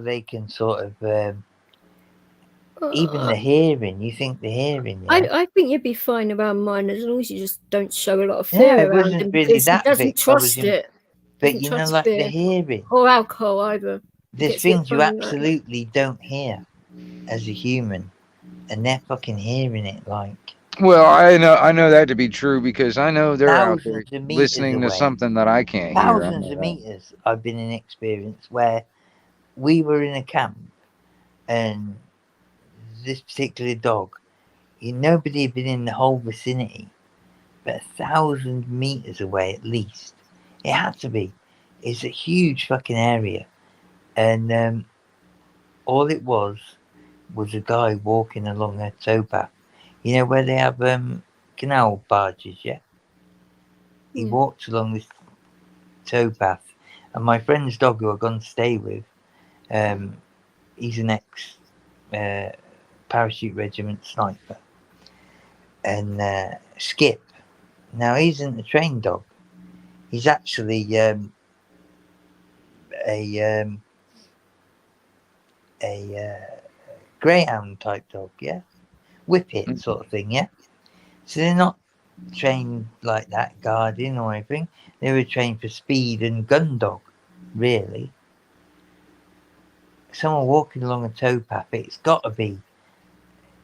they can sort of even the hearing. You think the hearing, yeah? I think you'd be fine around mine as long as you just don't show a lot of No, fear it around wasn't him really because he that doesn't big. trust it. But Doesn't you know, trust like the fear hearing. or alcohol either. He There's gets a bit things you funny like that. absolutely don't hear as a human, and they're fucking hearing it like Well, I know that to be true because I know they're out there thousands of meters listening to away. something that I can't hear. I Thousands know of that. meters. I've been in experience where we were in a camp, and this particular dog, nobody had been in the whole vicinity, but 1,000 meters away at least. It had to be. It's a huge fucking area, and all it was a guy walking along a towpath. You know where they have canal barges, yeah? He Yeah. walked along this towpath, and my friend's dog who I've gone to stay with, he's an ex parachute regiment sniper, and Skip. Now he isn't a trained dog. He's actually a greyhound type dog, yeah, whippet sort of thing, yeah. So they're not trained like that, guarding or anything. They were trained for speed and gun dog, really. Someone walking along a towpath, it's got to be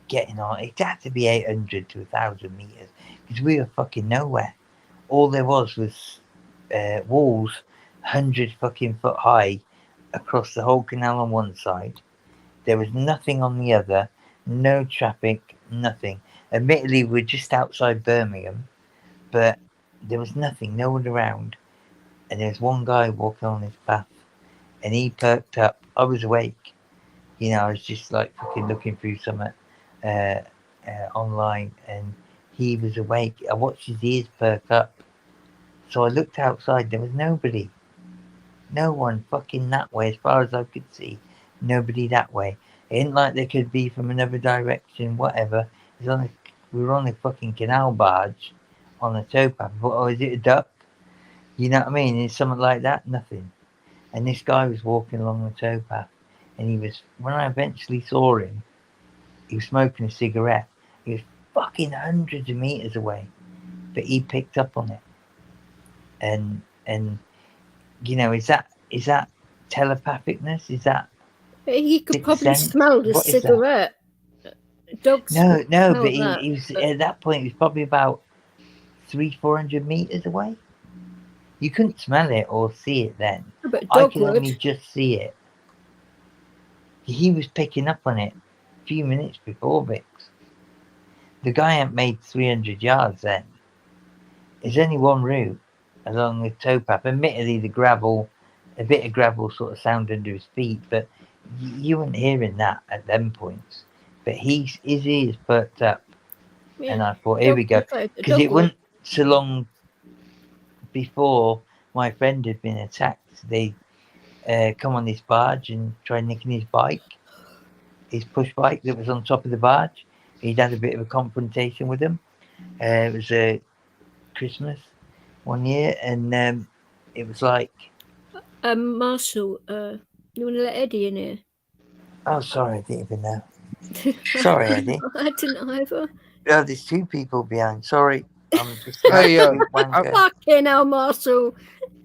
getting on. It had to be 800 to 1,000 meters because we were fucking nowhere. All there was walls 100 fucking foot high across the whole canal on one side. There was nothing on the other, no traffic, nothing. Admittedly, we're just outside Birmingham, but there was nothing, no one around. And there's one guy walking on this path, and he perked up. I was awake. You know, I was just like fucking looking through something online, and he was awake. I watched his ears perk up. So I looked outside, there was nobody. No one fucking that way, as far as I could see. Nobody that way. It ain't like they could be from another direction, whatever. We were on a fucking canal barge on a towpath. I thought, oh, is it a duck? You know what I mean? It's something like that, nothing. And this guy was walking along the towpath, and when I eventually saw him, he was smoking a cigarette. He was fucking hundreds of meters away, but he picked up on it. And you know, is that telepathicness? Is that He could sixth probably sense? smell the What is that? cigarette. Dogs No, would but smell that, he was but- at that point. He was probably about 300-400 meters away. You couldn't smell it or see it then. but a I dog could would. only just see it. He was picking up on it a few minutes before Vix. The guy hadn't made 300 yards then. There's only one route along the towpath. Admittedly, a bit of gravel sort of sound under his feet, but you weren't hearing that at them points. But his ears perked up, Yeah. and I thought, here we go. Because it wasn't so long before my friend had been attacked. They come on this barge and try nicking his bike, his push bike that was on top of the barge. He'd had a bit of a confrontation with them. It was Christmas one year, and it was like, Marshall, you want to let Eddie in here? oh, sorry, I didn't even know. Sorry, Eddie. I didn't either. Oh, there's two people behind. Sorry, I'm just Hey, wanker. Fucking hell, Marshall.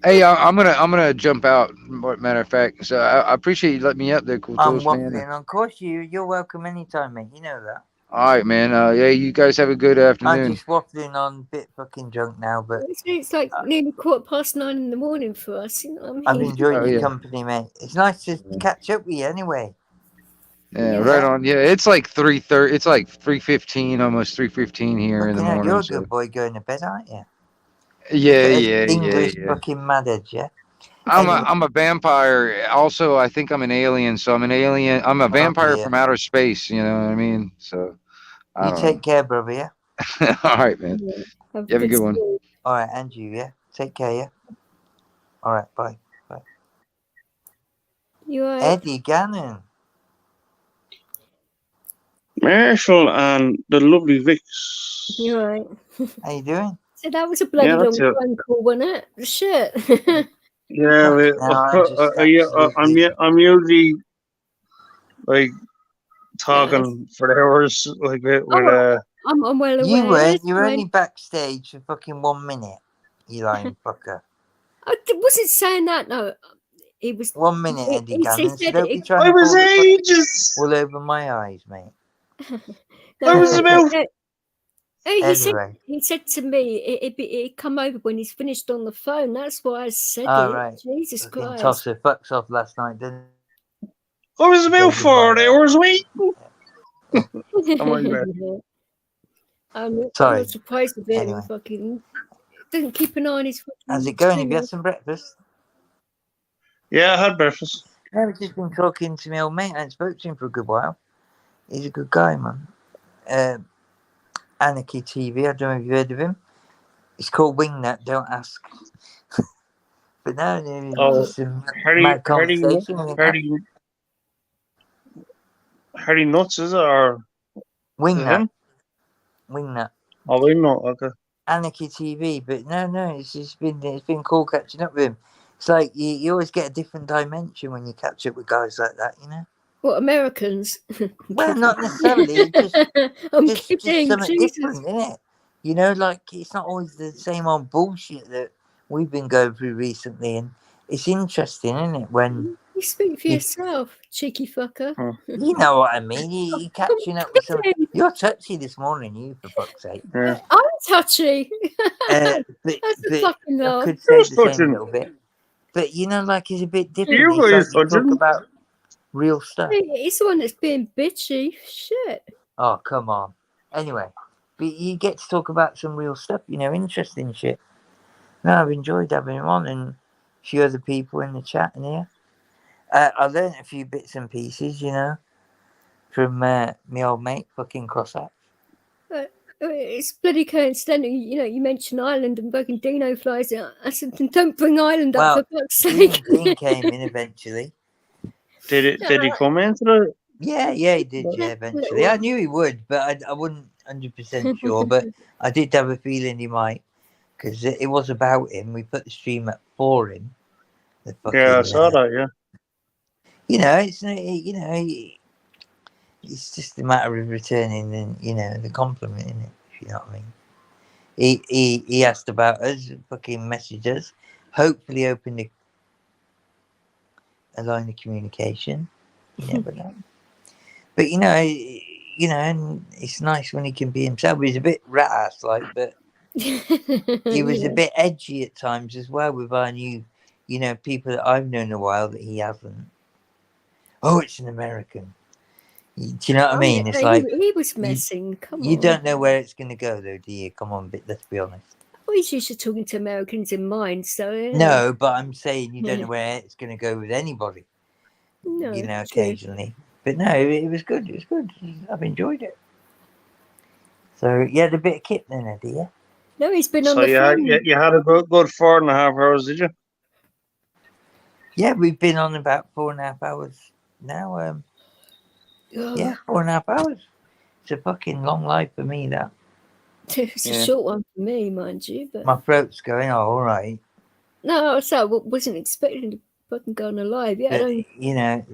Hey, I'm gonna jump out. Matter of fact, so I appreciate you letting me up there, cool I'm toast, man. waffling. Of course, you're welcome anytime, mate. You know that. All right, man. Yeah, you guys have a good I'm afternoon. just waffling on, a bit fucking drunk now, but It's like nearly 9:15 in the morning for us. You know what I mean? I've enjoyed Oh, your yeah. company, mate. It's nice to catch up with you anyway. Yeah, Yeah. right on. Yeah, it's like 3:30. It's like 3:15, almost 3:15 here in the Fucking hell, morning. you're a so- good boy going to bed, aren't you? Yeah, Look at us yeah, English yeah. fucking madheads, yeah? I'm a vampire. Also, I think I'm an alien. So I'm an alien. I'm a vampire dear. from outer space. You know what I mean? So I You don't take care, brother, yeah? know. All right, man. Yeah. You have a good one. sleep. Alright, and you, yeah? Take care, yeah? Alright, bye. You all right? Eddie Gannon. Marshall and the lovely Vix. You all right? How you doing? So that was a bloody long that's it. phone call, wasn't it? Shit. Yeah, I'm usually like talking for hours like with I'm well aware. You weren't. That's You were fine. only backstage for fucking 1 minute. You lying fucker. wasn't saying that, no. It was 1 minute, He- Eddie he Gannon. said So don't be it- trying I to was pull the fucking ages. wool over my eyes, mate. I was about. Anyway. He said to me, it come over when he's finished on the phone. That's why I said Oh, it. right. Jesus Fucking Christ. tosser fucks off last night, didn't I was about 4 hours waiting. Yeah. Oh my God. I'm Sorry. not surprised with him. Anyway. Fucking doesn't keep an eye on his fucking. How's it going? Have you had streamers. some breakfast? Yeah, I had breakfast. I've just been talking to my old mate. I hadn't spoken to him for a good while. He's a good guy, man. Anarchy TV. I don't know if you've heard of him. It's called Wingnut. Don't ask. But no, Oh, just some Hardy, mad Hardy, conversation. with him. Hardy Nuts, is it? Or is it Wingnut. him? Wingnut. Oh, we know. Okay. Anarchy TV. But no, it's been cool catching up with him. It's like you always get a different dimension when you catch up with guys like that, you know? What Americans? Well, not necessarily. Just I'm just kidding. something Jesus. different, isn't it? You know, like it's not always the same old bullshit that we've been going through recently, and it's interesting, isn't it? When You speak for You- yourself, cheeky fucker. you know what I mean, you're catching up with some. kidding. You're touchy this morning, you for fuck's sake. Yeah. I'm touchy. But That's a but fucking I laugh. could say Who's the same a touching? little bit. But you know, like it's a bit different. You It's guys like you talk touching? about real stuff. He's the one that's being bitchy. Shit. Oh, come on. Anyway, but you get to talk about some real stuff, you know, interesting shit. No, I've enjoyed having him on and a few other people in the chat in here. I learned a few bits and pieces, you know, from my old mate, fucking Crossack. It's bloody coincidental. You know, you mentioned Ireland and fucking DEANO flies out. I said, don't bring Ireland Well, up for fuck's sake. Dean came in eventually. Did he come into the? Yeah, he did, yeah, eventually. I knew he would, but I wasn't 100% sure, but I did have a feeling he might, because it was about him. We put the stream up for him. The fucking, Yeah, I saw that. Yeah. You know, it's just a matter of returning the compliment, isn't it? If you know what I mean. He asked about us, fucking messaged us, hopefully opened a line of communication. You never know. But and it's nice when he can be himself. He's a bit rat ass like, but he was a bit edgy at times as well with our new, people that I've known a while that he hasn't. Oh, it's an American. Do you know what I mean? It's like he was messing. Come on. you don't know where it's going to go, though, do you? Come on, let's be honest. Well, he's used to talking to Americans in mind, so No, but I'm saying you don't know where it's going to go with anybody. No, true. Occasionally. But no, it was good. It was good. I've enjoyed it. So you had a bit of kit then, Eddie, yeah? No, he's been on So the you phone. had a good 4.5 hours, did you? Yeah, we've been on about 4.5 hours now. Yeah, 4.5 hours. It's a fucking long life for me, that. It's a short one for me, mind you. But my throat's going, all right. No, so I wasn't expecting to fucking go on alive. Yeah, but,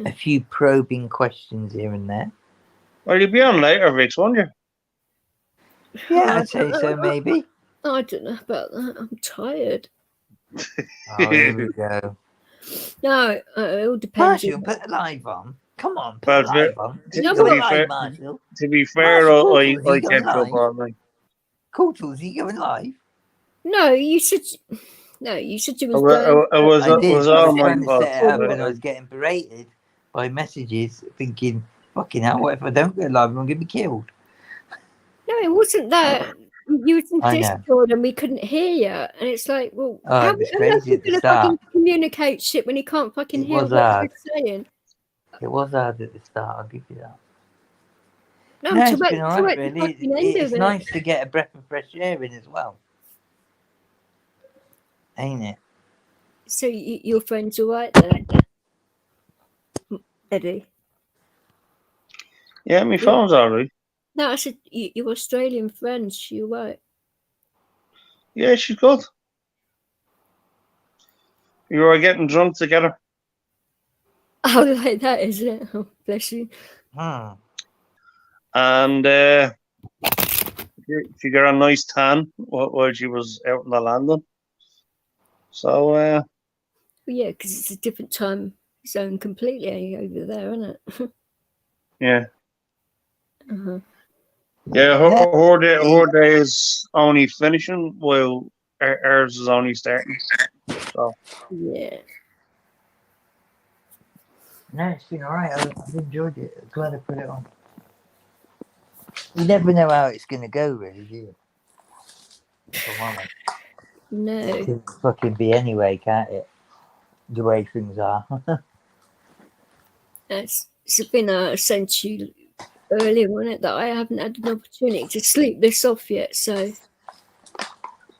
a few probing questions here and there. Well, you'll be on later, Vix, won't you? Yeah, I'd say so, maybe. I don't know about that. I'm tired. Oh, here we go. No, it all depends. Marshall, put the live on. Come on, put Well, the live on. To be fair, I kept up all night. Coultles, are you going live? No, you said you was going. I was trying to set it up and I was getting berated by messages thinking, fucking hell, what if I don't go live? I'm going to be killed. No, it wasn't that. You was in Discord and we couldn't hear you. And it's like, well, how are you going to fucking communicate shit when you can't fucking hear what you're saying? It was hard at the start, I'll give you that. No, it's been all right, really. It's nice to get a breath of fresh air in as well. Ain't it? So your friend's all right then? Eddie? Yeah, my phone's all right. No, I said your Australian friend, she all right? Yeah, she's good. You were getting drunk together. Oh, like that, is it? Oh, bless you. And she got a nice tan while she was out in the London. So, well, yeah, because it's a different time zone completely over there, isn't it? Yeah. Uh-huh. Yeah, her day is only finishing while ours is only starting. So. Yeah. No, it's been all right. I've enjoyed it. Glad I put it on. You never know how it's going to go, really, do you? If I'm honest. No. It can fucking be anyway, can't it? The way things are. It's been sent you earlier, wasn't it, that I haven't had an opportunity to sleep this off yet, so.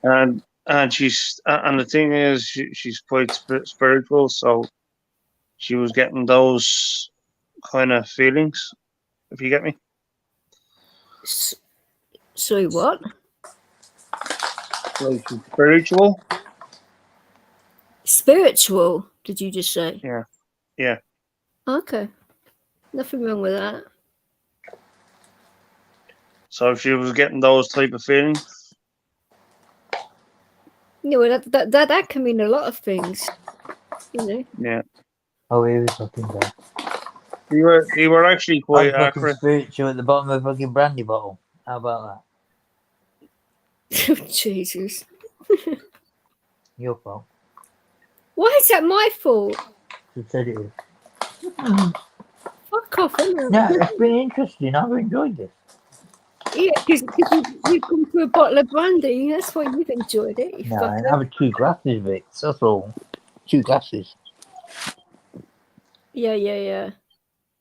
And she's and the thing is, she's quite spiritual, so she was getting those kind of feelings. If you get me. Sorry, what? Like she's spiritual. Spiritual, did you just say? Yeah. Yeah. Okay. Nothing wrong with that. So she was getting those type of feelings. Yeah, well, that can mean a lot of things, you know. Yeah. Oh, he was fucking bad. You were actually quite I'm fucking accurate. spiritual at the bottom of a fucking brandy bottle. How about Jesus. that? Your fault. Why is that my fault? She said it is. Fuck off, innit? No, it's been interesting. I've enjoyed this. Yeah, because you've gone through a bottle of brandy. That's why you've enjoyed it. You No, I fucker. have 2 glasses of it. That's all. 2 glasses. Yeah.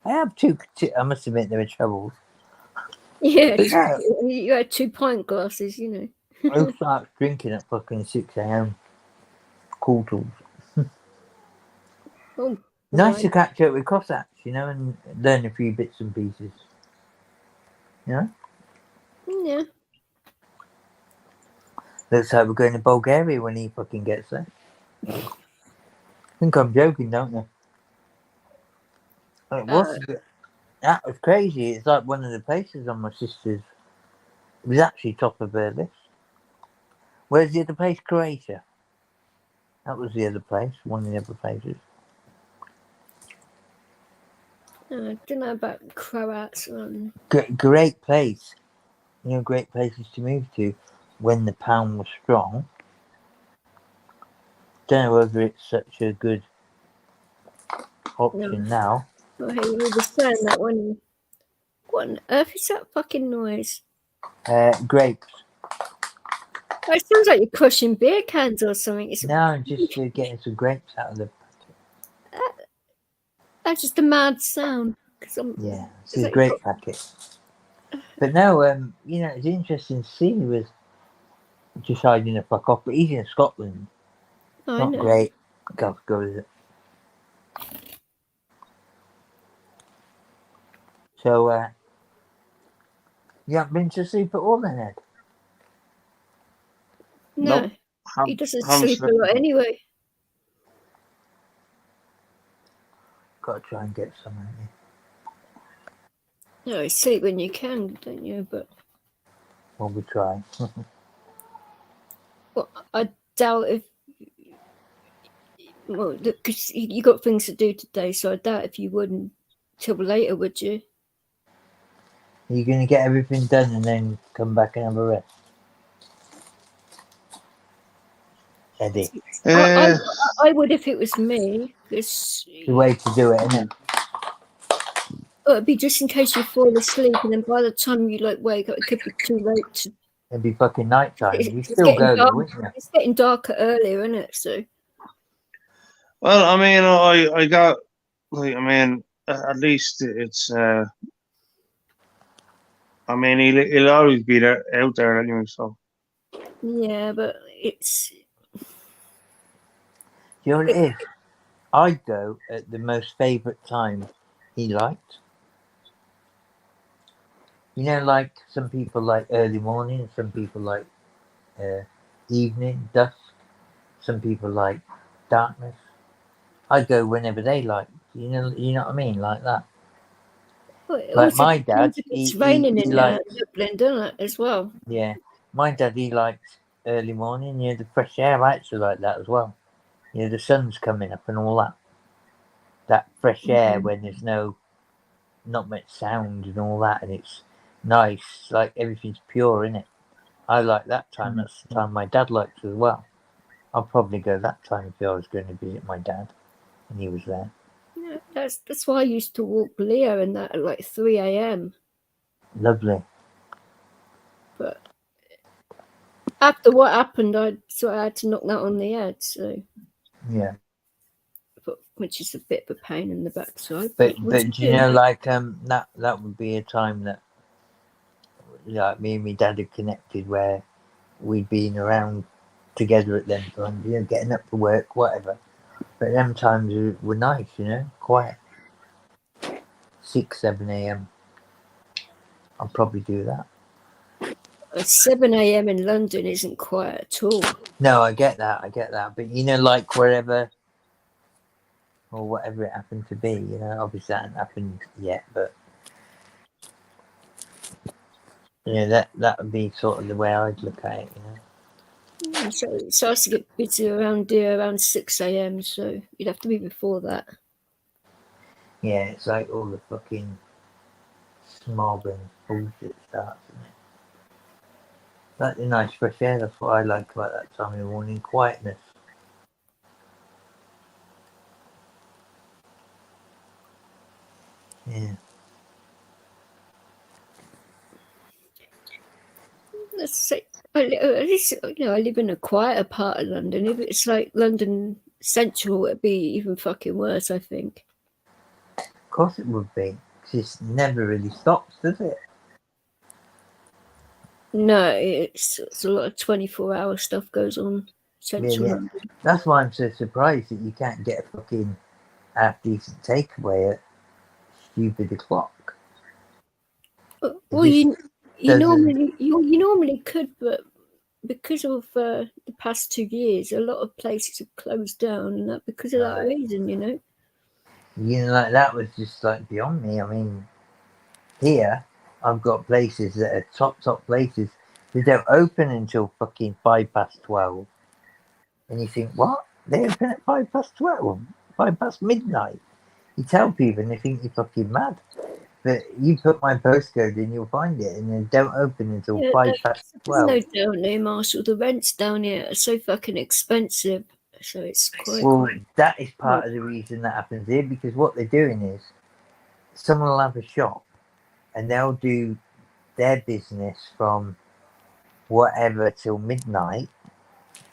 I have two. I must admit there were troubles. Yeah, But yeah. you had 2 pint glasses, you know. I start drinking at fucking 6 a.m. Cool tools. Oh, Nice to right. catch up with Cossacks, you know, and learn a few bits and pieces. You know? Yeah. Looks like we're going to Bulgaria when he fucking gets there. I think I'm joking, don't you? Like, that was crazy. It's like one of the places on my sister's. It was actually top of her list. Where's the other place? Croatia. That was the other place. One of the other places. I don't know about Croats. Great place. You know, great places to move to when the pound was strong. Don't know whether it's such a good option now. Oh, hey, you were saying that one. What on earth is that fucking noise? Grapes. Oh, it sounds like you're crushing beer cans or something. It's No, I'm just getting some grapes out of the. that's just a mad sound. Yeah, it's a grape packet. But no, you know, it's interesting to see he was deciding to fuck off, but he's in Scotland. Oh, Not great. Go is it? So, you haven't been to sleep at all then, Ed? No, Nope. he doesn't Haven't sleep a slept. lot anyway. Got to try and get some, haven't you? No, you sleep when you can, don't you? But Well, we try. well, I doubt if. Well, because you got things to do today, so I doubt if you wouldn't till later, would you? Are you going to get everything done and then come back and have a rest? Eddie. I would if it was me. It's The way to do it, isn't it? it'd be just in case you fall asleep, and then by the time you wake up, it could be too late to. It'd be fucking night time. You It's still getting go, dark. though, wouldn't you? It's getting darker earlier, isn't it? So. Well, I mean, I got like, I mean, at least it's. I mean, he'll always be there out there anyway. So. Yeah, but it's. Do you know what it is? I'd go at the most favourite time he liked. You know, like some people like early morning, some people like evening, dusk, some people like darkness. I'd go whenever they like. You know what I mean? Like that. Well, it Like also my depends dad, if it's he raining in likes. Dublin, doesn't it, as well? Yeah, my dad, he likes early morning. You know, the fresh air. I actually like that as well. You know, the sun's coming up and all that. That fresh air when there's not much sound and all that, and it's nice. Like everything's pure in it. I like that time. That's the time my dad likes as well. I'll probably go that time if I was going to visit my dad and he was there. Yeah, that's why I used to walk Leo and that at 3 a.m. Lovely. But after what happened, I had to knock that on the head. So Yeah. but which is a bit of a pain in the backside. But what do you know, like that would be a time that like me and my dad had connected where we'd been around together at them times, you know, getting up for work, whatever. But them times were nice, you know, quiet. 6, 7 a.m. I'll probably do that. 7 a.m. in London isn't quiet at all. No, I get that. But you know, like wherever or whatever it happened to be, you know, obviously that hasn't happened yet, but you know, that would be sort of the way I'd look at it, you know. So it starts to get busy around 6 a.m. So you'd have to be before that. Yeah, it's like all the fucking smog and bullshit starts, isn't it? Like the nice fresh air, that's what I like about that time of the morning, quietness. Yeah. Let's say, at least, you know, I live in a quieter part of London. If it's like London Central, it'd be even fucking worse, I think. Of course it would be. 'Cause it never really stops, does it? No, it's a lot of 24-hour stuff goes on Central Yeah. London. That's why I'm so surprised that you can't get a fucking half decent takeaway at stupid o'clock. Well, It you doesn't- normally could, but because of the past 2 years, a lot of places have closed down, and that because of that Right. reason, you know. You know, like that was just like beyond me. I mean, here I've got places that are top places. They don't open until fucking 12:05, and you think, what? They open at 12:05, midnight. You tell people, and they think you're fucking mad. But you put my postcode in, you'll find it, and they don't open until Yeah, there's 12:05. no down there, Marshall. The rents down here are so fucking expensive, so it's quite. Well, that is part of the reason that happens here, because what they're doing is someone will have a shop and they'll do their business from whatever till midnight,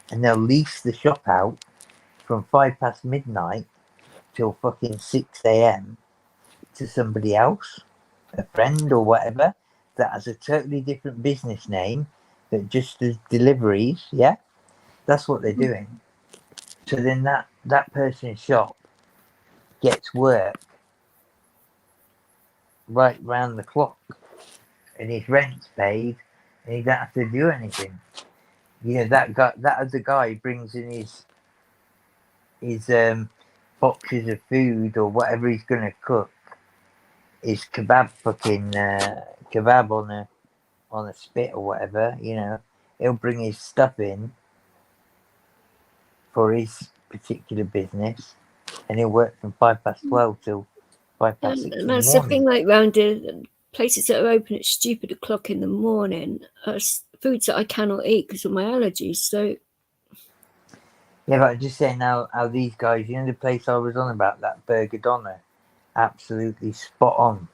and they'll lease the shop out from midnight till fucking 6 a.m. to somebody else, a friend or whatever, that has a totally different business name that just does deliveries. Yeah, that's what they're doing. So then that person's shop gets work right round the clock, and his rent's paid, and he don't have to do anything. You know, that other guy brings in his boxes of food or whatever he's gonna cook, his kebab on a spit or whatever. You know, he'll bring his stuff in for his particular business, and he'll work from 12:05 till 6 And in the that's the morning. thing, like round here, places that are open at stupid o'clock in the morning are foods that I cannot eat because of my allergies. So Yeah, but I'm just saying now how these guys, you know, the place I was on about, that Burger Donna, absolutely spot on.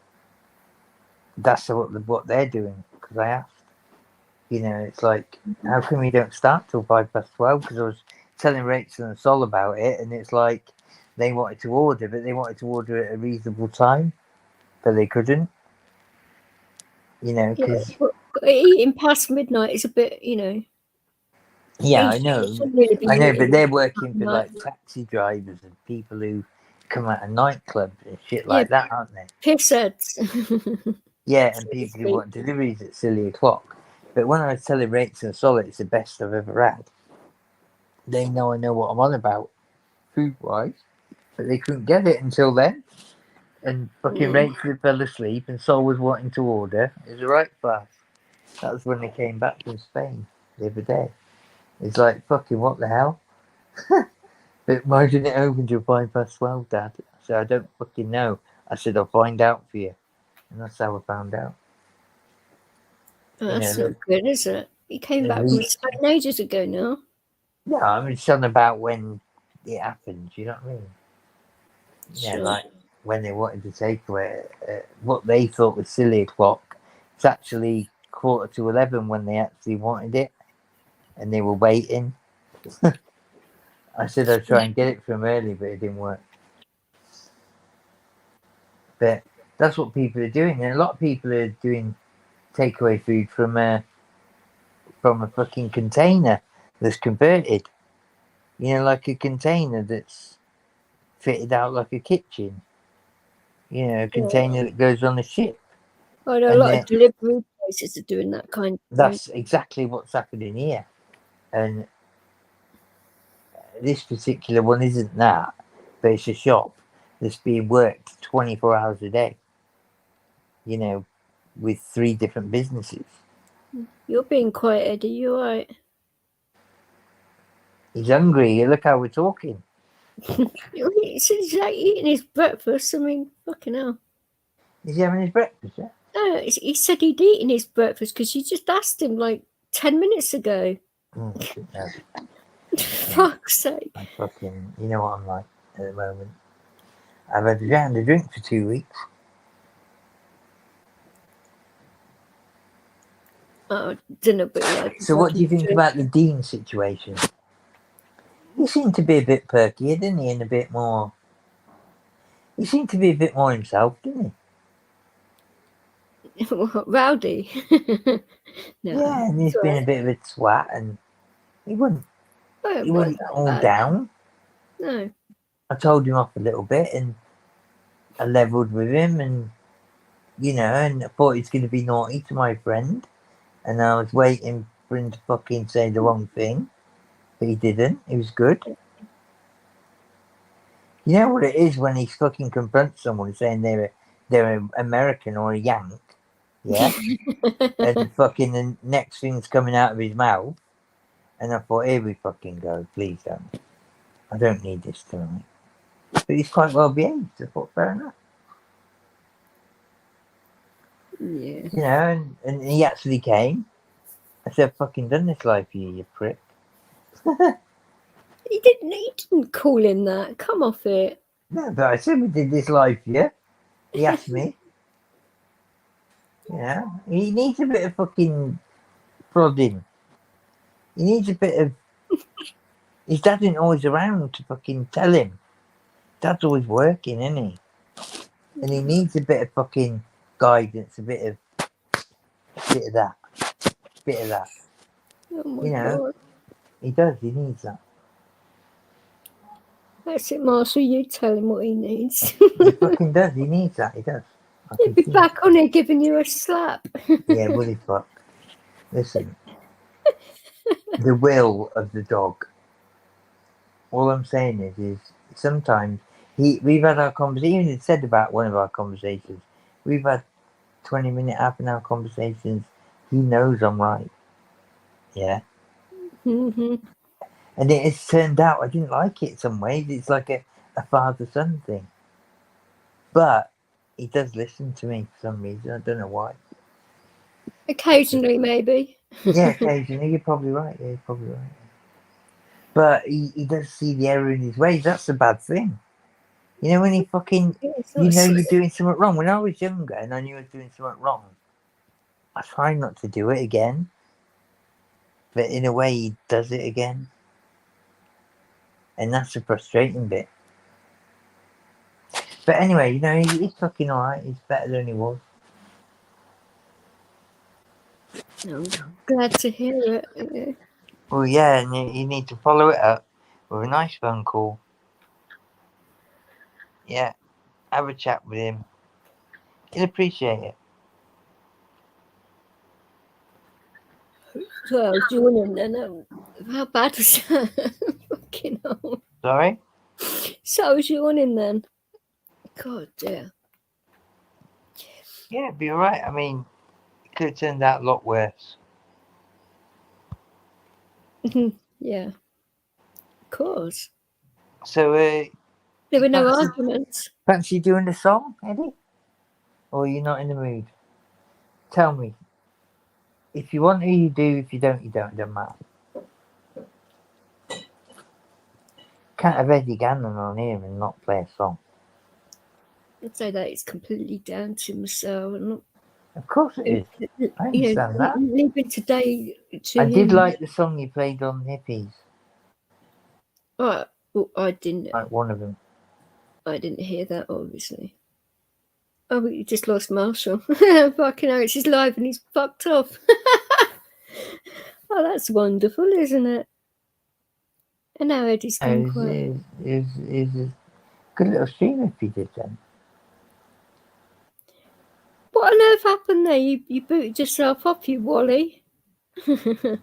That's what they're doing, because I asked. You know, it's like, how come we don't start till 12:05? Because I was telling Rachel and Sol about it, and it's like they wanted to order, but they wanted to order at a reasonable time, but they couldn't. You know, yeah, because eating past midnight is a bit, you know. yeah, it I know, shouldn't really be but eating they're working for midnight. like taxi drivers and people who come out of nightclubs and shit Yeah. like that, aren't they? Pissheads. Yeah, and So to people who speak. want deliveries at silly o'clock. But when I was telling Rachel and Sol it's the best I've ever had, they know I know what I'm on about, food wise. But they couldn't get it until then. And fucking Rachel fell asleep and Sol was wanting to order. It was a right class. That was when they came back from Spain the other day. It's like, fucking what the hell? But why didn't it open till 12:05, Dad? I said, I don't fucking know. I said, I'll find out for you. And that's how I found out. That's You know, not good, is it? He came back from Spain ages ago now. yeah, I mean, something about when it happened, you know what I mean? Yeah, Sure. like when they wanted to take away what they thought was silly o'clock. It's actually 11:15 when they actually wanted it, and they were waiting. I said I'd try and get it from early, but it didn't work. But that's what people are doing, and a lot of people are doing takeaway food from a fucking container that's converted. You know, like a container that's fitted out like a kitchen. You know, a container that goes on a ship. I know a And lot of delivery places are doing that kind of thing. That's exactly what's happening here. And this particular one isn't that, but it's a shop that's being worked 24 hours a day. You know, with 3 different businesses. You're being quiet, Eddie. You alright? He's hungry. Look how we're talking. He's like eating his breakfast. I mean, fucking hell. Is he having his breakfast? Yeah? No, he said he'd eaten his breakfast because you just asked him like 10 minutes ago. I didn't know. Fuck's sake. I fucking, you know what I'm like at the moment. I've had a drink for 2 weeks. Oh, dinner bit like. So what do you think about the Dean situation? He seemed to be a bit perkier, didn't he? And a bit more. He seemed to be a bit more himself, didn't he? Rowdy. No, Yeah, and he's been a bit of a twat, and he wasn't all down. No. I told him off a little bit, and I levelled with him, and you know, and I thought he's going to be naughty to my friend, and I was waiting for him to fucking say the wrong thing, but he didn't. He was good. You know what it is when he fucking confronts someone saying they're an American or a Yank, yeah, and fucking the next thing's coming out of his mouth, and I thought, here we fucking go. Please don't. I don't need this tonight. But he's quite well behaved. I thought, fair enough. Yeah. You know, and he actually came. I said, I've fucking done this life for you, you prick. He didn't call him that. Come off it. No, but I said we did this live for you. He asked me. Yeah, he needs a bit of fucking prodding. He needs a bit of. His dad isn't always around to fucking tell him. Dad's always working, isn't he? And he needs a bit of fucking guidance, a bit of that, bit of that. Oh my You know, God. he does. He needs that. That's it, Marshall. You tell him what he needs. He fucking does. He needs that. He does. I He'll can be see back on here giving you a slap. it. Yeah, woolly fuck. Listen, the will of the dog. All I'm saying is sometimes we've had our conversation. Even said about one of our conversations, we've had 20-minute, half an hour conversations. He knows I'm right. Yeah. Mm-hmm. And it has turned out I didn't like it some ways. It's like a father-son thing. But he does listen to me for some reason. I don't know why. Occasionally, maybe. Yeah, occasionally. You're probably right. Yeah, you're probably right. But he does see the error in his ways. That's the bad thing. You know, when he fucking, you know you're doing something wrong. When I was younger and I knew I was doing something wrong, I try not to do it again. But in a way, he does it again. And that's the frustrating bit. But anyway, you know, he's fucking alright. He's better than he was. I'm glad to hear it. Well, yeah, and you need to follow it up with a nice phone call. Yeah, have a chat with him. He'll appreciate it. So I was joining then. How bad was that? Fucking hell. Sorry? So I was yawning then. God dear. Yeah, it'd be alright. I mean, it could have turned out a lot worse. Yeah. Of course. So, There were no fancy- arguments. fancy doing the song, Eddie? Or are you not in the mood? Tell me. If you want to, you do. If you don't, you don't. It doesn't matter. Can't have Eddie Gannon on here and not play a song. I'd say that it's completely down to myself. I'm not Of course it is. I understand that. Leaving today to I him. did like the song you played on Hippies, Right. Well, I didn't. like one of them. I didn't hear that, obviously. Oh, but you just lost Marshall. Fucking hell, he's live and he's fucked off. Oh, that's wonderful, isn't it? And now Eddie's gone quiet. It's a good little stream if you did then. What on earth happened there? You booted yourself off, you Wally. Who?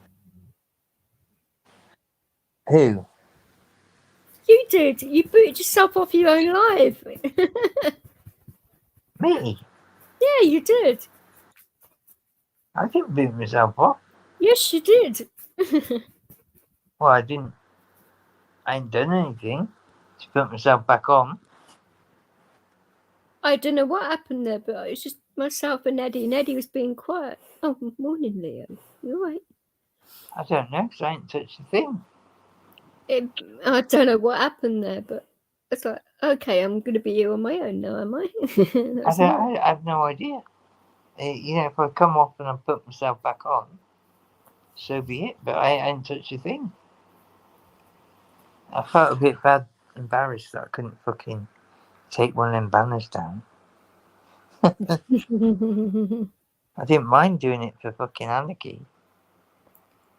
You did. You booted yourself off your own live. Me? Yeah, you did. I didn't boot myself off. Yes, you did. Well, I didn't. I ain't done anything to put myself back on. I don't know what happened there, but it was just myself and Eddie was being quiet. Oh, morning, Leo. You all right? I don't know, because I ain't touched a thing. I don't know what happened there, but it's like, okay, I'm going to be here on my own now, am I? I have no idea. If I come off and I put myself back on, so be it. But I ain't touched a thing. I felt a bit embarrassed that I couldn't fucking take one of them banners down. I didn't mind doing it for fucking anarchy.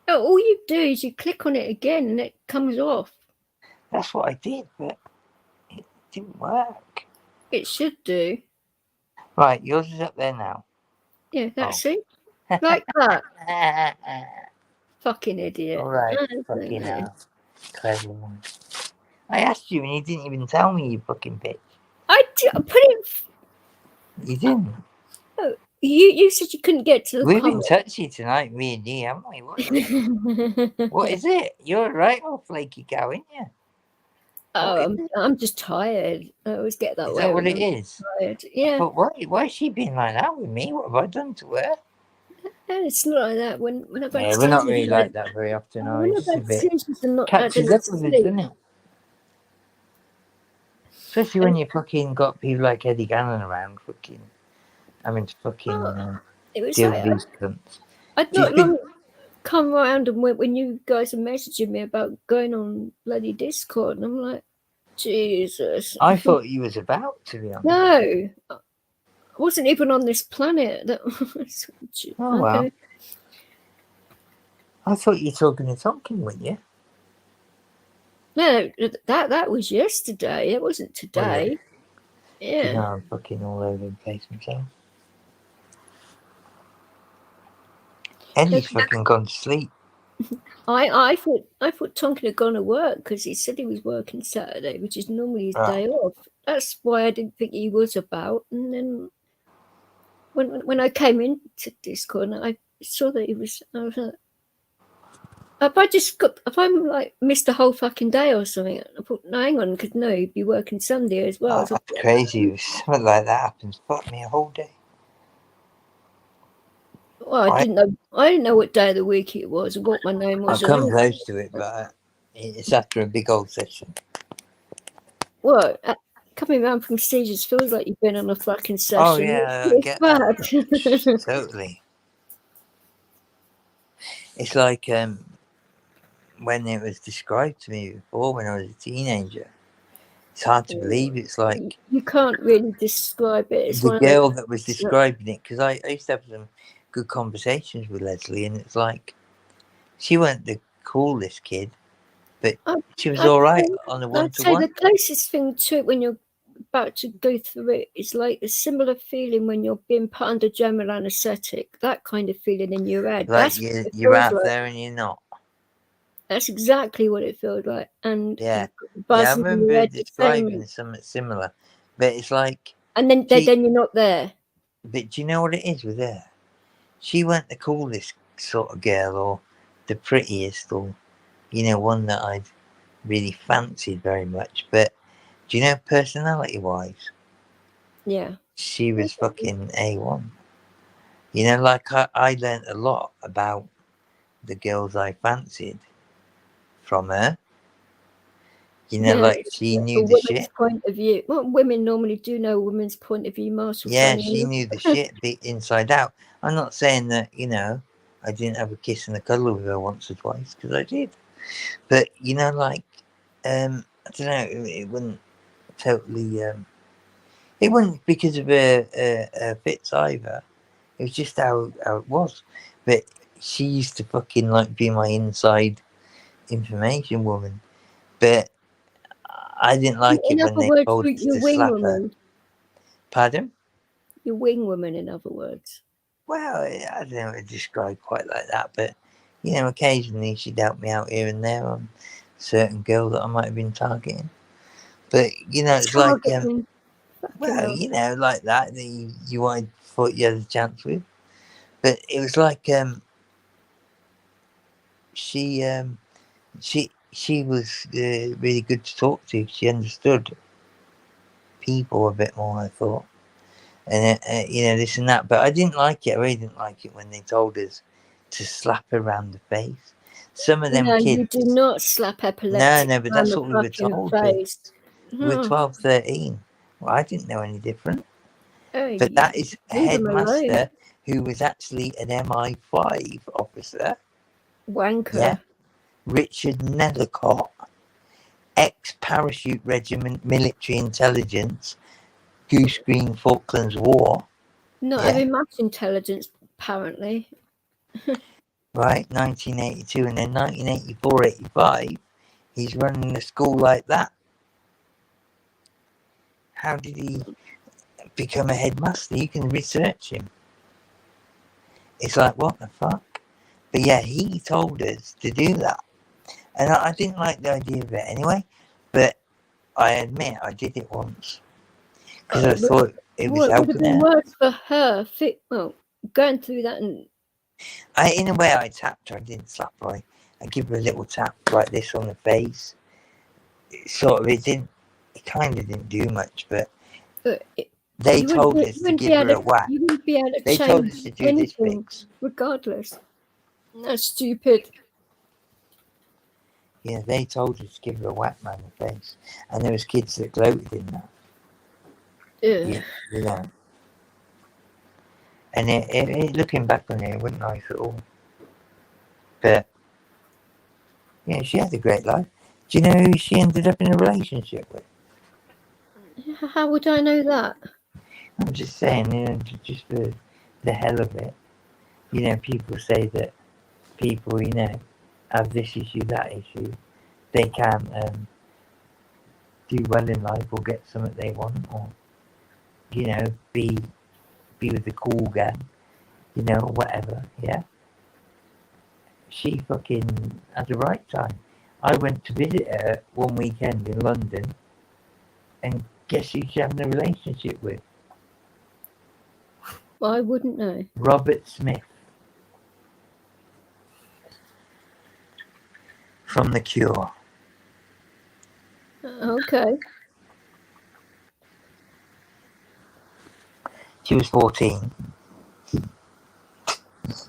Oh, all you do is you click on it again and it comes off. That's what I did, but it didn't work. It should do. Right, yours is up there now. Yeah, that's it. Like that. Fucking idiot. All right, fucking clever one. I asked you and you didn't even tell me, you fucking bitch. I put it. You didn't. Oh, you said you couldn't get to the We've been comment. touchy tonight, me and you, haven't we? What is it? What is it? You're right old flaky cow, ain't you? Oh, I'm just tired. I always get that way. Is that what it is? Tired. Yeah. But why is she being like that with me? What have I done to her? It's not like that. When I've had Yeah, we're not really seizures, like that very often, are we? when I've Just a had bit seizures and not catches had up with us, sleep. doesn't it? Especially when you fucking got people like Eddie Gannon around, fucking having to fucking It was deal like with these cunts. I'd not long come around and when you guys are messaging me about going on bloody Discord, and I'm like, Jesus. I thought you was about, to be honest. No, I wasn't even on this planet. Oh well. I thought you were talking to Tonkin, weren't you? No, that was yesterday. It wasn't today. Yeah. You know, I'm fucking all over the place myself. Eddie's fucking gone to sleep. I thought Tonkin had gone to work because he said he was working Saturday, which is normally his day off. That's why I didn't think he was about. And then when I came into Discord, I saw that he was. I was like, if I'm like missed a whole fucking day or something, I thought, no, hang on, because no, he'd be working Sunday as well. Oh, that's crazy. If something like that happens, fuck me a whole day. Well, I didn't know what day of the week it was and what my name was. I'll come close to it, but it's after a big old session. Well, coming around from stages feels like you've been on a fucking session. Oh yeah, I get that. Totally. It's like when it was described to me before when I was a teenager. It's hard to believe. It's like you can't really describe it. It's the girl that was describing it, because I used to have some good conversations with Leslie, and it's like she weren't the coolest kid, but she was all right on a one-to-one. I'd say the closest thing to it when you're about to go through it is like a similar feeling when you're being put under general anaesthetic, that kind of feeling in your head. Like you're out there and you're not. That's exactly what it feels like. And yeah, I remember describing something similar, but it's like, and then you're not there. But do you know what it is with her? She weren't the coolest sort of girl or the prettiest or, one that I'd really fancied very much. But do you know, personality-wise? Yeah. She was fucking A1. Like I learned a lot about the girls I fancied from her. You know, Yeah, like she a knew the woman's shit. point of view. Well, women normally do know a woman's point of view, Marshall. Yeah, funny she enough. knew the shit inside out. I'm not saying that, you know, I didn't have a kiss and a cuddle with her once or twice, because I did. But, you know, like, I don't know, it wouldn't totally, it wasn't because of her fits either. It was just how it was. But she used to fucking, like, be my inside information woman. But I didn't like In it when other they words, told us your to wing slap her. woman. Pardon? Your wing woman, in other words. Well, I don't know, it described quite like that, but you know, occasionally she'd help me out here and there on certain girl that I might have been targeting. But you know, it's like, Targeting. Fucking well, hell. you know, like that you wanted, thought you had a chance with. But it was like she was really good to talk to. She understood people a bit more, I thought. And you know, this and that, but I didn't like it. I really didn't like it when they told us to slap her around the face. Some of them No, kids. you do not slap epileptic No, but around that's the what we were fucking told. face. We were Oh, 12, 13. Well, I didn't know any different. oh, But that is a leave 'em alone. headmaster who was actually an MI5 officer. Wanker. Yeah. Richard Nethercott, ex-parachute regiment, military intelligence, Goose Green Falklands War. Not Yeah. having much intelligence, apparently. Right, 1982, and then 1984, 85, he's running a school like that. How did he become a headmaster? You can research him. It's like, what the fuck? But yeah, he told us to do that. And I didn't like the idea of it anyway, but I admit I did it once. Because I thought it was Well, it would have helping been her. worse for her. Well, going through that and In a way, I tapped her. I didn't slap her. I give her a little tap like this on the face. It kind of didn't do much, but they told us to give her a whack. You wouldn't be able to They told us change to do this anything, fix. regardless. That's stupid. Yeah, they told us to give her a whack round the face. And there was kids that gloated in that. Yeah. You know. And looking back on it wasn't nice at all. But, yeah, she had a great life. Do you know who she ended up in a relationship with? How would I know that? I'm just saying, you know, just for the hell of it. You know, people say that people, you know, have this issue, that issue. They can't do well in life or get something they want, or, you know, be with the cool gang, you know, or whatever, yeah. She fucking had the right time. I went to visit her one weekend in London, and guess who she's having a relationship with? I wouldn't know. Robert Smith. From The Cure. Okay. She was 14.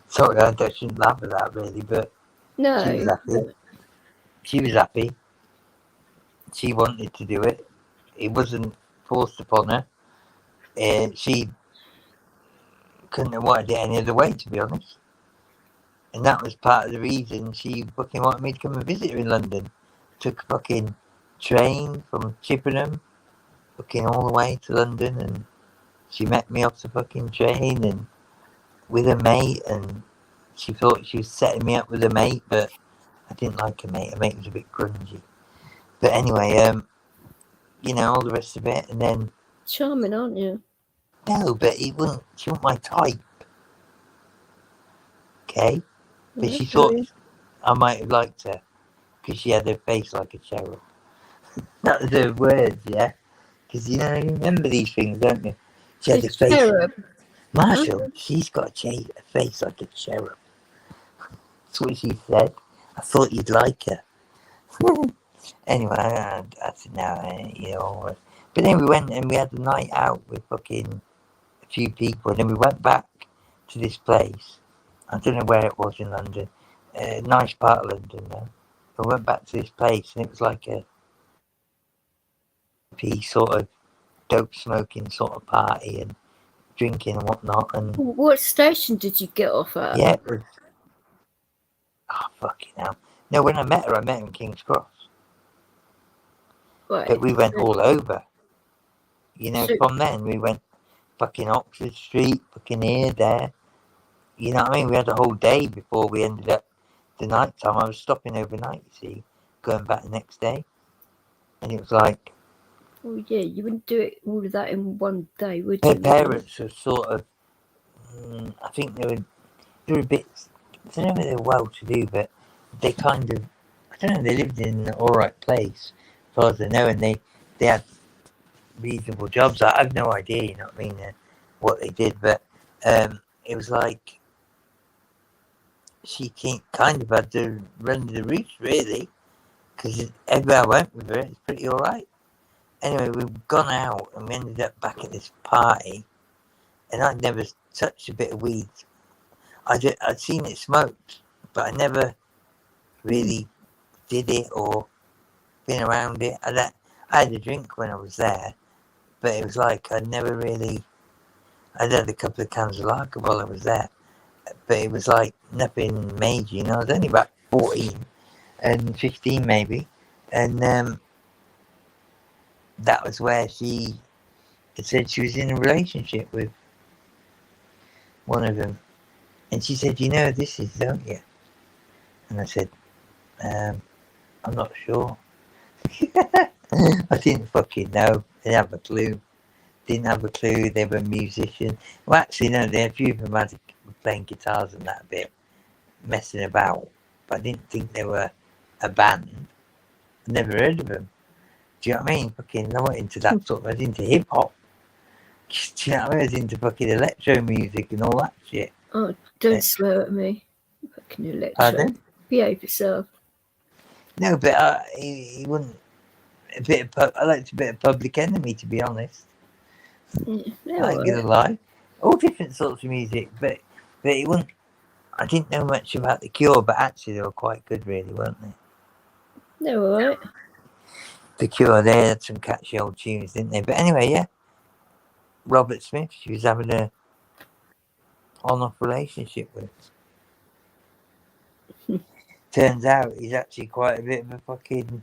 Sorry, I shouldn't laugh at that really, but No. she was happy. She was happy. She wanted to do it. It wasn't forced upon her. She couldn't have wanted it any other way, to be honest. And that was part of the reason she fucking wanted me to come and visit her in London. Took a fucking train from Chippenham, fucking all the way to London, and she met me off the fucking train and with her mate, and she thought she was setting me up with her mate, but I didn't like her mate. Her mate was a bit grungy. But anyway, you know, all the rest of it, and then Charming, aren't you? no, but she wasn't my type. Okay? But she thought I might have liked her because she had her face like a cherub. That was her words, yeah? Because, you know, you remember these things, don't you? She had a face. Cherub. Marshall, she's got a face like a cherub. That's what she said. I thought you'd like her. Anyway, I said, no, you know. But then we went and we had a night out with fucking a few people. And then we went back to this place. I don't know where it was in London. Nice part of London, though. We went back to this place and it was like a hippie sort of dope smoking sort of party and drinking and whatnot. And What station did you get off at? yeah, it was. Oh, fucking hell. No, when I met her in King's Cross. Right. But we went so- all over. You know, So- from then we went fucking Oxford Street, fucking here, there. You know what I mean? We had a whole day before we ended up the night time. I was stopping overnight, you see, going back the next day. And it was like, Oh yeah, you wouldn't do it all of that in one day, would her you? parents were sort of, I think they were a bit, I don't know if they were well to do, but they kind of, I don't know, they lived in an alright place, as far as I know, and they had reasonable jobs. I have no idea, you know what I mean, what they did, but it was like, she kind of had to run the roost, really, because everywhere I went with her, it's pretty alright. Anyway, we've gone out and we ended up back at this party, and I'd never touched a bit of weed. I'd seen it smoked, but I never really did it or been around it. I had a drink when I was there, but it was like I'd had a couple of cans of lager while I was there, but it was like nothing major, you know. I was only about 14 and 15 maybe, and that was where she had said she was in a relationship with one of them, and she said, "You know this is, don't you?" And I said, "I'm not sure." I didn't fucking know. Didn't have a clue. They were musicians. Well, actually, no. A few of them were playing guitars and that a bit, messing about. But I didn't think they were a band. I never heard of them. Do you know what I mean? Fucking, I went into that sort of. I was into hip hop. Do you know what I mean? I was into fucking electro music and all that shit. Oh, don't swear at me. Fucking electro. Pardon? Behave yourself. No, but he wouldn't. I liked a bit of Public Enemy, to be honest. Yeah, I ain't gonna lie. All different sorts of music, but he wouldn't. I didn't know much about The Cure, but actually they were quite good, really, weren't they? they're alright. The Cure, they had some catchy old tunes, didn't they? But anyway, yeah. Robert Smith, she was having a on-off relationship with. Turns out he's actually quite a bit of a fucking,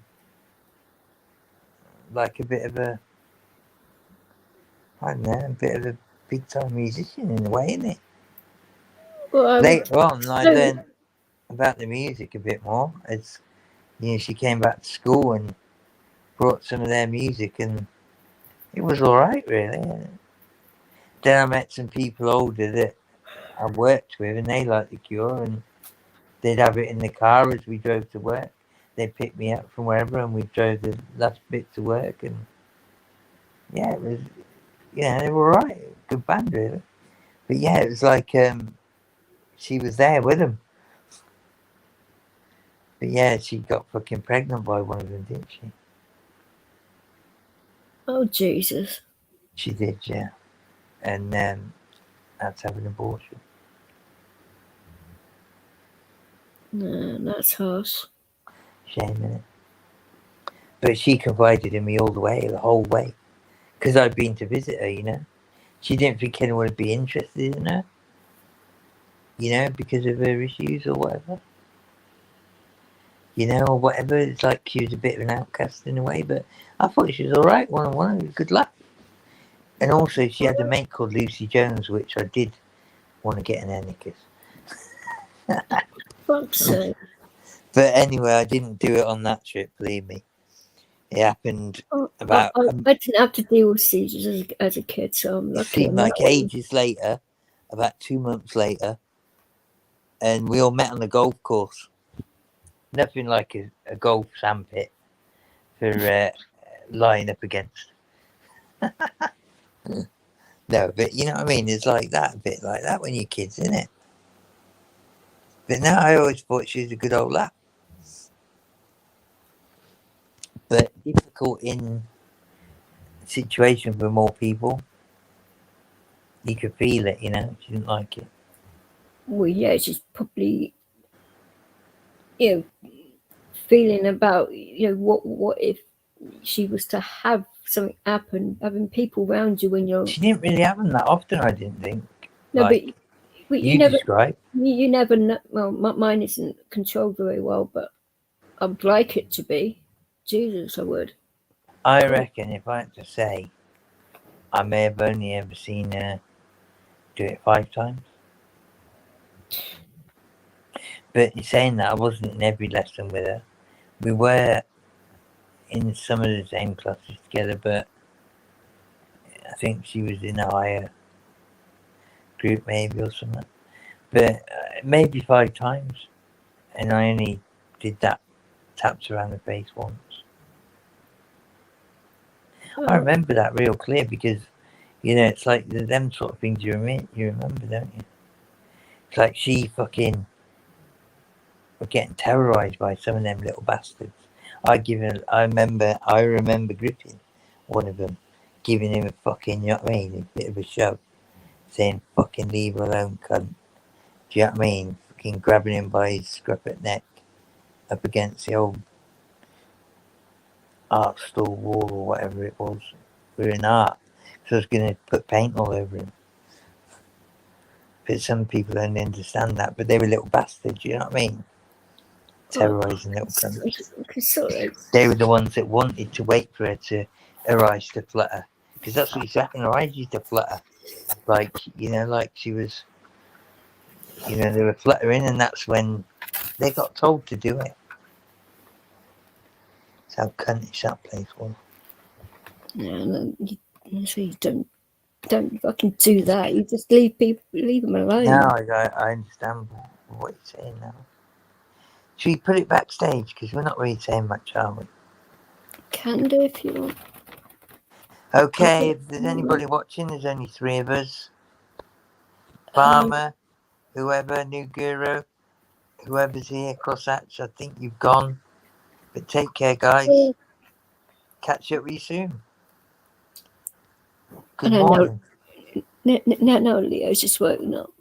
like a bit of a, I don't know, a bit of a big time musician in a way, isn't it? Well, Later on, I learned about the music a bit more as she came back to school and brought some of their music, and it was all right, really. Then I met some people older that I worked with, and they liked The Cure, and they'd have it in the car as we drove to work. They'd pick me up from wherever, and we drove the last bit to work, and yeah, it was, they were all right. Good band, really. But yeah, it was like she was there with them. But yeah, she got fucking pregnant by one of them, didn't she? oh, Jesus. She did, yeah. And had to have an abortion. No, that's harsh. Shame, innit? But she confided in me all the whole way. Because I'd been to visit her, you know. She didn't think anyone would be interested in her. You know, because of her issues or whatever. You know, or whatever. It's like she was a bit of an outcast in a way, but I thought she was alright, one. Good luck. And also, she had a mate called Lucy Jones, which I did want to get an Anarchist. Fuck's sake. But anyway, I didn't do it on that trip, believe me. It happened about. I didn't have to deal with seizures as a kid, so I'm lucky. Seemed like ages later, about 2 months later, and we all met on the golf course. Nothing like a golf sandpit for lying up against. No, but you know what I mean? It's like that, a bit like that when you're kids, isn't it? But now I always thought she was a good old lap. But difficult in situation for more people. You could feel it, you know. She didn't like it. Well, yeah, she's probably, feeling about, what if she was to have something happen, having people around you when you're She didn't really have them that often, I didn't think. no, like but you described. you never know. Well, mine isn't controlled very well, but I'd like it to be. Jesus, I would. I reckon if I had to say, I may have only ever seen her do it 5 times. But saying that, I wasn't in every lesson with her. We were in some of the same classes together, but I think she was in a higher group maybe or something. But maybe 5 times. And I only did that taps around the face once. I remember that real clear because, it's like them sort of things you remember, don't you? It's like she fucking were getting terrorised by some of them little bastards. I remember gripping one of them, giving him a fucking, you know what I mean, a bit of a shove, saying fucking leave her alone, cunt. Do you know what I mean? Fucking grabbing him by his scruffy neck up against the old art store wall or whatever it was. We were in art, so I was going to put paint all over him. But some people don't understand that, but they were little bastards, you know what I mean? Terrorising little cunts. They were the ones that wanted to wait for her her eyes to flutter. Because that's what used to happen, her eyes used to flutter. Like she was, they were fluttering, and that's when they got told to do it. That's how cuntish that place was. Yeah, you don't fucking do that. You just leave them alone. No, I understand what you're saying now. Should we put it backstage? Because we're not really saying much, are we? Can do if you want. Okay, if there's anybody watching, there's only 3 of us. Farmer, whoever, New Guru, whoever's here, Crosshatch, I think you've gone. But take care, guys. Catch up with you soon. Good morning. No, Leo's just woken up.